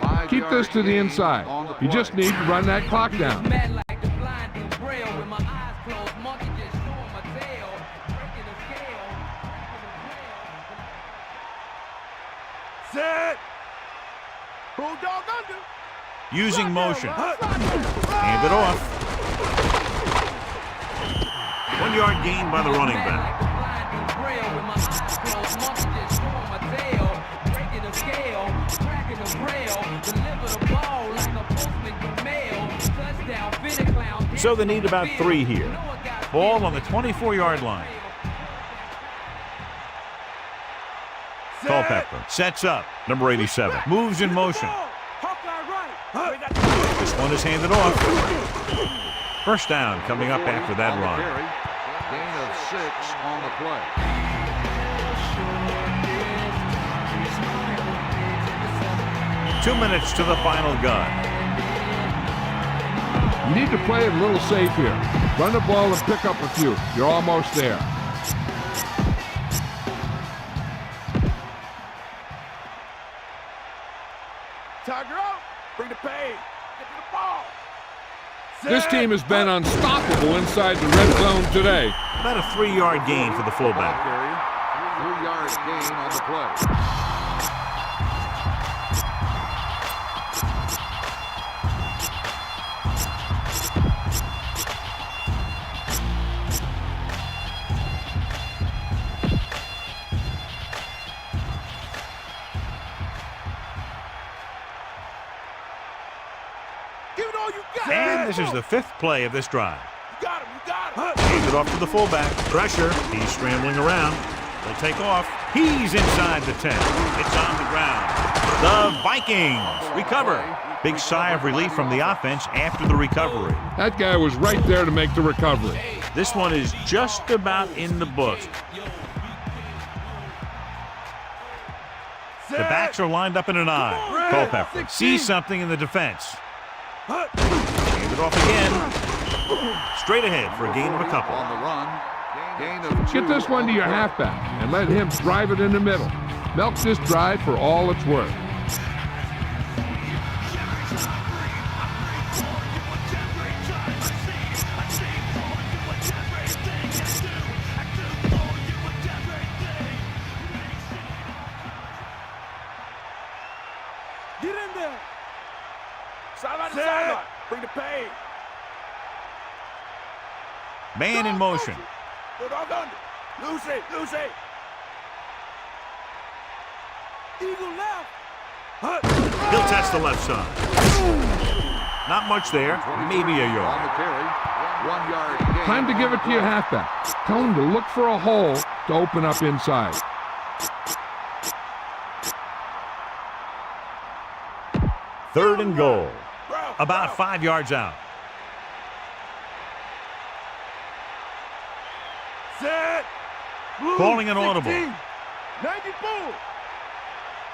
Speaker 4: 5
Speaker 3: Keep this to the inside. You just need to run that clock down.
Speaker 9: Set. Bulldog under.
Speaker 2: Using motion. Hand it off. 1 yard gain by the running back. So they need about 3 here. Ball on the 24-yard line. Culpepper sets up. Number 87 moves in motion. This one is handed off. First down coming up after that run.
Speaker 4: Gain of 6 on the play.
Speaker 2: 2 minutes to the final gun.
Speaker 3: You need to play it a little safe here. Run the ball and pick up a few. You're almost there.
Speaker 9: Tiger out. Bring the pain. Get to the ball.
Speaker 3: This team has been unstoppable inside the red zone today.
Speaker 2: About a 3-yard gain for the fullback.
Speaker 4: 3-yard gain on the play.
Speaker 2: And this is the 5th play of this drive.
Speaker 9: You got him. You got him.
Speaker 2: Hands it off to the fullback. Pressure. He's scrambling around. They'll take off. He's inside the 10. It's on the ground. The Vikings recover. Big sigh of relief from the offense after the recovery.
Speaker 3: That guy was right there to make the recovery.
Speaker 2: This one is just about in the books. The backs are lined up in an eye. Culpepper sees something in the defense. Hand it off again. Straight ahead for a gain of a couple.
Speaker 4: On the run. Gain of 2.
Speaker 3: Get this one to your halfback and let him drive it in the middle. Milk this drive for all it's worth.
Speaker 9: Get in there. Sideline to sideline. Bring the pain.
Speaker 2: Man in motion.
Speaker 9: Bulldog under. Lose it. Lose it. Eagle left.
Speaker 2: He'll test the left side. Not much there. Maybe a
Speaker 4: On
Speaker 2: yard.
Speaker 4: the carry. 1 yard gain.
Speaker 3: Time to give it to your halfback. Tell him to look for a hole to open up inside.
Speaker 2: Third and goal. About 5 yards out.
Speaker 9: Set. Blue,
Speaker 2: Calling an audible.
Speaker 9: 16. 90 bull.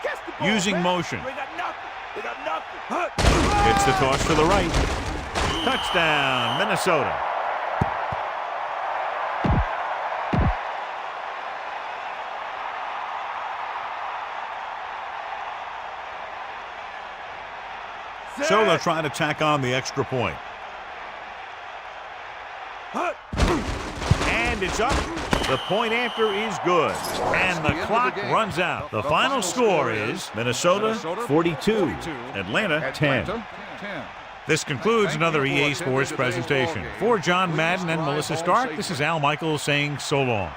Speaker 9: Catch the ball,
Speaker 2: Using
Speaker 9: man.
Speaker 2: motion.
Speaker 9: They got nothing. They got nothing.
Speaker 2: Gets the toss to the right. Touchdown, Minnesota. So they'll try to tack on the extra point. And it's up. The point after is good. And the clock runs out. The final score is Minnesota 42, Atlanta 10. This concludes another EA Sports presentation. For John Madden and Melissa Stark, this is Al Michaels saying so long.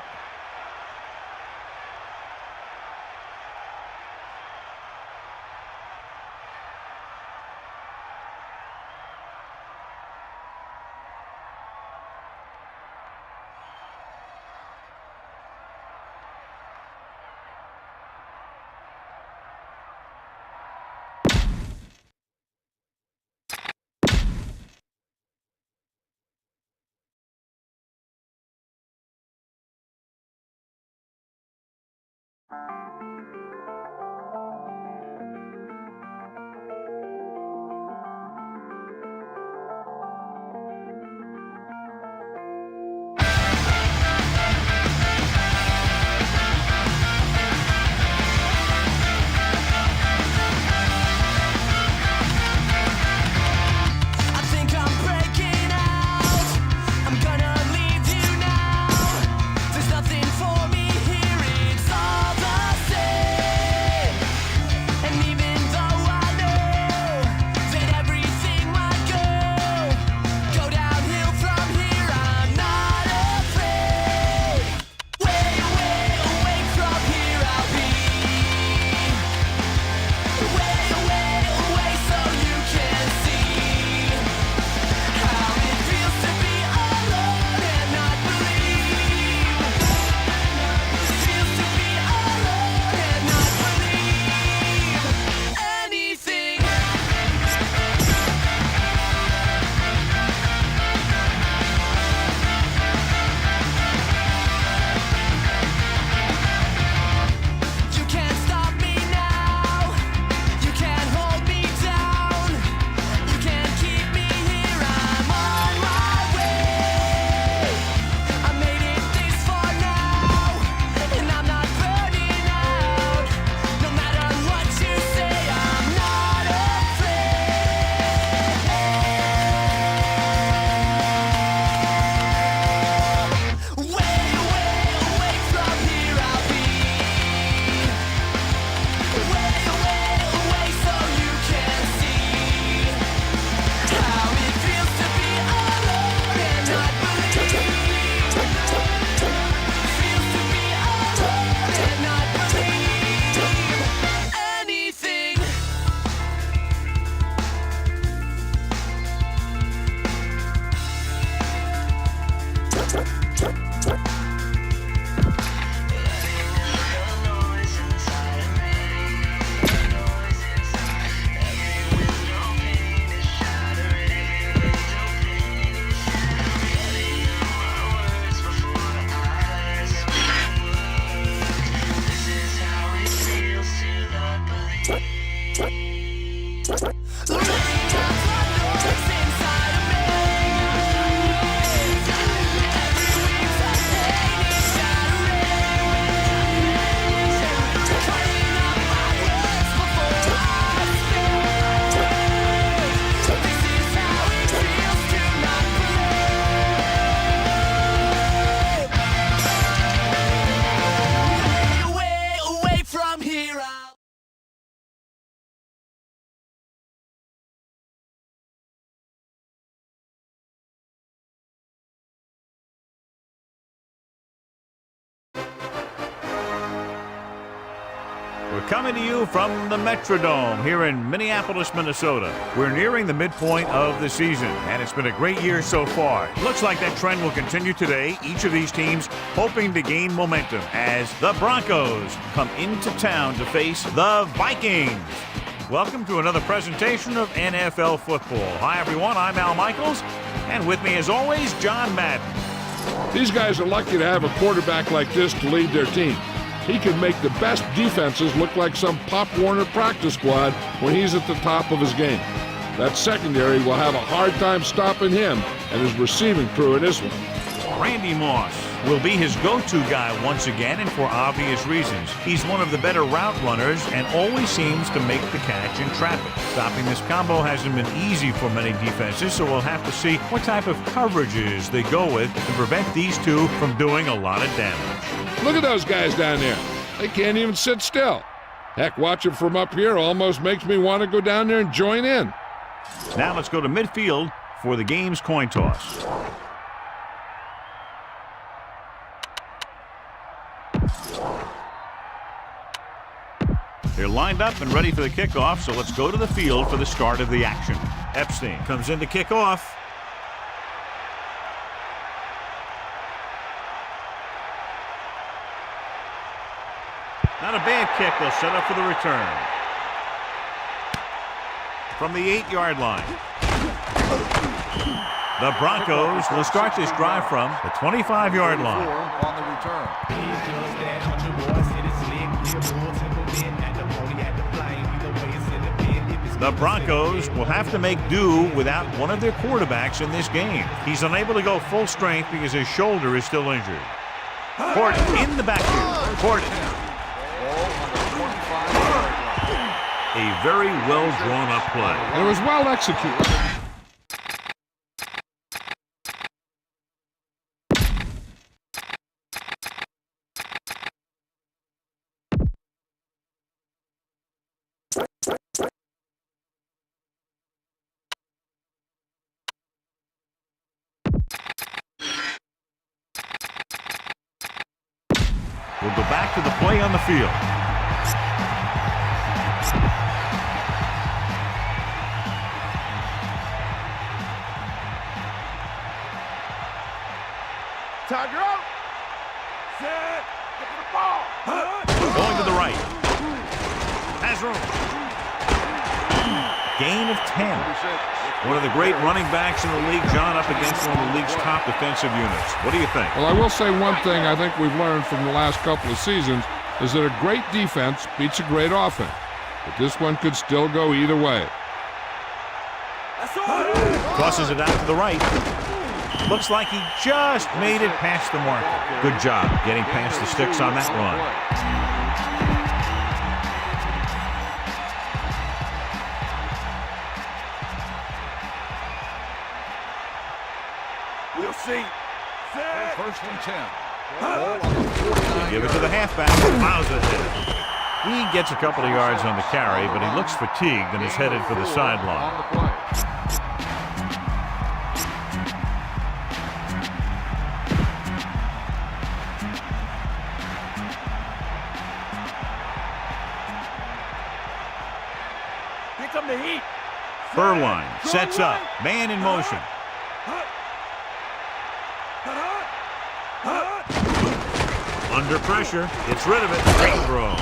Speaker 2: We're coming to you from the Metrodome here in Minneapolis, Minnesota. We're nearing the midpoint of the season, and it's been a great year so far. Looks like that trend will continue today. Each of these teams hoping to gain momentum as the Broncos come into town to face the Vikings. Welcome to another presentation of NFL football. Hi, everyone. I'm Al Michaels, and with me, as always, John Madden.
Speaker 3: These guys are lucky to have a quarterback like this to lead their team. He can make the best defenses look like some Pop Warner practice squad when he's at the top of his game. That secondary will have a hard time stopping him and his receiving crew in this one.
Speaker 2: Randy Moss will be his go-to guy once again, and for obvious reasons. He's one of the better route runners and always seems to make the catch in traffic. Stopping this combo hasn't been easy for many defenses, so we'll have to see what type of coverages they go with to prevent these two from doing a lot of damage.
Speaker 3: Look at those guys down there. They can't even sit still. Heck, watching from up here almost makes me want to go down there and join in.
Speaker 2: Now let's go to midfield for the game's coin toss. They're lined up and ready for the kickoff, so let's go to the field for the start of the action. Epstein comes in to kick off. Not a bad kick. They'll set up for the return. From the 8-yard line. The Broncos will start this drive from the 25-yard line.
Speaker 4: On the return.
Speaker 2: The Broncos will have to make do without one of their quarterbacks in this game. He's unable to go full strength because his shoulder is still injured. Horton in the backfield. Horton. A very well drawn up play.
Speaker 3: And it was well executed.
Speaker 2: We'll go back to the play on the field.
Speaker 9: Tiger out. Set. Get to the ball.
Speaker 2: Going to the right. Has room. Gain of 10. One of the great running backs in the league, John, up against one of the league's top defensive units. What do you think?
Speaker 3: Well, I will say one thing I think we've learned from the last couple of seasons is that a great defense beats a great offense. But this one could still go either way.
Speaker 2: Tosses it out to the right. Looks like he just made it past the mark. Good job getting past the sticks on that run.
Speaker 9: We'll see. Set.
Speaker 4: First and 10. Ball on the 49.
Speaker 2: Give it to the halfback. Miles ahead. He gets a couple of yards on the carry, but he looks fatigued and is headed for the sideline.
Speaker 4: On the play.
Speaker 9: Here come the heat.
Speaker 2: Furline sets up. Man in motion. Under pressure, gets rid of it. Great throw.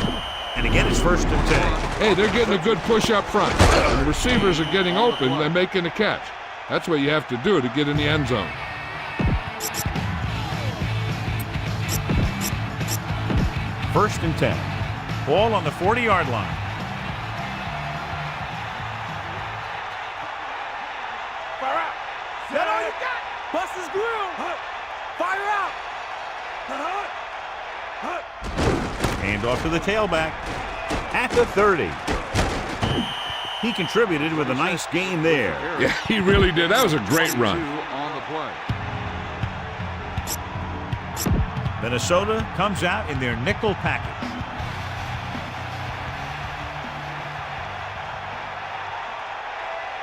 Speaker 2: And again, it's 1st and 10.
Speaker 3: Hey, they're getting a good push up front. And the receivers are getting open and making a catch. That's what you have to do to get in the end zone.
Speaker 2: First and 10. Ball on the 40-yard line.
Speaker 1: Fire out. That all you got? Bust his grill. Fire out.
Speaker 2: Hand off to the tailback at the 30. He contributed with a nice gain there.
Speaker 3: Yeah, he really did. That was a great run.
Speaker 4: On the play.
Speaker 2: Minnesota comes out in their nickel package.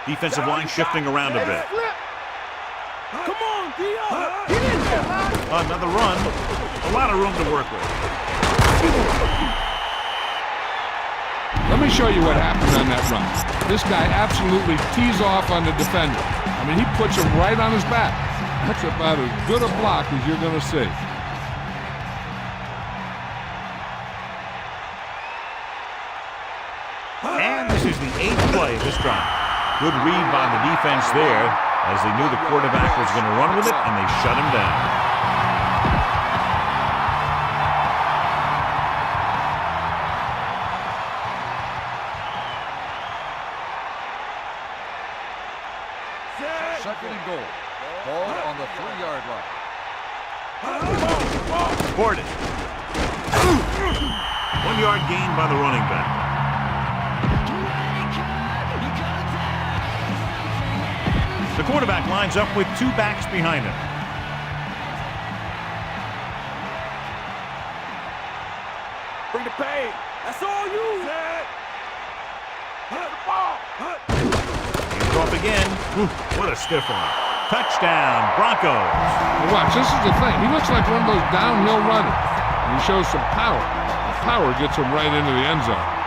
Speaker 2: Defensive line shifting around a bit.
Speaker 1: Come on, Dio. Get in there, man.
Speaker 2: Another run. A lot of room to work with.
Speaker 3: Let me show you what happened on that run. This guy absolutely tees off on the defender. I mean, he puts him right on his back. That's about as good a block as you're going to see.
Speaker 2: And this is the 8th play of this drive. Good read by the defense there, as they knew the quarterback was going to run with it, and they shut him down.
Speaker 4: Second and goal. Ball on the 3-yard line.
Speaker 2: Boarded. 1-yard gain by the running back. The quarterback lines up with 2 backs behind him.
Speaker 1: Bring the pain. That's all you. The ball.
Speaker 2: Hands off again. What a stiff one. Touchdown, Broncos.
Speaker 3: Now watch, this is the thing. He looks like one of those downhill runners. And he shows some power. The power gets him right into the end zone.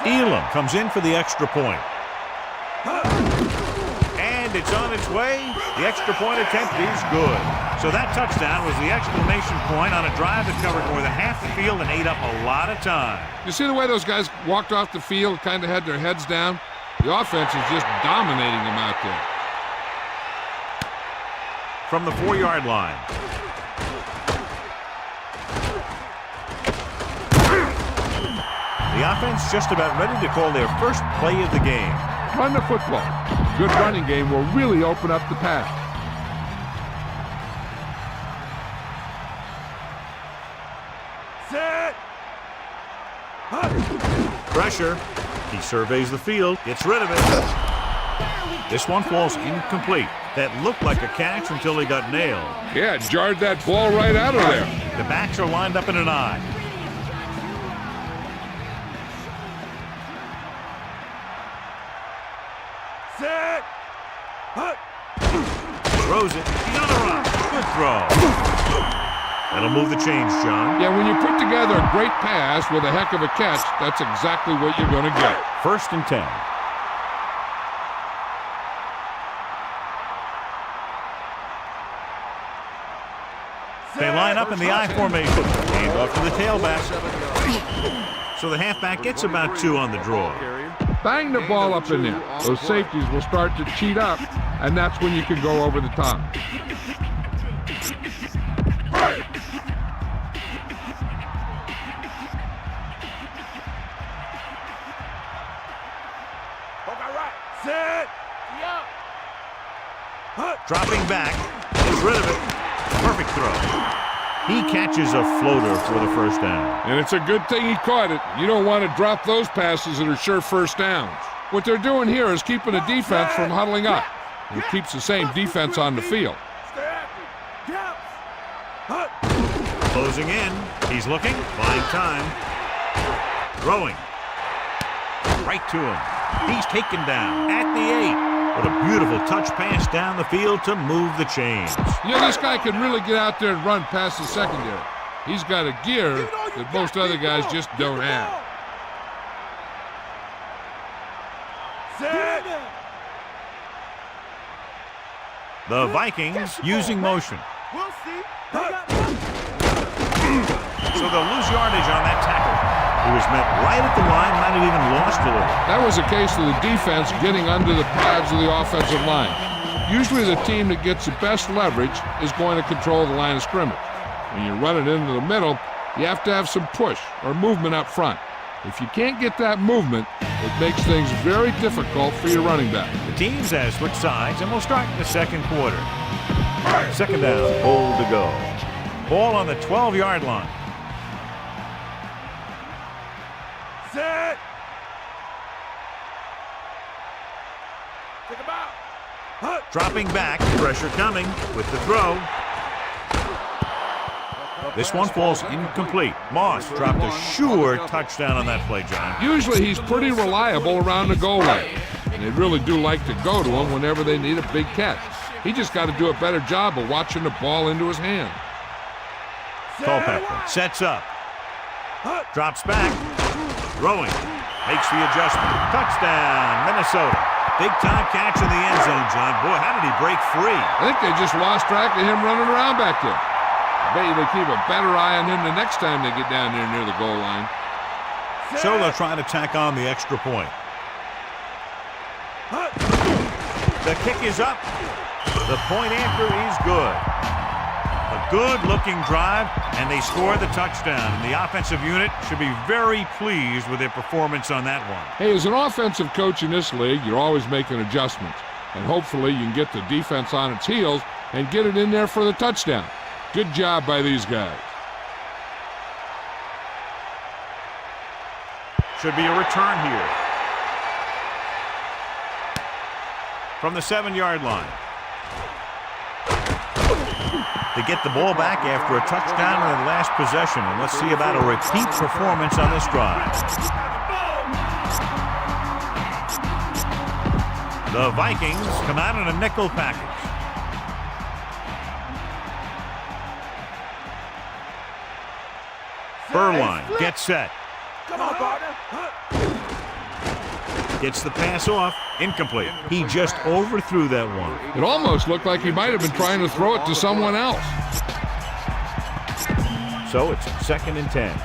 Speaker 2: Elam comes in for the extra point. And it's on its way. The extra point attempt is good. So that touchdown was the exclamation point on a drive that covered more than half the field and ate up a lot of time.
Speaker 3: You see the way those guys walked off the field, kind of had their heads down? The offense is just dominating them out there.
Speaker 2: From the 4-yard line. The offense just about ready to call their first play of the game.
Speaker 3: Run the football. Good running game will really open up the pass.
Speaker 1: Set.
Speaker 2: Pressure. He surveys the field, gets rid of it. This one falls incomplete. That looked like a catch until he got nailed.
Speaker 3: Yeah, it jarred that ball right out of there.
Speaker 2: The backs are lined up in an eye.
Speaker 1: Set.
Speaker 2: Throws it. He's on the run. Good throw. That'll move the chains, John.
Speaker 3: Yeah, when you put together a great pass with a heck of a catch, that's exactly what you're going to get.
Speaker 2: 1st and 10. They line up in the I formation. Hand off to the tailback. So the halfback gets about 2 on the draw.
Speaker 3: Bang the ball up in there. Those safeties will start to cheat up, and that's when you can go over the top.
Speaker 1: Set.
Speaker 2: Dropping back. Gets rid of it. Perfect throw. He catches a floater for the first down.
Speaker 3: And it's a good thing he caught it. You don't want to drop those passes that are sure first downs. What they're doing here is keeping the defense from huddling up. It keeps the same defense on the field.
Speaker 2: Closing in. He's looking. Buying time. Throwing. Right to him. He's taken down at the 8. What a beautiful touch pass down the field to move the chains.
Speaker 3: Yeah, this guy can really get out there and run past the secondary. He's got a gear that most other guys just don't have.
Speaker 1: Set.
Speaker 2: The Vikings using motion.
Speaker 9: We'll see.
Speaker 2: So they'll lose yardage on that tackle. He was met right at the line, might have even lost a little.
Speaker 3: That was a case of the defense getting under the pads of the offensive line. Usually the team that gets the best leverage is going to control the line of scrimmage. When you run it into the middle, you have to have some push or movement up front. If you can't get that movement, it makes things very difficult for your running back.
Speaker 2: The teams have switched sides, and we'll start in the second quarter. Second down, hold to go. Ball on the 12-yard line.
Speaker 9: Set. Take him out.
Speaker 2: Dropping back, pressure coming with the throw. This one falls incomplete. Moss dropped a sure touchdown on that play, John.
Speaker 3: Usually he's pretty reliable around the goal line, and they really do like to go to him whenever they need a big catch. He just got to do a better job of watching the ball into his hand.
Speaker 2: Culpepper sets up. Drops back. Throwing. Makes the adjustment. Touchdown, Minnesota. Big-time catch in the end zone, John. Boy, how did he break free?
Speaker 3: I think they just lost track of him running around back there. I bet you they keep a better eye on him the next time they get down there near the goal line.
Speaker 2: So they'll try to tack on the extra point. The kick is up. The point after is good. A good-looking drive, and they score the touchdown. And the offensive unit should be very pleased with their performance on that one.
Speaker 3: Hey, as an offensive coach in this league, you're always making adjustments. And hopefully you can get the defense on its heels and get it in there for the touchdown. Good job by these guys.
Speaker 2: Should be a return here. From the 7-yard line. They get the ball back after a touchdown in the last possession. And let's see about a repeat performance on this drive. The Vikings come out in a nickel package. Burline gets set.
Speaker 9: Come on, partner.
Speaker 2: Gets the pass off. Incomplete. He just overthrew that one.
Speaker 3: It almost looked like he might have been trying to throw it to someone else.
Speaker 2: So it's 2nd and 10.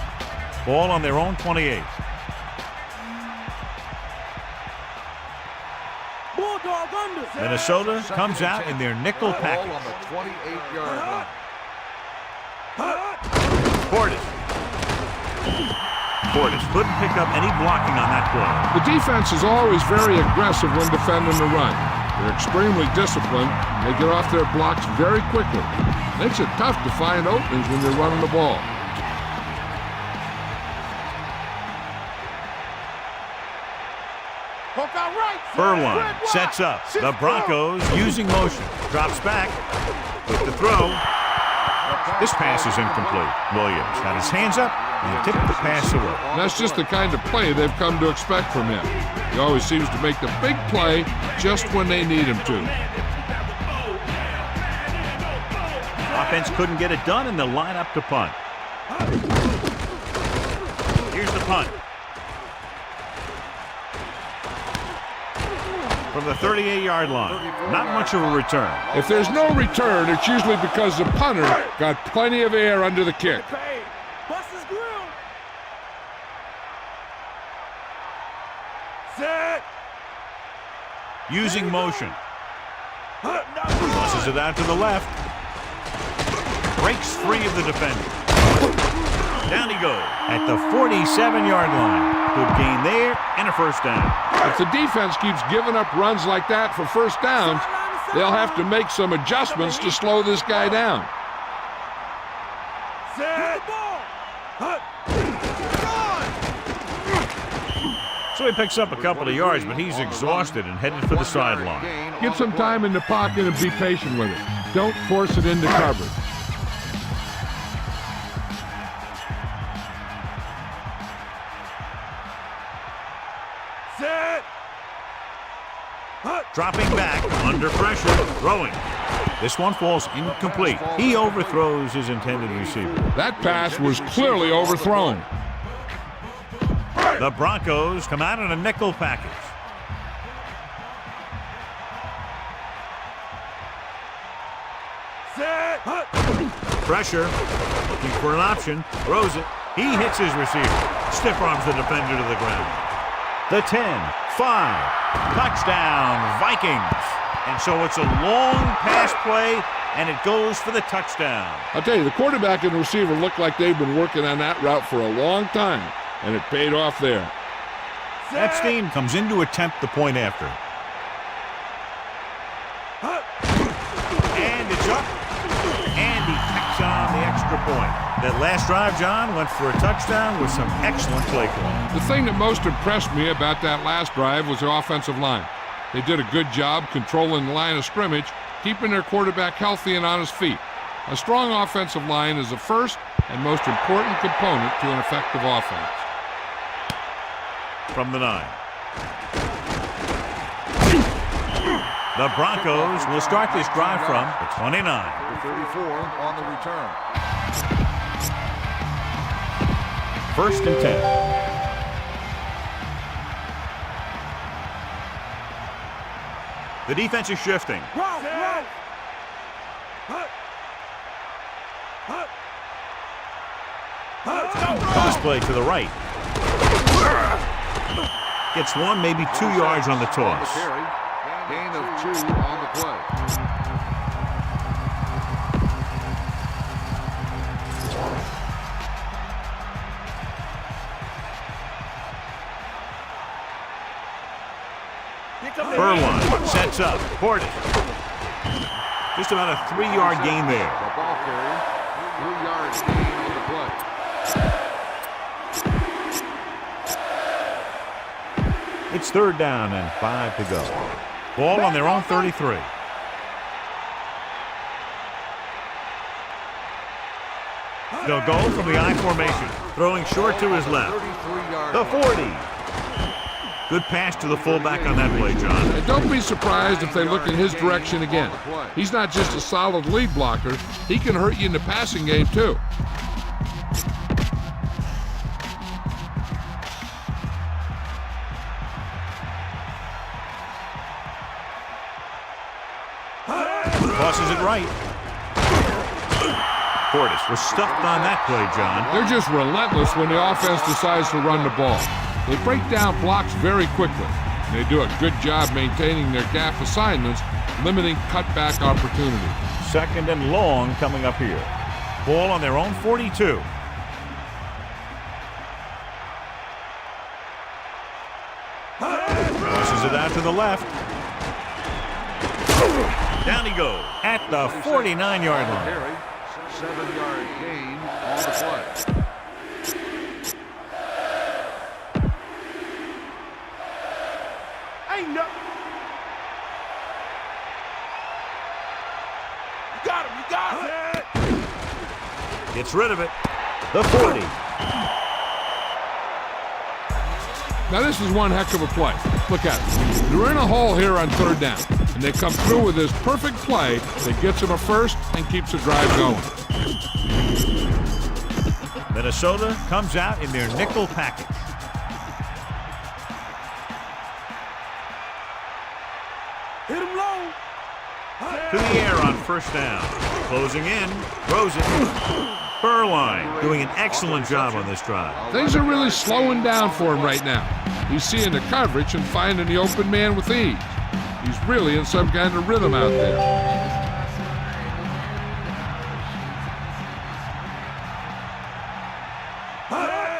Speaker 2: Ball on their own 28. Minnesota comes out in their nickel package.
Speaker 4: Ball on the 28-yard line.
Speaker 2: Portis couldn't pick up any blocking on that play.
Speaker 3: The defense is always very aggressive when defending the run. They're extremely disciplined. They get off their blocks very quickly. Makes it tough to find openings when you're running the ball.
Speaker 2: Burline sets up. The Broncos using motion. Drops back with the throw. This pass is incomplete. Williams had his hands up and tipped the pass away.
Speaker 3: And that's just the kind of play they've come to expect from him. He always seems to make the big play just when they need him to.
Speaker 2: Offense couldn't get it done, and they'll line up to punt. Here's the punt. From the 38-yard line. Not much of a return.
Speaker 3: If there's no return, it's usually because the punter got plenty of air under the kick.
Speaker 2: Using motion. Tosses it out to the left. Breaks free of the defender. Down he goes at the 47-yard line. Good gain there and a first down.
Speaker 3: If the defense keeps giving up runs like that for first downs, they'll have to make some adjustments to slow this guy down.
Speaker 2: So he picks up a couple of yards, but he's exhausted and headed for the sideline.
Speaker 3: Get some time in the pocket and be patient with it. Don't force it into coverage.
Speaker 2: Dropping back, under pressure, throwing. This one falls incomplete. He overthrows his intended receiver.
Speaker 3: That pass was clearly overthrown.
Speaker 2: The Broncos come out in a nickel package. Pressure. Looking for an option. Throws it. He hits his receiver. Stiff arms the defender to the ground. The 10, 5. Touchdown, Vikings. And so it's a long pass play, and it goes for the touchdown.
Speaker 3: I'll tell you, the quarterback and the receiver look like they've been working on that route for a long time, and it paid off there.
Speaker 2: Epstein comes in to attempt the point after. And it's up. And he tacks on the extra point. That last drive, John, went for a touchdown with some excellent play calling.
Speaker 3: The thing that most impressed me about that last drive was the offensive line. They did a good job controlling the line of scrimmage, keeping their quarterback healthy and on his feet. A strong offensive line is the first and most important component to an effective offense.
Speaker 2: From the 9. The Broncos will start this drive from the 29.
Speaker 4: The 34 on the return.
Speaker 2: 1st and 10. The defense is shifting. Pass play to the right. Gets 1, maybe 2 yards on the toss.
Speaker 4: Gain of 2 on the play.
Speaker 2: Furlong sets up. Portis. Just about a 3-yard gain there.
Speaker 4: The ball carrier. 3 yards gain on the play.
Speaker 2: It's 3rd down and 5 to go. Ball on their own 33. They'll go from the I formation. Throwing short to his left. The 40. Good pass to the fullback on that play, John.
Speaker 3: And don't be surprised if they look in his direction again. He's not just a solid lead blocker. He can hurt you in the passing game, too.
Speaker 2: Tosses it right. Portis was stuffed on that play, John.
Speaker 3: They're just relentless when the offense decides to run the ball. They break down blocks very quickly. They do a good job maintaining their gap assignments, limiting cutback opportunities.
Speaker 2: 2nd and long coming up here. Ball on their own 42. Tosses it out to the left. Down he goes at the 49-yard line.
Speaker 4: 7-yard gain on the play.
Speaker 9: Ain't no. You got him. You got him.
Speaker 2: Gets rid of it. The 40.
Speaker 3: Now this is one heck of a play. Look at it. They're in a hole here on 3rd down, and they come through with this perfect play that gets them a first and keeps the drive going.
Speaker 2: Minnesota comes out in their nickel package.
Speaker 9: Hit him low.
Speaker 2: To the air on 1st down. Closing in. Throws it. Furlong doing an excellent job on this drive.
Speaker 3: Things are really slowing down for him right now. He's seeing the coverage and finding the open man with ease. He's really in some kind of rhythm out there.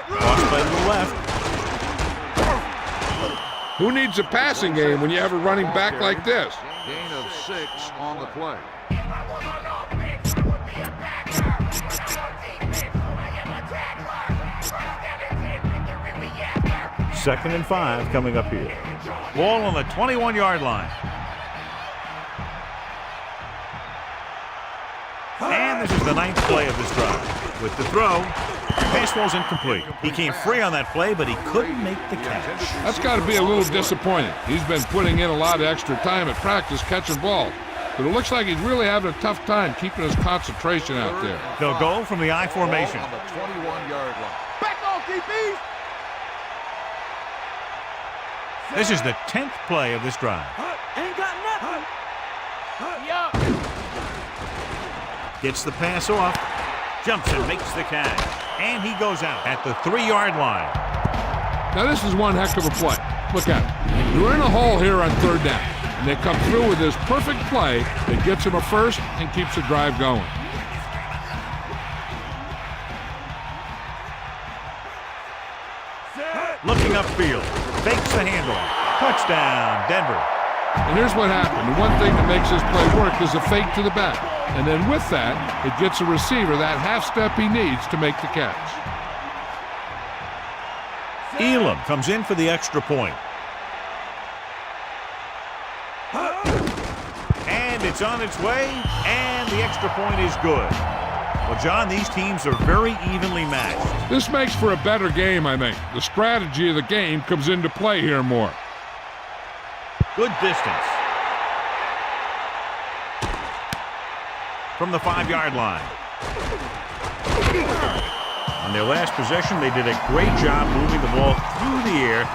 Speaker 2: Cross play to the left.
Speaker 3: Who needs a passing game when you have a running back like this?
Speaker 4: Gain of 6 on the play.
Speaker 2: Second and 5 coming up here. Ball on the 21-yard line. And this is the 9th play of this drive. With the throw, pass ball's incomplete. He came free on that play, but he couldn't make the catch.
Speaker 3: That's got to be a little disappointing. He's been putting in a lot of extra time at practice catching balls. But it looks like he's really having a tough time keeping his concentration out there.
Speaker 2: They'll go from the I formation.
Speaker 4: On the 21-yard line.
Speaker 9: Back off, DB.
Speaker 2: This is the 10th play of this drive.
Speaker 9: Ain't got nothing.
Speaker 2: Gets the pass off. Jumps and makes the catch. And he goes out at the 3-yard line.
Speaker 3: Now this is one heck of a play. Look at it. You're in a hole here on 3rd down. And they come through with this perfect play that gets them a first and keeps the drive going.
Speaker 2: Looking upfield. Fakes the handoff. Touchdown, Denver.
Speaker 3: And here's what happened. The one thing that makes this play work is a fake to the back. And then with that, it gets a receiver that half step he needs to make the catch.
Speaker 2: Elam comes in for the extra point. And it's on its way, and the extra point is good. Well, John, these teams are very evenly matched.
Speaker 3: This makes for a better game, I think. The strategy of the game comes into play here more.
Speaker 2: Good distance. From the 5-yard line. On their last possession, they did a great job moving the ball through the air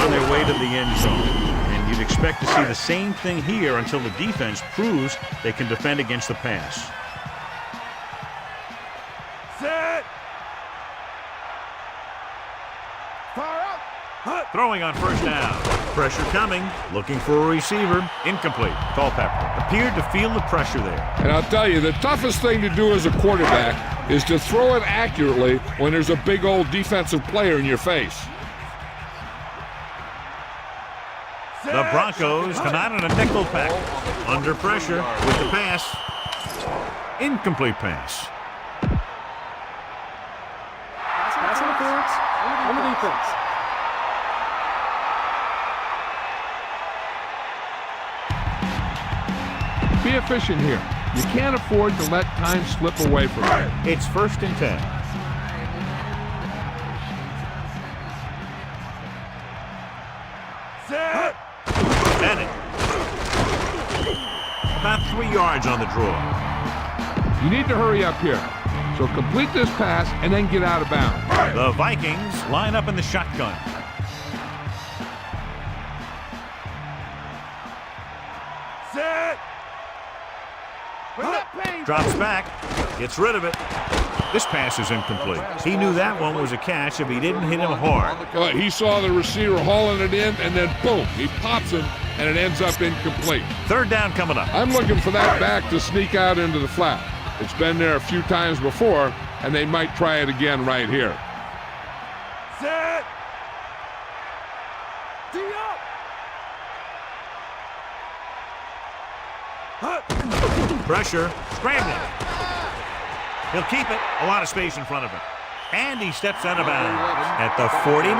Speaker 2: on their way to the end zone. And you'd expect to see the same thing here until the defense proves they can defend against the pass.
Speaker 9: Set. Fire up.
Speaker 2: Throwing on 1st down. Pressure coming. Looking for a receiver. Incomplete. Culpepper appeared to feel the pressure there.
Speaker 3: And I'll tell you, the toughest thing to do as a quarterback is to throw it accurately when there's a big old defensive player in your face.
Speaker 2: The Broncos come out in a nickel pack. Under pressure with the pass. Incomplete pass.
Speaker 6: Pass interference on the defense.
Speaker 3: Be efficient here. You can't afford to let time slip away from you.
Speaker 2: It's 1st and 10.
Speaker 9: Set.
Speaker 2: Bennett. About 3 yards on the draw.
Speaker 3: You need to hurry up here. So complete this pass and then get out of bounds.
Speaker 2: The Vikings line up in the shotgun.
Speaker 9: Set.
Speaker 2: Drops back. Gets rid of it. This pass is incomplete. He knew that one was a catch if he didn't hit him hard.
Speaker 3: Well, he saw the receiver hauling it in, and then boom, he pops him, and it ends up incomplete.
Speaker 2: 3rd down coming up.
Speaker 3: I'm looking for that back to sneak out into the flat. It's been there a few times before, and they might try it again right here.
Speaker 9: Set. D up.
Speaker 2: Pressure. Scrambling. He'll keep it. A lot of space in front of him. And he steps out of bounds at the 49.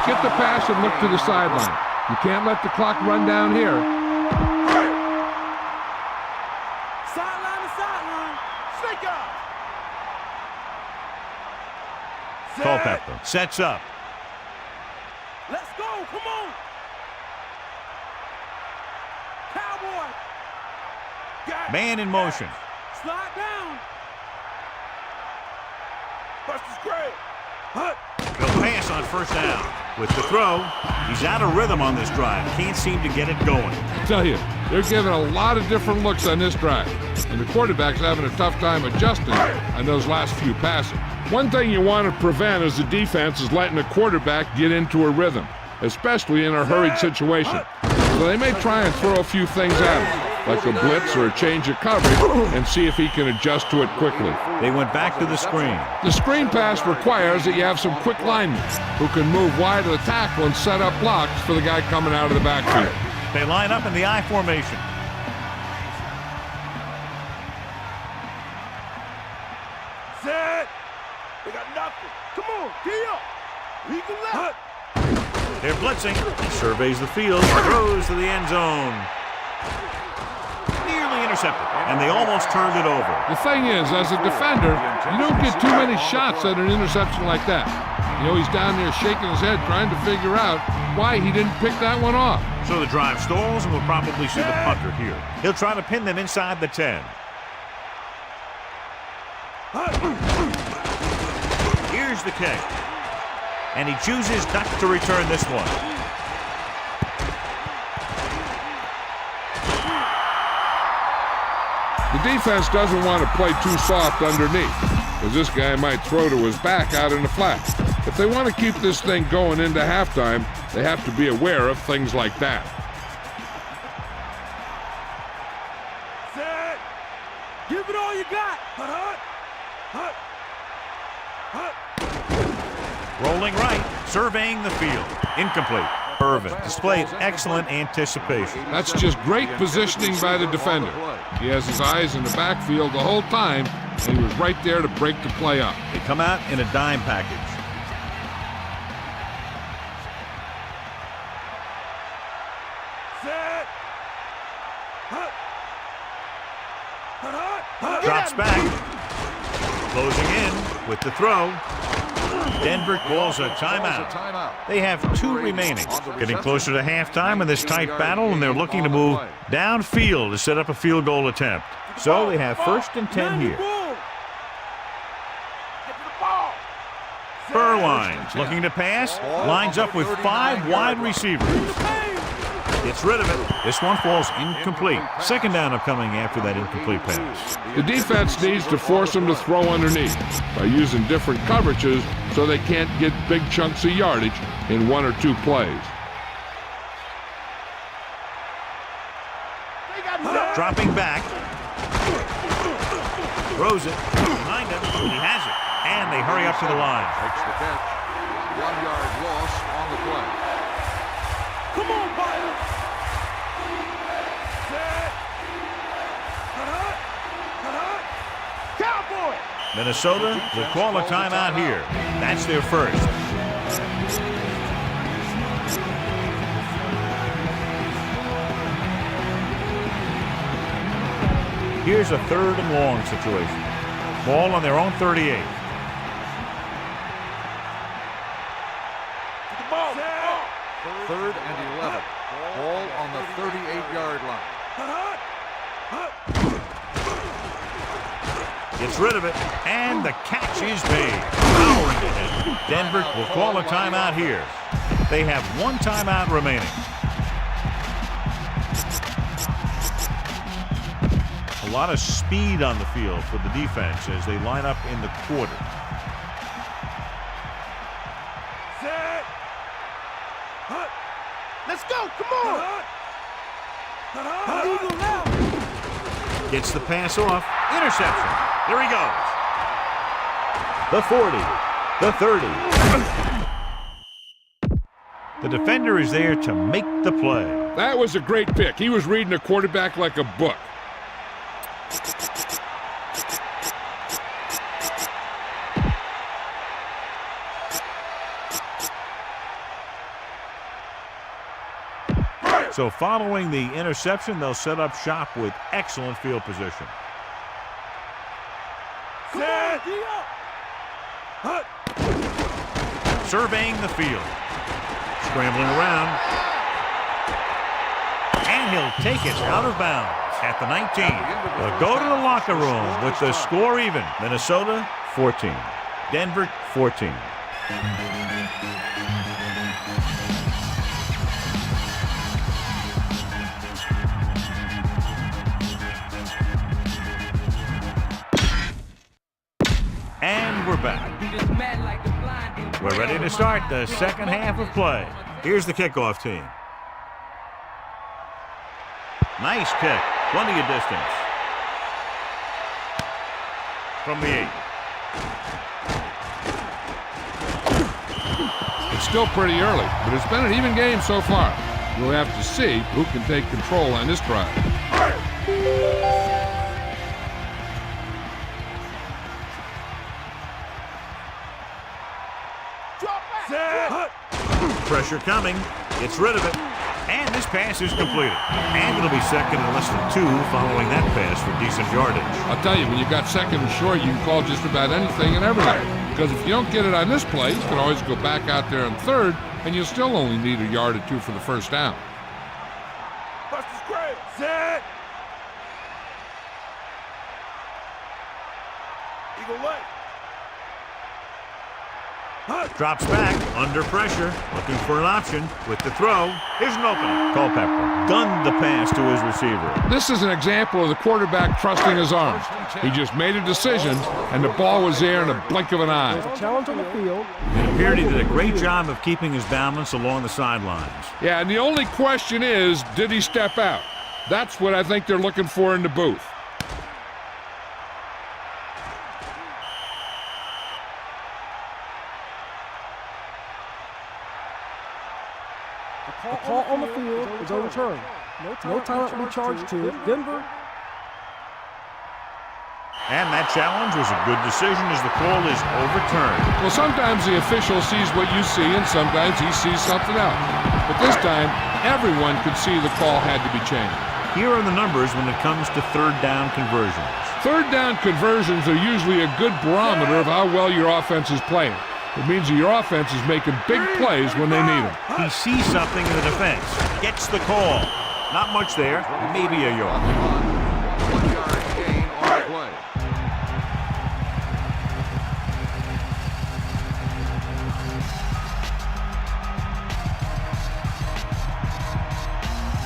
Speaker 3: Get the pass and look to the sideline. You can't let the clock run down here.
Speaker 9: Sideline to sideline. Snake up.
Speaker 2: Culpepper sets up.
Speaker 9: Let's go. Come on. Cowboy.
Speaker 2: Man in motion.
Speaker 9: Slide down. Buster's great.
Speaker 2: He'll pass on 1st down. With the throw, he's out of rhythm on this drive. Can't seem to get it going.
Speaker 3: I tell you, they're giving a lot of different looks on this drive. And the quarterback's having a tough time adjusting on those last few passes. One thing you want to prevent as a defense is letting a quarterback get into a rhythm, especially in a hurried situation. So they may try and throw a few things at him, like a blitz or a change of coverage, and see if he can adjust to it quickly.
Speaker 2: They went back to the screen.
Speaker 3: The screen pass requires that you have some quick linemen who can move wide of the tackle and set up blocks for the guy coming out of the backfield.
Speaker 2: They line up in the I formation.
Speaker 9: Set. They got nothing. Come on, get up. We can left.
Speaker 2: They're blitzing. He surveys the field, throws to the end zone. Nearly intercepted, and they almost turned it over.
Speaker 3: The thing is, as a defender, you don't get too many shots at an interception like that. You know, he's down there shaking his head trying to figure out why he didn't pick that one off.
Speaker 2: So the drive stalls, and we'll probably see the punter here. He'll try to pin them inside the 10. Here's the kick. And he chooses not to return this one.
Speaker 3: The defense doesn't want to play too soft underneath, because this guy might throw to his back out in the flat. If they want to keep this thing going into halftime, they have to be aware of things like that.
Speaker 1: Set. Give it all you got.
Speaker 2: Rolling right, surveying the field. Incomplete. Irvin displayed excellent anticipation.
Speaker 3: That's just great positioning by the defender. He has his eyes in the backfield the whole time, and he was right there to break the play up.
Speaker 2: They come out in a dime package.
Speaker 1: Set.
Speaker 2: Drops back. Closing in with the throw. Denver calls a timeout. They have 2 remaining. Getting closer to halftime in this tight battle, and they're looking to move downfield to set up a field goal attempt. So they have 1st and 10 here. Burline looking to pass. Lines up with 5 wide receivers. Gets rid of it. This one falls incomplete. 2nd down upcoming after that incomplete pass.
Speaker 3: The defense needs to force them to throw underneath by using different coverages so they can't get big chunks of yardage in 1 or 2 plays.
Speaker 2: Dropping back. Throws it behind him. He has it. And they hurry up to the line.
Speaker 4: Makes the catch. 1-yard loss on the play.
Speaker 1: Come on, Byron. Cowboy.
Speaker 2: Minnesota will call a timeout here. That's their first. Here's a 3rd and long situation. Ball on their own 38.
Speaker 4: Third and 11. Ball on the 38-yard line.
Speaker 2: Gets rid of it, and the catch is made. Denver will call a timeout here. They have 1 timeout remaining. A lot of speed on the field for the defense as they line up in the quarter.
Speaker 1: Let's go, come on! Eagle now!
Speaker 2: Gets the pass off. Interception. There he goes. The 40. The 30. The defender is there to make the play.
Speaker 3: That was a great pick. He was reading a quarterback like a book.
Speaker 2: So following the interception, they'll set up shop with excellent field position. Surveying the field. Scrambling around. And he'll take it out of bounds at the 19. They'll go to the locker room with the score even. Minnesota 14. Denver 14. And we're back. We're ready to start the second half of play. Here's the kickoff team. Nice kick. Plenty of distance. From the 8.
Speaker 3: It's still pretty early, but it's been an even game so far. We'll have to see who can take control on this drive.
Speaker 2: Pressure coming. Gets rid of it. And this pass is completed. And it'll be second and less than 2 following that pass for decent yardage.
Speaker 3: I'll tell you, when you got second and short, you can call just about anything and everything. Because if you don't get it on this play, you can always go back out there on third, and you'll still only need a yard or 2 for the first down.
Speaker 1: Buster's great. Set. Eagle leg.
Speaker 2: Drops back, under pressure, looking for an option with the throw. Here's an opening. Culpepper gunned the pass to his receiver.
Speaker 3: This is an example of the quarterback trusting his arm. He just made a decision, and the ball was there in a blink of an eye.
Speaker 6: There's a challenge on the field.
Speaker 2: It appeared he did a great job of keeping his balance along the sidelines.
Speaker 3: Yeah, and the only question is, did he step out? That's what I think they're looking for in the booth.
Speaker 6: The call on the field is overturned. No timeout to be charged to. Denver.
Speaker 2: And that challenge was a good decision as the call is overturned.
Speaker 3: Well, sometimes the official sees what you see, and sometimes he sees something else. But this time, everyone could see the call had to be changed.
Speaker 2: Here are the numbers when it comes to third down conversions.
Speaker 3: Third down conversions are usually a good barometer of how well your offense is playing. It means that your offense is making big plays when they need them.
Speaker 2: He sees something in the defense, gets the call. Not much there, maybe a yard.
Speaker 4: 1 yard gain on the play.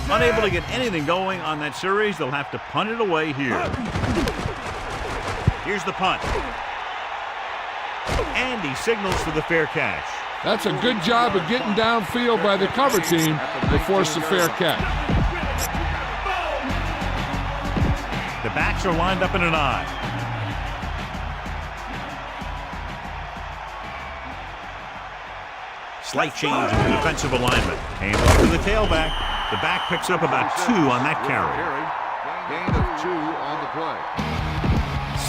Speaker 2: Unable to get anything going on that series, they'll have to punt it away here. Here's the punt. And he signals for the fair catch.
Speaker 3: That's a good job of getting downfield by the cover team to force the fair catch.
Speaker 2: The backs are lined up in an I. Slight change in the defensive alignment. Hand off to the tailback. The back picks up about 2 on that carry.
Speaker 4: Gain of 2 on the play.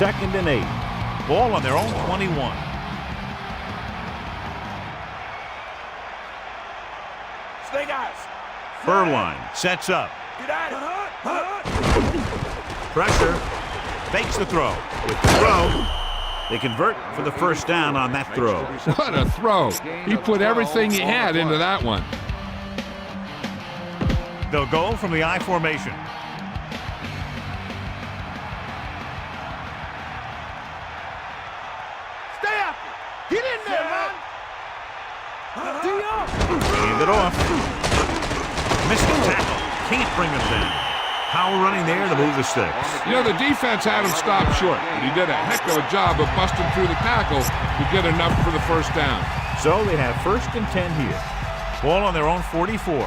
Speaker 2: 2nd and 8. Ball on their own 21.
Speaker 9: Stay guys.
Speaker 2: Furline sets up. Pressure. Fakes the throw. With the throw, they convert for the first down on that throw.
Speaker 3: What a throw. He put everything he had into that one.
Speaker 2: They'll go from the I formation.
Speaker 9: Stay after. Get in there, man.
Speaker 2: Hand it off. Missed the tackle. Can't bring him down. Power running there to move the sticks.
Speaker 3: You know, the defense had him stopped short, but he did a heck of a job of busting through the tackle to get enough for the first down.
Speaker 2: So they have 1st and 10 here. Ball on their own 44.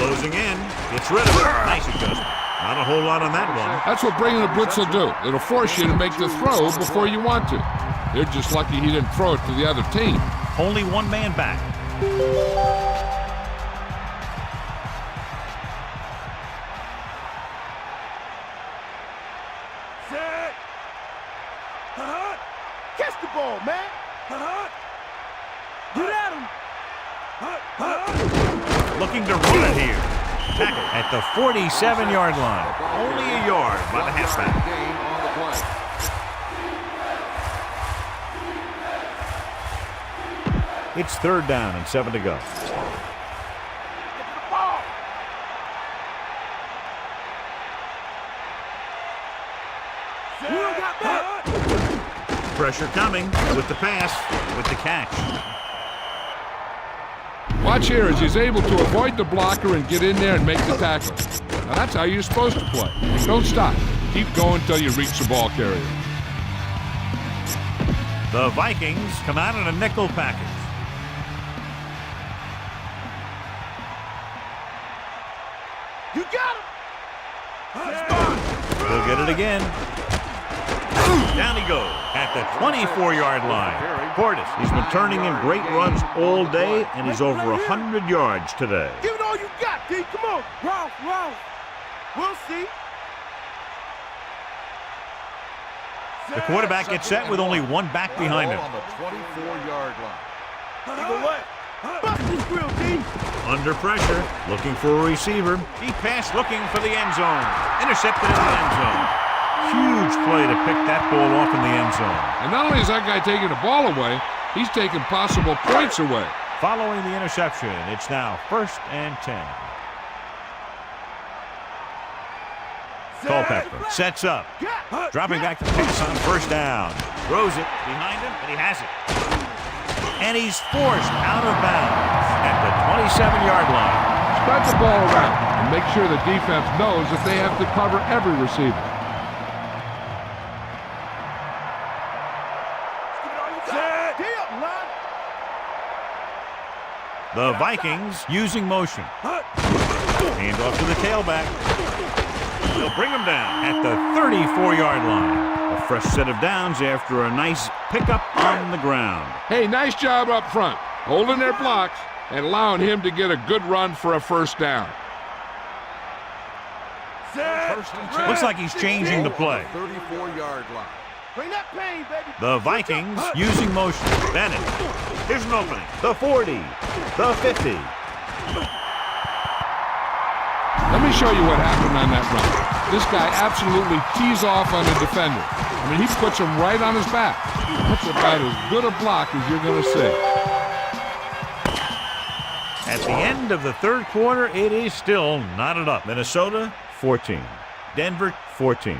Speaker 2: Closing in. Gets rid of it. Nice adjustment. Not a whole lot on that one.
Speaker 3: That's what bringing the blitz will do. It'll force you to make the throw before you want to. They're just lucky he didn't throw it to the other team.
Speaker 2: Only one man back.
Speaker 9: Set. Catch the ball, man. Get at him.
Speaker 2: Looking to run it here. Tackle at the 47-yard line. Only a yard by the halfback.
Speaker 4: Gain on the play.
Speaker 2: It's 3rd down and 7 to go. Pressure coming with the pass, with the catch.
Speaker 3: Watch here as he's able to avoid the blocker and get in there and make the tackle. Now that's how you're supposed to play. Don't stop. Keep going until you reach the ball carrier.
Speaker 2: The Vikings come out in a nickel package.
Speaker 9: You got him.
Speaker 2: He'll get it again. Down he goes at the 24-yard line. Portis, he's been turning in great runs all day, and he's over 100 yards today.
Speaker 9: Give it all you got, D. Come on. Ralph. We'll see.
Speaker 2: The quarterback gets set with only one back behind him.
Speaker 4: On the 24-yard line.
Speaker 9: Eagle left. Bust this grill, D.
Speaker 2: Under pressure, looking for a receiver. He passed looking for the end zone. Intercepted in the end zone. Huge play to pick that ball off in the end zone.
Speaker 3: And not only is that guy taking the ball away, he's taking possible points away.
Speaker 2: Following the interception, it's now 1st and 10. Culpepper sets up. Dropping back to pass on first down. Throws it behind him, and he has it. And he's forced out of bounds at the 27-yard line.
Speaker 3: Spread the ball around and make sure the defense knows that they have to cover every receiver.
Speaker 2: The Vikings using motion. Hand off to the tailback. They'll bring him down at the 34-yard line. A fresh set of downs after a nice pickup on the ground.
Speaker 3: Hey, nice job up front, holding their blocks and allowing him to get a good run for a first down.
Speaker 2: Looks like he's changing the play.
Speaker 4: 34-yard line.
Speaker 9: Bring that pain, baby.
Speaker 2: The Vikings using motion. Bennett. Here's an opening. The 40. The 50.
Speaker 3: Let me show you what happened on that run. This guy absolutely tees off on the defender. I mean, he puts him right on his back. That's about as good a block as you're going to see.
Speaker 2: At the end of the third quarter, it is still knotted up. Minnesota, 14. Denver, 14.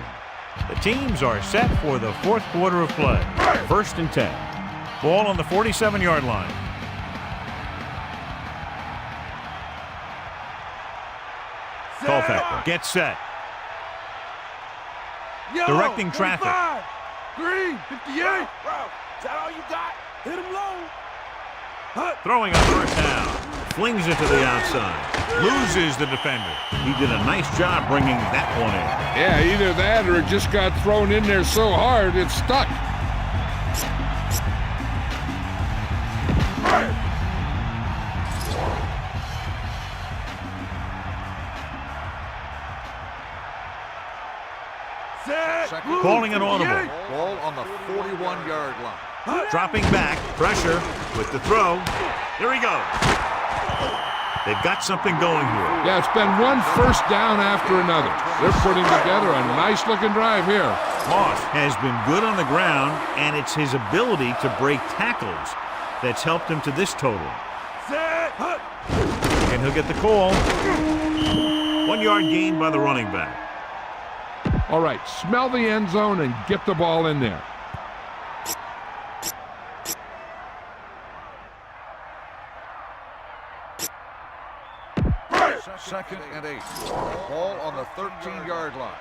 Speaker 2: The teams are set for the fourth quarter of play. First and 10. Ball on the 47-yard line. Culpepper gets set. Directing traffic.
Speaker 9: 3, 58. Is that all you got? Hit him low.
Speaker 2: Throwing on first down. Flings it to the outside. Loses the defender. He did a nice job bringing that one in.
Speaker 3: Yeah, either that or it just got thrown in there so hard it stuck.
Speaker 2: Calling an audible.
Speaker 4: Ball on the 41-yard line.
Speaker 2: Dropping back. Pressure with the throw. There he goes. They've got something going here.
Speaker 3: Yeah, it's been one first down after another. They're putting together a nice-looking drive here.
Speaker 2: Moss has been good on the ground, and it's his ability to break tackles that's helped him to this total. And he'll get the call. 1 yard gain by the running back.
Speaker 3: All right, smell the end zone and get the ball in there.
Speaker 4: Second and 8. Ball on the 13-yard line.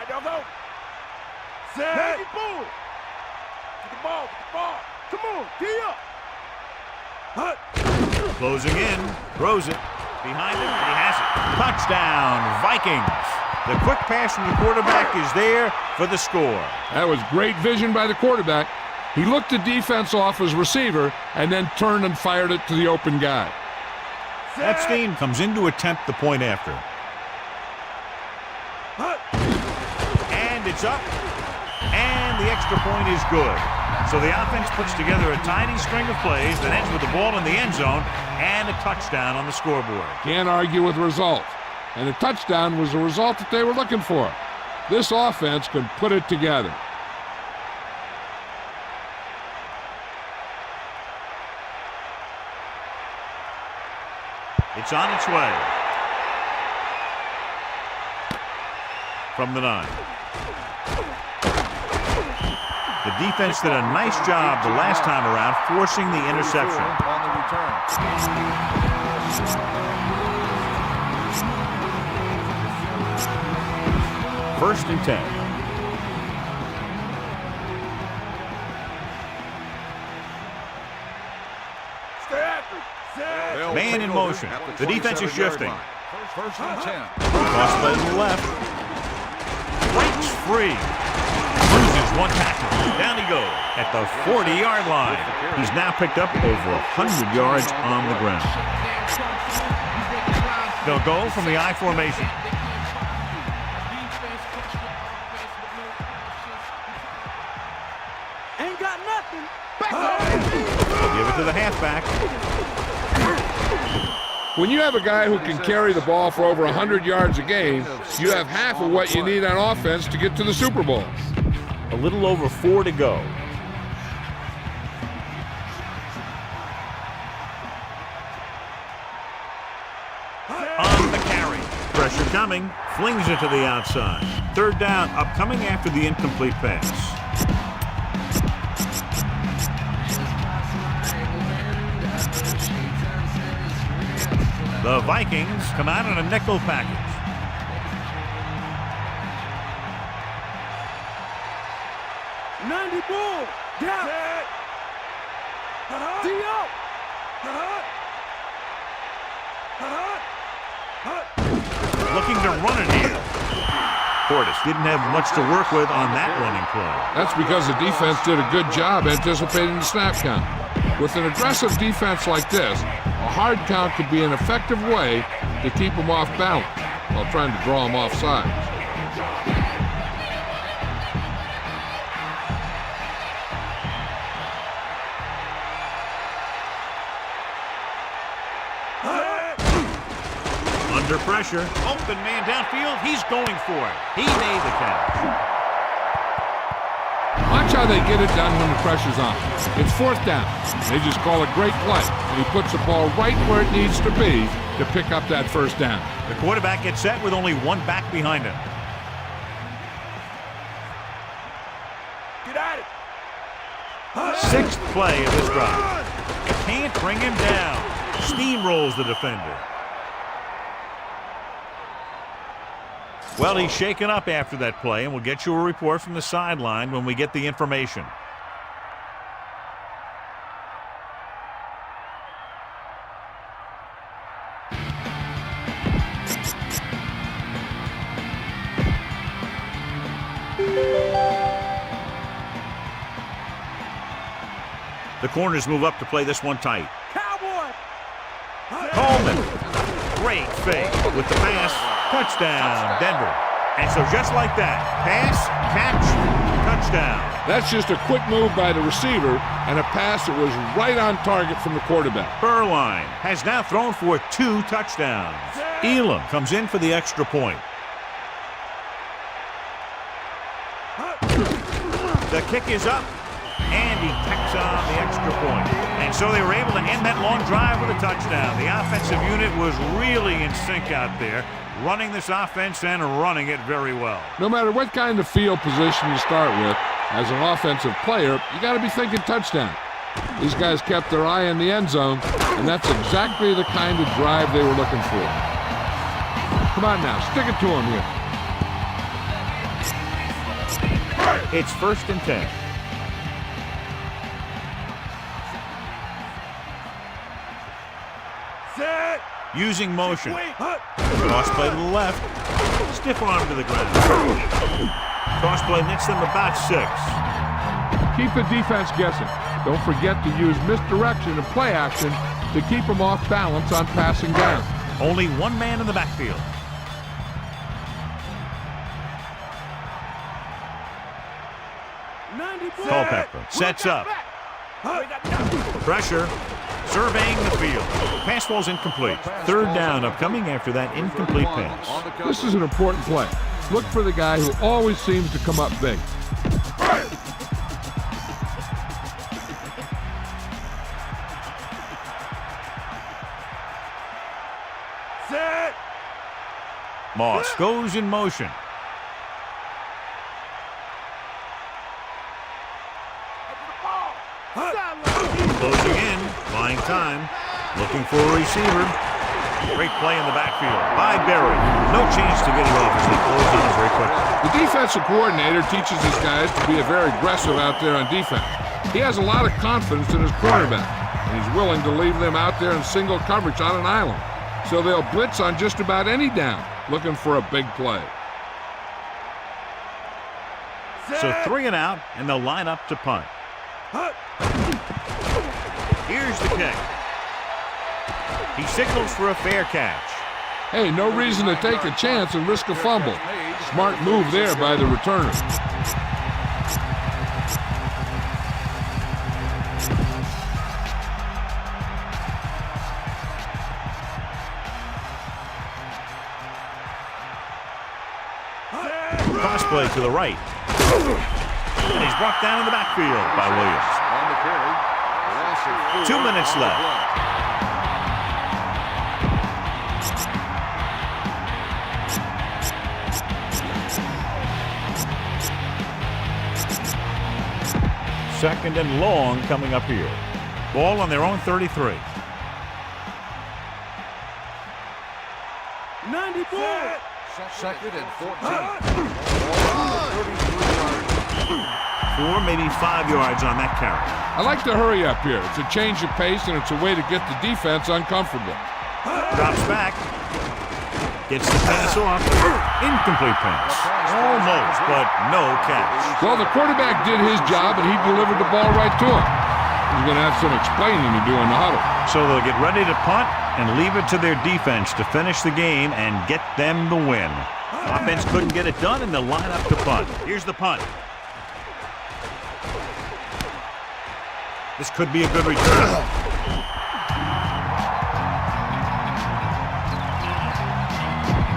Speaker 9: Go. Set. Baby boom. Get the ball. Come on, tee up.
Speaker 2: Closing in. Throws it. Behind him, and he has it. Touchdown, Vikings. The quick pass from the quarterback is there for the score.
Speaker 3: That was great vision by the quarterback. He looked the defense off as receiver and then turned and fired it to the open guy.
Speaker 2: Epstein comes in to attempt the point after. And it's up. And the extra point is good. So the offense puts together a tiny string of plays that ends with the ball in the end zone and a touchdown on the scoreboard.
Speaker 3: Can't argue with the result. And the touchdown was the result that they were looking for. This offense can put it together.
Speaker 2: It's on its way. From the 9. The defense did a nice job the last time around forcing the interception.
Speaker 4: On the return.
Speaker 2: First and 10. Man in motion. The defense is shifting.
Speaker 4: First and 10.
Speaker 2: Cross play to the left. Breaks free. Loses one tackle. Down he goes at the 40-yard line. He's now picked up over 100 yards on the ground. They'll go from the I formation.
Speaker 9: Ain't got nothing.
Speaker 2: They'll give it to the halfback.
Speaker 3: When you have a guy who can carry the ball for over 100 yards a game, you have half of what you need on offense to get to the Super Bowl.
Speaker 2: A little over 4 to go. On the carry. Pressure coming, flings it to the outside. Third down upcoming after the incomplete pass. The Vikings come out in a nickel package. Looking to run it here. Portis didn't have much to work with on that running play.
Speaker 3: That's because the defense did a good job anticipating the snap count. With an aggressive defense like this, a hard count could be an effective way to keep them off balance while trying to draw them off sides.
Speaker 2: Under pressure, open man downfield, he's going for it. He made the catch.
Speaker 3: Watch how they get it done when the pressure's on. It's fourth down. They just call a great play, and he puts the ball right where it needs to be to pick up that first down.
Speaker 2: The quarterback gets set with only one back behind him.
Speaker 9: Get at it.
Speaker 2: Sixth play of this drive. Can't bring him down. Steamrolls the defender. Well, he's shaken up after that play, and we'll get you a report from the sideline when we get the information. The corners move up to play this one tight. Coleman. Great fake with the pass. Touchdown, Denver. And so just like that, pass, catch, touchdown.
Speaker 3: That's just a quick move by the receiver and a pass that was right on target from the quarterback.
Speaker 2: Berline has now thrown for 2 touchdowns. Elam comes in for the extra point. The kick is up, and he tacks on the extra point. And so they were able to end that long drive with a touchdown. The offensive unit was really in sync out there, running this offense and running it very well.
Speaker 3: No matter what kind of field position you start with, as an offensive player, you got to be thinking touchdown. These guys kept their eye on the end zone, and that's exactly the kind of drive they were looking for. Come on now, stick it to him here.
Speaker 2: It's 1st and 10. Using motion. Toss play to the left. Stiff arm to the ground. Toss play nets them about 6.
Speaker 3: Keep the defense guessing. Don't forget to use misdirection and play action to keep them off balance on passing down.
Speaker 2: Only one man in the backfield. Culpepper sets up. Pressure. Surveying the field. Pass ball's incomplete. 3rd down upcoming after that incomplete pass.
Speaker 3: This is an important play. Look for the guy who always seems to come up big.
Speaker 9: Set.
Speaker 2: Moss goes in motion. Closing in, buying time, looking for a receiver. Great play in the backfield by Berry. No chance to get it off as they close on very quickly.
Speaker 3: The defensive coordinator teaches his guys to be very aggressive out there on defense. He has a lot of confidence in his quarterback, and he's willing to leave them out there in single coverage on an island. So they'll blitz on just about any down, looking for a big play.
Speaker 2: So 3 and out, and they'll line up to punt. Here's the kick. He signals for a fair catch.
Speaker 3: Hey, no reason to take a chance and risk a fumble. Smart move there by the returner.
Speaker 2: Cross play to the right. And he's brought down in the backfield by Williams. 2 minutes left. Second and long coming up here. Ball on their own 33.
Speaker 6: 94.
Speaker 4: Second and 14. Ball on the 33-yard line.
Speaker 2: 4, maybe 5 yards on that carry.
Speaker 3: I like to hurry up here. It's a change of pace, and it's a way to get the defense uncomfortable.
Speaker 2: Drops back. Gets the pass off. Incomplete pass. Almost, but no catch.
Speaker 3: Well, the quarterback did his job, and he delivered the ball right to him. He's going to have some explaining to do in the huddle.
Speaker 2: So they'll get ready to punt and leave it to their defense to finish the game and get them the win. Offense couldn't get it done, and they'll line up to punt. Here's the punt. This could be a good return.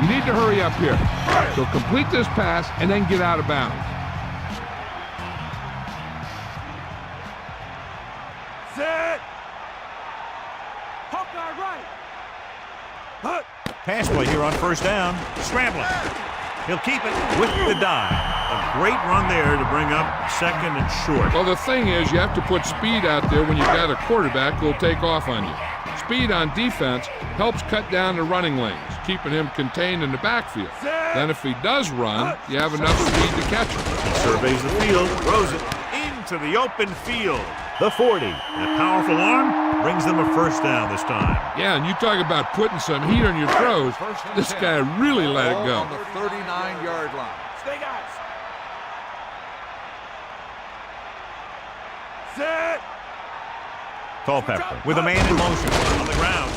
Speaker 3: You need to hurry up here. So complete this pass and then get out of bounds.
Speaker 6: Set. Hawkeye right.
Speaker 2: Pass play here on first down. Scrambling. He'll keep it with the dive. A great run there to bring up second and short.
Speaker 3: Well, the thing is, you have to put speed out there when you've got a quarterback who'll take off on you. Speed on defense helps cut down the running lanes, keeping him contained in the backfield. Then if he does run, you have enough speed to catch him.
Speaker 2: Surveys the field, throws it into the open field. The 40. That powerful arm brings them a first down this time.
Speaker 3: Yeah, and you talk about putting some heat on your throws. This guy really let it go.
Speaker 4: On the 39-yard line.
Speaker 6: Stay guys. Set.
Speaker 2: Culpepper with a man in motion on the ground.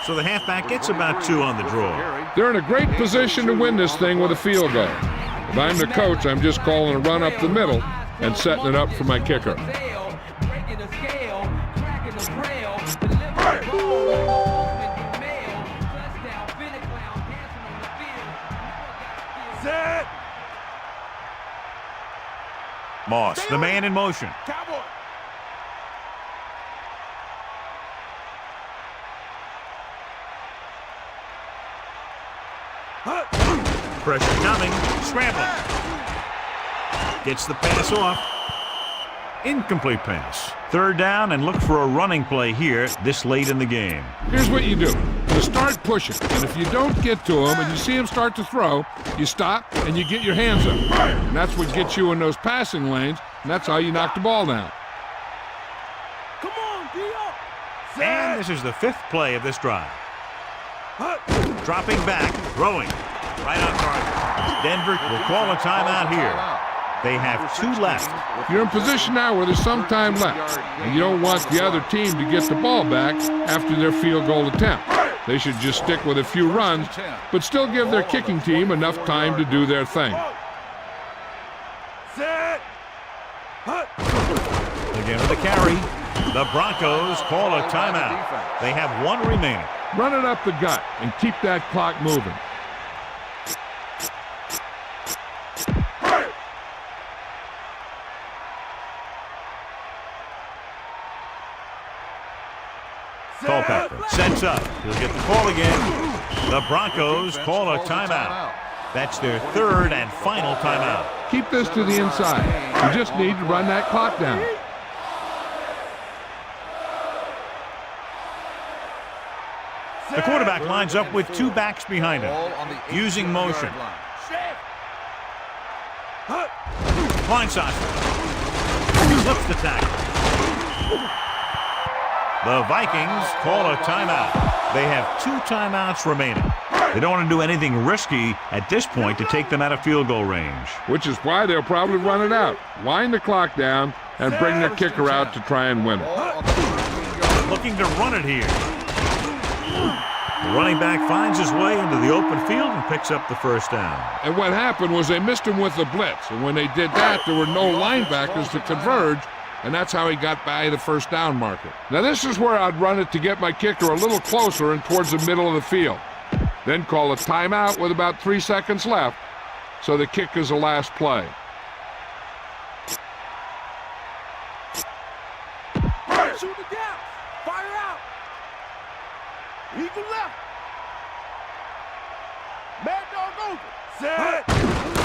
Speaker 2: So the halfback gets about 2 on the draw.
Speaker 3: They're in a great position to win this thing with a field goal. If I'm the coach, I'm just calling a run up the middle and setting it up for my kicker.
Speaker 6: Set.
Speaker 2: Moss, the man in motion.
Speaker 6: Cowboy.
Speaker 2: Pressure coming. Scrambling. Gets the pass off. Incomplete pass. Third down, and look for a running play here this late in the game.
Speaker 3: Here's what you do. You start pushing, and if you don't get to him and you see him start to throw, you stop and you get your hands up. And that's what gets you in those passing lanes, and that's how you knock the ball down.
Speaker 6: Come on, Dio.
Speaker 2: And this is the 5th play of this drive. Dropping back, throwing. Right on target. Denver will call a timeout here. They have 2 left.
Speaker 3: You're in position now where there's some time left, and you don't want the other team to get the ball back after their field goal attempt. They should just stick with a few runs, but still give their kicking team enough time to do their thing.
Speaker 6: Set.
Speaker 2: Again with the carry. The Broncos call a timeout. They have 1 remaining.
Speaker 3: Run it up the gut and keep that clock moving.
Speaker 2: Culpepper sets up. He'll get the call again. The Broncos call a timeout. That's their 3rd and final timeout.
Speaker 3: Keep this to the inside. You just need to run that clock down.
Speaker 2: The quarterback lines up with 2 backs behind him, using motion. Blindside. He flips the tackle. The Vikings call a timeout. They have 2 timeouts remaining. They don't want to do anything risky at this point to take them out of field goal range.
Speaker 3: Which is why they'll probably run it out. Wind the clock down and bring their kicker out to try and win it.
Speaker 2: Looking to run it here. The running back finds his way into the open field and picks up the first down.
Speaker 3: And what happened was they missed him with the blitz. And when they did that, there were no linebackers to converge. And that's how he got by the first down marker. Now this is where I'd run it to get my kicker a little closer and towards the middle of the field. Then call a timeout with about 3 seconds left, so the kick is the last play.
Speaker 6: Shoot the gap. Fire out. Eagle left. Mad dog over. Set.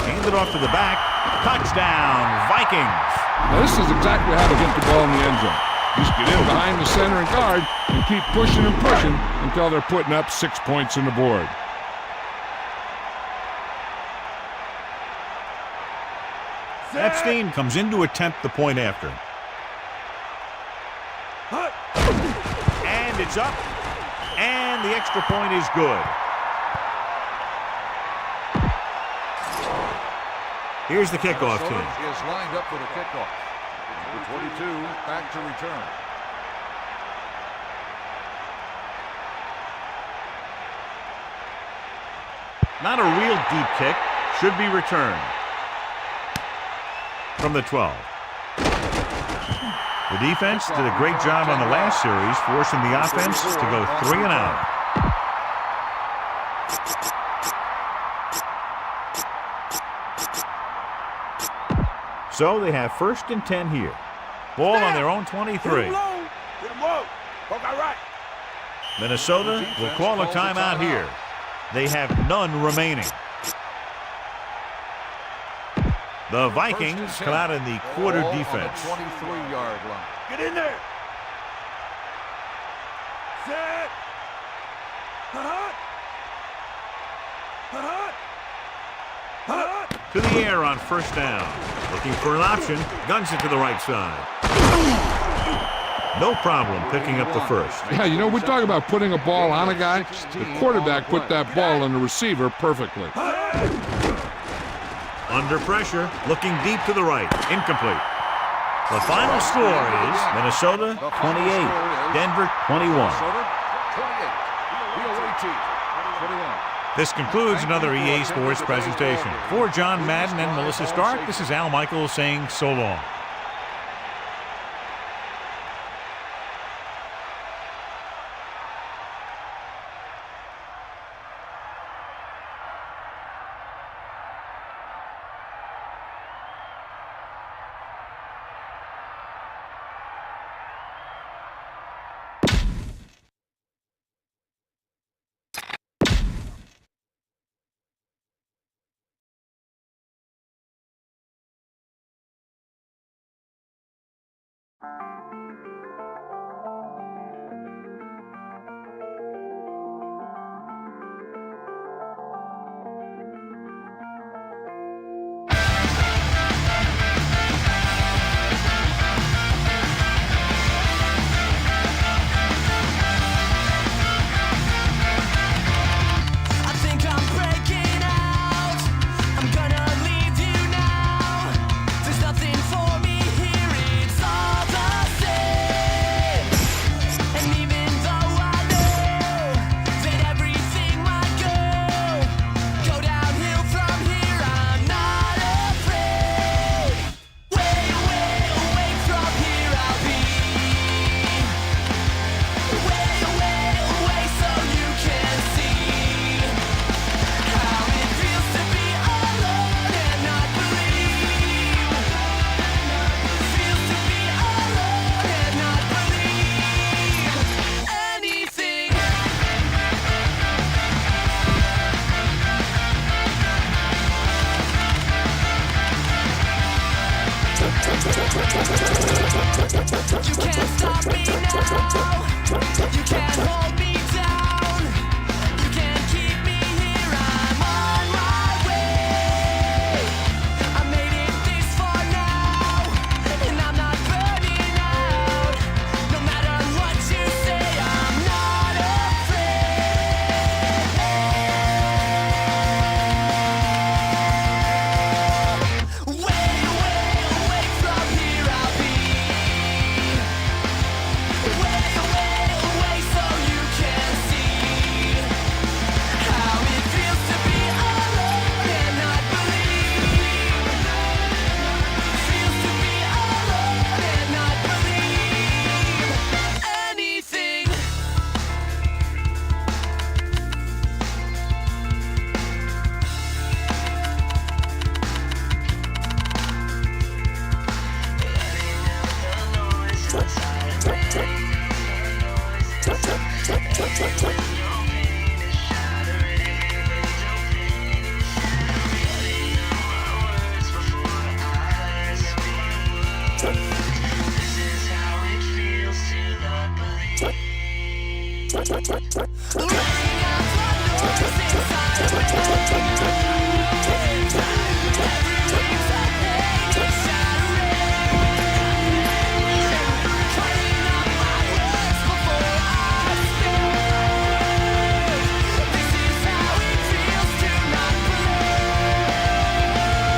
Speaker 2: Hand it off to the back. Touchdown, Vikings.
Speaker 3: Now, this is exactly how to get the ball in the end zone. Just get in behind the center and guard and keep pushing and pushing until they're putting up 6 points on the board.
Speaker 2: Epstein comes in to attempt the point after. And it's up. And the extra point is good. Here's the kickoff team.
Speaker 4: Is lined up for the kickoff. Number 22 back to return.
Speaker 2: Not a real deep kick. Should be returned. From the 12. The defense did a great job on the last series, forcing the offense to go 3 and out. So they have 1st and 10 here. Ball on their own 23. Minnesota will call a timeout here. They have none remaining. The Vikings come out in the quarter defense.
Speaker 4: 23-yard line.
Speaker 9: Get in there. Set.
Speaker 2: To the air on 1st down. Looking for an option. Guns it to the right side. No problem picking up the first.
Speaker 3: Yeah, you know, we're talking about putting a ball on a guy. The quarterback put that ball on the receiver perfectly.
Speaker 2: Under pressure, looking deep to the right. Incomplete. The final score is Minnesota 28, Denver 21.
Speaker 4: Minnesota 28. The away team 21.
Speaker 2: This concludes another EA Sports presentation. For John Madden and Melissa Stark, this is Al Michaels saying so long.
Speaker 1: Ring out the noise inside of me.